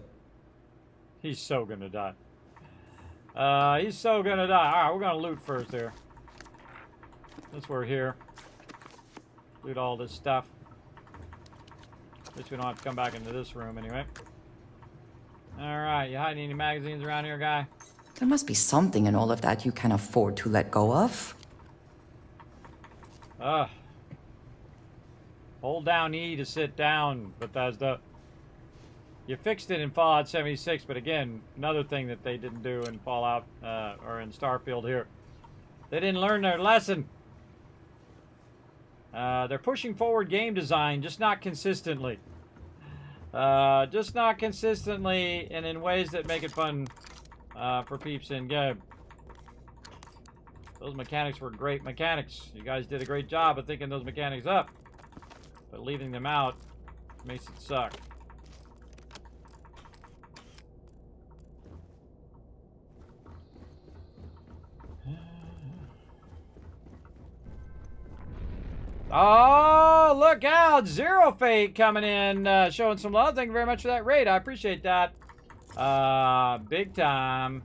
He's so gonna die. He's so gonna die. Alright, we're gonna loot first here. Since we're here. Loot all this stuff. At least we don't have to come back into this room anyway. Alright, you hiding any magazines around here, guy? There must be something in all of that you can afford to let go of. Hold down E to sit down, Bethesda. You fixed it in Fallout 76, but again, another thing that they didn't do in Fallout, or in Starfield here. They didn't learn their lesson. They're pushing forward game design, just not consistently. Just not consistently, and in ways that make it fun for peeps in game. Those mechanics were great mechanics. You guys did a great job of thinking those mechanics up. But leaving them out makes it suck. Oh, look out! Zero Fate coming in, showing some love. Thank you very much for that raid. I appreciate that. Big time.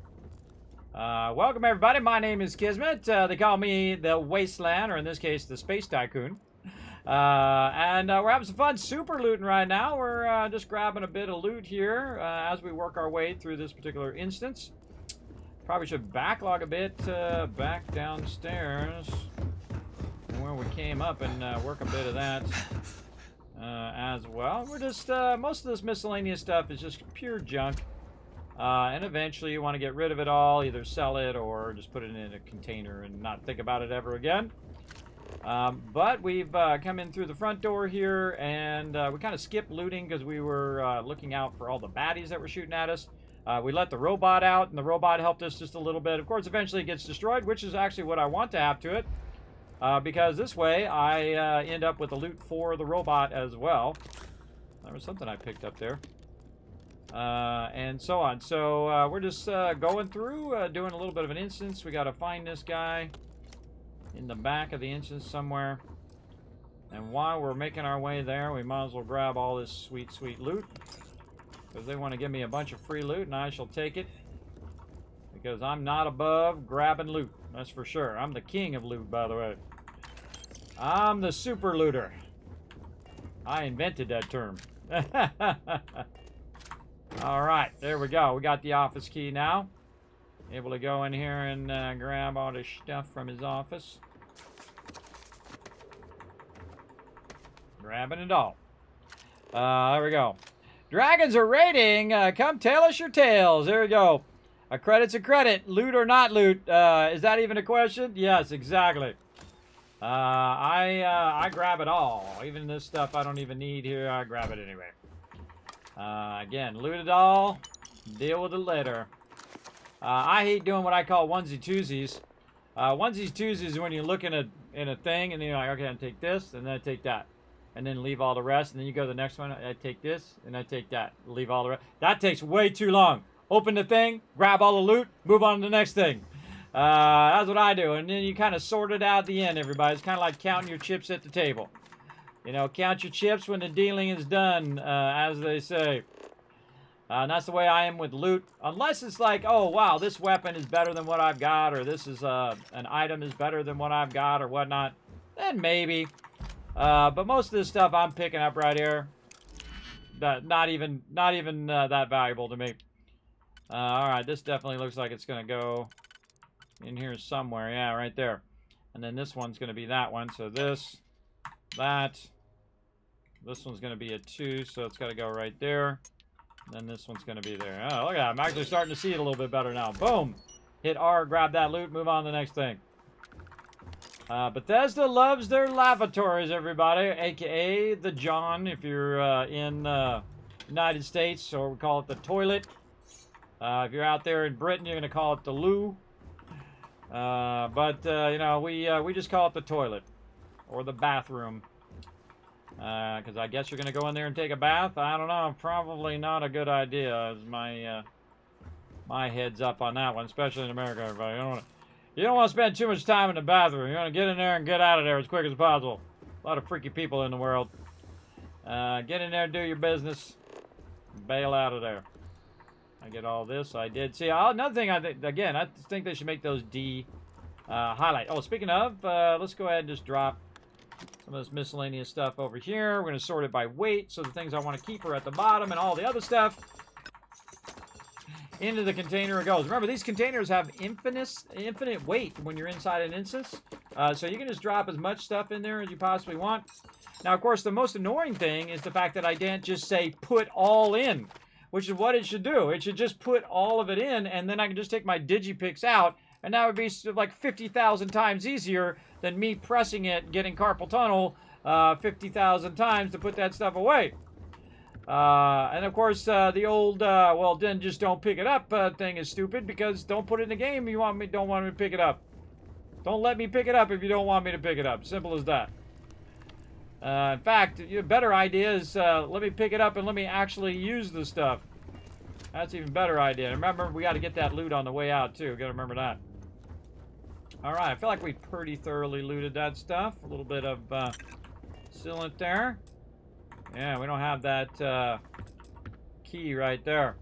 Welcome, everybody. My name is Kismet. They call me the Wasteland, or in this case, the Space Tycoon. And we're having some fun super looting right now. We're just grabbing a bit of loot here as we work our way through this particular instance. Probably should backlog a bit back downstairs where we came up and work a bit of that as well. We're just, most of this miscellaneous stuff is just pure junk. And eventually you want to get rid of it all, either sell it or just put it in a container and not think about it ever again. But we've come in through the front door here, and we kind of skipped looting because we were looking out for all the baddies that were shooting at us. We let the robot out, and the robot helped us just a little bit. Of course, eventually it gets destroyed, which is actually what I want to have to it. Because this way, I end up with the loot for the robot as well. There was something I picked up there. And so on. So, we're just going through, doing a little bit of an instance. We got to find this guy in the back of the instance somewhere. And while we're making our way there, we might as well grab all this sweet, sweet loot. Because they want to give me a bunch of free loot, and I shall take it. Because I'm not above grabbing loot. That's for sure. I'm the king of loot, by the way. I'm the super looter. I invented that term. Alright, there we go. We got the office key now. Able to go in here and grab all the stuff from his office. Grabbing it all. There we go. Dragons are raiding. Come tell us your tales. There we go. A credit's a credit. Loot or not loot. Is that even a question? Yes, exactly. I grab it all. Even this stuff I don't even need here, I grab it anyway. Again, loot it all. Deal with it later. I hate doing what I call onesie-twosies. Onesies-twosies is when you look in a thing, and then you're like, okay, I take this, and then I take that. And then leave all the rest, and then you go to the next one. I take this, and I take that. Leave all the rest. That takes way too long. Open the thing, grab all the loot, move on to the next thing. That's what I do. And then you kind of sort it out at the end, everybody. It's kind of like counting your chips at the table. You know, count your chips when the dealing is done, as they say. And that's the way I am with loot. Unless it's like, oh, wow, this weapon is better than what I've got, or this is an item is better than what I've got, or whatnot. Then maybe. But most of this stuff I'm picking up right here, not even that valuable to me. Alright, this definitely looks like it's going to go in here somewhere. Yeah, right there. And then this one's going to be that one. So this, that. This one's going to be a 2, so it's got to go right there. And then this one's going to be there. Oh, look at that. I'm actually starting to see it a little bit better now. Boom! Hit R, grab that loot, move on to the next thing. Bethesda loves their lavatories, everybody. A.K.A. the John, if you're in United States, or we call it the toilet. If you're out there in Britain, you're going to call it the loo. You know, we just call it the toilet. Or the bathroom. Because I guess you're going to go in there and take a bath. I don't know. Probably not a good idea. Is my heads up on that one. Especially in America, everybody. You don't want to spend too much time in the bathroom. You want to get in there and get out of there as quick as possible. A lot of freaky people in the world. Get in there, do your business. Bail out of there. I get all this. I did. See, another thing, I think they should make those D highlight. Oh, speaking of, let's go ahead and just drop some of this miscellaneous stuff over here. We're going to sort it by weight, so the things I want to keep are at the bottom, and all the other stuff into the container it goes. Remember, these containers have infinite weight when you're inside an instance. So you can just drop as much stuff in there as you possibly want. Now, of course, the most annoying thing is the fact that I didn't just say put all in, which is what it should do. It should just put all of it in, and then I can just take my digipicks out, and that would be like 50,000 times easier than me pressing it, getting carpal tunnel 50,000 times to put that stuff away. And of course, the old, well, then just don't pick it up thing is stupid, because don't put it in the game if you don't want me to pick it up. Don't let me pick it up if you don't want me to pick it up. Simple as that. In fact, a better idea is let me pick it up and let me actually use the stuff. That's an even better idea. Remember, we got to get that loot on the way out, too. Got to remember that. Alright, I feel like we pretty thoroughly looted that stuff. A little bit of sealant there. Yeah, we don't have that key right there.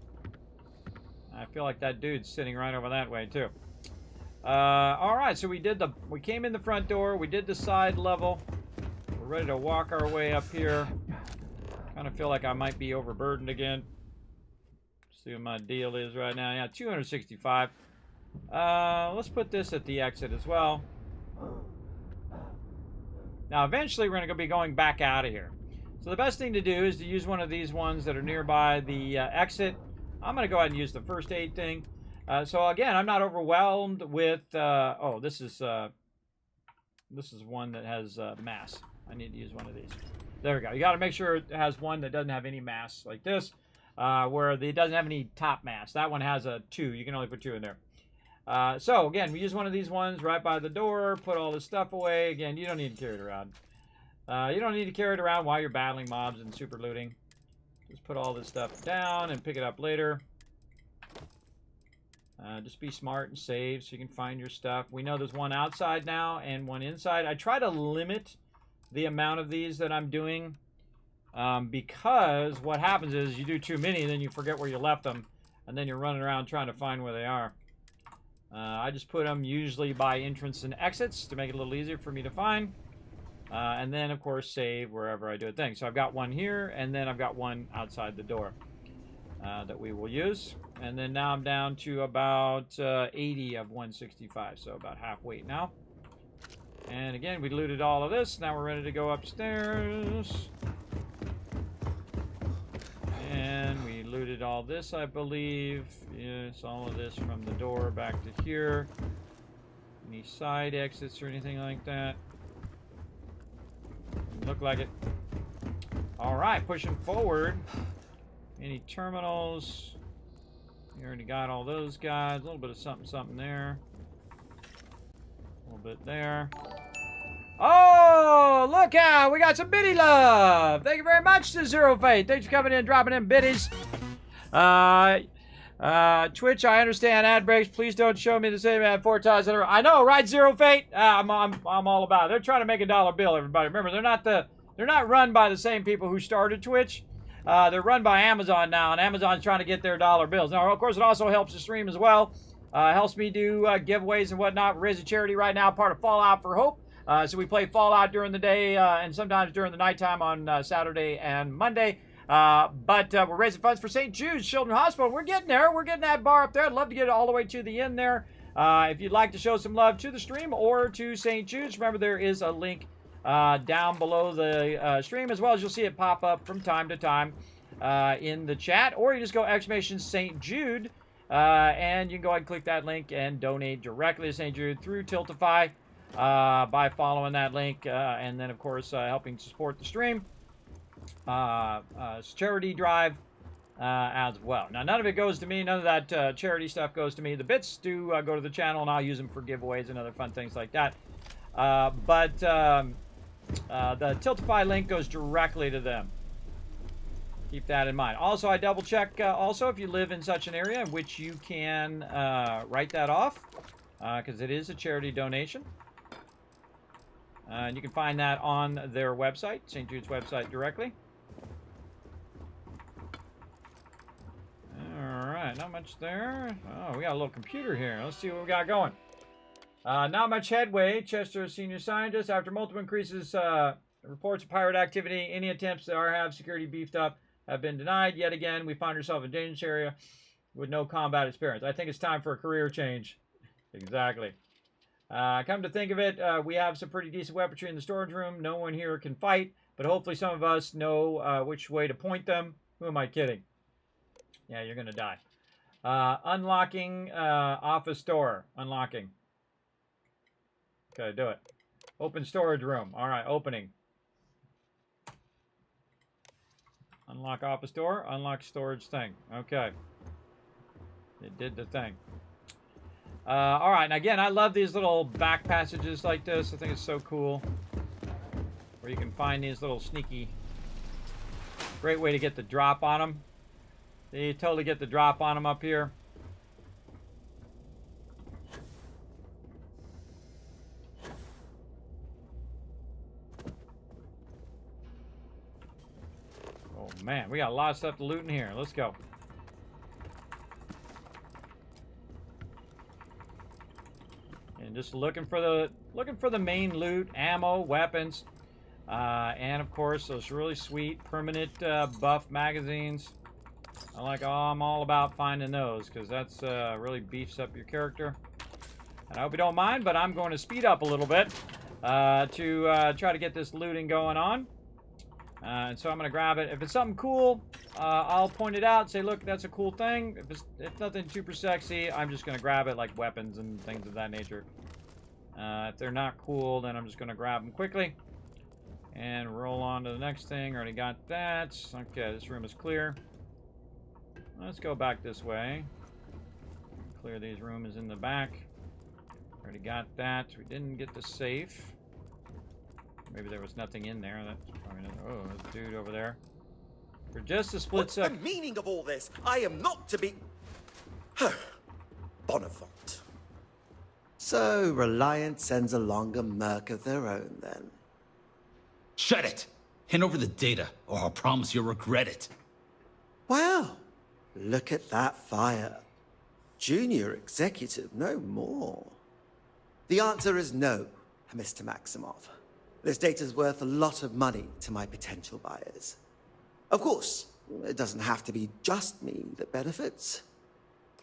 I feel like that dude's sitting right over that way, too. Alright, so we came in the front door. We did the side level. We're ready to walk our way up here. Kind of feel like I might be overburdened again. See what my deal is right now. Yeah, 265. Let's put this at the exit as well. Now, eventually, we're going to be going back out of here. So the best thing to do is to use one of these ones that are nearby the exit. I'm going to go ahead and use the first aid thing. So again, I'm not overwhelmed with. Oh, this is one that has mass. I need to use one of these. There we go. You got to make sure it has one that doesn't have any mass like this, where it doesn't have any top mass. That one has a 2. You can only put 2 in there. So again, we use one of these ones right by the door. Put all this stuff away. Again, you don't need to carry it around. You don't need to carry it around while you're battling mobs and super looting. Just put all this stuff down and pick it up later. Just be smart and save so you can find your stuff. We know there's one outside now and one inside. I try to limit the amount of these that I'm doing because what happens is you do too many and then you forget where you left them and then you're running around trying to find where they are. I just put them usually by entrance and exits to make it a little easier for me to find. And then, of course, save wherever I do a thing. So I've got one here, and then I've got one outside the door that we will use. And then now I'm down to about 80 of 165, so about half weight now. And again, we looted all of this. Now we're ready to go upstairs. And we looted all this, I believe. Yes, all of this from the door back to here. Any side exits or anything like that? Look like it. All right, pushing forward. Any terminals? You already got all those guys. A little bit of something there. A little bit there. Oh, look out! We got some biddy love. Thank you very much to Zero Fate. Thanks for coming in, dropping in biddies. Twitch, I understand ad breaks. Please don't show me the same ad 4 times. I know, right? Zero Fate. I'm all about it. They're trying to make a dollar bill. Everybody, remember, they're not run by the same people who started Twitch. They're run by Amazon now, and Amazon's trying to get their dollar bills. Now, of course, it also helps the stream as well. Helps me do giveaways and whatnot. We're raising charity right now, part of Fallout for Hope. So we play Fallout during the day and sometimes during the nighttime on Saturday and Monday. But we're raising funds for St. Jude's Children's Hospital. We're getting there. We're getting that bar up there. I'd love to get it all the way to the end there. If you'd like to show some love to the stream or to St. Jude's, remember there is a link down below the stream, as well as you'll see it pop up from time to time in the chat. Or you just go !St. Jude, and you can go ahead and click that link and donate directly to St. Jude through Tiltify by following that link. And then, of course, helping to support the stream. Charity drive as well. Now, none of it goes to me. None of that charity stuff goes to me. The bits do go to the channel, and I'll use them for giveaways and other fun things like that. But the Tiltify link goes directly to them. Keep that in mind. Also, I double check also if you live in such an area in which you can write that off, because it is a charity donation. And you can find that on their website, St. Jude's website directly. Alright, not much there. Oh, we got a little computer here. Let's see what we got going. Not much headway. Chester, senior scientist, after multiple increases, reports of pirate activity, any attempts that have security beefed up have been denied. Yet again, we find ourselves in a dangerous area with no combat experience. I think it's time for a career change. Exactly. Come to think of it, we have some pretty decent weaponry in the storage room. No one here can fight. but hopefully some of us know which way to point them. Who am I kidding? Yeah, you're going to die. Unlocking office door. Unlocking. Okay, do it. Open storage room. All right, opening. Unlock office door. Unlock storage thing. Okay. It did the thing. All right, and again, I love these little back passages like this. I think it's so cool. Where you can find these little sneaky... Great way to get the drop on them. You totally get the drop on them up here. Oh man, we got a lot of stuff to loot in here. Let's go. And just looking for the main loot, ammo, weapons, and of course those really sweet permanent buff magazines. I'm all about finding those because that's really beefs up your character. And I hope you don't mind, but I'm going to speed up a little bit to try to get this looting going on. And so I'm going to grab it. If it's something cool, I'll point it out and say, look, that's a cool thing. If nothing super sexy, I'm just going to grab it, like weapons and things of that nature. If they're not cool, then I'm just going to grab them quickly. And roll on to the next thing. Already got that. Okay, this room is clear. Let's go back this way. Clear these rooms in the back. Already got that. We didn't get the safe. Maybe there was nothing in there. That's probably not. Oh, there's a dude over there. For just a split second. What's the meaning of all this? I am not to be... Bonifant. So, Reliant sends along a merc of their own, then? Shut it! Hand over the data, or I'll promise you'll regret it. Wow. Look at that fire. Junior executive, no more. The answer is no, Mr. Maximov. This data's worth a lot of money to my potential buyers. Of course, it doesn't have to be just me that benefits.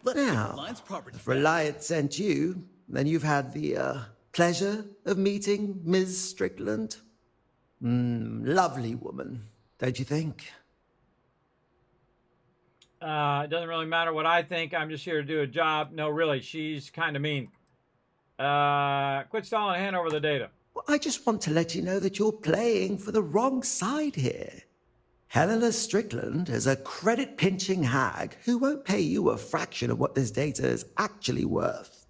Now, if Reliant sent you, then you've had the pleasure of meeting Ms. Strickland. Lovely woman, don't you think? It doesn't really matter what I think. I'm just here to do a job. No, really, she's kind of mean. Quit stalling and hand over the data. Well, I just want to let you know that you're playing for the wrong side here. Helena Strickland is a credit-pinching hag who won't pay you a fraction of what this data is actually worth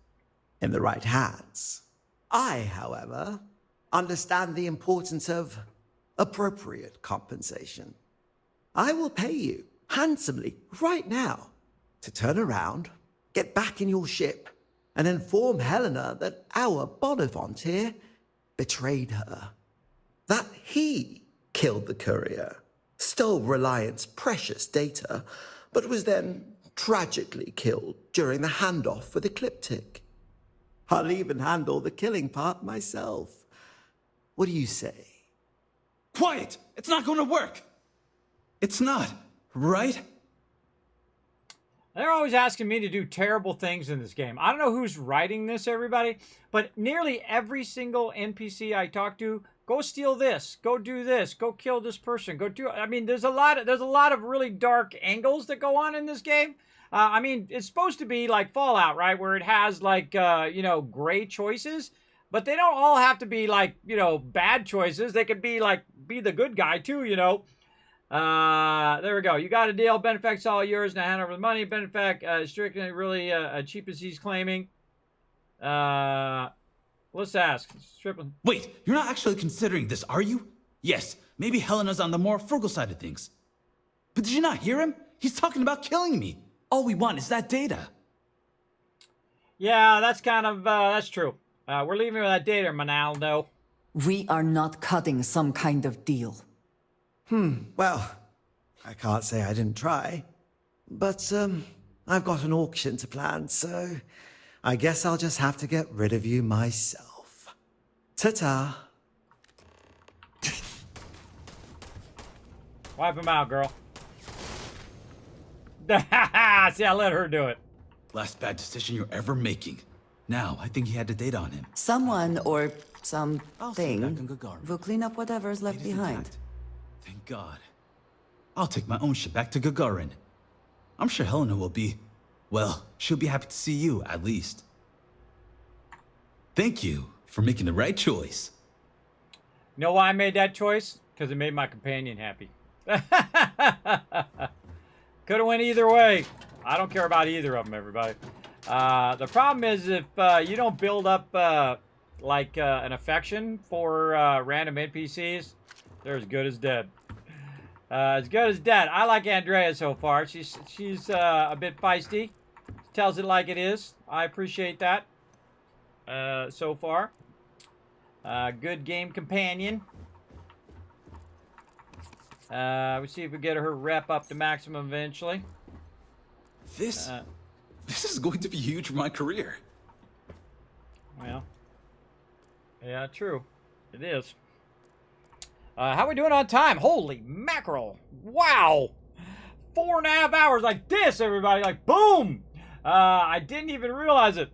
in the right hands. I, however, understand the importance of appropriate compensation. I will pay you handsomely right now to turn around, get back in your ship, and inform Helena that our Bonifant here betrayed her. That he killed the courier, stole Reliant's precious data, but was then tragically killed during the handoff with Ecliptic. I'll even handle the killing part myself. What do you say? Quiet! It's not going to work! It's not, right? They're always asking me to do terrible things in this game. I don't know who's writing this, everybody, but nearly every single NPC I talk to, go steal this, go do this, go kill this person, go do... I mean, there's a lot of really dark angles that go on in this game. I mean, it's supposed to be like Fallout, right? Where it has like, gray choices, but they don't all have to be like, bad choices. They could be like, be the good guy too, There we go. You got a deal. Benefac's all yours. Now hand over the money. Benefac, strictly really cheap as he's claiming. Let's ask. Wait, you're not actually considering this, are you? Yes, maybe Helena's on the more frugal side of things. But did you not hear him? He's talking about killing me. All we want is that data. Yeah, that's kind of, that's true. We're leaving with that data, Manaldo. We are not cutting some kind of deal. Well, I can't say I didn't try. But, I've got an auction to plan, so I guess I'll just have to get rid of you myself. Ta-ta. Wipe him out, girl. See, I let her do it. Last bad decision you're ever making. Now, I think he had the data on him. Someone or something will clean up whatever's left behind. Thank God. I'll take my own ship back to Gagarin. I'm sure Helena will be... Well, she'll be happy to see you, at least. Thank you for making the right choice. You know why I made that choice? Because it made my companion happy. Could have went either way. I don't care about either of them, everybody. The problem is if you don't build up an affection for random NPCs, they're as good as dead. As good as dead. I like Andrea so far. She's a bit feisty. Tells it like it is. I appreciate that so far. Good game companion. We see if we get her rep up to maximum eventually. This is going to be huge for my career. Well, yeah, true. It is. How we doing on time? Holy mackerel. Wow. 4.5 hours like this, everybody. Like, boom. I didn't even realize it.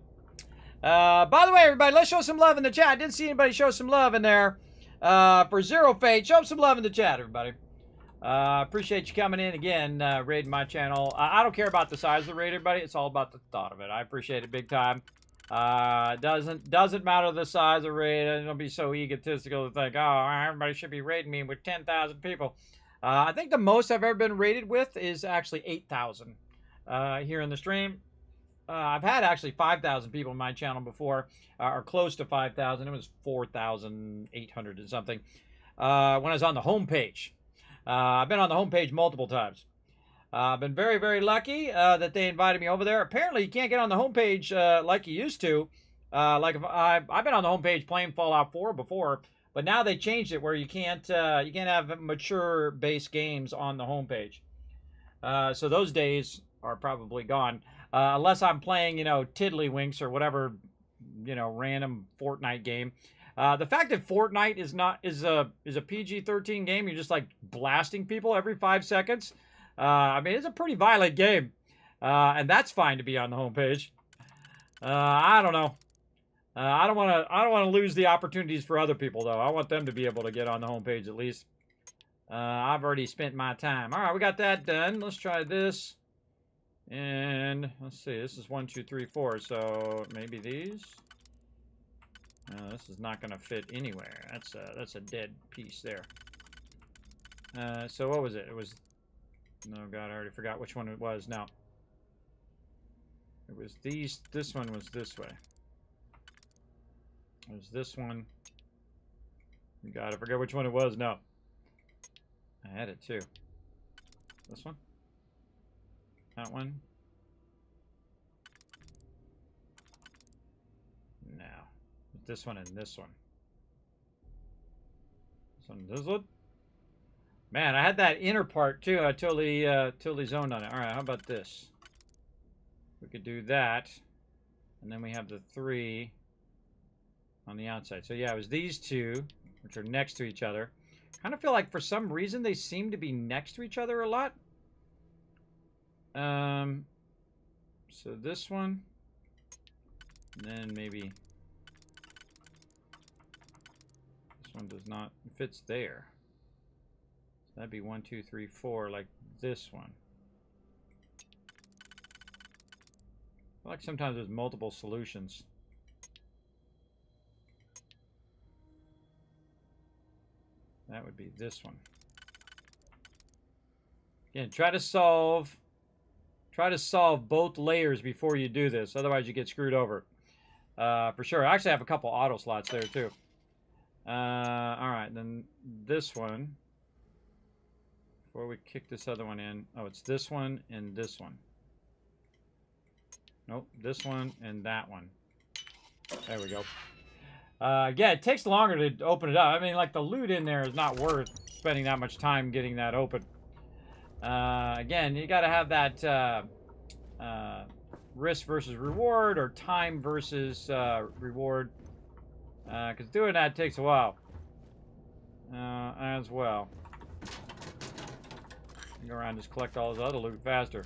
By the way, everybody, let's show some love in the chat. I didn't see anybody show some love in there. For Zero Fate, show some love in the chat, everybody. Appreciate you coming in again, raiding my channel. I don't care about the size of the raid, everybody. It's all about the thought of it. I appreciate it big time. Doesn't matter the size of the raid. Don't be so egotistical to think, oh, everybody should be raiding me with 10,000 people. I think the most I've ever been raided with is actually 8,000 here in the stream. I've had actually 5,000 people in my channel before, or close to 5,000. It was 4,800 and something when I was on the homepage. I've been on the homepage multiple times. I've been very, very lucky that they invited me over there. Apparently, you can't get on the homepage like you used to. Like if I've been on the homepage playing Fallout 4 before, but now they changed it where you can't have mature base games on the homepage. So those days are probably gone. Unless I'm playing, Tiddlywinks or whatever, random Fortnite game. The fact that Fortnite is a PG-13 game, you're just like blasting people every 5 seconds. I mean, it's a pretty violent game, and that's fine to be on the homepage. I don't know. I don't want to lose the opportunities for other people though. I want them to be able to get on the homepage at least. I've already spent my time. All right, we got that done. Let's try this. And let's see, this is 1, 2, 3, 4. So maybe these. This is not going to fit anywhere. That's a dead piece there. So what was it? It was. No, God, I already forgot which one it was. Now. It was these. This one was this way. It was this one. God, I forget which one it was. No. I had it too. This one. That one. No. This one and this one. This one and this one. Man, I had that inner part too. I totally zoned on it. All right, how about this? We could do that, and then we have the 3 on the outside. So yeah, it was these two, which are next to each other. Kind of feel like for some reason they seem to be next to each other a lot. So this one, and then maybe this one does not fits there. So that'd be 1, 2, 3, 4, like this one. I feel like sometimes there's multiple solutions. That would be this one. Again, try to solve both layers before you do this. Otherwise, you get screwed over. For sure. I actually have a couple auto slots there, too. All right, then this one. Before we kick this other one in. Oh, it's this one and this one. Nope, this one and that one. There we go. Yeah, it takes longer to open it up. I mean, like, the loot in there is not worth spending that much time getting that open. Again, you got to have that risk versus reward or time versus reward. Because doing that takes a while. As well. You go around and just collect all this other loot faster.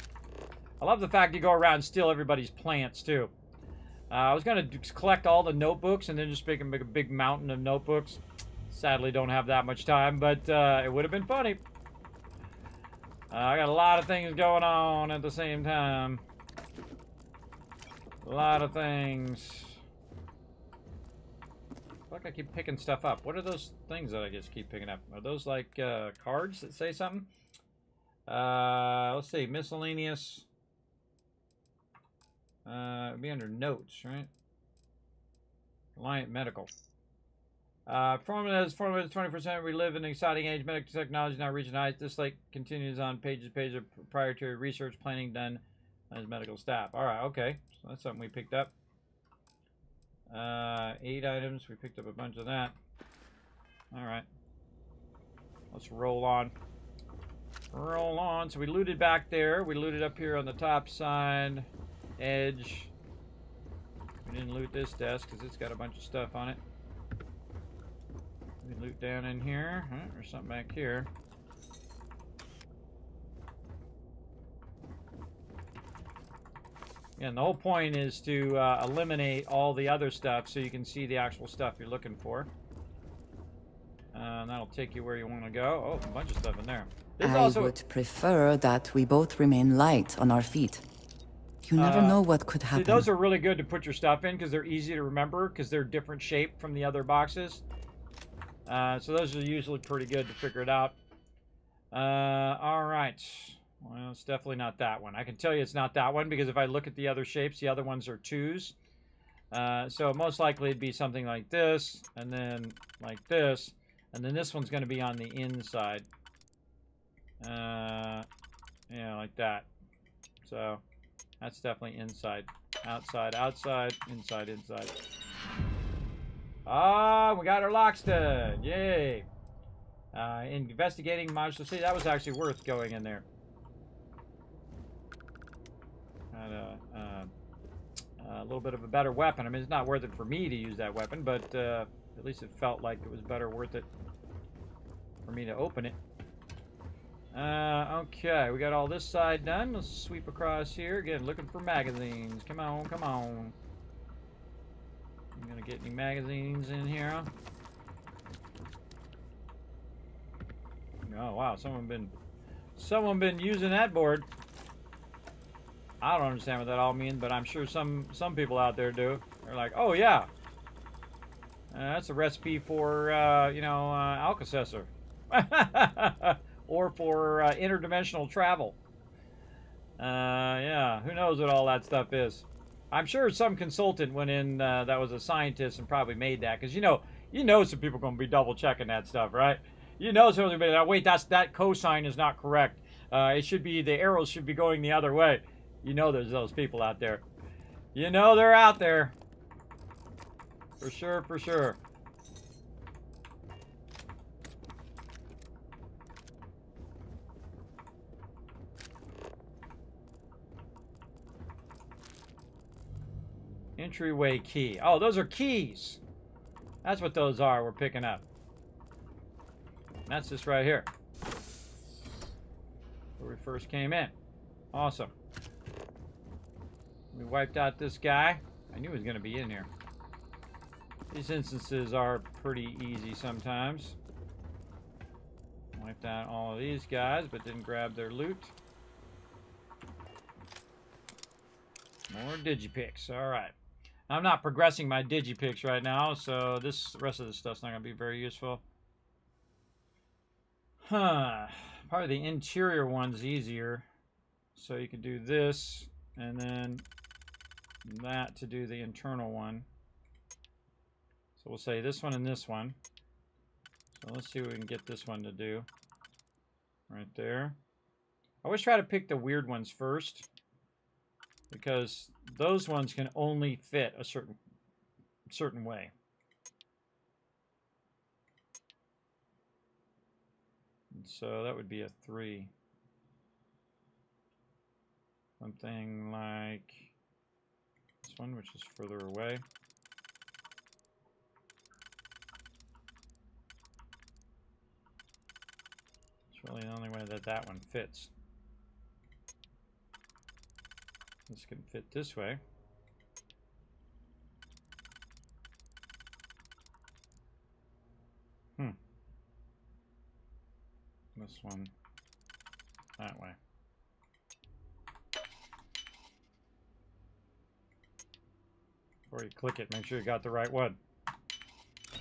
I love the fact you go around and steal everybody's plants, too. I was going to collect all the notebooks and then just make a big mountain of notebooks. Sadly, don't have that much time, but it would have been funny. I got a lot of things going on at the same time. A lot of things. Like I keep picking stuff up. What are those things that I just keep picking up? Are those like cards that say something? Let's see. Miscellaneous. It'd be under notes, right? Reliant Medical. Formulas 20%. We live in an exciting age. Medical technology now reaching heights. This like continues on pages of proprietary research planning done as medical staff. All right, okay. So that's something we picked up. 8 items. We picked up a bunch of that. All right. Let's roll on. Roll on. So we looted back there. We looted up here on the top side. Edge. We didn't loot this desk because it's got a bunch of stuff on it. We loot down in here. Huh, there's something back here. Yeah, and the whole point is to eliminate all the other stuff so you can see the actual stuff you're looking for. And that'll take you where you want to go. Oh, a bunch of stuff in there. I would prefer that we both remain light on our feet. You never know what could happen. See, those are really good to put your stuff in because they're easy to remember because they're different shape from the other boxes. So those are usually pretty good to figure it out. All right. Well, it's definitely not that one. I can tell you it's not that one because if I look at the other shapes, the other ones are 2s. So most likely it'd be something like this, and then like this, and then this one's going to be on the inside. Yeah, like that. So that's definitely inside. Outside, outside, inside, inside. Ah, we got our Lockstud. Yay. Investigating modular. See, that was actually worth going in there. Had a little bit of a better weapon. I mean, it's not worth it for me to use that weapon, but at least it felt like it was better worth it for me to open it. Okay, we got all this side done. Let's sweep across here. Again, looking for magazines. Come on, come on. I'm gonna get any magazines in here. Oh wow, someone been using that board. I don't understand what that all means, but I'm sure some people out there do. They're like, oh yeah, that's a recipe for you know, Alka-Seltzer. Or for interdimensional travel. Yeah, who knows what all that stuff is. I'm sure some consultant went in that was a scientist and probably made that. Because, you know some people are going to be double checking that stuff, right? You know somebody's going to be like, wait, that cosine is not correct. It should be, the arrows should be going the other way. You know there's those people out there. You know they're out there. For sure, for sure. Entryway key. Oh, those are keys. That's what those are we're picking up. That's this right here. Where we first came in. Awesome. We wiped out this guy. I knew he was going to be in here. These instances are pretty easy sometimes. Wiped out all of these guys, but didn't grab their loot. More digipicks. All right. I'm not progressing my digipicks right now, so the rest of this stuff's not going to be very useful. Huh. Probably the interior one's easier. So you could do this, and then that to do the internal one. So we'll say this one and this one. So let's see what we can get this one to do. Right there. I always try to pick the weird ones first, because those ones can only fit a certain way. And so that would be a 3. Something like this one, which is further away. It's really the only way that that one fits. This can fit this way. Hmm. This one that way. Before you click it, make sure you got the right one.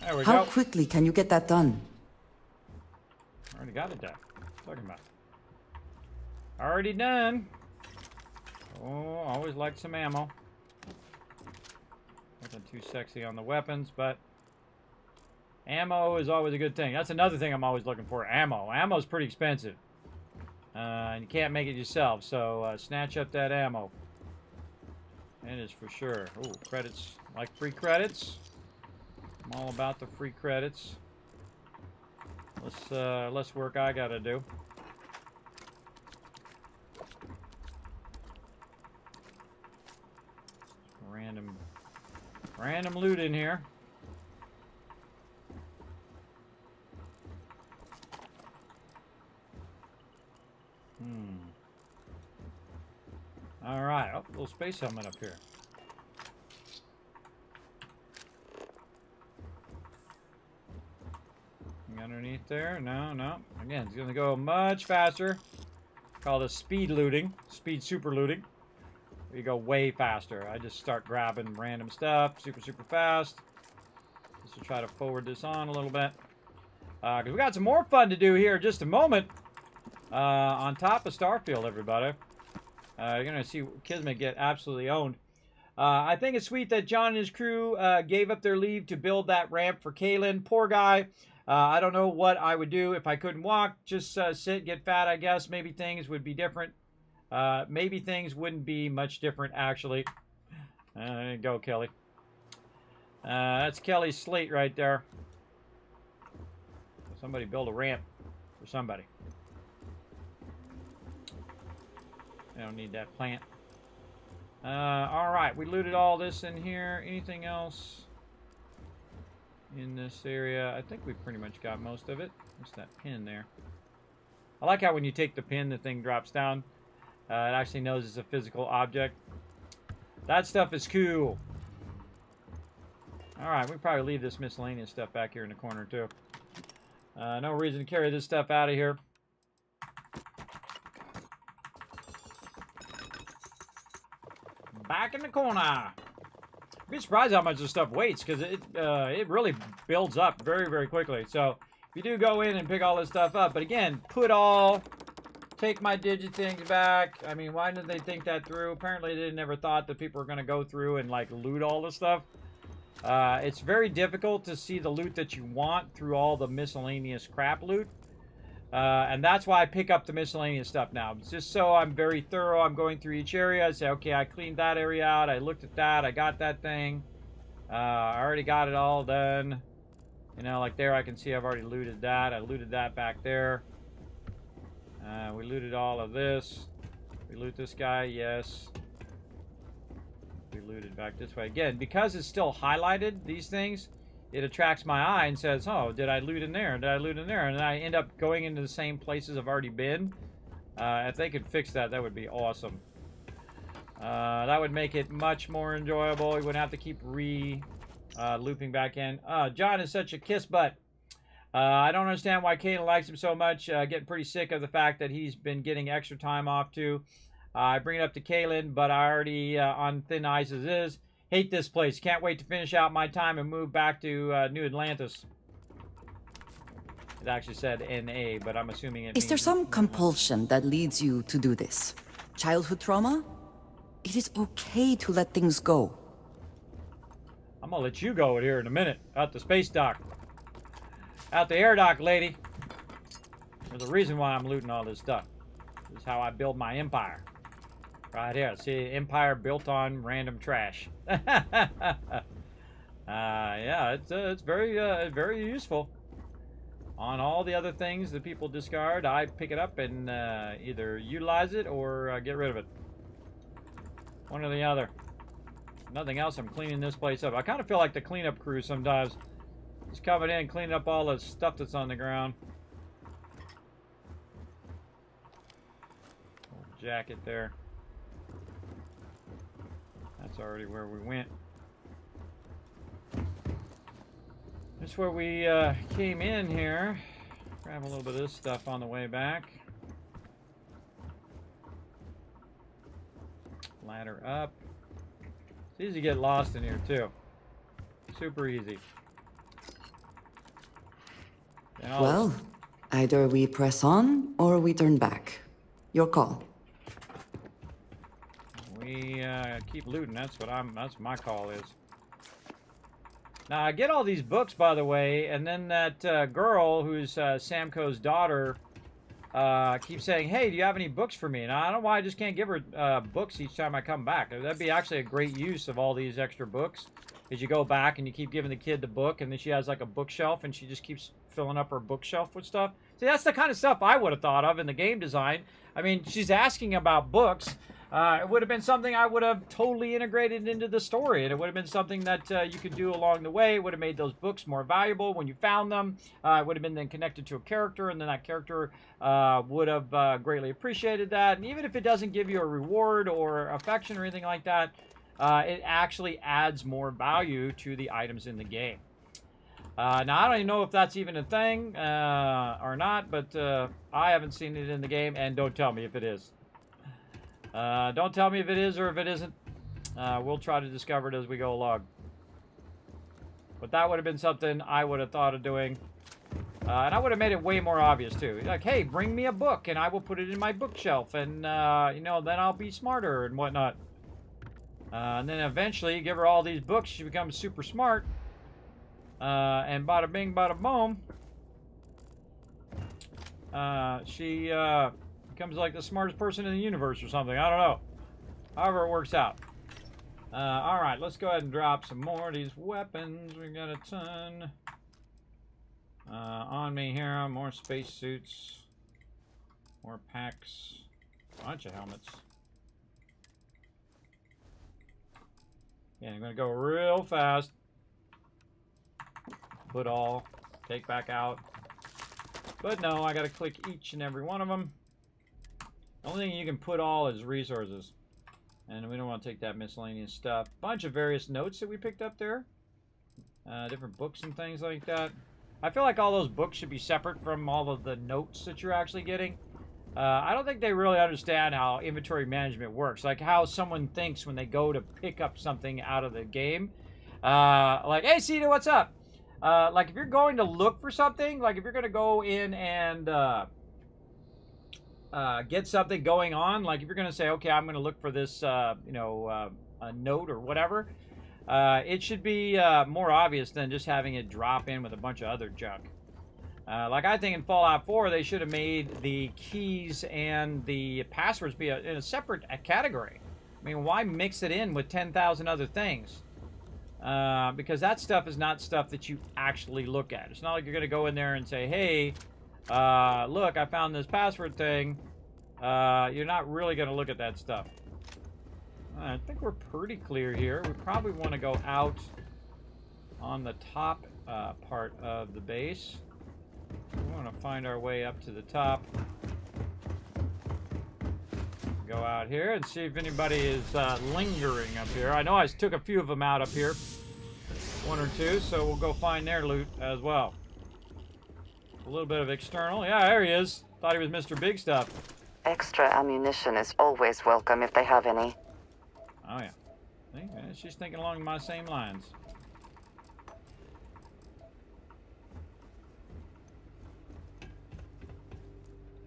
There we go. How quickly can you get that done? Already got it done. Talking about. Already done. Oh, always like some ammo. Nothing too sexy on the weapons, but ammo is always a good thing. That's another thing I'm always looking for. Ammo. Ammo is pretty expensive. And you can't make it yourself, so snatch up that ammo. That is for sure. Ooh, credits. Like free credits. I'm all about the free credits. Less work I gotta do. Random loot in here. All right. Oh, little space helmet up here. Underneath there? No, no. Again, it's gonna go much faster. Called a speed looting. Speed super looting. You go way faster. I just start grabbing random stuff super fast. Just to try to forward this on a little bit. Because we got some more fun to do here in just a moment. On top of Starfield, everybody. You're going to see Kismet get absolutely owned. I think it's sweet that John and his crew gave up their leave to build that ramp for Kalen. Poor guy. I don't know what I would do if I couldn't walk. Just sit, get fat, I guess. Maybe things would be different. Maybe things wouldn't be much different, actually. There you go, Kelly. That's Kelly's slate right there. Somebody build a ramp for somebody. I don't need that plant. Alright, we looted all this in here. Anything else in this area? I think we pretty much got most of it. What's that pin there? I like how when you take the pin, the thing drops down. It actually knows it's a physical object. That stuff is cool. Alright, we probably leave this miscellaneous stuff back here in the corner, too. No reason to carry this stuff out of here. Back in the corner. Be surprised how much this stuff weighs, because it really builds up very quickly. So if you do go in and pick all this stuff up, but again, take my digit things back. I mean, why didn't they think that through? Apparently they never thought that people were going to go through and like loot all this stuff. It's very difficult to see the loot that you want through all the miscellaneous crap loot. And that's why I pick up the miscellaneous stuff now. It's just so I'm very thorough. I'm going through each area. I say, okay, I cleaned that area out. I looked at that. I got that thing. I already got it all done. You know, like there I can see I've already looted that. I looted that back there. We looted all of this. We loot this guy, yes. We looted back this way. Again, because it's still highlighted, these things, it attracts my eye and says, oh, did I loot in there? Did I loot in there? And I end up going into the same places I've already been. If they could fix that, that would be awesome. That would make it much more enjoyable. You wouldn't have to keep looping back in. John is such a kiss butt. I don't understand why Kayla likes him so much. Getting pretty sick of the fact that he's been getting extra time off too. I bring it up to Kaylin, but I already on thin ice as is. Hate this place. Can't wait to finish out my time and move back to New Atlantis. It actually said NA, but I'm assuming it Is there some compulsion that leads you to do this? Childhood trauma? It is okay to let things go. I'm gonna let you go here in a minute. Out the space dock. Out the air dock, lady. There's a reason why I'm looting all this stuff. This is how I build my empire. Right here. See, empire built on random trash. Yeah, it's very useful. On all the other things that people discard, I pick it up and either utilize it or get rid of it. One or the other. Nothing else, I'm cleaning this place up. I kind of feel like the cleanup crew sometimes. Just coming in, cleaning up all the stuff that's on the ground. Old jacket there. That's already where we went. That's where we came in here. Grab a little bit of this stuff on the way back. Ladder up. It's easy to get lost in here, too. Super easy. Well, either we press on or we turn back. Your call. We keep looting. That's my call is. Now I get all these books, by the way, and then that girl who's Samco's daughter keeps saying, "Hey, do you have any books for me?" And I don't know why I just can't give her books each time I come back. That'd be actually a great use of all these extra books. Is you go back and you keep giving the kid the book, and then she has like a bookshelf, and she just keeps filling up her bookshelf with stuff. See, that's the kind of stuff I would have thought of in the game design. I mean, she's asking about books. It would have been something I would have totally integrated into the story, and it would have been something that you could do along the way. It would have made those books more valuable when you found them. It would have been then connected to a character, and then that character would have greatly appreciated that. And even if it doesn't give you a reward or affection or anything like that, it actually adds more value to the items in the game. Now, I don't even know if that's even a thing or not, but I haven't seen it in the game, and don't tell me if it is. Don't tell me if it is or if it isn't. We'll try to discover it as we go along. But that would have been something I would have thought of doing. And I would have made it way more obvious, too. Like, hey, bring me a book, and I will put it in my bookshelf, and, you know, then I'll be smarter and whatnot. And then eventually, give her all these books, she becomes super smart. And bada bing, bada boom. She becomes like the smartest person in the universe or something. I don't know. However it works out. Alright, let's go ahead and drop some more of these weapons. We got a ton on me here. More spacesuits. More packs. Bunch of helmets. Yeah, I'm going to go real fast. Put all. Take back out. But no, I got to click each and every one of them. The only thing you can put all is resources. And we don't want to take that miscellaneous stuff. Bunch of various notes that we picked up there. Different books and things like that. I feel like all those books should be separate from all of the notes that you're actually getting. I don't think they really understand how inventory management works. Like how someone thinks when they go to pick up something out of the game. Like, hey, Cedar, what's up? Like if you're going to look for something, like if you're going to go in and get something going on, like if you're going to say, okay, I'm going to look for this, you know, a note or whatever, it should be more obvious than just having it drop in with a bunch of other junk. Like I think in Fallout 4, they should have made the keys and the passwords be in a separate category. I mean, why mix it in with 10,000 other things? Because that stuff is not stuff that you actually look at. It's not like you're going to go in there and say, hey, look, I found this password thing. You're not really going to look at that stuff. I think we're pretty clear here. We probably want to go out on the top part of the base. We want to find our way up to the top. Go out here and see if anybody is lingering up here. I know I took a few of them out up here. One or two, so we'll go find their loot as well. A little bit of external. Yeah, there he is. Thought he was Mr. Big Stuff. Extra ammunition is always welcome if they have any. Oh, yeah. See? She's thinking along my same lines.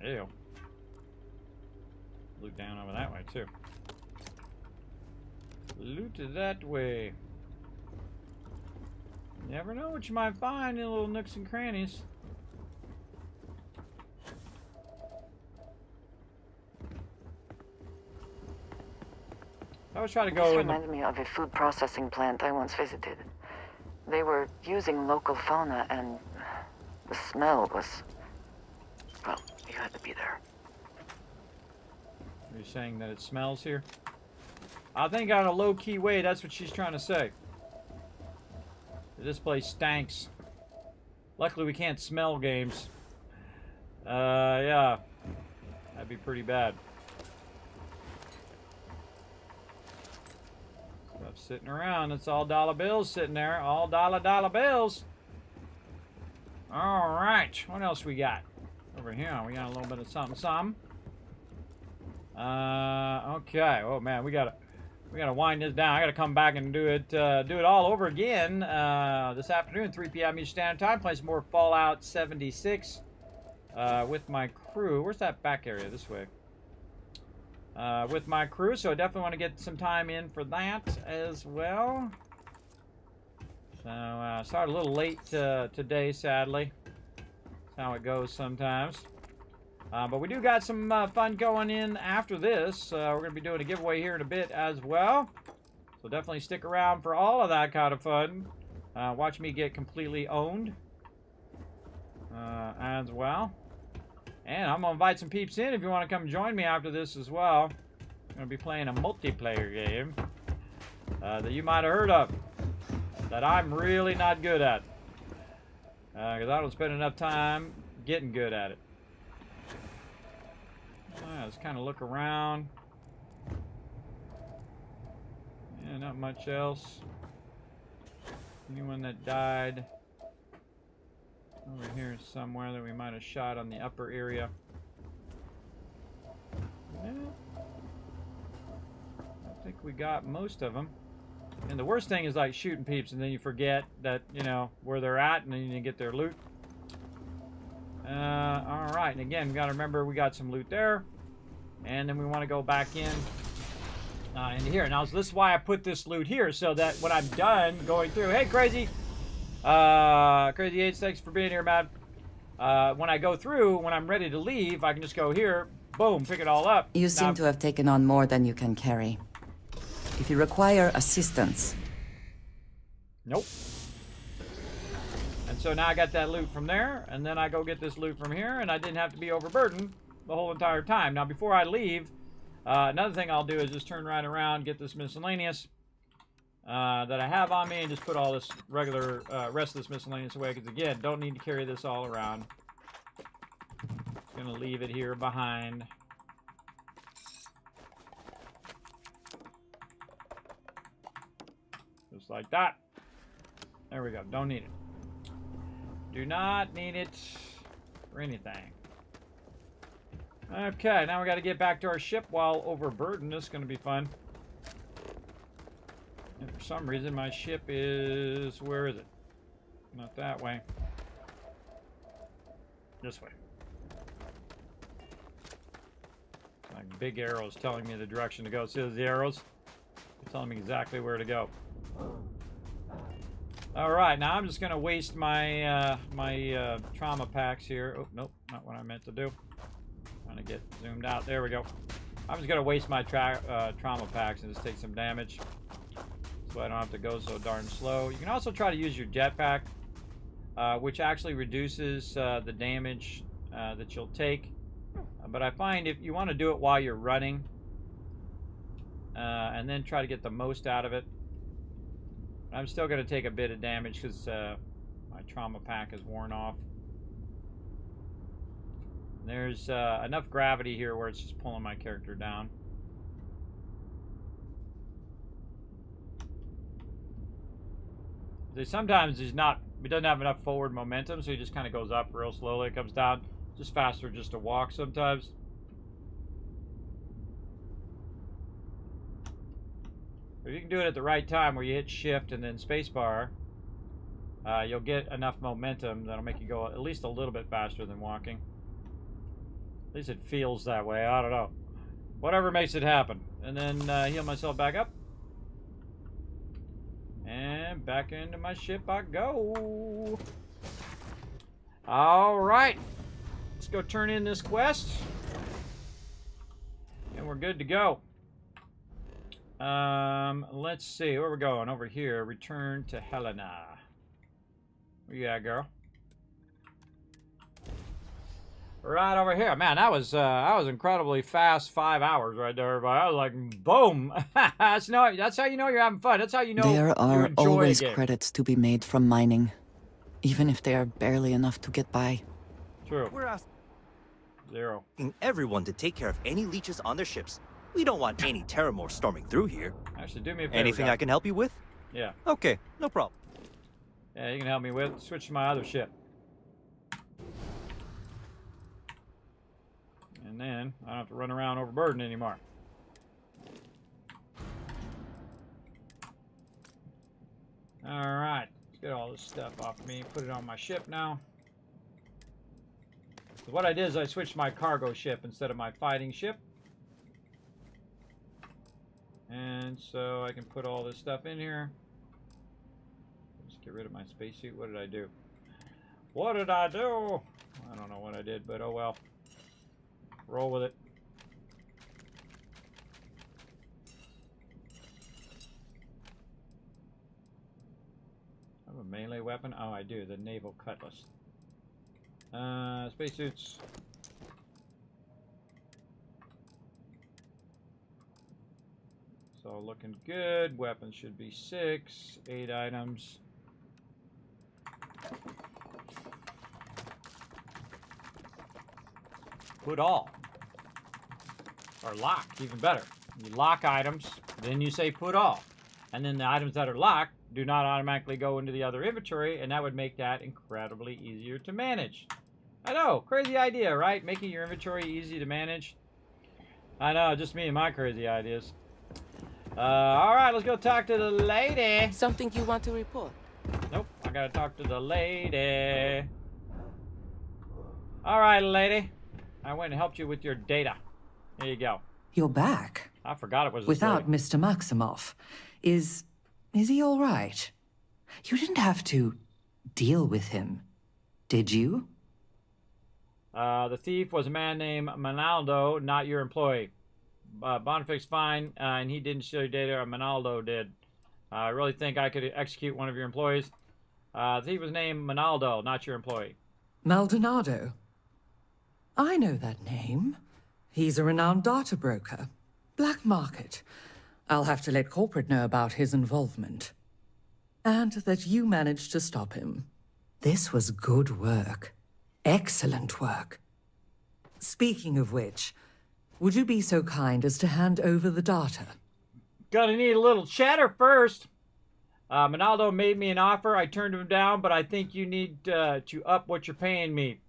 Ew. Loot down over that way, too. Loot that way. Never know what you might find in little nooks and crannies. I always try to go This in the... reminded me of a food processing plant I once visited. They were using local fauna, and the smell was... well, you had to be there. Are you saying that it smells here? I think on a low-key way, that's what she's trying to say. This place stanks. Luckily, we can't smell games. Yeah. That'd be pretty bad. Stuff sitting around. It's all dollar bills sitting there. All dollar bills. Alright. What else we got? over here? We got a little bit of something. Okay. Oh man, we gotta wind this down. I gotta come back and do it all over again this afternoon, 3 p.m. Eastern Standard Time. Play some more Fallout 76 with my crew. Where's that back area? This way. With my crew, so I definitely want to get some time in for that as well. So started a little late today, sadly. That's how it goes sometimes. But we do got some fun going in after this. We're going to be doing a giveaway here in a bit as well. So definitely stick around for all of that kind of fun. Watch me get completely owned as well. And I'm going to invite some peeps in if you want to come join me after this as well. I'm going to be playing a multiplayer game that you might have heard of. That I'm really not good at. Because I don't spend enough time getting good at it. Let's kind of look around. Yeah, not much else. Anyone that died over here somewhere that we might have shot on the upper area. Yeah. I think we got most of them. And the worst thing is like shooting peeps and then you forget that, you know, where they're at and then you get their loot. Alright, and again, we got to remember we got some loot there. And then we want to go back in here. Now, this is why I put this loot here, so that when I'm done going through... Hey, Crazy! Crazy H, thanks for being here, man. When I go through, when I'm ready to leave, I can just go here, boom, pick it all up. You seem to have taken on more than you can carry. If you require assistance... Nope. And so now I got that loot from there, and then I go get this loot from here, and I didn't have to be overburdened the whole entire time. Now, before I leave, another thing I'll do is just turn right around, get this miscellaneous that I have on me, and just put all this regular rest of this miscellaneous away, because again, don't need to carry this all around. Just gonna leave it here behind. Just like that. There we go. Don't need it. Do not need it for anything. Okay, now we got to get back to our ship while overburdened. This is going to be fun. And for some reason, my ship is... Where is it? Not that way. This way. Like big arrows telling me the direction to go. See those arrows? They're telling me exactly where to go. Alright, now I'm just going to waste my my trauma packs here. Oh, nope, not what I meant to do. Trying to get zoomed out. There we go. I'm just going to waste my trauma packs and just take some damage. So I don't have to go so darn slow. You can also try to use your jetpack, which actually reduces the damage that you'll take. But I find if you want to do it while you're running, and then try to get the most out of it, I'm still going to take a bit of damage because my trauma pack is worn off. There's enough gravity here where it's just pulling my character down. Sometimes it doesn't have enough forward momentum, so he just kind of goes up real slowly. It comes down just faster just to walk sometimes. If you can do it at the right time where you hit shift and then spacebar, you'll get enough momentum that'll make you go at least a little bit faster than walking. At least it feels that way. I don't know. Whatever makes it happen. And then heal myself back up. And back into my ship I go. Alright. Let's go turn in this quest. And we're good to go. Let's see where we're going. Over here. Return to Helena. Where you at, girl? Right over here. Man, that was incredibly fast 5 hours right there, everybody. I was like, boom. That's how you know you're having fun. That's how you know there are you enjoy always a game. credits to be made from mining, even if they are barely enough to get by. True. We're asking Zero. everyone to take care of any leeches on their ships. We don't want any Terramore storming through here. Actually, do me a favor. Anything I can help you with? Yeah. Okay, no problem. Yeah, you can help me with. Switch to my other ship. And then I don't have to run around overburdened anymore. Alright, let's get all this stuff off me. Put it on my ship now. So what I did is I switched my cargo ship instead of my fighting ship. And so I can put all this stuff in here. Just get rid of my spacesuit. What did I do? What did I do? I don't know what I did, but oh well. Roll with it. I have a melee weapon? Oh, I do. The naval cutlass. Spacesuits. So looking good. Weapons should be 6. 8 items. Put all. Or lock, even better. You lock items, then you say put all. And then the items that are locked do not automatically go into the other inventory, and that would make that incredibly easier to manage. I know, crazy idea, right? Making your inventory easy to manage. I know, just me and my crazy ideas. Alright, let's go talk to the lady. Something you want to report? Nope, I gotta talk to the lady. Alright, lady. I went and helped you with your data. There you go. You're back. I forgot it was without Mr. Maximoff. Is he all right? You didn't have to deal with him, did you? The thief was a man named Manaldo, not your employee. Bonifac's fine, and he didn't steal your data, or Manaldo did. I really think I could execute one of your employees. The thief was named Manaldo, not your employee. Maldonado. I know that name. He's a renowned data broker. Black market. I'll have to let corporate know about his involvement. And that you managed to stop him. This was good work. Excellent work. Speaking of which, would you be so kind as to hand over the data? Gonna need a little chatter first. Manaldo made me an offer. I turned him down, but I think you need to up what you're paying me.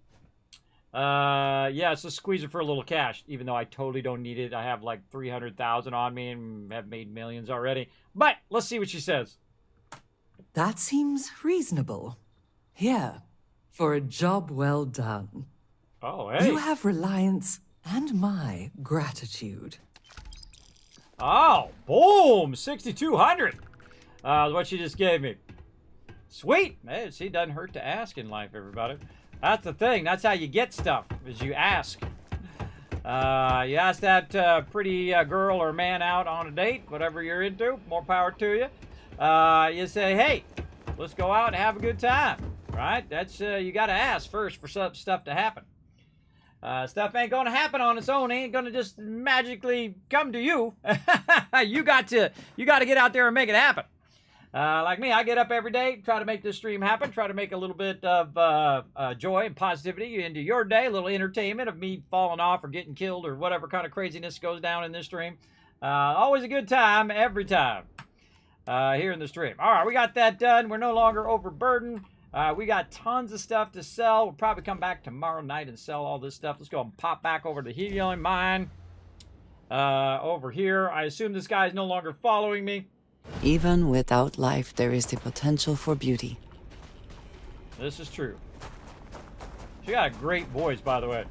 Yeah, so squeeze it for a little cash, even though I totally don't need it. I have like 300,000 on me and have made millions already. But let's see what she says. That seems reasonable. Here, for a job well done. Oh, hey. You have reliance and my gratitude. Oh, boom! 6,200. What she just gave me. Sweet. Hey, see, doesn't hurt to ask in life, everybody. That's the thing. That's how you get stuff, is you ask. You ask that pretty girl or man out on a date, whatever you're into, more power to you. You say, hey, let's go out and have a good time, right? That's, you got to ask first for stuff to happen. Stuff ain't going to happen on its own. It ain't going to just magically come to you. You got to get out there and make it happen. Like me, I get up every day, try to make this stream happen, try to make a little bit of joy and positivity into your day, a little entertainment of me falling off or getting killed or whatever kind of craziness goes down in this stream. Always a good time, every time, here in the stream. All right, we got that done. We're no longer overburdened. We got tons of stuff to sell. We'll probably come back tomorrow night and sell all this stuff. Let's go and pop back over to the helium mine over here. I assume this guy is no longer following me. Even without life, there is the potential for beauty. This is true. She got a great voice, by the way.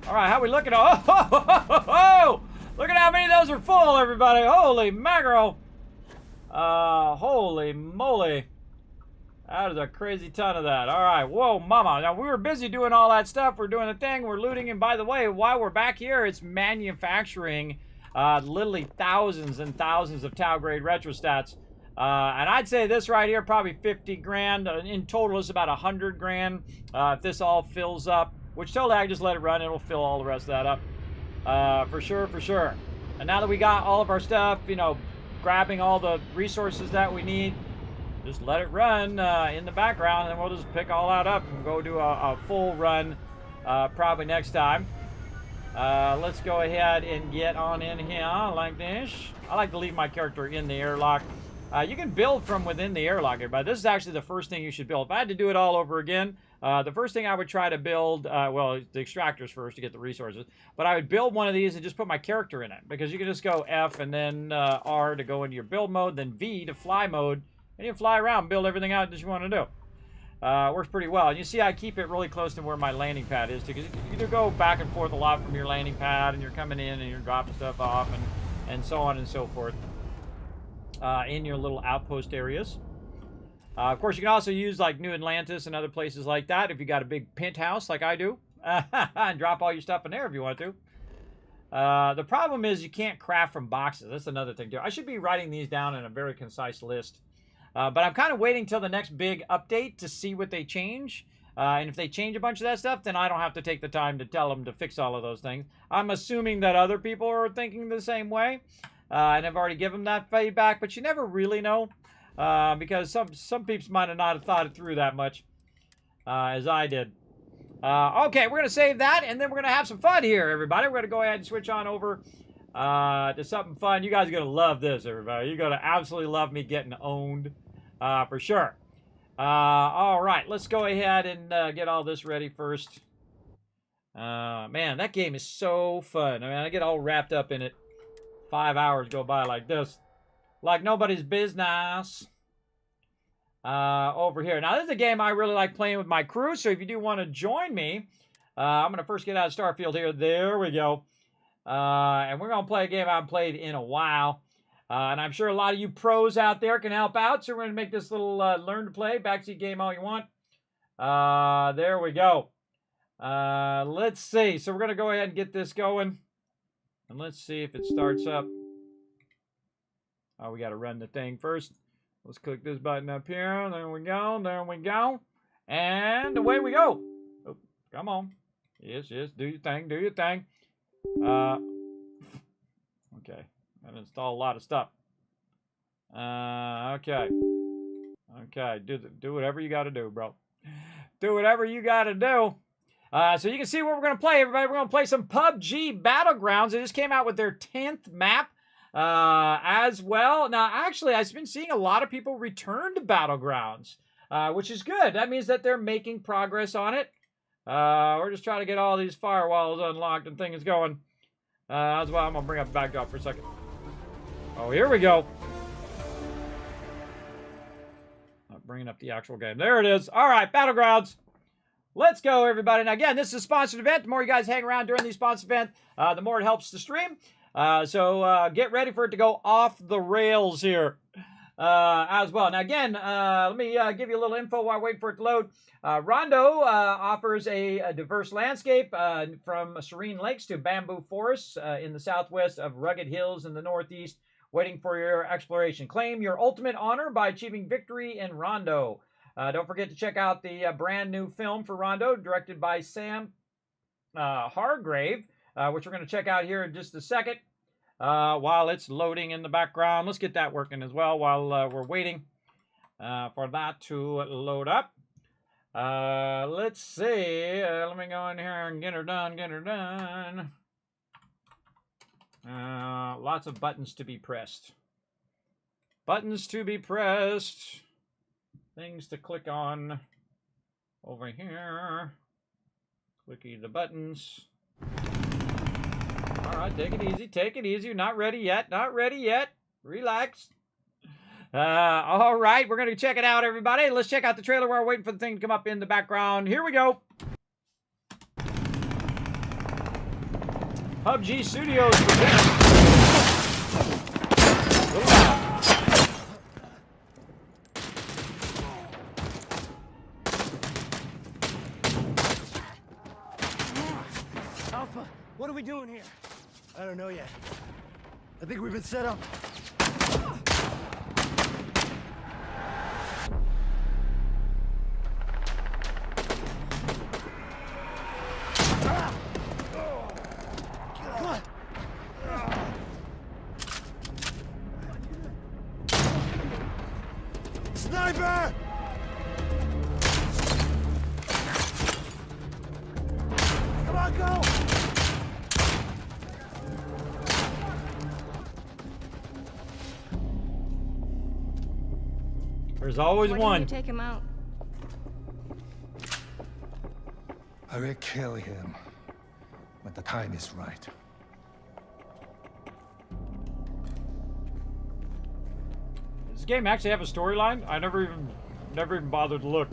All right, how we looking? Oh, look at how many of those are full, everybody. Holy mackerel. Holy moly. That is a crazy ton of that. All right, whoa, mama. Now, we were busy doing all that stuff. We're doing the thing. We're looting. And by the way, while we're back here, it's manufacturing literally thousands and thousands of Tau-grade retrostats. And I'd say this right here, probably 50 grand. In total, it's about 100 grand if this all fills up. Which totally, I can just let it run. It'll fill all the rest of that up. For sure, for sure. And now that we got all of our stuff, you know, grabbing all the resources that we need, just let it run in the background, and then we'll just pick all that up and go do a full run probably next time. Let's go ahead and get on in here like this. I like to leave my character in the airlock. You can build from within the airlock, everybody. This is actually the first thing you should build. If I had to do it all over again, the first thing I would try to build, well, the extractors first to get the resources, but I would build one of these and just put my character in it, because you can just go F and then R to go into your build mode, then V to fly mode, and you can fly around, build everything out that you want to do. Works pretty well. And you see I keep it really close to where my landing pad is, too, because you do go back and forth a lot from your landing pad, and you're coming in and you're dropping stuff off, and so on and so forth in your little outpost areas. Of course, you can also use like New Atlantis and other places like that if you got a big penthouse like I do, and drop all your stuff in there if you want to. The problem is you can't craft from boxes. That's another thing too. I should be writing these down in a very concise list. But I'm kind of waiting till the next big update to see what they change. And if they change a bunch of that stuff, then I don't have to take the time to tell them to fix all of those things. I'm assuming that other people are thinking the same way. And I've already given them that feedback, but you never really know. Because some peeps might have not thought it through that much as I did. Okay, we're going to save that, and then we're going to have some fun here, everybody. We're going to go ahead and switch on over to something fun. You guys are going to love this, everybody. You're going to absolutely love me getting owned for sure. All right, let's go ahead and get all this ready first. Man, that game is so fun. I mean, I get all wrapped up in it. 5 hours go by like this. Like nobody's business. Over here. Now, this is a game I really like playing with my crew, so if you do want to join me, I'm going to first get out of Starfield here. There we go. And we're going to play a game I haven't played in a while. And I'm sure a lot of you pros out there can help out, so we're going to make this little learn to play backseat game all you want. There we go. Let's see. So we're going to go ahead and get this going. And let's see if it starts up. Oh, we got to run the thing first. Let's click this button up here. There we go. There we go. And away we go. Oh, come on. Yes, yes. Do your thing. Do your thing. Okay. I've installed a lot of stuff. Okay. Okay. Do whatever you got to do, bro. Do whatever you got to do. So you can see what we're going to play, everybody. We're going to play some PUBG Battlegrounds. They just came out with their 10th map. As well. Now, actually, I've been seeing a lot of people return to Battlegrounds, which is good. That means that they're making progress on it. We're just trying to get all these firewalls unlocked and things going. That's why I'm going to bring up the backdrop for a second. Oh, here we go. I'm bringing up the actual game. There it is. All right, Battlegrounds. Let's go, everybody. Now, again, this is a sponsored event. The more you guys hang around during these sponsored events, the more it helps the stream. So get ready for it to go off the rails here as well. Now, again, let me give you a little info while I wait for it to load. Rondo offers a diverse landscape from serene lakes to bamboo forests in the southwest of rugged hills in the northeast, waiting for your exploration. Claim your ultimate honor by achieving victory in Rondo. Don't forget to check out the brand new film for Rondo, directed by Sam Hargrave, which we're going to check out here in just a second while it's loading in the background. Let's get that working as well while we're waiting for that to load up. Let's see. Let me go in here and get her done, get her done. Lots of buttons to be pressed. Buttons to be pressed. Things to click on over here. Clicky the buttons. All right, take it easy. Take it easy. You're not ready yet. Not ready yet. Relax. All right, we're going to check it out, everybody. Let's check out the trailer while we're waiting for the thing to come up in the background. Here we go. PUBG Studios presents. Alpha, what are we doing here? I don't know yet. I think we've been set up. Sniper! Come on, go! There's always Why one. didn't you take him out? I will kill him when the time is right. Does this game actually have a storyline? I never even bothered to look.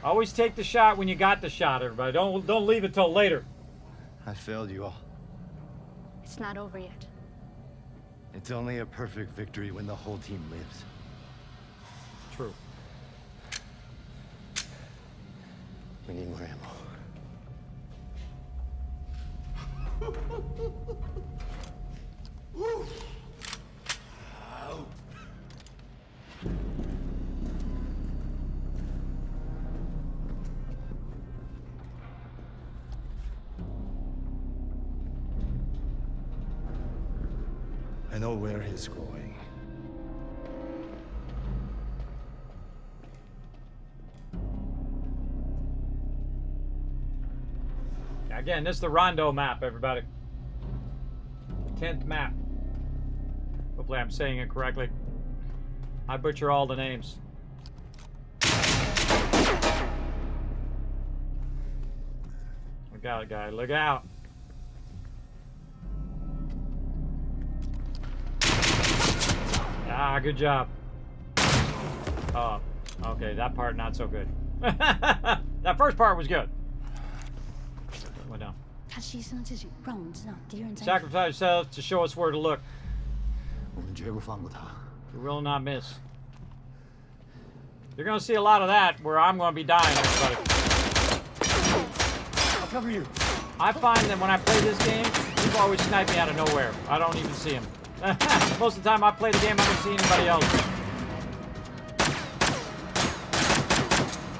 Always take the shot when you got the shot, everybody. Don't leave it till later. I failed you all. It's not over yet. It's only a perfect victory when the whole team lives. True. We need more ammo. I know where he's going. Again, this is the Rondo map, everybody. 10th map. Hopefully I'm saying it correctly. I butcher all the names. Look out, guy. Look out. Ah, good job. Oh, okay. That part, not so good. That first part was good. Went down. 他牺牲自己，让我们知道敌人在。 Sacrifice yourself to show us where to look. 我们绝不放过他。 You will not miss. You're gonna see a lot of that where I'm gonna be dying, everybody. I'll cover you. I find that when I play this game, people always snipe me out of nowhere. I don't even see them. Most of the time I play the game, I don't see anybody else.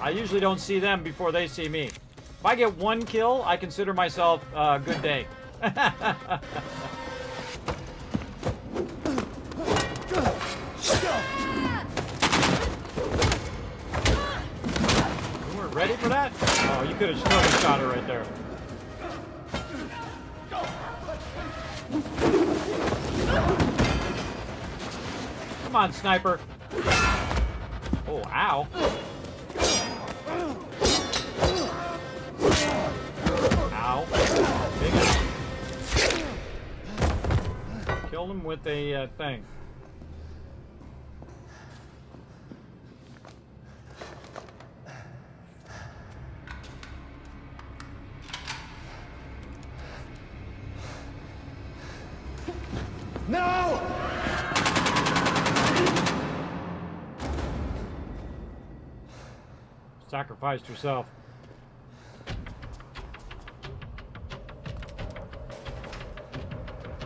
I usually don't see them before they see me. If I get one kill, I consider myself a good day. You weren't ready for that? Oh, you could have snowball shot her right there. Come on, sniper. Oh, ow. Ow. Big. Killed him with a thing. No! Sacrificed herself.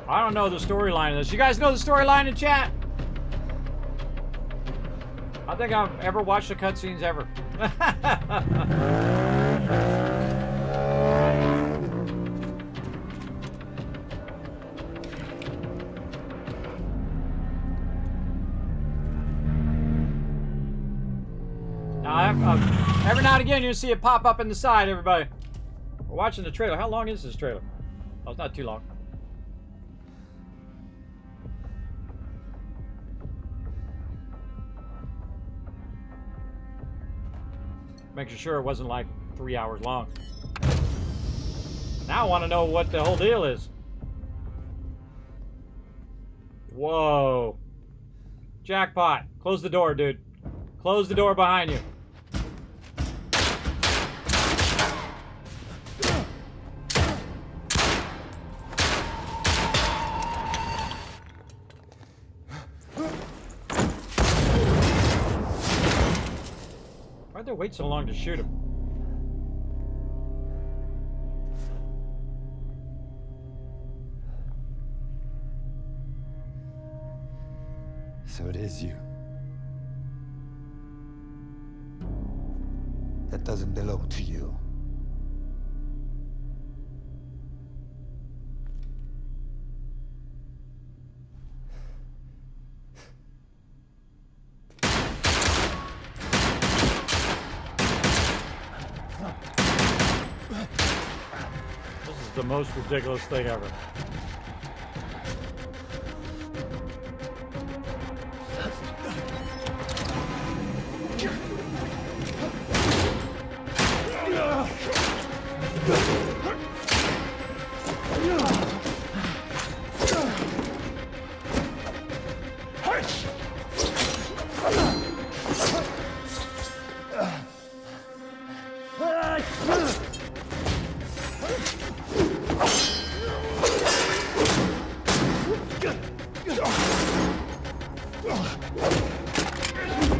I don't know the storyline of this. You guys know the storyline in chat? I don't think I've ever watched the cutscenes ever. Every now and again, you'll see it pop up in the side, everybody. We're watching the trailer. How long is this trailer? Oh, it's not too long. Making sure it wasn't like 3 hours long. Now I want to know what the whole deal is. Whoa. Jackpot. Close the door, dude. Close the door behind you. Why'd they wait so long to shoot him? So it is you. That doesn't belong to you. This is the most ridiculous thing ever.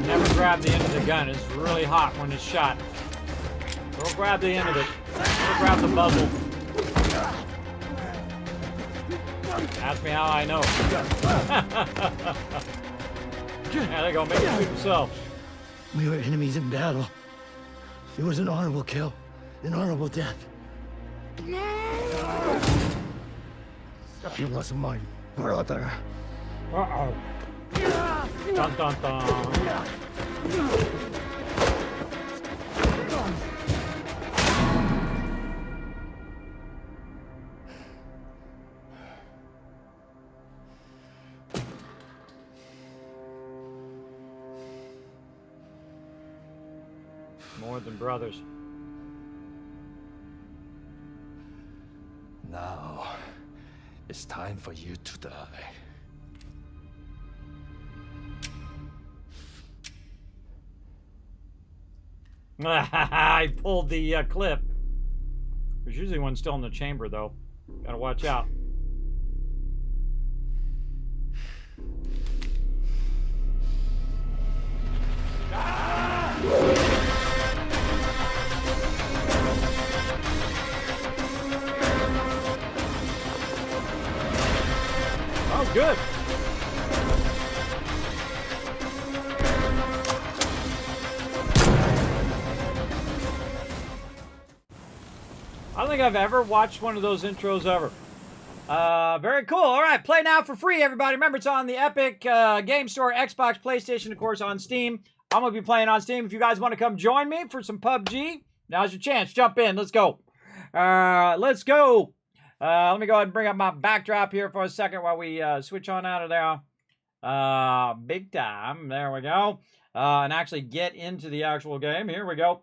Never grab the end of the gun. It's really hot when it's shot. Don't grab the end of it. Don't grab the muzzle. Ask me how I know. Yeah, they gonna make it shoot themselves. We were enemies in battle. It was an honorable kill, an honorable death. He wasn't mine, brother. Uh-oh. Dun, dun, dun. More than brothers. Now, it's time for you to die. I pulled the clip. There's usually one still in the chamber, though. Gotta watch out. Oh, good. I don't think I've ever watched one of those intros ever. Very cool. All right, play now for free, everybody. Remember, it's on the Epic Game Store, Xbox, PlayStation, of course, on Steam. I'm going to be playing on Steam. If you guys want to come join me for some PUBG, now's your chance. Jump in. Let's go. Let's go. Let me go ahead and bring up my backdrop here for a second while we switch on out of there. Big time. There we go. And actually get into the actual game. Here we go.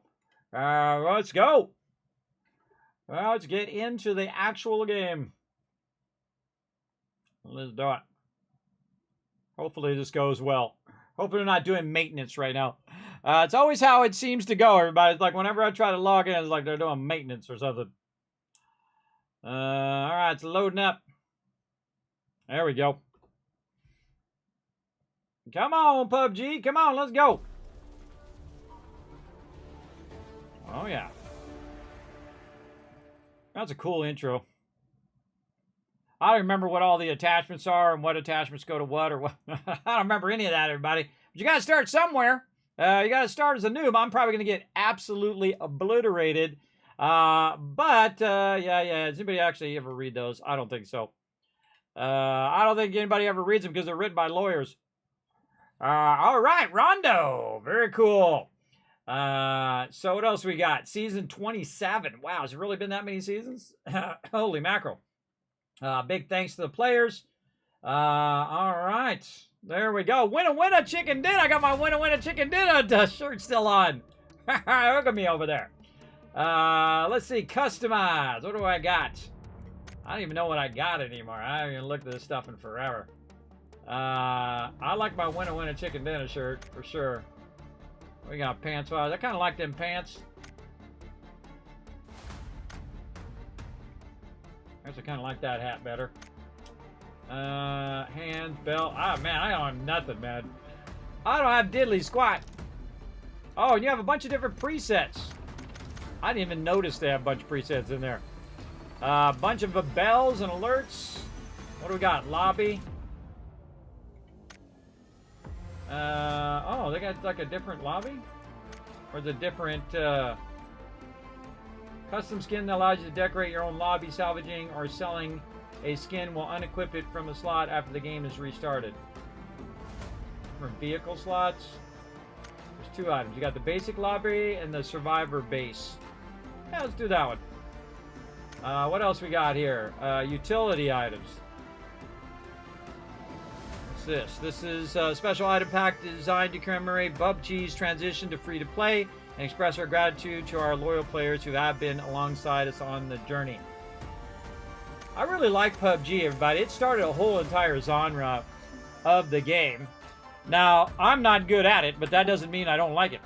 Let's go. Well, let's get into the actual game. Let's do it. Hopefully this goes well. Hopefully we're not doing maintenance right now. It's always how it seems to go, everybody. It's like whenever I try to log in, it's like they're doing maintenance or something. All right, it's loading up. There we go. Come on, PUBG. Come on, let's go. Oh, yeah. That's a cool intro. I don't remember what all the attachments are and what attachments go to what or what. I don't remember any of that, everybody. But you got to start somewhere. You got to start as a noob. I'm probably going to get absolutely obliterated. Yeah. Does anybody actually ever read those? I don't think so. I don't think anybody ever reads them because they're written by lawyers. All right, Rondo. Very cool. So what else we got? Season 27. Wow, has it really been that many seasons? Holy mackerel. Big thanks to the players. All right. There we go. Winner, chicken dinner. I got my winner, chicken dinner shirt still on. Look at me over there. Let's see. Customize. What do I got? I don't even know what I got anymore. I haven't even looked at this stuff in forever. I like my winner, chicken dinner shirt for sure. We got pants wise. I kind of like them pants. I actually kind of like that hat better. Hands, belt. Ah, man, I don't have nothing, man. I don't have diddly squat. Oh, and you have a bunch of different presets. I didn't even notice they have a bunch of presets in there. A bunch of bells and alerts. What do we got? Lobby. Oh, they got like a different lobby? Or the different, custom skin that allows you to decorate your own lobby. Salvaging or selling a skin will unequip it from a slot after the game is restarted. Different vehicle slots. There's two items. You got the basic lobby and the survivor base. Yeah, let's do that one. What else we got here? Utility items. This. This is a special item pack designed to commemorate PUBG's transition to free-to-play and express our gratitude to our loyal players who have been alongside us on the journey. I really like PUBG, everybody. It started a whole entire genre of the game. Now, I'm not good at it, but that doesn't mean I don't like it.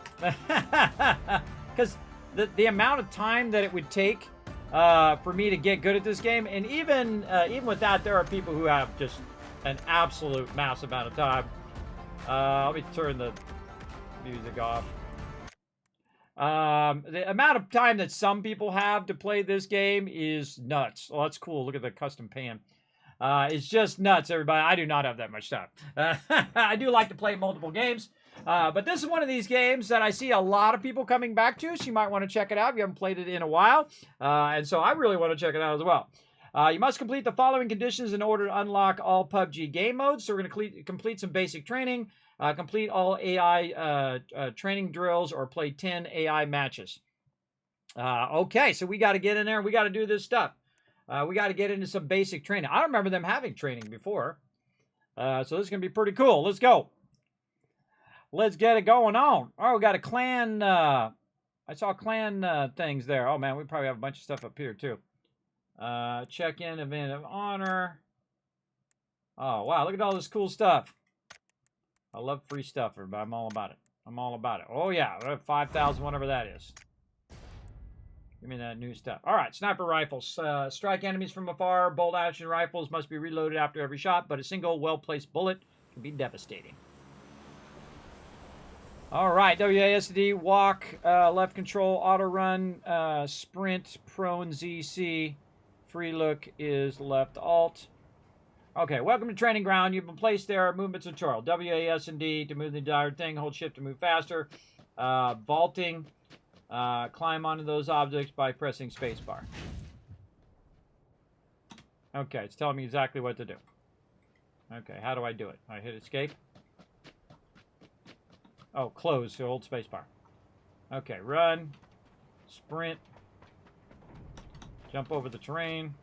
Because the amount of time that it would take for me to get good at this game, and even with that, there are people who have just an absolute massive amount of time. Let me turn the music off. The amount of time that some people have to play this game is nuts. Oh, that's cool. Look at the custom pan. It's just nuts, everybody. I do not have that much time. I do like to play multiple games. But this is one of these games that I see a lot of people coming back to, so you might want to check it out if you haven't played it in a while. And so I really want to check it out as well. You must complete the following conditions in order to unlock all PUBG game modes. So we're going to complete some basic training, complete all AI training drills, or play 10 AI matches. Okay, so we got to get in there and we got to do this stuff. We got to get into some basic training. I don't remember them having training before. So this is going to be pretty cool. Let's go. Let's get it going on. Oh, we got a clan. I saw clan things there. Oh, man, we probably have a bunch of stuff up here, too. Check-in, event of honor. Oh, wow, look at all this cool stuff. I love free stuff, everybody. I'm all about it. I'm all about it. Oh, yeah, 5,000, whatever that is. Give me that new stuff. All right, sniper rifles. Strike enemies from afar. Bolt action rifles must be reloaded after every shot, but a single well-placed bullet can be devastating. All right, WASD, walk, left control, auto run, sprint, prone, ZC. Free look is left alt. Okay, welcome to training ground. You've been placed there. Movement tutorial. WASD to move the desired thing. Hold shift to move faster. Vaulting. Climb onto those objects by pressing spacebar. Okay, it's telling me exactly what to do. Okay, how do I do it? I hit escape. Oh, close, so hold spacebar. Okay, run, sprint, jump over the terrain.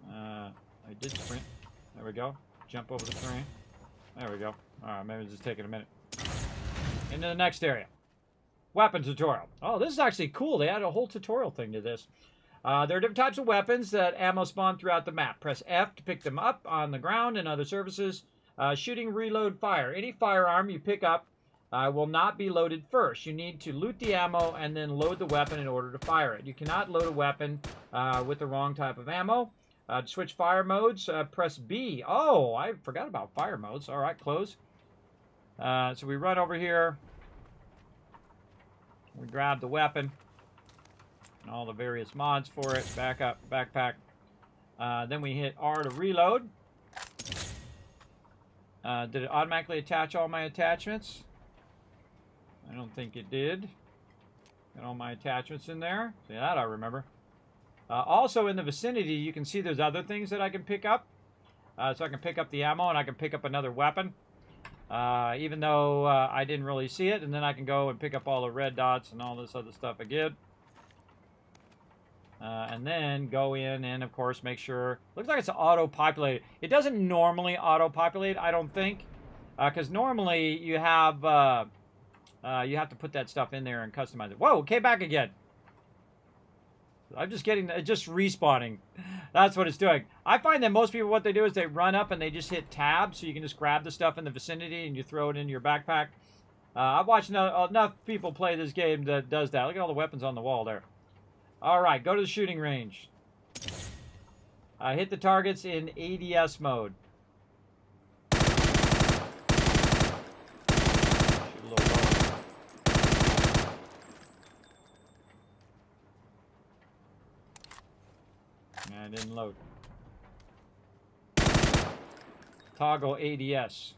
I did sprint. There we go. Jump over the terrain. There we go. All right, maybe it's just taking a minute. Into the next area. Weapon tutorial. Oh, this is actually cool. They added a whole tutorial thing to this. There are different types of weapons that ammo spawn throughout the map. Press F to pick them up on the ground and other surfaces. Shooting, reload, fire. Any firearm you pick up will not be loaded first. You need to loot the ammo and then load the weapon in order to fire it. You cannot load a weapon with the wrong type of ammo. To switch fire modes, press B. Oh, I forgot about fire modes. All right, close. So we run over here. We grab the weapon and all the various mods for it. Back up, backpack. Then we hit R to reload. Did it automatically attach all my attachments? I don't think it did. Got all my attachments in there. See, that I remember. Also in the vicinity, you can see there's other things that I can pick up. So I can pick up the ammo and I can pick up another weapon. Even though I didn't really see it. And then I can go and pick up all the red dots and all this other stuff again. And then go in and, of course, make sure... Looks like it's auto-populated. It doesn't normally auto-populate, I don't think. Because normally you have to put that stuff in there and customize it. Whoa, it came back again. I'm just getting... It's just respawning. That's what it's doing. I find that most people, what they do is they run up and they just hit tab. So you can just grab the stuff in the vicinity and you throw it into your backpack. I've watched enough people play this game that does that. Look at all the weapons on the wall there. All right, go to the shooting range. Hit the targets in ADS mode. Shoot a little low. Nah, it didn't load. Toggle ADS.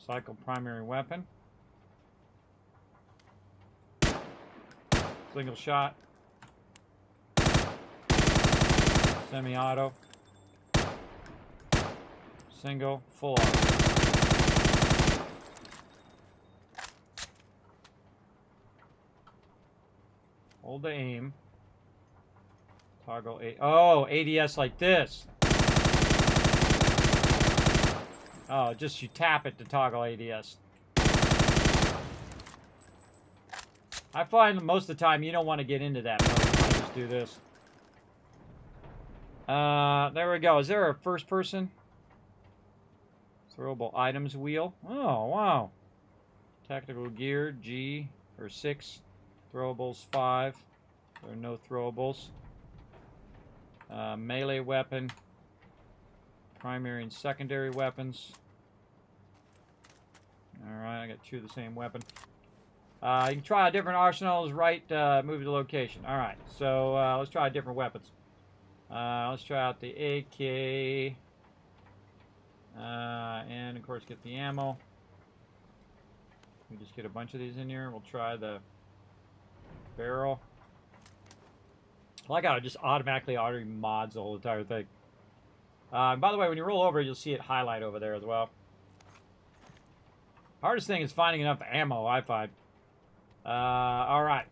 Cycle primary weapon. Single shot. Semi-auto. Single. Full auto. Hold the aim. Toggle A. Oh, ADS like this. Oh, just you tap it to toggle ADS. I find most of the time you don't want to get into that mode. I just do this. There we go. Is there a first person? Throwable items wheel. Oh, wow. Tactical gear, G, or 6. Throwables, 5. There are no throwables. Melee weapon. Primary and secondary weapons. Alright, I got 2 of the same weapon. You can try different arsenals, right, move to location. Alright, so let's try different weapons. Let's try out the AK. And, of course, get the ammo. We just get a bunch of these in here. We'll try the barrel. I like how it just automatically mods the whole entire thing. By the way, when you roll over, you'll see it highlight over there as well. Hardest thing is finding enough ammo, I find. Alright.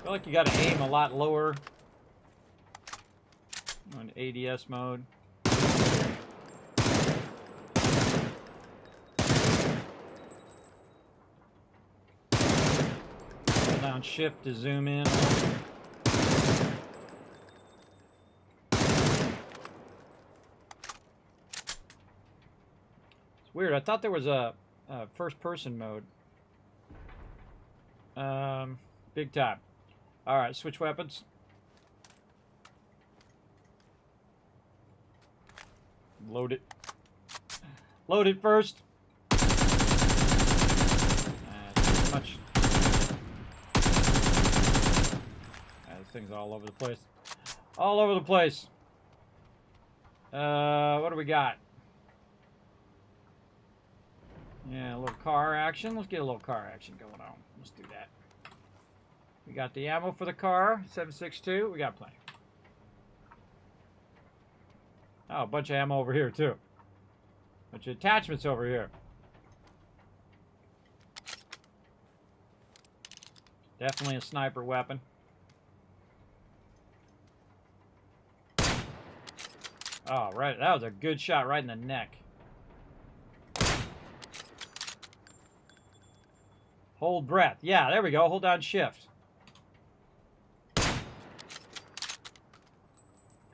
I feel like you gotta aim a lot lower on ADS mode. Hold down shift to zoom in. It's weird. I thought there was a first person mode. Big time. Alright, switch weapons. Load it. Load it first. Too much. This thing's all over the place. All over the place. What do we got? Yeah, a little car action. Let's get a little car action going on. Let's do that. We got the ammo for the car, 7.62. We got plenty. Oh, a bunch of ammo over here, too. Bunch of attachments over here. Definitely a sniper weapon. Oh, right. That was a good shot right in the neck. Hold breath. Yeah, there we go. Hold down shift.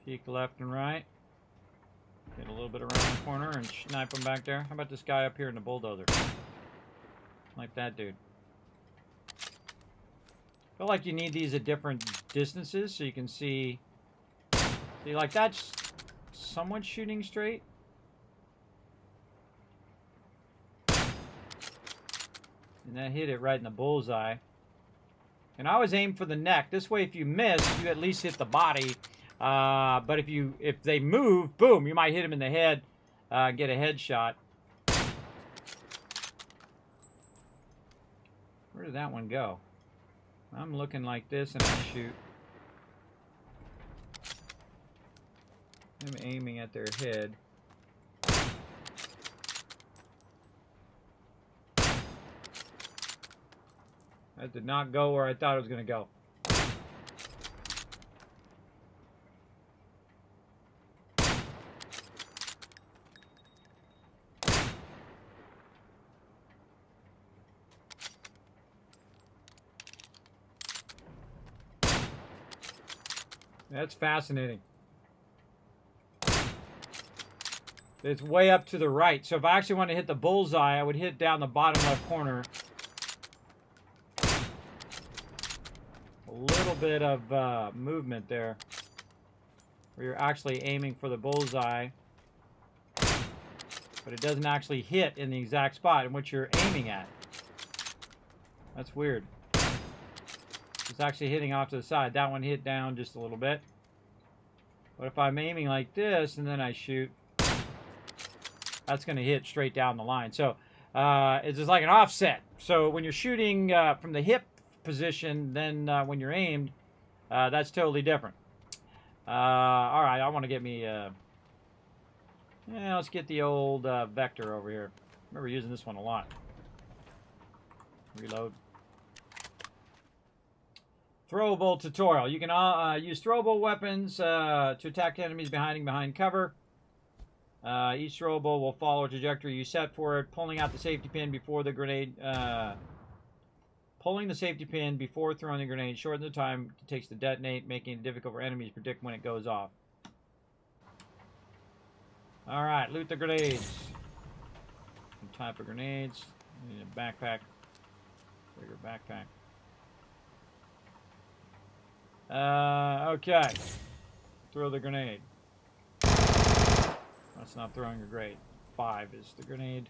Peek left and right. Get a little bit around the corner and snipe him back there. How about this guy up here in the bulldozer? Like that dude. Feel like you need these at different distances so you can see. See, like that's somewhat shooting straight. And that hit it right in the bullseye. And I always aim for the neck. This way, if you miss, you at least hit the body. But if they move, boom, you might hit him in the head, get a headshot. Where did that one go? I'm looking like this and I shoot. I'm aiming at their head. That did not go where I thought it was going to go. That's fascinating. It's way up to the right. So if I actually want to hit the bullseye, I would hit down the bottom left corner. A little bit of movement there. Where you're actually aiming for the bullseye. But it doesn't actually hit in the exact spot in which you're aiming at. That's weird. It's actually hitting off to the side. That one hit down just a little bit. But if I'm aiming like this and then I shoot, that's going to hit straight down the line. So it's just like an offset. So when you're shooting from the hip position, then when you're aimed, that's totally different. All right, I want to get me... yeah, let's get the old Vector over here. I remember using this one a lot. Reload. Throwable tutorial. You can use throwable weapons to attack enemies behind cover. Each throwable will follow a trajectory you set for it, pulling out the safety pin before the grenade Pulling the safety pin before throwing the grenade shortens the time it takes to detonate, making it difficult for enemies to predict when it goes off. Alright, loot the grenades. New type of grenades. We need a backpack. Bigger backpack. Okay. Throw the grenade. That's not throwing a grenade. 5 is the grenade.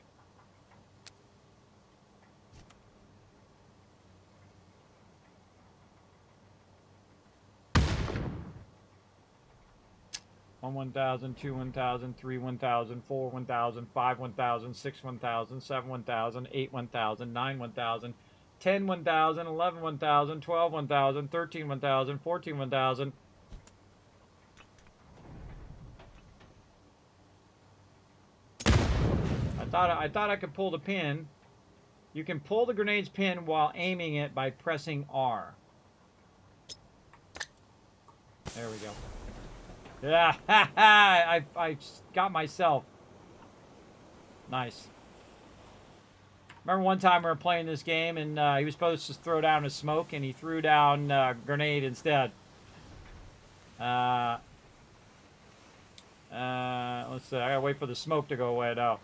One 1,000, 2 1,000, 3 1,000, 4 1,000, 5 1,000, 6 1,000, 7 1,000, 8 1,000, 9 1,000, 10 1,000, 11 1,000, 12 1,000, 13 1,000, 14 1,000. I thought I could pull the pin. You can pull the grenade's pin while aiming it by pressing R. There we go. Yeah, I got myself. Nice. Remember one time we were playing this game and he was supposed to throw down a smoke and he threw down a grenade instead. Let's see. I gotta wait for the smoke to go away though.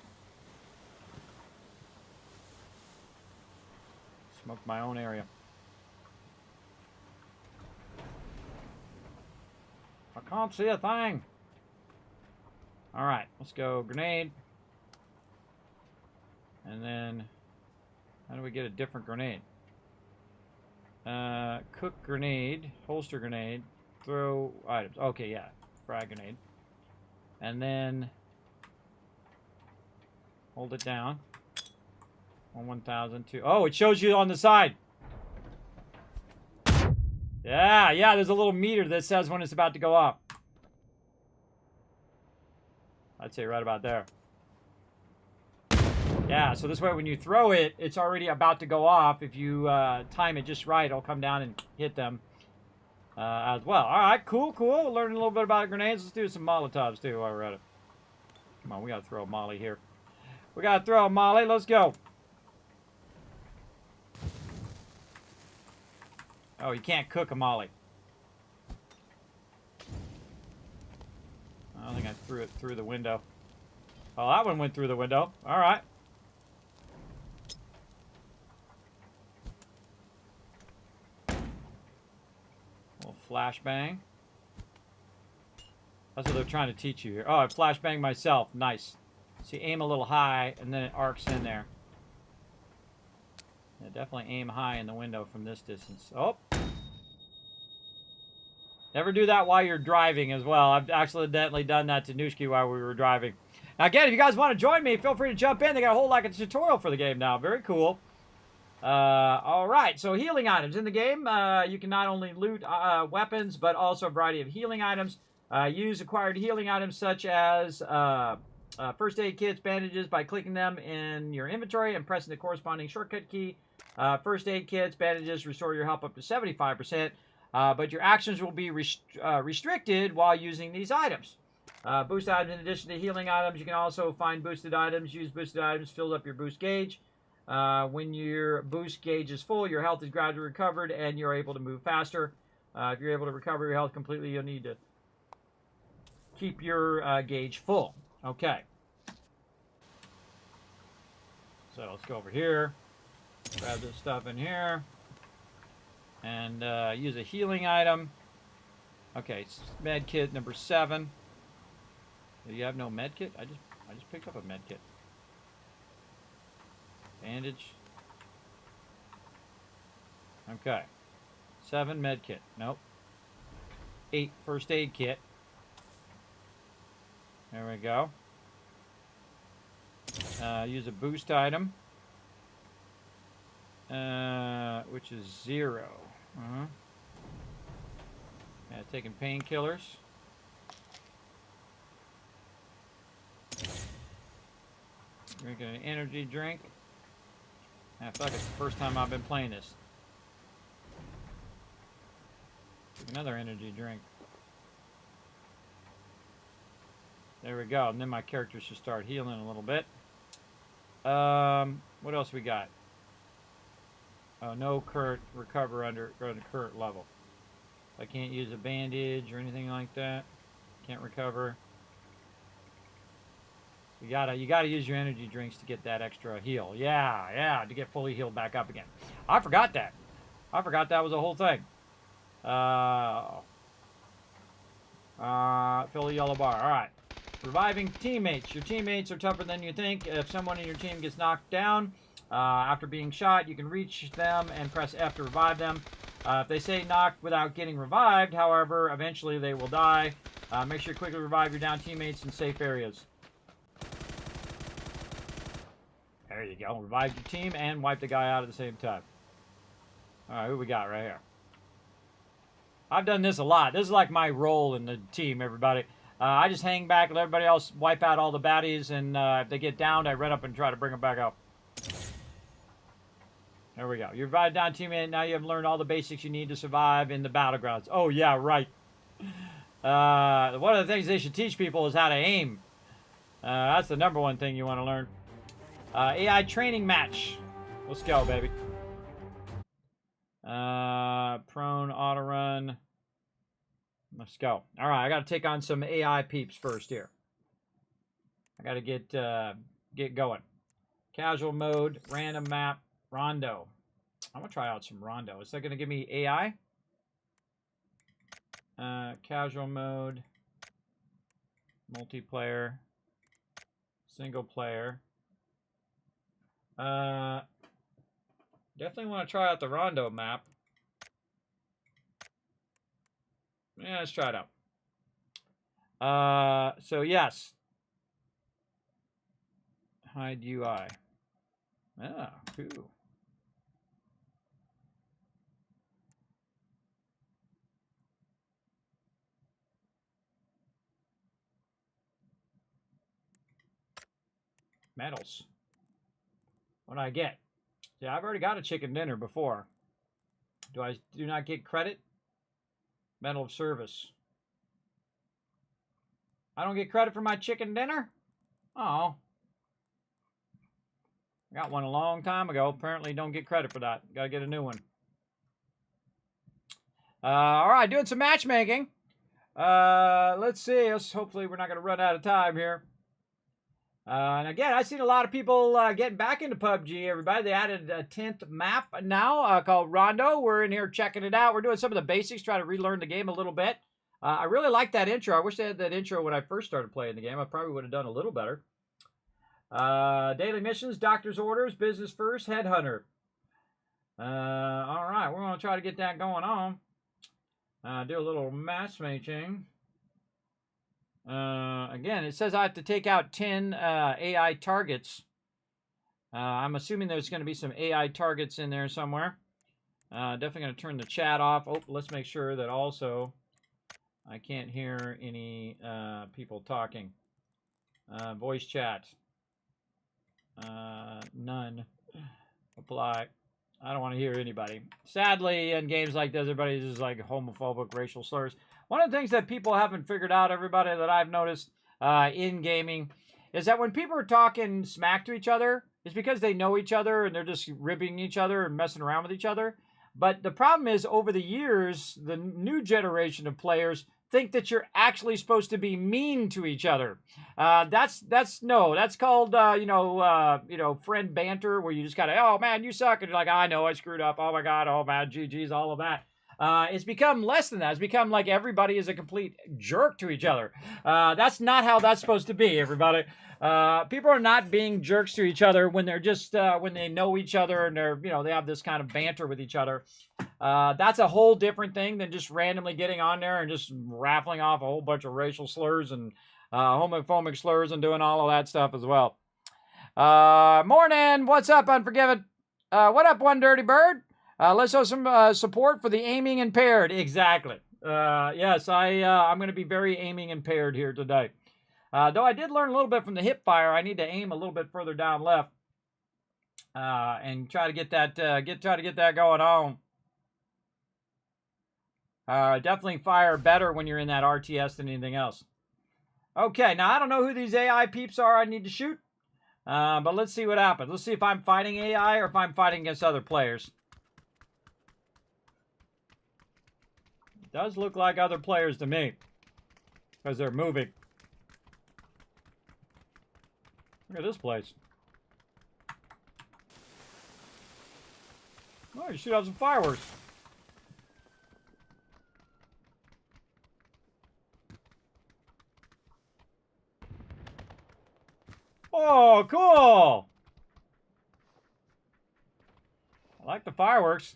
Smoke my own area. I can't see a thing. Alright, let's go. Grenade. And then, how do we get a different grenade? Cook grenade, holster grenade, throw items. Okay, yeah, frag grenade. And then, hold it down. 1,000, 2. Oh, it shows you on the side. Yeah, there's a little meter that says when it's about to go off. I'd say right about there. Yeah, so this way when you throw it, it's already about to go off. If you time it just right, it'll come down and hit them as well. All right, cool. Learning a little bit about grenades. Let's do some Molotovs too while we're at it. Come on, we got to throw a Molly here. We got to throw a Molly. Let's go. Oh, you can't cook a Molly. I don't think I threw it through the window. Oh, that one went through the window. All right. Little flashbang. That's what they're trying to teach you here. Oh, I flashbanged myself. Nice. So you aim a little high, and then it arcs in there. Yeah, definitely aim high in the window from this distance. Oh. Never do that while you're driving as well. I've accidentally done that to Nushki while we were driving. Now, again, if you guys want to join me, feel free to jump in. They got a whole like a tutorial for the game now. Very cool. All right, so healing items. In the game, you can not only loot weapons, but also a variety of healing items. Use acquired healing items such as first aid kits, bandages by clicking them in your inventory and pressing the corresponding shortcut key. First aid kits, bandages restore your health up to 75%. But your actions will be restricted while using these items. Boost items, in addition to healing items, you can also find boosted items. Use boosted items, fills up your boost gauge. When your boost gauge is full, your health is gradually recovered and you're able to move faster. If you're able to recover your health completely, you'll need to keep your gauge full. Okay. So let's go over here. Grab this stuff in here. And use a healing item. Okay, med kit number 7. Do you have no med kit? I just picked up a med kit. Bandage. Okay. 7 med kit. Nope. 8 first aid kit. There we go. Use a boost item. Which is 0. Yeah, taking painkillers. Drinking an energy drink. I feel like it's the first time I've been playing this. Take another energy drink. There we go. And then my character should start healing a little bit. What else we got? Oh, no current recover under current level. I can't use a bandage or anything like that. Can't recover. You gotta use your energy drinks to get that extra heal. Yeah, to get fully healed back up again. I forgot that. I forgot that was a whole thing. Fill the yellow bar. All right. Reviving teammates. Your teammates are tougher than you think. If someone in your team gets knocked down after being shot, you can reach them and press F to revive them. If they say knocked without getting revived, however, eventually they will die. Make sure you quickly revive your down teammates in safe areas. There you go. Revive your team and wipe the guy out at the same time. All right, who we got right here? I've done this a lot. This is like my role in the team, everybody. I just hang back and let everybody else wipe out all the baddies, and if they get downed, I run up and try to bring them back up. There we go. You revived down teammate. Now you have learned all the basics you need to survive in the battlegrounds. Oh, yeah, right. One of the things they should teach people is how to aim. That's the #1 thing you want to learn. AI training match. Let's go, baby. Prone, auto run. Let's go. All right, I got to take on some AI peeps first here. I got to get going. Casual mode, random map, Rondo. I'm gonna try out some Rondo. Is that gonna give me AI? Casual mode, multiplayer, single player. Definitely want to try out the Rondo map. Yeah, let's try it out. So yes. Hide UI. Ah, cool. Medals. What do I get? Yeah, I've already got a chicken dinner before. Do not get credit? Medal of Service. I don't get credit for my chicken dinner? Oh. I got one a long time ago. Apparently don't get credit for that. Gotta get a new one. Alright, doing some matchmaking. Let's see. Hopefully we're not going to run out of time here. And again, I've seen a lot of people getting back into PUBG, everybody. They added a 10th map now called Rondo. We're in here checking it out. We're doing some of the basics, trying to relearn the game a little bit. I really like that intro. I wish they had that intro when I first started playing the game. I probably would have done a little better. Daily missions, doctor's orders, business first, headhunter. All right, we're going to try to get that going on. Do a little matchmaking. Again, it says I have to take out 10 AI targets. I'm assuming there's going to be some AI targets in there somewhere. Definitely going to turn the chat off. Oh, let's make sure that also I can't hear any people talking. Voice chat. None. Apply. I don't want to hear anybody. Sadly, in games like this, everybody's just like homophobic, racial slurs. One of the things that people haven't figured out, everybody, that I've noticed in gaming, is that when people are talking smack to each other, it's because they know each other and they're just ribbing each other and messing around with each other. But the problem is, over the years, the new generation of players think that you're actually supposed to be mean to each other. That's called friend banter, where you just kind of, oh man, you suck, and you're like, I know I screwed up, oh my god, oh man, GG's, all of that. It's become less than that. It's become like everybody is a complete jerk to each other. That's not how that's supposed to be, everybody. People are not being jerks to each other when they're just when they know each other and they have this kind of banter with each other. That's a whole different thing than just randomly getting on there and just raffling off a whole bunch of racial slurs and homophobic slurs and doing all of that stuff as well. Morning. What's up, Unforgiven? What up, One Dirty Bird? Let's show some support for the aiming impaired. Exactly. Yes, I'm going to be very aiming impaired here today. Though I did learn a little bit from the hip fire, I need to aim a little bit further down left and try to get that going on. Definitely fire better when you're in that RTS than anything else. Okay, now I don't know who these AI peeps are I need to shoot, but let's see what happens. Let's see if I'm fighting AI or if I'm fighting against other players. Does look like other players to me. Because they're moving. Look at this place. Oh, you should have some fireworks. Oh, cool! I like the fireworks.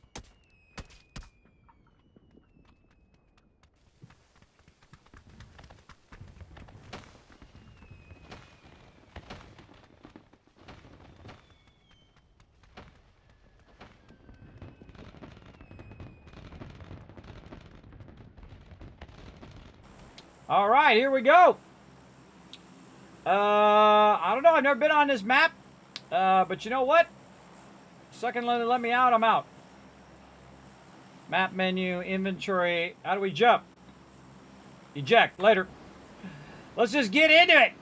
All right, here we go. I don't know. I've never been on this map. But you know what? Second let me out, I'm out. Map menu, inventory. How do we jump? Eject. Later. Let's just get into it.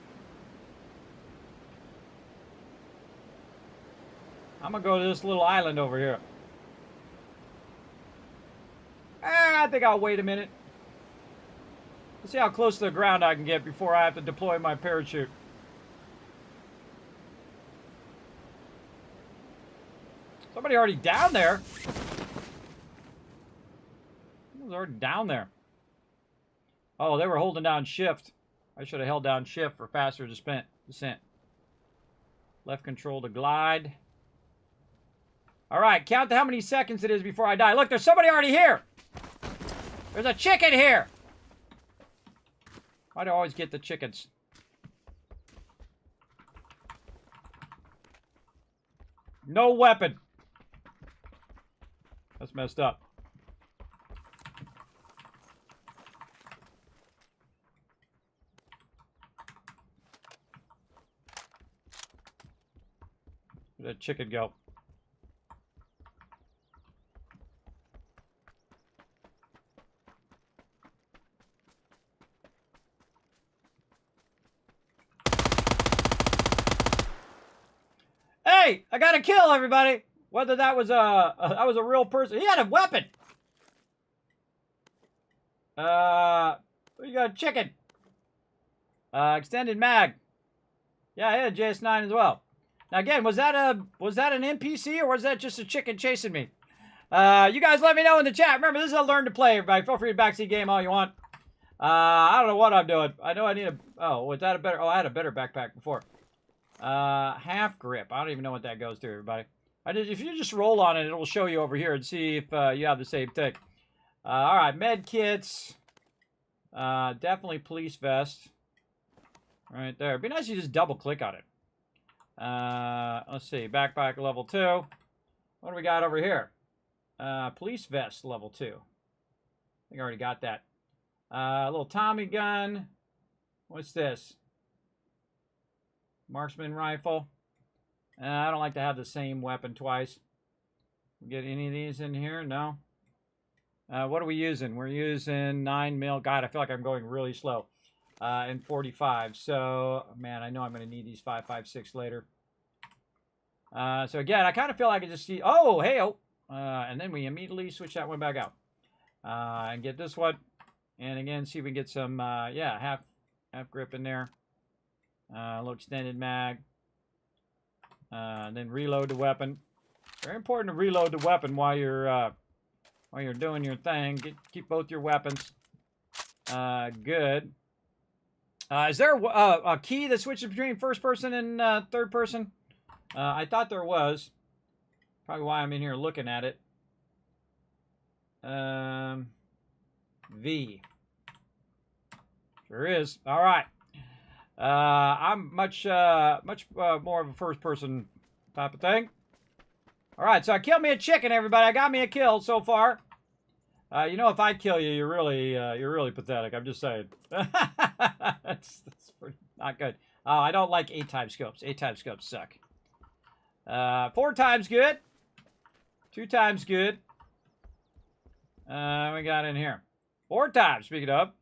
I'm going to go to this little island over here. I think I'll wait a minute. Let's see how close to the ground I can get before I have to deploy my parachute. Somebody already down there. Who was already down there? Oh, they were holding down shift. I should have held down shift for faster descent. Left control to glide. All right, count to how many seconds it is before I die. Look, there's somebody already here. There's a chicken here. Why do I always get the chickens? No weapon. That's messed up. Where'd that chicken go? Hey, I got a kill, everybody. Whether that was a real person. He had a weapon. We got a chicken. Extended mag. Yeah, I had a JS9 as well. Now again, was that an NPC or was that just a chicken chasing me? You guys let me know in the chat. Remember, this is a learn to play, everybody. Feel free to backseat game all you want. I don't know what I'm doing. I know I need a... Oh, was that a better... Oh, I had a better backpack before. Half grip. I don't even know what that goes to, everybody. If you just roll on it, it will show you over here and see if you have the same thing. All right, med kits. Definitely police vest. Right there. It'd be nice if you just double click on it. Let's see. Backpack level 2. What do we got over here? Police vest level 2. I think I already got that. A little Tommy gun. What's this? Marksman rifle. I don't like to have the same weapon twice. Get any of these in here? No. What are we using? We're using 9mm. God, I feel like I'm going really slow. And 45. So, man, I know I'm going to need these 5.56 later. So again, I kind of feel like I just see... Oh, hey, oh. And then we immediately switch that one back out. And get this one. And again, see if we can get some, yeah, half grip in there. A little extended mag. And then reload the weapon. Very important to reload the weapon while you're doing your thing. Keep both your weapons. Good. Is there a key that switches between first person and third person? I thought there was. Probably why I'm in here looking at it. V. Sure is. All right. I'm much more of a first-person type of thing. All right, so I killed me a chicken, everybody. I got me a kill so far. You know, if I kill you, you're really pathetic. I'm just saying. that's pretty not good. Oh, I don't like 8-time scopes. 8-time scopes suck. 4 times good. 2 times good. We got in here 4 times. Speaking of,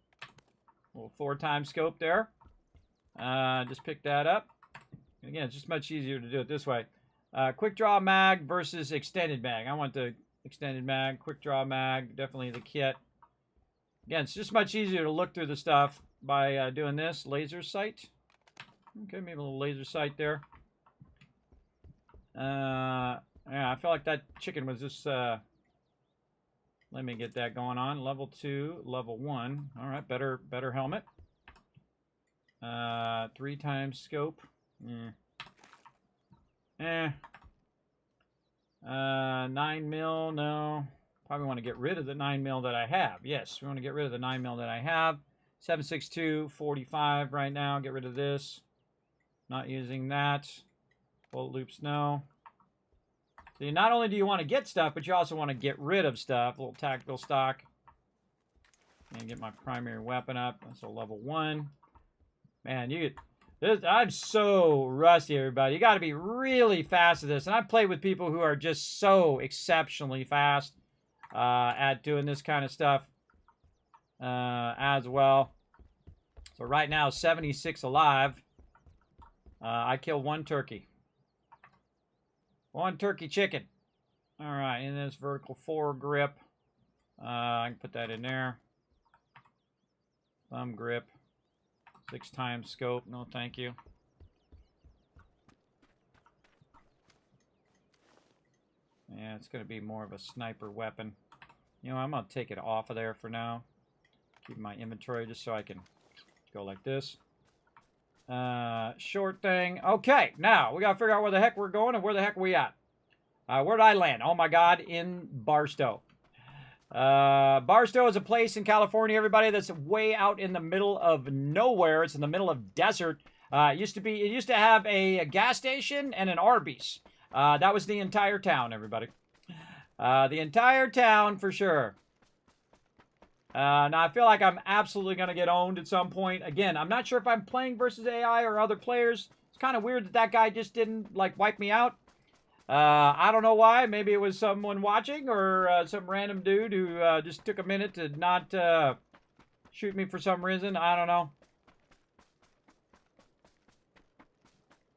a little 4-time scope there. Just pick that up. Again, it's just much easier to do it this way. Quick draw mag versus extended mag. I want the extended mag. Quick draw mag, definitely the kit. Again, it's just much easier to look through the stuff by doing this. Laser sight. Okay, maybe a little laser sight there. Yeah, I feel like that chicken was just... let me get that going on. Level 2, level 1. All right, better helmet. 3 times scope. 9 mil, no. Probably want to get rid of the 9 mil that I have. Yes, we want to get rid of the 9 mil that I have. 7.62, 45 right now. Get rid of this. Not using that. Bolt loops, no. So not only do you want to get stuff, but you also want to get rid of stuff. A little tactical stock. And get my primary weapon up. That's a level 1. Man, you get... I'm so rusty, everybody. You got to be really fast at this. And I've played with people who are just so exceptionally fast at doing this kind of stuff as well. So right now, 76 alive. I killed 1 turkey. 1 turkey chicken. All right, in this vertical 4 grip. I can put that in there. Thumb grip. 6 times scope. No, thank you. Yeah, it's going to be more of a sniper weapon. You know, I'm going to take it off of there for now. Keep my inventory just so I can go like this. Short thing. Okay, now we got to figure out where the heck we're going and where the heck are we at. Where did I land? Oh my God, in Barstow. Barstow is a place in California, everybody, that's way out in the middle of nowhere. It's in the middle of desert. It used to have a gas station and an Arby's. That was the entire town, everybody. The entire town for sure. Now I feel like I'm absolutely going to get owned at some point. Again, I'm not sure if I'm playing versus AI or other players. It's kind of weird that that guy just didn't like wipe me out. I don't know why. Maybe it was someone watching or some random dude who just took a minute to not shoot me for some reason. I don't know.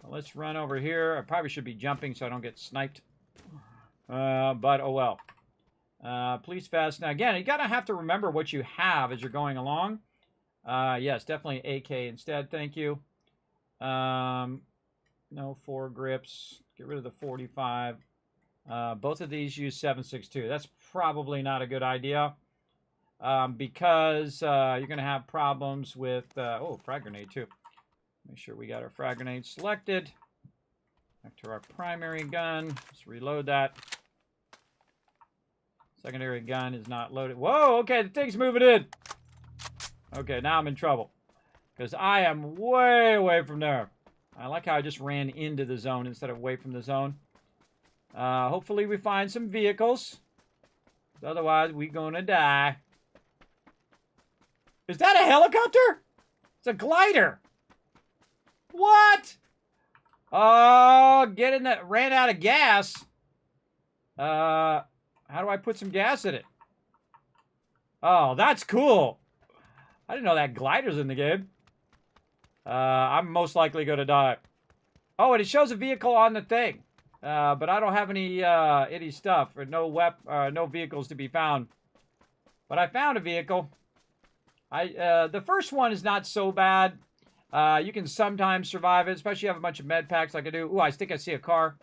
Well, let's run over here. I probably should be jumping so I don't get sniped. But oh well. Please fast. Now again, you gotta have to remember what you have as you're going along. Yes, definitely AK instead. Thank you. No 4 grips. Get rid of the 45. Both of these use 7.62. That's probably not a good idea because you're going to have problems with... oh, frag grenade too. Make sure we got our frag grenade selected. Back to our primary gun. Let's reload that. Secondary gun is not loaded. Whoa, okay, the thing's moving in. Okay, now I'm in trouble because I am way away from there. I like how I just ran into the zone instead of away from the zone. Hopefully we find some vehicles. Otherwise, we're gonna die. Is that a helicopter? It's a glider. What? Oh, get in that. Ran out of gas. How do I put some gas in it? Oh, that's cool. I didn't know that glider's in the game. I'm most likely going to die. Oh, and it shows a vehicle on the thing. But I don't have any itty stuff or no vehicles to be found. But I found a vehicle. The first one is not so bad. You can sometimes survive it, especially if you have a bunch of med packs like I do. Ooh, I think I see a car.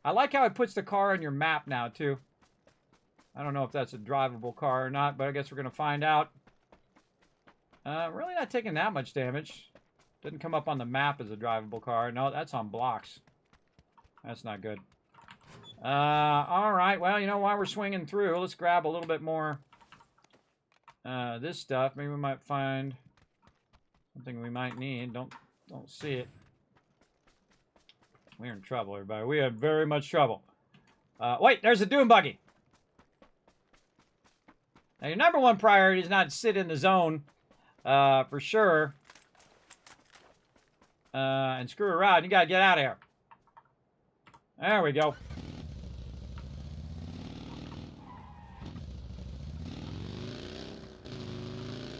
I like how it puts the car on your map now, too. I don't know if that's a drivable car or not, but I guess we're going to find out. Really not taking that much damage. Didn't come up on the map as a drivable car. No, that's on blocks. That's not good. Alright, well, you know, while we're swinging through, let's grab a little bit more this stuff. Maybe we might find something we might need. Don't see it. We're in trouble, everybody. We have very much trouble. Wait, there's a dune buggy. Now, your number one priority is not to sit in the zone, for sure. And screw around. You gotta get out of here. There we go.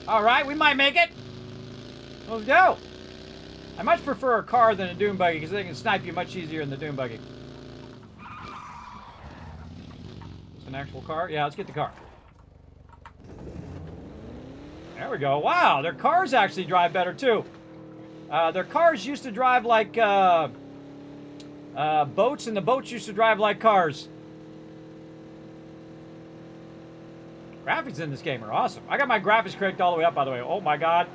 Alright, we might make it. Let's go. I much prefer a car than a dune buggy because they can snipe you much easier in the dune buggy. Is this an actual car? Yeah, let's get the car. There we go. Wow, their cars actually drive better too. Their cars used to drive like boats, and the boats used to drive like cars. Graphics in this game are awesome. I got my graphics cranked all the way up, by the way. Oh my god.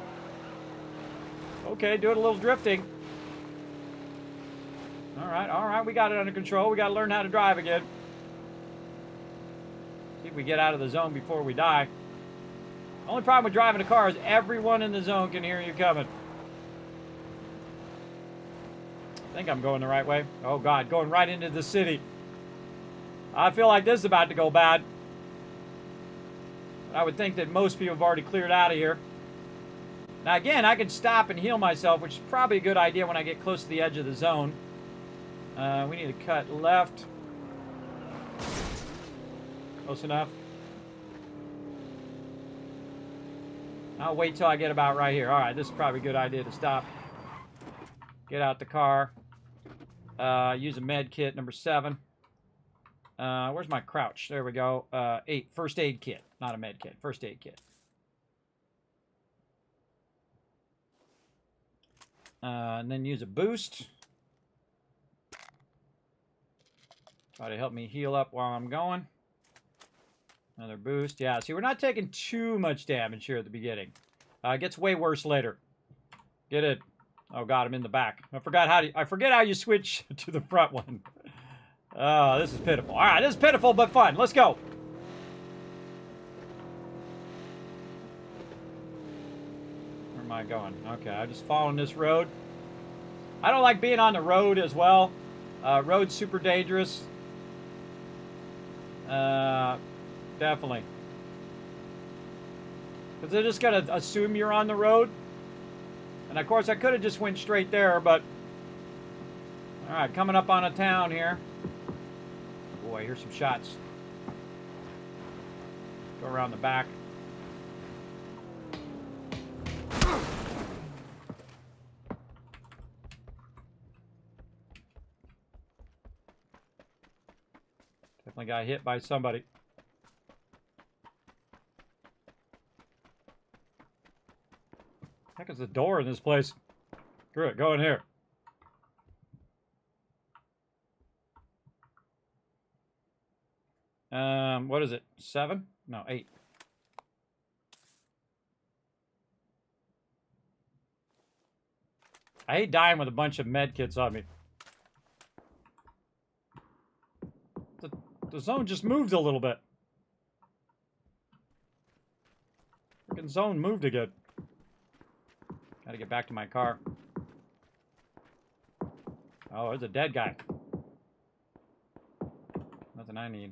Okay, doing a little drifting. Alright, we got it under control. We got to learn how to drive again. See if we get out of the zone before we die. Only problem with driving a car is everyone in the zone can hear you coming. I think I'm going the right way. Oh god, going right into the city. I feel like this is about to go bad. I would think that most people have already cleared out of here. Now again, I can stop and heal myself, which is probably a good idea when I get close to the edge of the zone. We need to cut left. Close enough. I'll wait till I get about right here. Alright, this is probably a good idea to stop. Get out the car. Use a med kit, number 7. Where's my crouch? There we go. 8. First aid kit. Not a med kit. First aid kit. And then use a boost. Try to help me heal up while I'm going. Another boost. Yeah, see, we're not taking too much damage here at the beginning. It gets way worse later. Get it. Oh god, I'm in the back. I forget how you switch to the front one. Oh, this is pitiful. Alright, this is pitiful but fun. Let's go. Where am I going? Okay, I'm just following this road. I don't like being on the road as well. Road's super dangerous. Definitely. Because they're just going to assume you're on the road. And of course, I could have just went straight there, but... Alright, coming up on a town here. Oh, I hear some shots. Go around the back. Definitely got hit by somebody. Heck is the door in this place? Screw it, go in here. What is it? 7? No, 8. I hate dying with a bunch of med kits on me. The zone just moved a little bit. Freaking zone moved again. Gotta get back to my car. Oh, there's a dead guy. Nothing I need.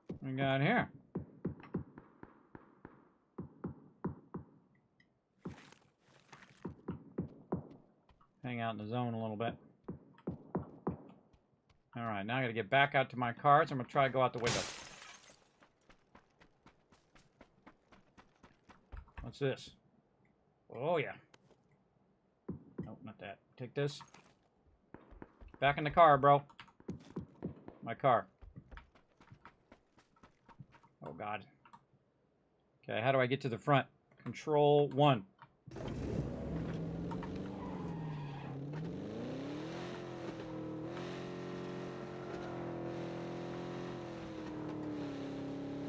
What we got here? Hang out in the zone a little bit. Alright, now I gotta get back out to my car, so I'm gonna try to go out the window. What's this? Oh, yeah. Nope, not that. Take this. Back in the car, bro. My car. Oh, God. Okay, how do I get to the front? Control 1.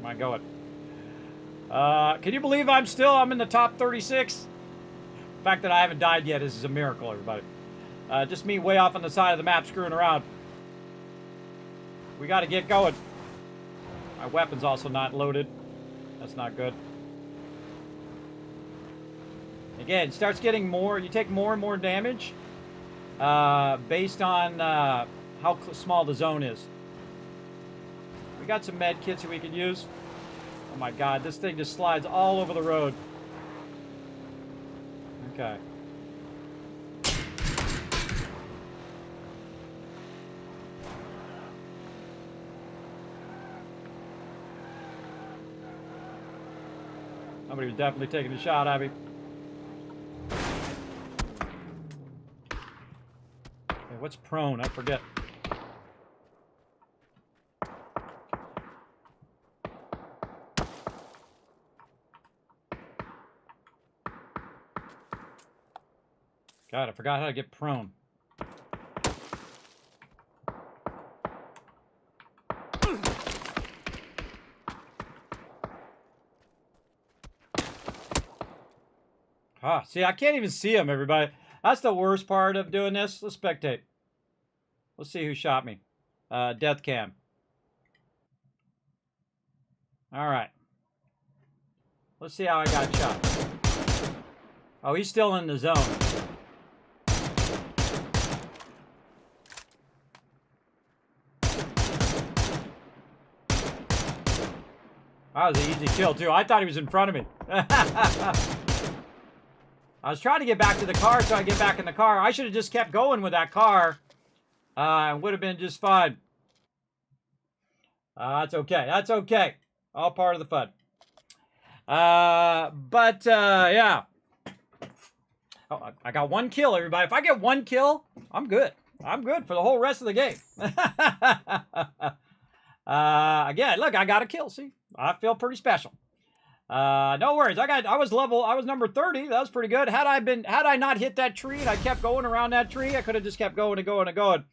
Where am I going? Can you believe I'm in the top 36? The fact that I haven't died yet is a miracle, everybody. Just me way off on the side of the map screwing around. We gotta get going. My weapon's also not loaded. That's not good. Again, it starts getting more, you take more and more damage based on how small the zone is. We got some med kits that we could use. Oh my god, this thing just slides all over the road. Okay. Somebody was definitely taking a shot at me. Okay, what's prone? I forget. God, I forgot how to get prone. Ah, see, I can't even see him, everybody. That's the worst part of doing this. Let's spectate. Let's see who shot me. Death cam. All right. Let's see how I got shot. Oh, he's still in the zone. That was an easy kill, too. I thought he was in front of me. I was trying to get back to the car so I get back in the car. I should have just kept going with that car. It would have been just fine. That's okay. That's okay. All part of the fun. Yeah. Oh, I got one kill, everybody. If I get one kill, I'm good. I'm good for the whole rest of the game. Again, look, I got a kill. See, I feel pretty special. No worries. I was number 30. That was pretty good. Had I not hit that tree and I kept going around that tree, I could have just kept going and going and going.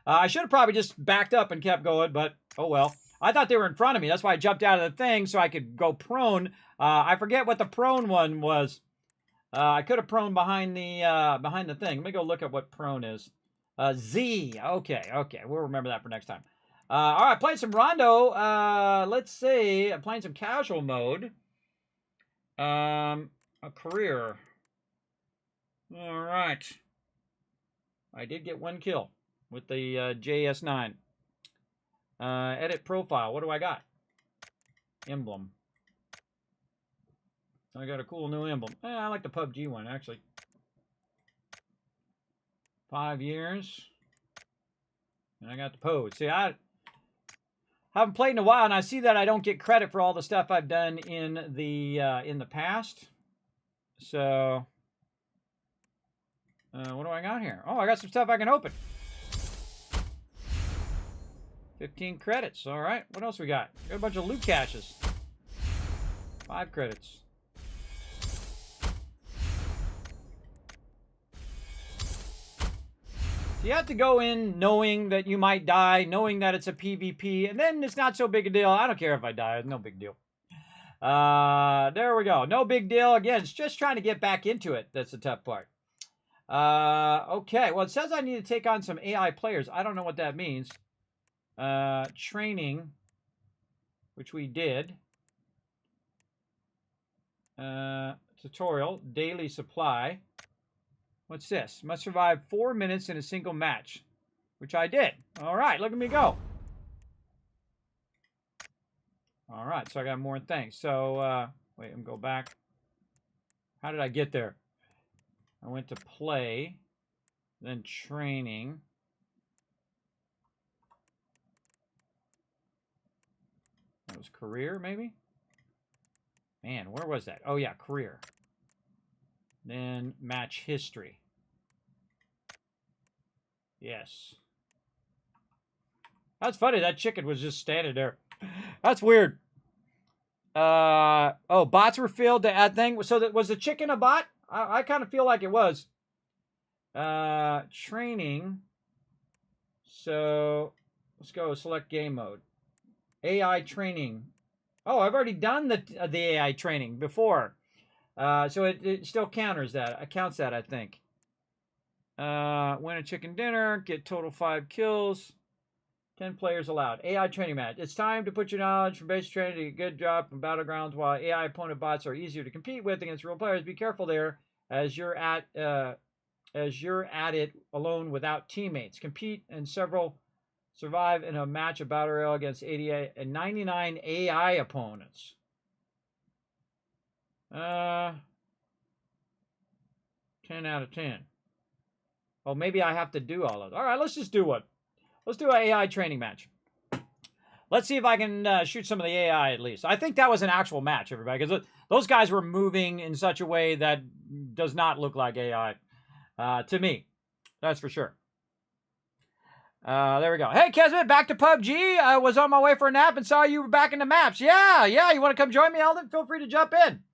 I should have probably just backed up and kept going, but oh well. I thought they were in front of me. That's why I jumped out of the thing so I could go prone. I forget what the prone one was. I could have prone behind the thing. Let me go look at what prone is. Z. Okay. We'll remember that for next time. All right, playing some Rondo. Let's see. I'm playing some casual mode. A career. All right. I did get one kill with the JS9. Edit profile. What do I got? Emblem. I got a cool new emblem. I like the PUBG one, actually. 5 years. And I got the pose. See, I haven't played in a while, and I see that I don't get credit for all the stuff I've done in the past. So, what do I got here? Oh, I got some stuff I can open. 15 credits. All right. What else we got? Got a bunch of loot caches. 5 credits. You have to go in knowing that you might die, knowing that it's a PvP, and then it's not so big a deal. I don't care if I die. It's no big deal. There we go. No big deal. Again, it's just trying to get back into it. That's the tough part. Okay. Well, it says I need to take on some AI players. I don't know what that means. Training, which we did. Tutorial, daily supply. What's this? Must survive 4 minutes in a single match, which I did. All right, look at me go. All right, so I got more things. So, wait, let me go back. How did I get there? I went to play, then training. That was career, maybe? Man, where was that? Oh, yeah, career. Then match history. Yes. That's funny. That chicken was just standing there. That's weird. Oh, bots were filled to add thing. So was the chicken a bot? I kind of feel like it was. Training. So let's go select game mode. AI training. Oh, I've already done the AI training before. So it still counts that, I think. Win a chicken dinner, get total 5 kills, 10 players allowed. AI training match. It's time to put your knowledge from basic training to get a good job from battlegrounds. While AI opponent bots are easier to compete with against real players, be careful there as you're at it alone without teammates. Compete in several. Survive in a match of battle royale against 88 and 99 AI opponents. 10 out of 10. Oh, maybe I have to do all of it. All right, let's just do one. Let's do an AI training match. Let's see if I can shoot some of the AI at least. I think that was an actual match, everybody, because those guys were moving in such a way that does not look like AI to me. That's for sure. There we go. Hey, Kismet, back to PUBG. I was on my way for a nap and saw you were back in the maps. Yeah. You want to come join me, Eldon? Feel free to jump in.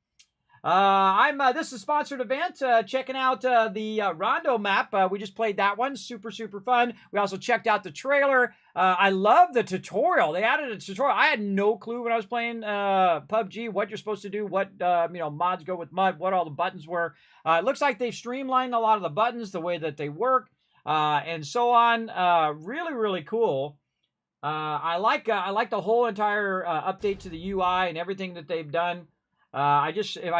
This is a sponsored event. Checking out the Rondo map. We just played that one. Super, super fun. We also checked out the trailer. I love the tutorial. They added a tutorial. I had no clue when I was playing PUBG what you're supposed to do, what mods go with mud, what all the buttons were. It looks like they've streamlined a lot of the buttons, the way that they work, and so on. Really, really cool. I like the whole entire update to the UI and everything that they've done. I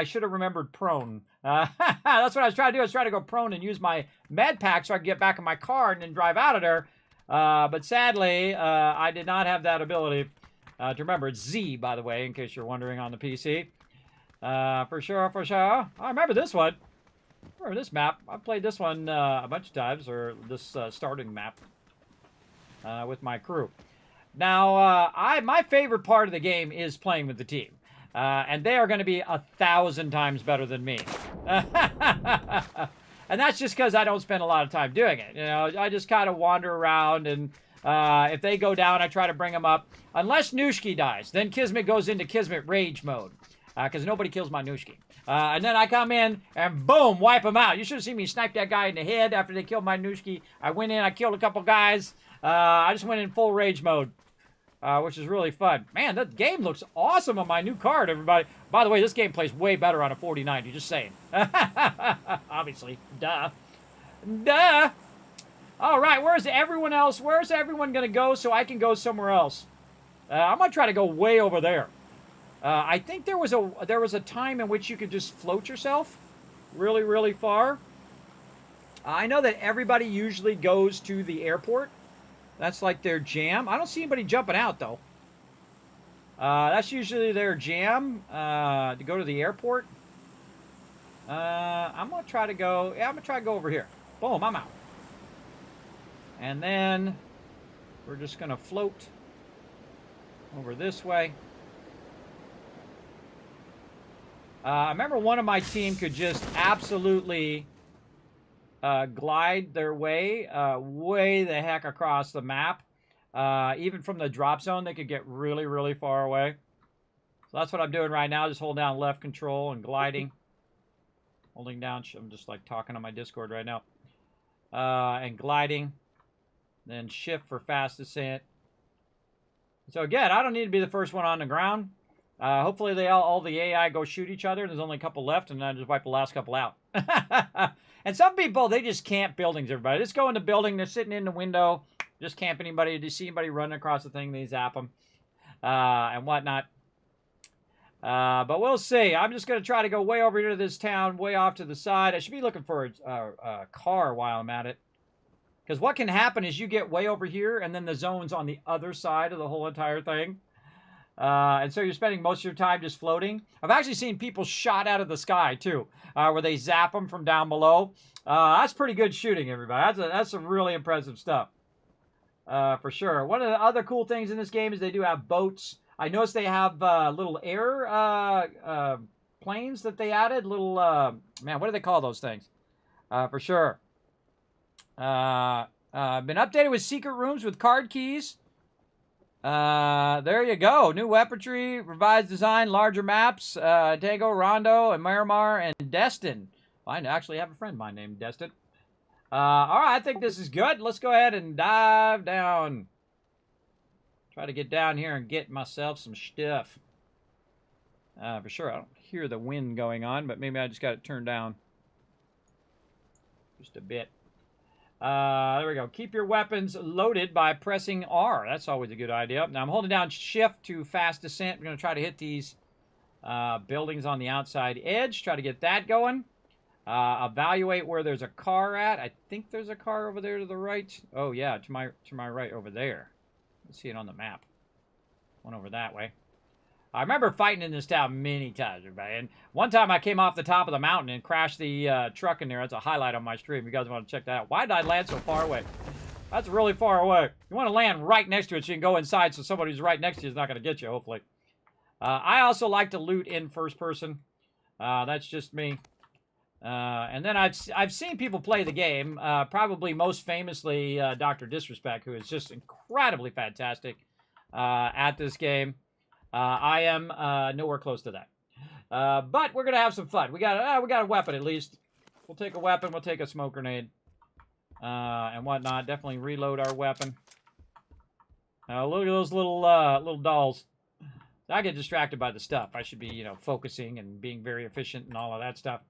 should have remembered prone. That's what I was trying to do. I was trying to go prone and use my med pack so I could get back in my car and then drive out of there. But sadly, I did not have that ability to remember. It's Z, by the way, in case you're wondering on the PC. For sure, for sure. I remember this one. I remember this map. I played this one a bunch of times, or this starting map with my crew. Now, my favorite part of the game is playing with the team. And they are going to be 1,000 times better than me. And that's just because I don't spend a lot of time doing it. You know, I just kind of wander around, and if they go down, I try to bring them up. Unless Nooshki dies, then Kismet goes into Kismet rage mode. Because nobody kills my Nooshki. And then I come in and boom, wipe them out. You should have seen me snipe that guy in the head after they killed my Nooshki. I went in, I killed a couple guys. I just went in full rage mode. Which is really fun. Man, that game looks awesome on my new card, everybody. By the way, this game plays way better on a 4090, just saying. Obviously. Duh. Duh. All right, where's everyone else? Where's everyone going to go so I can go somewhere else? I'm going to try to go way over there. I think there was a time in which you could just float yourself really, really far. I know that everybody usually goes to the airport. That's like their jam. I don't see anybody jumping out, though. That's usually their jam, to go to the airport. I'm going to try to go... Yeah, I'm going to try to go over here. Boom, I'm out. And then we're just going to float over this way. I remember one of my team could just absolutely... glide their way way the heck across the map. Even from the drop zone, they could get really, really far away. So that's what I'm doing right now. Just hold down left control and gliding. Holding down, I'm just like talking on my Discord right now. And gliding. Then shift for fast descent. So again, I don't need to be the first one on the ground. Hopefully they all the AI go shoot each other. There's only a couple left, and then I just wipe the last couple out. And some people, they just camp buildings, everybody. Just go in the building. They're sitting in the window. Just camp anybody. Do you see anybody running across the thing, they zap them. And whatnot. But we'll see. I'm just going to try to go way over here to this town, way off to the side. I should be looking for a car while I'm at it. Because what can happen is you get way over here, and then the zone's on the other side of the whole entire thing. And so you're spending most of your time just floating. I've actually seen people shot out of the sky, too, where they zap them from down below. That's pretty good shooting, everybody. That's some really impressive stuff, for sure. One of the other cool things in this game is they do have boats. I noticed they have little air planes that they added. Little, man, what do they call those things? For sure. Been updated with secret rooms with card keys. There you go. New weaponry, revised design, larger maps, Tango, Rondo, and Miramar, and Destin. Well, I actually have a friend of mine named Destin. Alright, I think this is good. Let's go ahead and dive down. Try to get down here and get myself some stuff. For sure, I don't hear the wind going on, but maybe I just got it turned down. Just a bit. There we go. Keep your weapons loaded by pressing R. That's always a good idea. Now I'm holding down shift to fast descent. We're going to try to hit these buildings on the outside edge. Try to get that going. Evaluate where there's a car at. I think there's a car over there to the right. Oh yeah, to my right over there. Let's see it on the map. One over that way. I remember fighting in this town many times, everybody. And one time I came off the top of the mountain and crashed the truck in there. That's a highlight on my stream. You guys want to check that out. Why did I land so far away? That's really far away. You want to land right next to it so you can go inside so somebody who's right next to you is not going to get you, hopefully. I also like to loot in first person. That's just me. And then I've seen people play the game. Probably most famously Dr. Disrespect, who is just incredibly fantastic at this game. I am nowhere close to that. But we're gonna have some fun. We got a weapon at least. We'll take a weapon. We'll take a smoke grenade and whatnot. Definitely reload our weapon. Look at those little dolls. I get distracted by the stuff. I should be, you know, focusing and being very efficient and all of that stuff.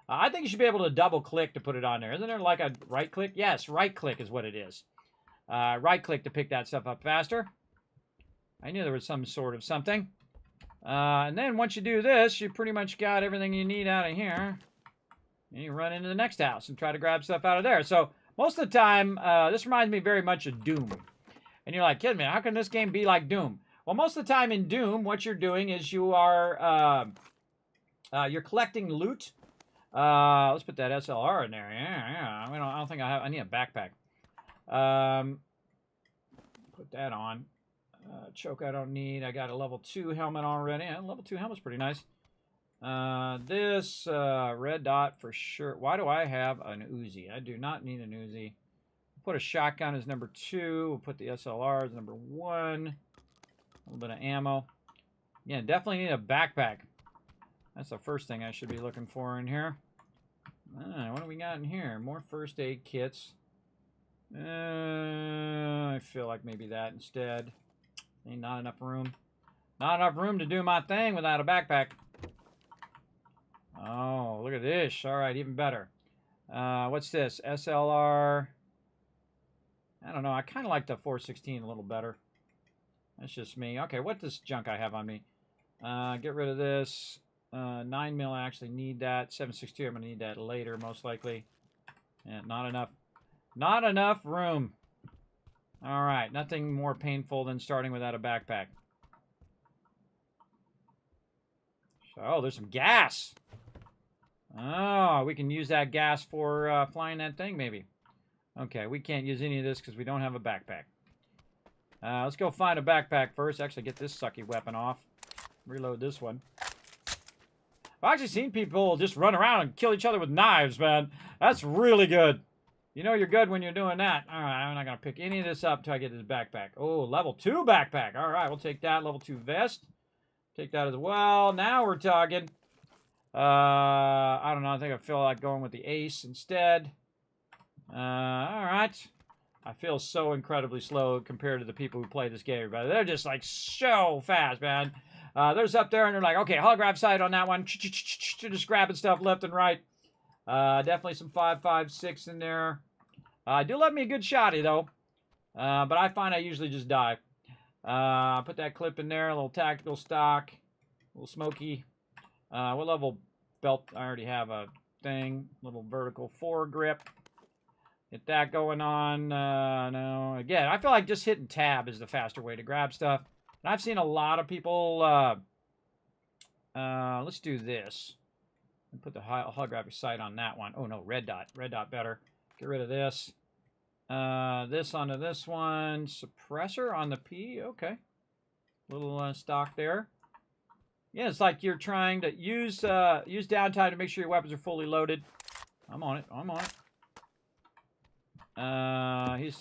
I think you should be able to double click to put it on there. Isn't there like a right click? Yes, right click is what it is. Right click to pick that stuff up faster. I knew there was some sort of something. And then once you do this, you pretty much got everything you need out of here. And you run into the next house and try to grab stuff out of there. So most of the time, this reminds me very much of Doom. And you're like, kidding me, how can this game be like Doom? Well, most of the time in Doom, what you're doing is you are you're collecting loot. Let's put that SLR in there. Yeah. I don't think I need a backpack. Put that on. Choke I don't need. I got a level 2 helmet already. Level 2 helmet's pretty nice. This red dot for sure. Why do I have an Uzi? I do not need an Uzi. Put a shotgun as number 2. We'll put the SLR as number 1. A little bit of ammo. Yeah, definitely need a backpack. That's the first thing I should be looking for in here. What do we got in here? More first aid kits. I feel like maybe that instead. Ain't not enough room. Not enough room to do my thing without a backpack. Oh, look at this. All right, even better. What's this? SLR. I don't know. I kind of like the 416 a little better. That's just me. Okay, what this junk I have on me? Get rid of this. 9mm, I actually need that. 7.62, I'm going to need that later, most likely. Yeah, not enough. Not enough room. All right, nothing more painful than starting without a backpack. So, oh, there's some gas. Oh, we can use that gas for flying that thing, maybe. Okay, we can't use any of this because we don't have a backpack. Let's go find a backpack first. Actually, get this sucky weapon off. Reload this one. I've actually seen people just run around and kill each other with knives, man. That's really good. You know you're good when you're doing that. All right, I'm not going to pick any of this up until I get this backpack. Oh, level 2 backpack. All right, we'll take that. Level 2 vest. Take that as well. Now we're talking. I don't know. I think I feel like going with the ace instead. All right. I feel so incredibly slow compared to the people who play this game. But they're just like so fast, man. They're just up there and they're like, okay, holograph sight on that one. Just grabbing stuff left and right. Definitely some 5.56 in there. I do love me a good shotty, though. But I find I usually just die. Put that clip in there. A little tactical stock. A little smoky. What level belt? I already have a thing. Little vertical foregrip. Get that going on. No. Again, I feel like just hitting tab is the faster way to grab stuff. And I've seen a lot of people... let's do this. And put the holographic sight on that one. Oh, no, red dot. Red dot better. Get rid of this. This onto this one. Suppressor on the P. Okay. Little stock there. Yeah, it's like you're trying to use downtime to make sure your weapons are fully loaded. I'm on it. I'm on it.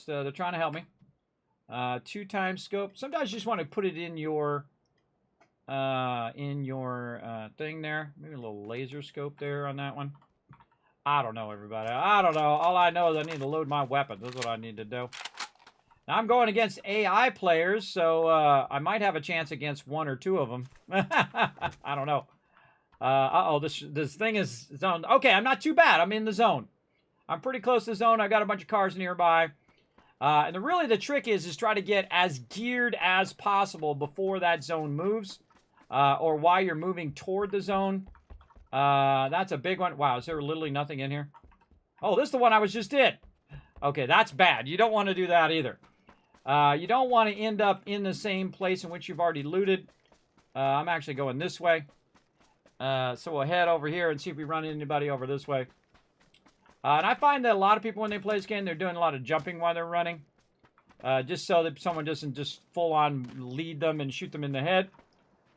They're trying to help me. 2x scope. Sometimes you just want to put it in your thing there. Maybe a little laser scope there on that one. I don't know, everybody. I don't know. All I know is I need to load my weapons. That's what I need to do. Now, I'm going against AI players, so I might have a chance against 1 or 2 of them. I don't know. Uh-oh, this thing is zoned. Okay, I'm not too bad. I'm in the zone. I'm pretty close to the zone. I got a bunch of cars nearby. And really the trick is try to get as geared as possible before that zone moves. Or while you're moving toward the zone. That's a big one. Wow, is there literally nothing in here? Oh, this is the one I was just in. Okay, that's bad. You don't want to do that either. You don't want to end up in the same place in which you've already looted. I'm actually going this way. So we'll head over here and see if we run into anybody over this way. And I find that a lot of people, when they play this game, they're doing a lot of jumping while they're running. Just so that someone doesn't just full-on lead them and shoot them in the head.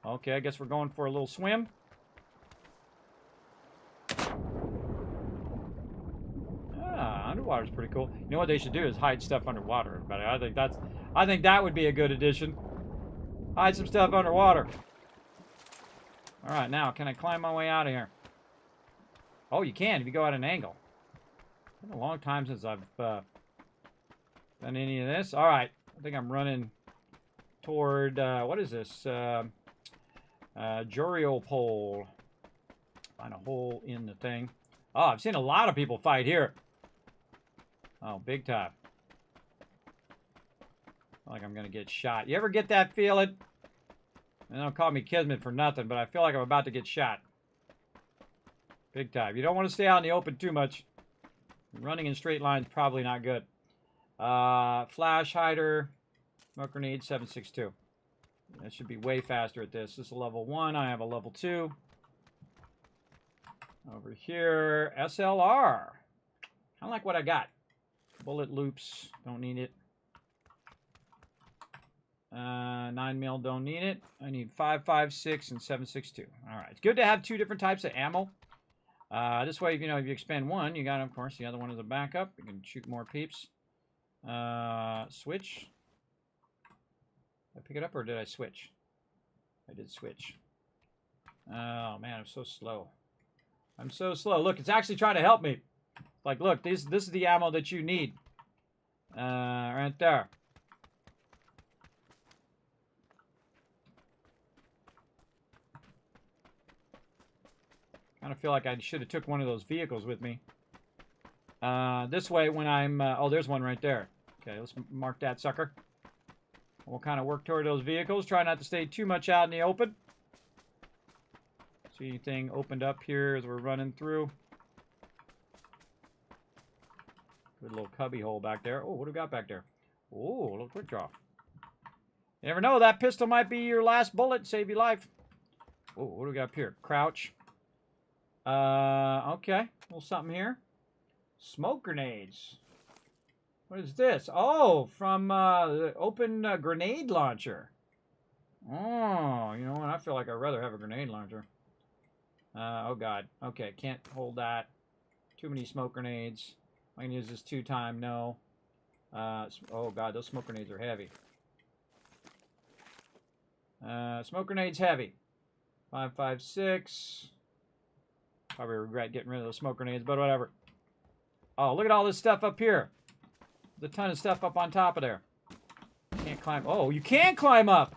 Okay, I guess we're going for a little swim. Underwater's pretty cool. You know what they should do is hide stuff underwater, everybody. I think that would be a good addition. Hide some stuff underwater. All right, now, can I climb my way out of here? Oh, you can if you go at an angle. It's been a long time since I've done any of this. All right, I think I'm running toward, what is this? Jorial pole. Find a hole in the thing. Oh, I've seen a lot of people fight here. Oh, big time. Like I'm going to get shot. You ever get that feeling? They don't call me Kismet for nothing, but I feel like I'm about to get shot. Big time. You don't want to stay out in the open too much. Running in straight lines probably not good. Flash hider. Smoke grenade 762. That should be way faster at this. This is a level 1. I have a level 2. Over here, SLR. I like what I got. Bullet loops. Don't need it. 9mm, don't need it. I need 5.56 and 7.62. All right, it's good to have 2 different types of ammo. This way, you know, if you expend one, you got, of course, the other one as a backup. You can shoot more peeps. Switch. Did I pick it up or did I switch? I did switch. Oh man, I'm so slow. I'm so slow. Look, it's actually trying to help me. Like, look, this is the ammo that you need. Right there. Kind of feel like I should have took one of those vehicles with me. This way, when I'm... oh, there's one right there. Okay, let's mark that sucker. We'll kind of work toward those vehicles. Try not to stay too much out in the open. See anything opened up here as we're running through. Good little cubby hole back there. Oh, what do we got back there? Oh, a little quick draw. You never know, that pistol might be your last bullet. Save your life. Oh, what do we got up here? Crouch. Okay. A little something here. Smoke grenades. What is this? Oh, from the open grenade launcher. Oh, you know what? I feel like I'd rather have a grenade launcher. Oh, God. Okay, can't hold that. Too many smoke grenades. I can use this 2-time. No. Oh, God, those smoke grenades are heavy. Smoke grenades heavy. 5.56. Probably regret getting rid of those smoke grenades, but whatever. Oh, look at all this stuff up here. There's a ton of stuff up on top of there. Can't climb. Oh, you can climb up.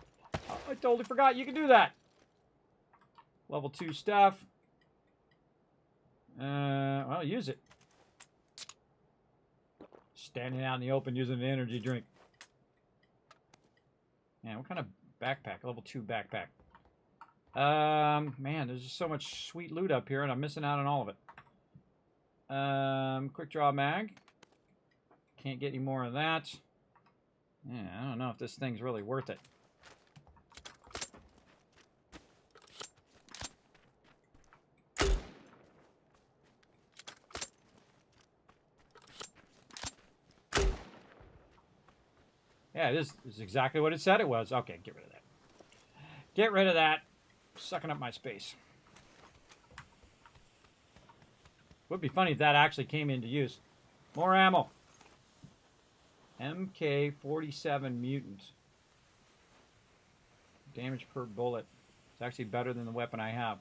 Oh, I totally forgot you can do that. Level 2 stuff. Well, use it. Standing out in the open using an energy drink. Man, what kind of backpack? Level 2 backpack. Man, there's just so much sweet loot up here, and I'm missing out on all of it. Quick draw mag. Can't get any more of that. Yeah, I don't know if this thing's really worth it. Yeah, it is. It's exactly what it said it was. Okay, get rid of that. Get rid of that. Sucking up my space. Would be funny if that actually came into use. More ammo. MK-47 Mutant. Damage per bullet. It's actually better than the weapon I have.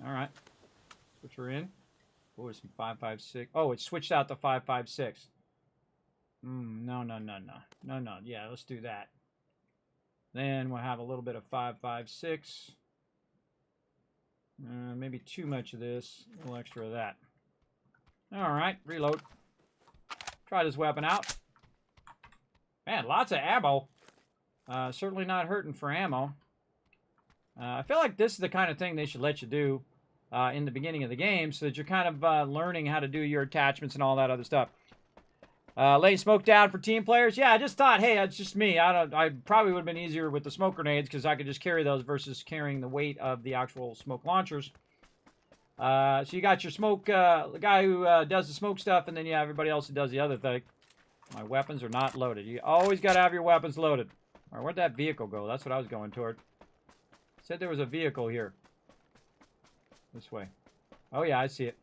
Alright. Switch her in. Oh, it's 5.56. Oh, it switched out to 5.56. No. No. Yeah, let's do that. Then we'll have a little bit of 5.56. Maybe too much of this. A little extra of that. Alright, reload. Try this weapon out. Man, lots of ammo. Certainly not hurting for ammo. I feel like this is the kind of thing they should let you do in the beginning of the game so that you're kind of learning how to do your attachments and all that other stuff. Laying smoke down for team players. Yeah, I just thought, hey, it's just me. I probably would have been easier with the smoke grenades because I could just carry those versus carrying the weight of the actual smoke launchers. So you got your smoke, the guy who does the smoke stuff, and then you have everybody else who does the other thing. My weapons are not loaded. You always got to have your weapons loaded. All right, where'd that vehicle go? That's what I was going toward. Said there was a vehicle here. This way. Oh, yeah, I see it.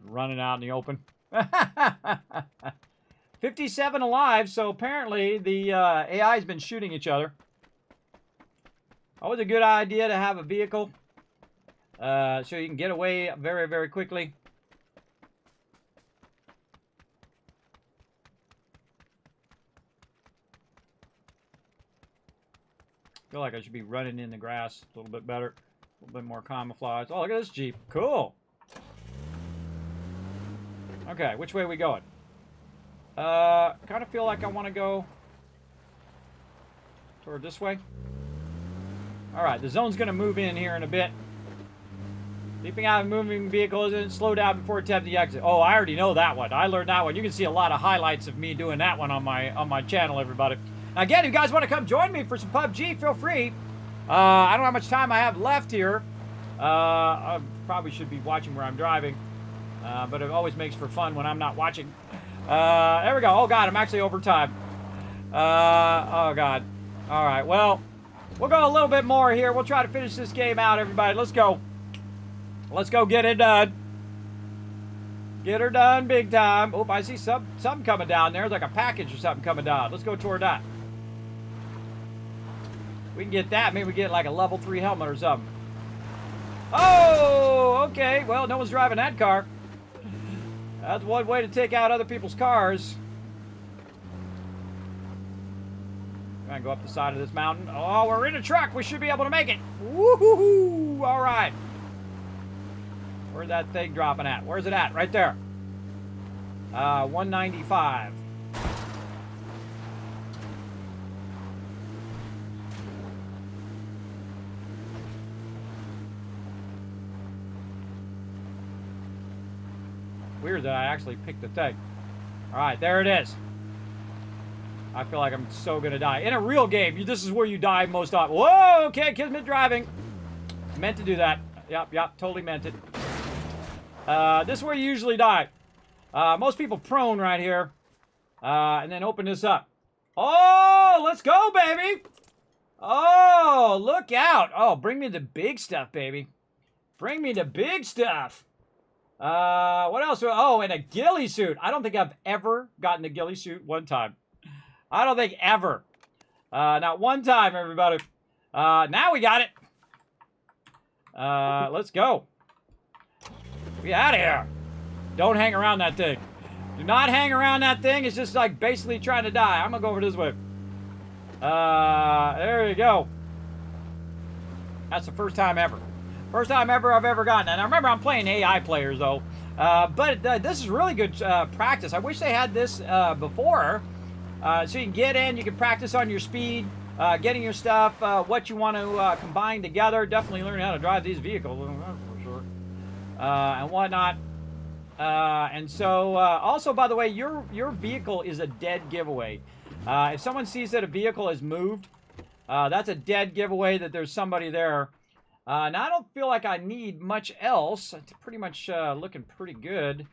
Running out in the open. 57 alive, so apparently the AI's been shooting each other. Always a good idea to have a vehicle. So you can get away very, very quickly. I feel like I should be running in the grass a little bit better. A little bit more camouflage. Oh, look at this Jeep. Cool. Okay, which way are we going? Kind of feel like I want to go toward this way. Alright, the zone's going to move in here in a bit. Leaping out of moving vehicles and slow down before attempting the exit. Oh, I already know that one. I learned that one. You can see a lot of highlights of me doing that one on my channel, everybody. Now, again, if you guys want to come join me for some PUBG, feel free. I don't know how much time I have left here. I probably should be watching where I'm driving. But it always makes for fun when I'm not watching. There we go. Oh, God, I'm actually over time. Oh, God. All right, well, we'll go a little bit more here. We'll try to finish this game out, everybody. Let's go. Let's go get it done. Get her done big time. Oh, I see something coming down there. Like a package or something coming down. Let's go toward that. We can get that. Maybe we get like a level 3 helmet or something. Oh, okay. Well, no one's driving that car. That's one way to take out other people's cars. Gonna go up the side of this mountain. Oh, we're in a truck. We should be able to make it. Woohoo! All right. Where's that thing dropping at? Where's it at? Right there. 195. Weird that I actually picked the thing. All right, there it is. I feel like I'm so gonna die. In a real game, this is where you die most often. Whoa, okay, Kismet driving. Meant to do that. Yep, totally meant it. This is where you usually die. Most people prone right here. And then open this up. Oh, let's go, baby. Oh, look out. Oh, bring me the big stuff, baby. Bring me the big stuff. What else? Oh, and a ghillie suit. I don't think I've ever gotten a ghillie suit one time. I don't think ever. Not one time, everybody. Now we got it. Let's go. Get out of here. Don't hang around that thing. Do not hang around that thing. It's just like basically trying to die. I'm gonna go over this way. There you go. That's the first time ever. First time ever I've ever gotten that. Now remember, I'm playing AI players though. But this is really good practice. I wish they had this before. So you can get in, you can practice on your speed, getting your stuff, what you want to combine together. Definitely learn how to drive these vehicles, for sure. And whatnot. And so, also, by the way, your vehicle is a dead giveaway. If someone sees that a vehicle is moved, that's a dead giveaway that there's somebody there. Now, I don't feel like I need much else. It's pretty much looking pretty good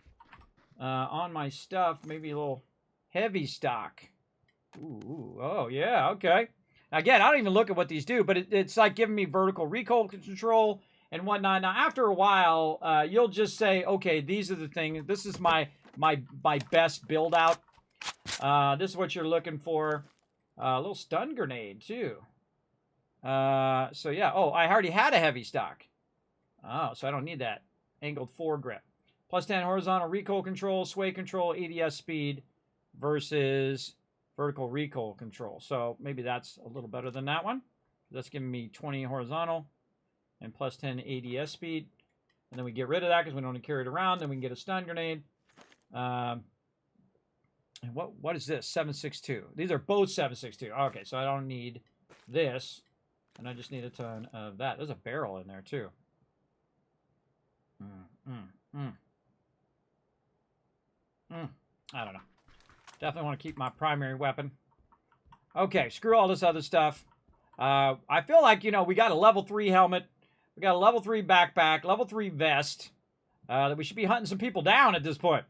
on my stuff. Maybe a little heavy stock. Ooh, oh, yeah, okay. Again, I don't even look at what these do, but it's like giving me vertical recoil control and whatnot. Now, after a while, you'll just say, okay, these are the things. This is my best build out. This is what you're looking for. A little stun grenade, too. So, yeah. Oh, I already had a heavy stock. Oh, so I don't need that. Angled foregrip. Plus 10 horizontal recoil control, sway control, ADS speed versus vertical recoil control. So maybe that's a little better than that one. That's giving me 20 horizontal and plus 10 ADS speed. And then we get rid of that because we don't want to carry it around. Then we can get a stun grenade. And what is this? 7.62. These are both 7.62. Okay, so I don't need this. And I just need a ton of that. There's a barrel in there, too. I don't know. Definitely want to keep my primary weapon. Okay, screw all this other stuff. I feel like, you know, we got a level 3 helmet. We got a level 3 backpack, level 3 vest. That we should be hunting some people down at this point.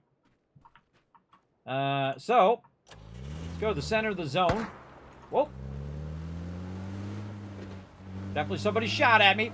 So, let's go to the center of the zone. Whoa. Definitely somebody shot at me.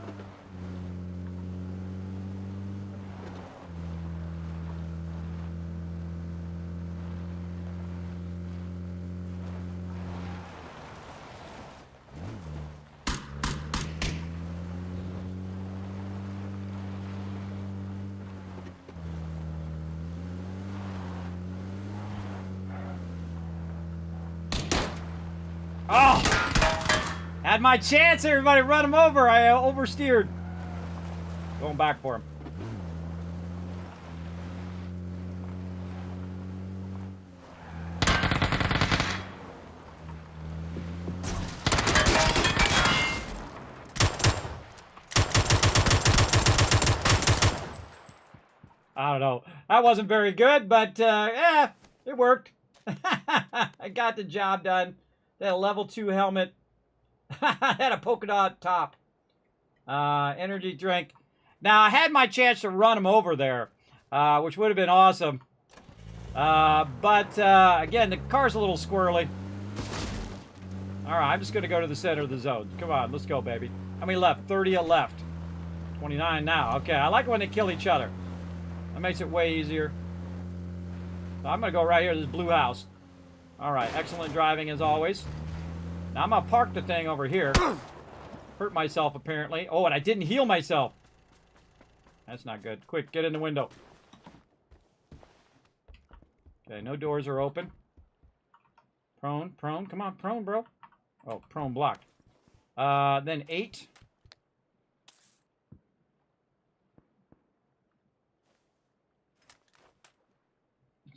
Had my chance, everybody. Run him over. I oversteered. Going back for him. I don't know. That wasn't very good, but yeah, it worked. I got the job done. They had a level 2 helmet. Had a polka dot top. Energy drink. Now, I had my chance to run him over there, which would have been awesome. But again, the car's a little squirrely. All right, I'm just going to go to the center of the zone. Come on, let's go, baby. How many left? 30 left. 29 now. Okay, I like it when they kill each other. That makes it way easier. So I'm going to go right here to this blue house. All right, excellent driving as always. Now I'm going to park the thing over here. Hurt myself, apparently. Oh, and I didn't heal myself. That's not good. Quick, get in the window. Okay, no doors are open. Prone, prone. Come on, prone, bro. Oh, prone blocked. Then 8.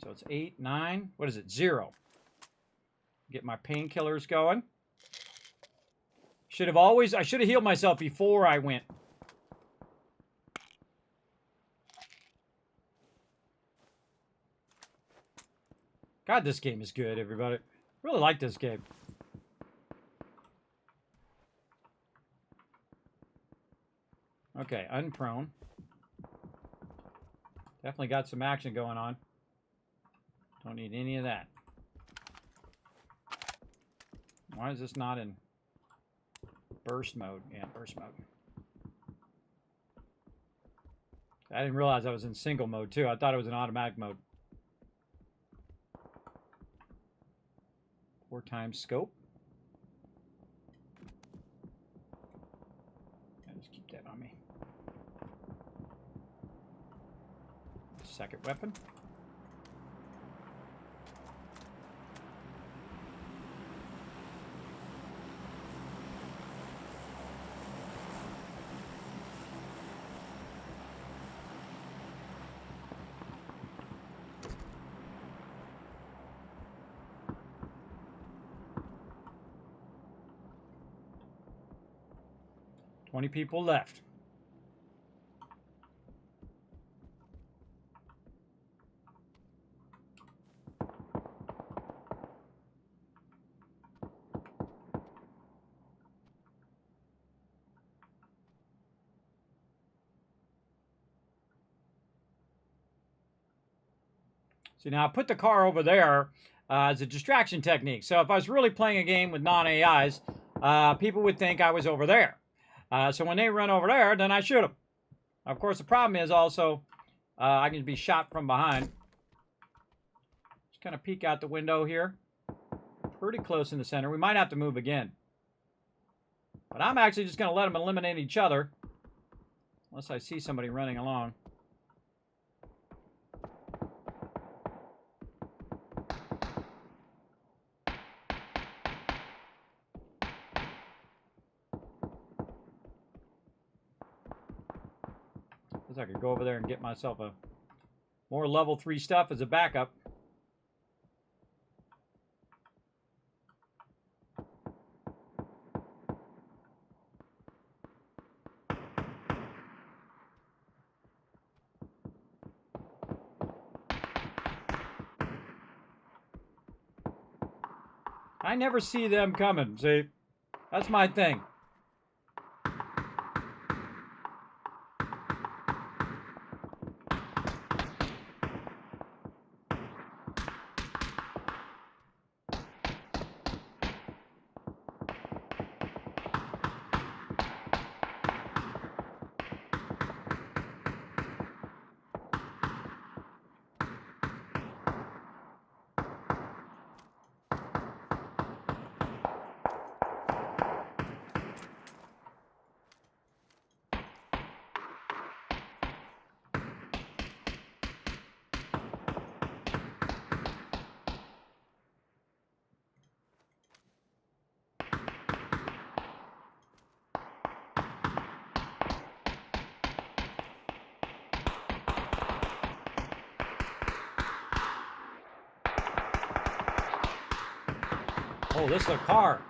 So it's 8, 9. What is it? 0. Get my painkillers going. I should have healed myself before I went. God, this game is good, everybody. Really like this game. Okay, unprone. Definitely got some action going on. Don't need any of that. Why is this not in burst mode? Yeah, burst mode. I didn't realize I was in single mode, too. I thought it was in automatic mode. 4 times scope. I'll just keep that on me. Second weapon. Twenty people left. See, now I put the car over there as a distraction technique. So if I was really playing a game with non-AIs, people would think I was over there. So when they run over there, then I shoot them. Of course, the problem is also I can be shot from behind. Just kind of peek out the window here. Pretty close in the center. We might have to move again. But I'm actually just going to let them eliminate each other. Unless I see somebody running along. I could go over there and get myself a more level 3 stuff as a backup. I never see them coming, see? That's my thing. Oh, this is a car.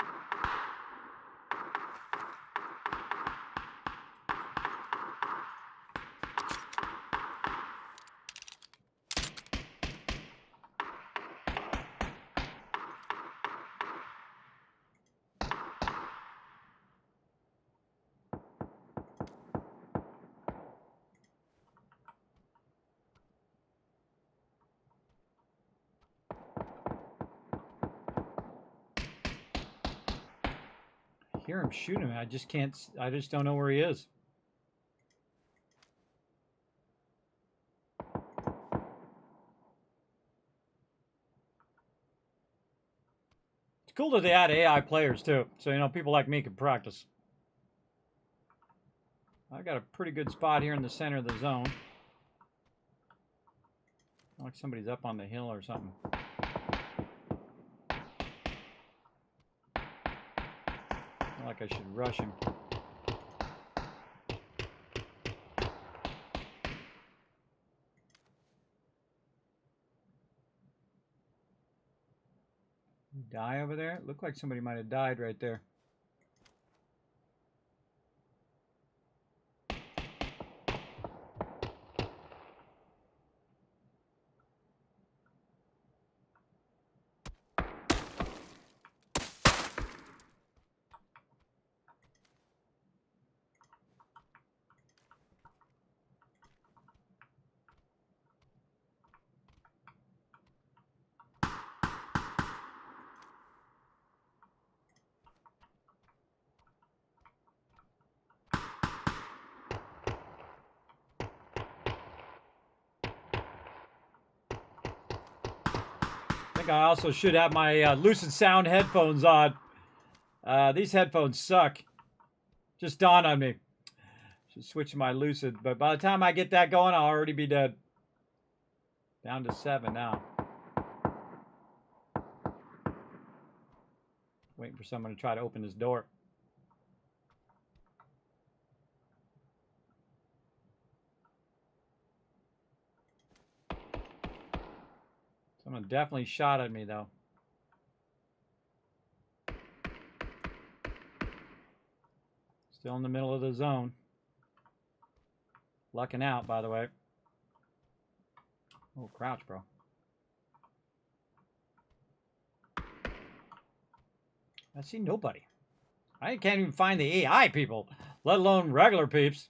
I hear him shooting me. I just can't. I just don't know where he is. It's cool that they add AI players too, so you know people like me can practice. I got a pretty good spot here in the center of the zone. Like somebody's up on the hill or something. Like I should rush him. Die over there? It looked like somebody might have died right there. I think I also should have my Lucid Sound headphones on. These headphones suck. Just dawned on me. Should switch to my Lucid, but by the time I get that going, I'll already be dead. Down to 7 now. Waiting for someone to try to open this door. Someone definitely shot at me, though. Still in the middle of the zone. Lucking out, by the way. Oh, crouch, bro. I see nobody. I can't even find the AI people, let alone regular peeps.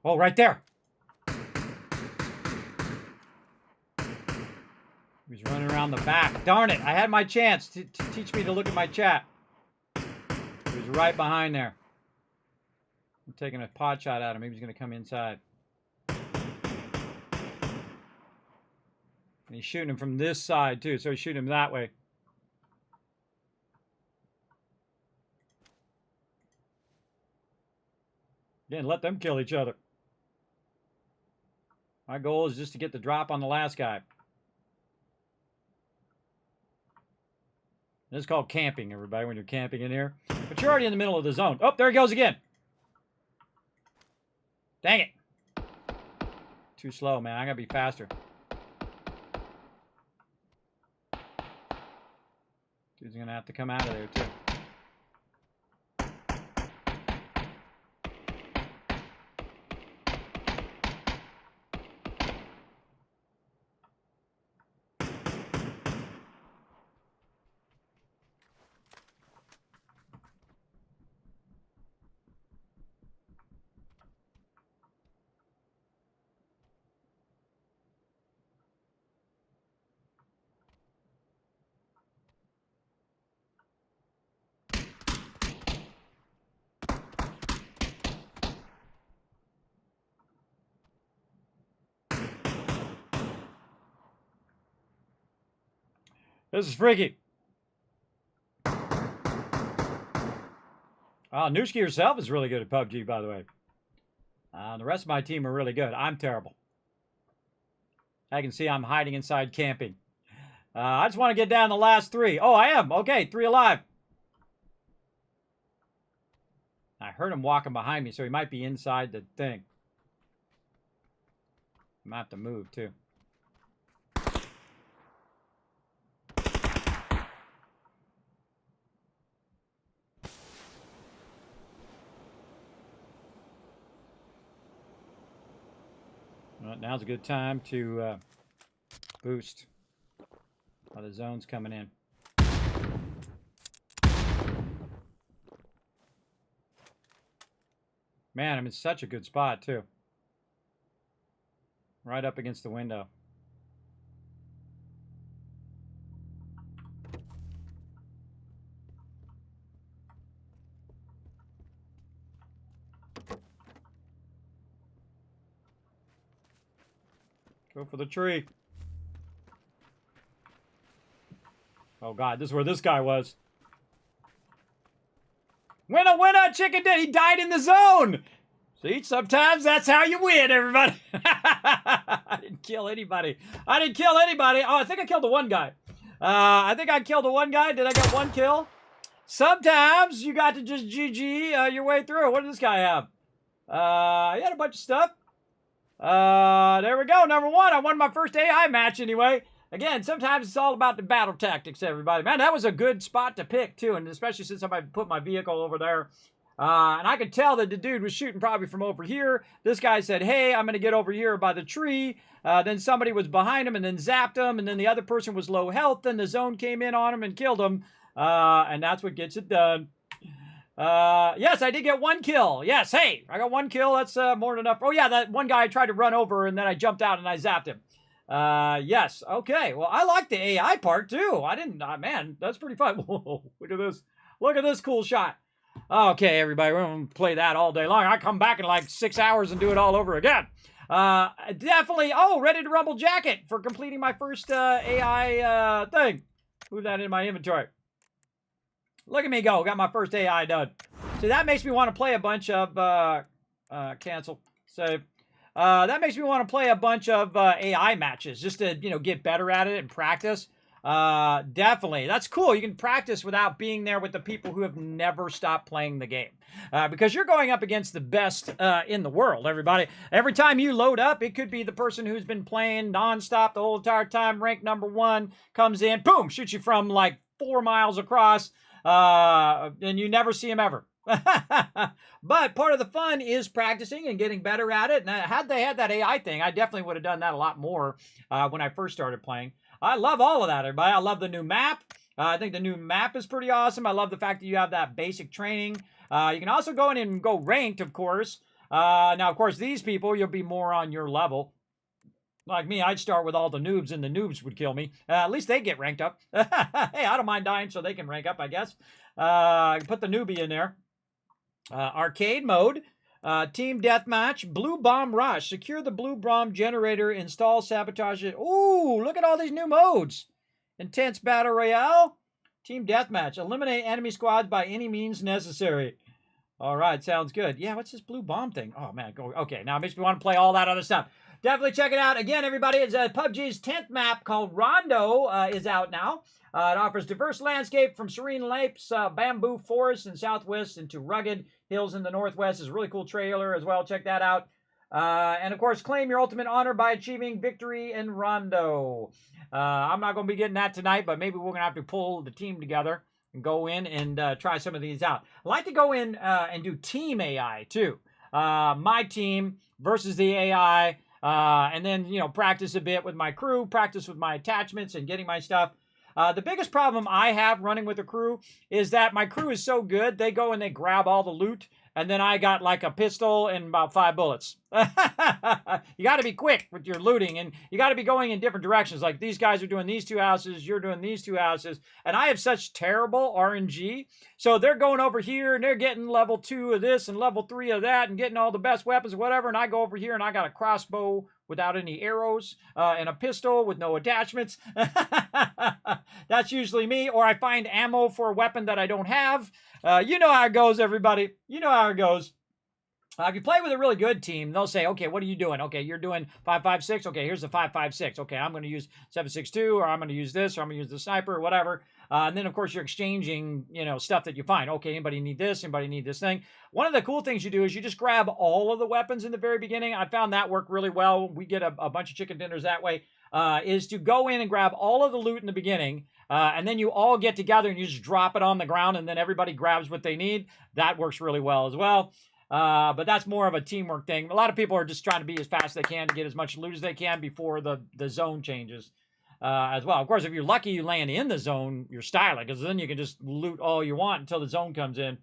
Oh, right there. He's running around the back. Darn it, I had my chance to teach me to look at my chat. He was right behind there. I'm taking a pot shot at him. Maybe he's going to come inside. And he's shooting him from this side, too. So he's shooting him that way. Again, let them kill each other. My goal is just to get the drop on the last guy. This is called camping, everybody, when you're camping in here. But you're already in the middle of the zone. Oh, there he goes again. Dang it. Too slow, man. I gotta be faster. Dude's gonna have to come out of there, too. This is freaky. Nooski herself is really good at PUBG, by the way. The rest of my team are really good. I'm terrible. I can see I'm hiding inside camping. I just want to get down the last 3. Oh, I am. Okay, 3 alive. I heard him walking behind me, so he might be inside the thing. I might have to move, too. now's a good time to boost while the zone's coming in. Man, I'm in such a good spot, too. Right up against the window. Go for the tree. Oh, God, this is where this guy was. Winner, winner, chicken dinner. He died in the zone. See, sometimes that's how you win, everybody. I didn't kill anybody. I didn't kill anybody. Oh, I think I killed the one guy. I think I killed the one guy. Did I get one kill? Sometimes you got to just GG your way through. What did this guy have? He had a bunch of stuff. There we go. Number one. I won my first AI match anyway. Again, sometimes it's all about the battle tactics, everybody. Man, that was a good spot to pick, too. And especially since I put my vehicle over there. And I could tell that the dude was shooting probably from over here. This guy said, hey, I'm going to get over here by the tree. Then somebody was behind him and then zapped him. And then the other person was low health. Then the zone came in on him and killed him. And that's what gets it done. Yes, I did get one kill. Yes, hey, I got one kill. That's more than enough. Oh, yeah, that one guy I tried to run over and then I jumped out and I zapped him. Yes, okay. Well, I like the AI part, too. I didn't, man, that's pretty fun. Whoa, look at this. Look at this cool shot. Okay, everybody, we're going to play that all day long. I come back in like 6 hours and do it all over again. Definitely, Ready to Rumble jacket for completing my first AI thing. Move that into my inventory. Look at me go. Got my first AI done. So that makes me want to play a bunch of, cancel, save. That makes me want to play a bunch of AI matches just to, get better at it and practice. Definitely. That's cool. You can practice without being there with the people who have never stopped playing the game. Because you're going up against the best in the world, everybody. Every time you load up, it could be the person who's been playing nonstop the whole entire time, ranked number 1, comes in, boom, shoots you from like 4 miles across, and you never see him ever. But part of the fun is practicing and getting better at it. And had they had that AI thing, I definitely would have done that a lot more when I first started playing. I love all of that, everybody. I love the new map. I think the new map is pretty awesome. I love the fact that you have that basic training. You can also go in and go ranked, of course. Now, of course, these people, you'll be more on your level. Like me, I'd start with all the noobs, and the noobs would kill me. At least they get ranked up. Hey, I don't mind dying so they can rank up, I guess. Put the newbie in there. Arcade mode. Team Deathmatch, Blue Bomb Rush. Secure the Blue Bomb generator, install, sabotage it. Ooh, look at all these new modes. Intense Battle Royale. Team Deathmatch. Eliminate enemy squads by any means necessary. All right, sounds good. Yeah, what's this Blue Bomb thing? Oh, man. Okay, now it makes me want to play all that other stuff. Definitely check it out. Again, everybody, it's PUBG's 10th map called Rondo is out now. It offers diverse landscape from serene lakes, bamboo forests in southwest into rugged hills in the northwest. It's a really cool trailer as well. Check that out. And, of course, claim your ultimate honor by achieving victory in Rondo. I'm not going to be getting that tonight, but maybe we're going to have to pull the team together and go in and try some of these out. I like to go in and do team AI, too. My team versus the AI, and then, practice a bit with my crew, practice with my attachments and getting my stuff. The biggest problem I have running with a crew is that my crew is so good, they go and they grab all the loot, and then I got like a pistol and about 5 bullets. You got to be quick with your looting, and you got to be going in different directions. Like these guys are doing these 2 houses, you're doing these 2 houses, and I have such terrible RNG. So they're going over here, and they're getting level 2 of this and level 3 of that, and getting all the best weapons, whatever, and I go over here, and I got a crossbow without any arrows, and a pistol with no attachments. That's usually me, or I find ammo for a weapon that I don't have. You know how it goes, everybody. You know how it goes. If you play with a really good team, they'll say, okay, what are you doing? Okay, you're doing 5.56. Okay, here's the 5.56. Okay, I'm going to use 7.62, or I'm going to use this, or I'm going to use the sniper, or whatever. And then, of course, you're exchanging, stuff that you find. Okay, anybody need this? Anybody need this thing? One of the cool things you do is you just grab all of the weapons in the very beginning. I found that worked really well. We get a bunch of chicken dinners that way, is to go in and grab all of the loot in the beginning, and then you all get together and you just drop it on the ground, and then everybody grabs what they need. That works really well as well. But that's more of a teamwork thing. A lot of people are just trying to be as fast as they can to get as much loot as they can before the zone changes as well. Of course, if you're lucky you land in the zone, you're styling, because then you can just loot all you want until the zone comes in.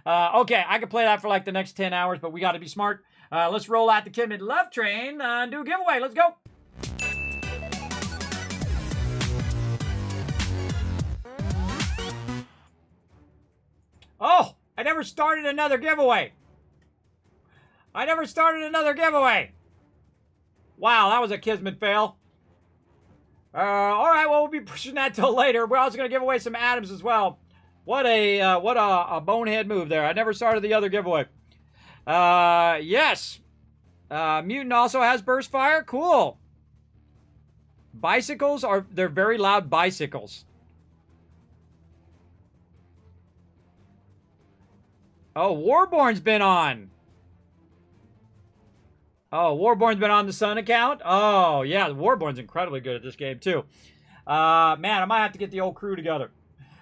Okay, I could play that for like the next 10 hours, but we got to be smart. Let's roll out the Kismet Love Train and do a giveaway. Let's go. Oh, I never started another giveaway. Wow, that was a Kismet fail. All right, well, we'll be pushing that till later. We're also going to give away some atoms as well. What a bonehead move there. I never started the other giveaway. Yes. Mutant also has burst fire. Cool. Bicycles they're very loud bicycles. Oh, Warborn's been on. Oh, Warborn's been on the Sun account? Oh, yeah, Warborn's incredibly good at this game, too. Man, I might have to get the old crew together.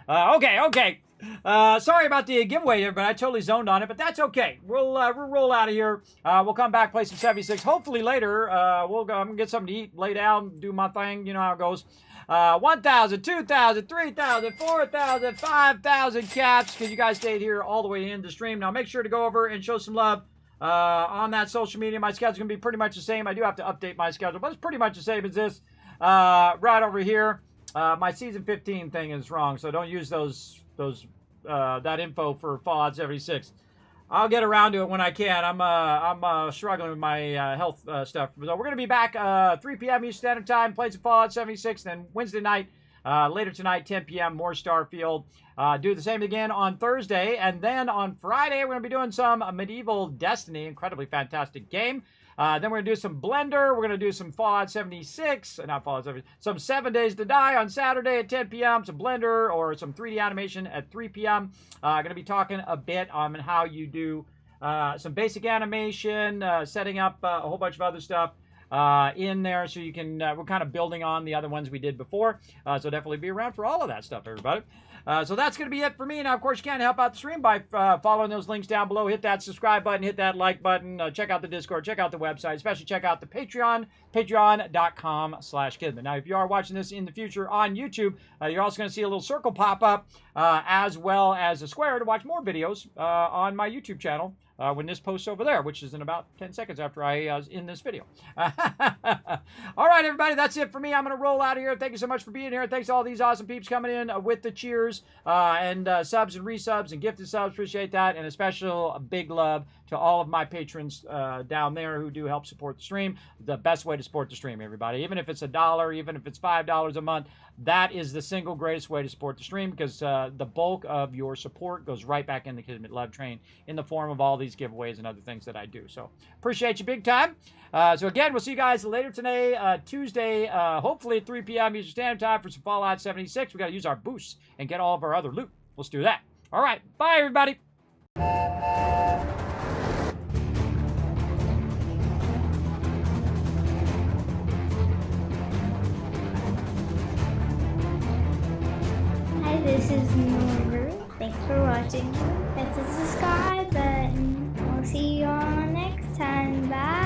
Okay. Sorry about the giveaway there, but I totally zoned on it, but that's okay. We'll roll out of here. We'll come back, play some 76. Hopefully later, I'm going to get something to eat, lay down, do my thing. You know how it goes. 1,000, 2,000, 3,000, 4,000, 5,000 caps, because you guys stayed here all the way into the stream. Now, make sure to go over and show some love on that social media. My schedule's going to be pretty much the same. I do have to update my schedule, but it's pretty much the same as this. Right over here, my season 15 thing is wrong, so don't use that info for Fallout 76. I'll get around to it when I can. I'm struggling with my health stuff. So we're going to be back 3 p.m. Eastern Standard Time, play some Fallout 76. Then Wednesday night, later tonight, 10 p.m., more Starfield. Do the same again on Thursday. And then on Friday, we're going to be doing some Medieval Destiny, incredibly fantastic game. Then we're going to do some Blender. We're going to do some Fallout 76. Not Fallout 76. Some 7 Days to Die on Saturday at 10 p.m. Some Blender or some 3D animation at 3 p.m. Going to be talking a bit on how you do some basic animation, setting up a whole bunch of other stuff in there so you can, we're kind of building on the other ones we did before. So definitely be around for all of that stuff, everybody. So that's going to be it for me. Now, of course, you can help out the stream by following those links down below. Hit that subscribe button, hit that like button, check out the Discord, check out the website, especially check out the Patreon, patreon.com/Kismet. Now, if you are watching this in the future on YouTube, you're also going to see a little circle pop up as well as a square to watch more videos on my YouTube channel. When this posts over there, which is in about 10 seconds after I was in this video. All right, everybody, that's it for me. I'm going to roll out of here. Thank you so much for being here. Thanks to all these awesome peeps coming in with the cheers and subs and resubs and gifted subs. Appreciate that. And a special big love to all of my patrons down there who do help support the stream. The best way to support the stream, everybody. Even if it's $1, even if it's $5 a month, that is the single greatest way to support the stream, because the bulk of your support goes right back in the Kismet Love Train in the form of all these giveaways and other things that I do. So appreciate you big time. So again, we'll see you guys later today, Tuesday, hopefully at 3 p.m. Eastern Standard Time for some Fallout 76. We got to use our boosts and get all of our other loot. Let's do that. All right. Bye, everybody. Hi, this is Norbert. Thanks for watching. Hit the subscribe button. We'll see you all next time. Bye.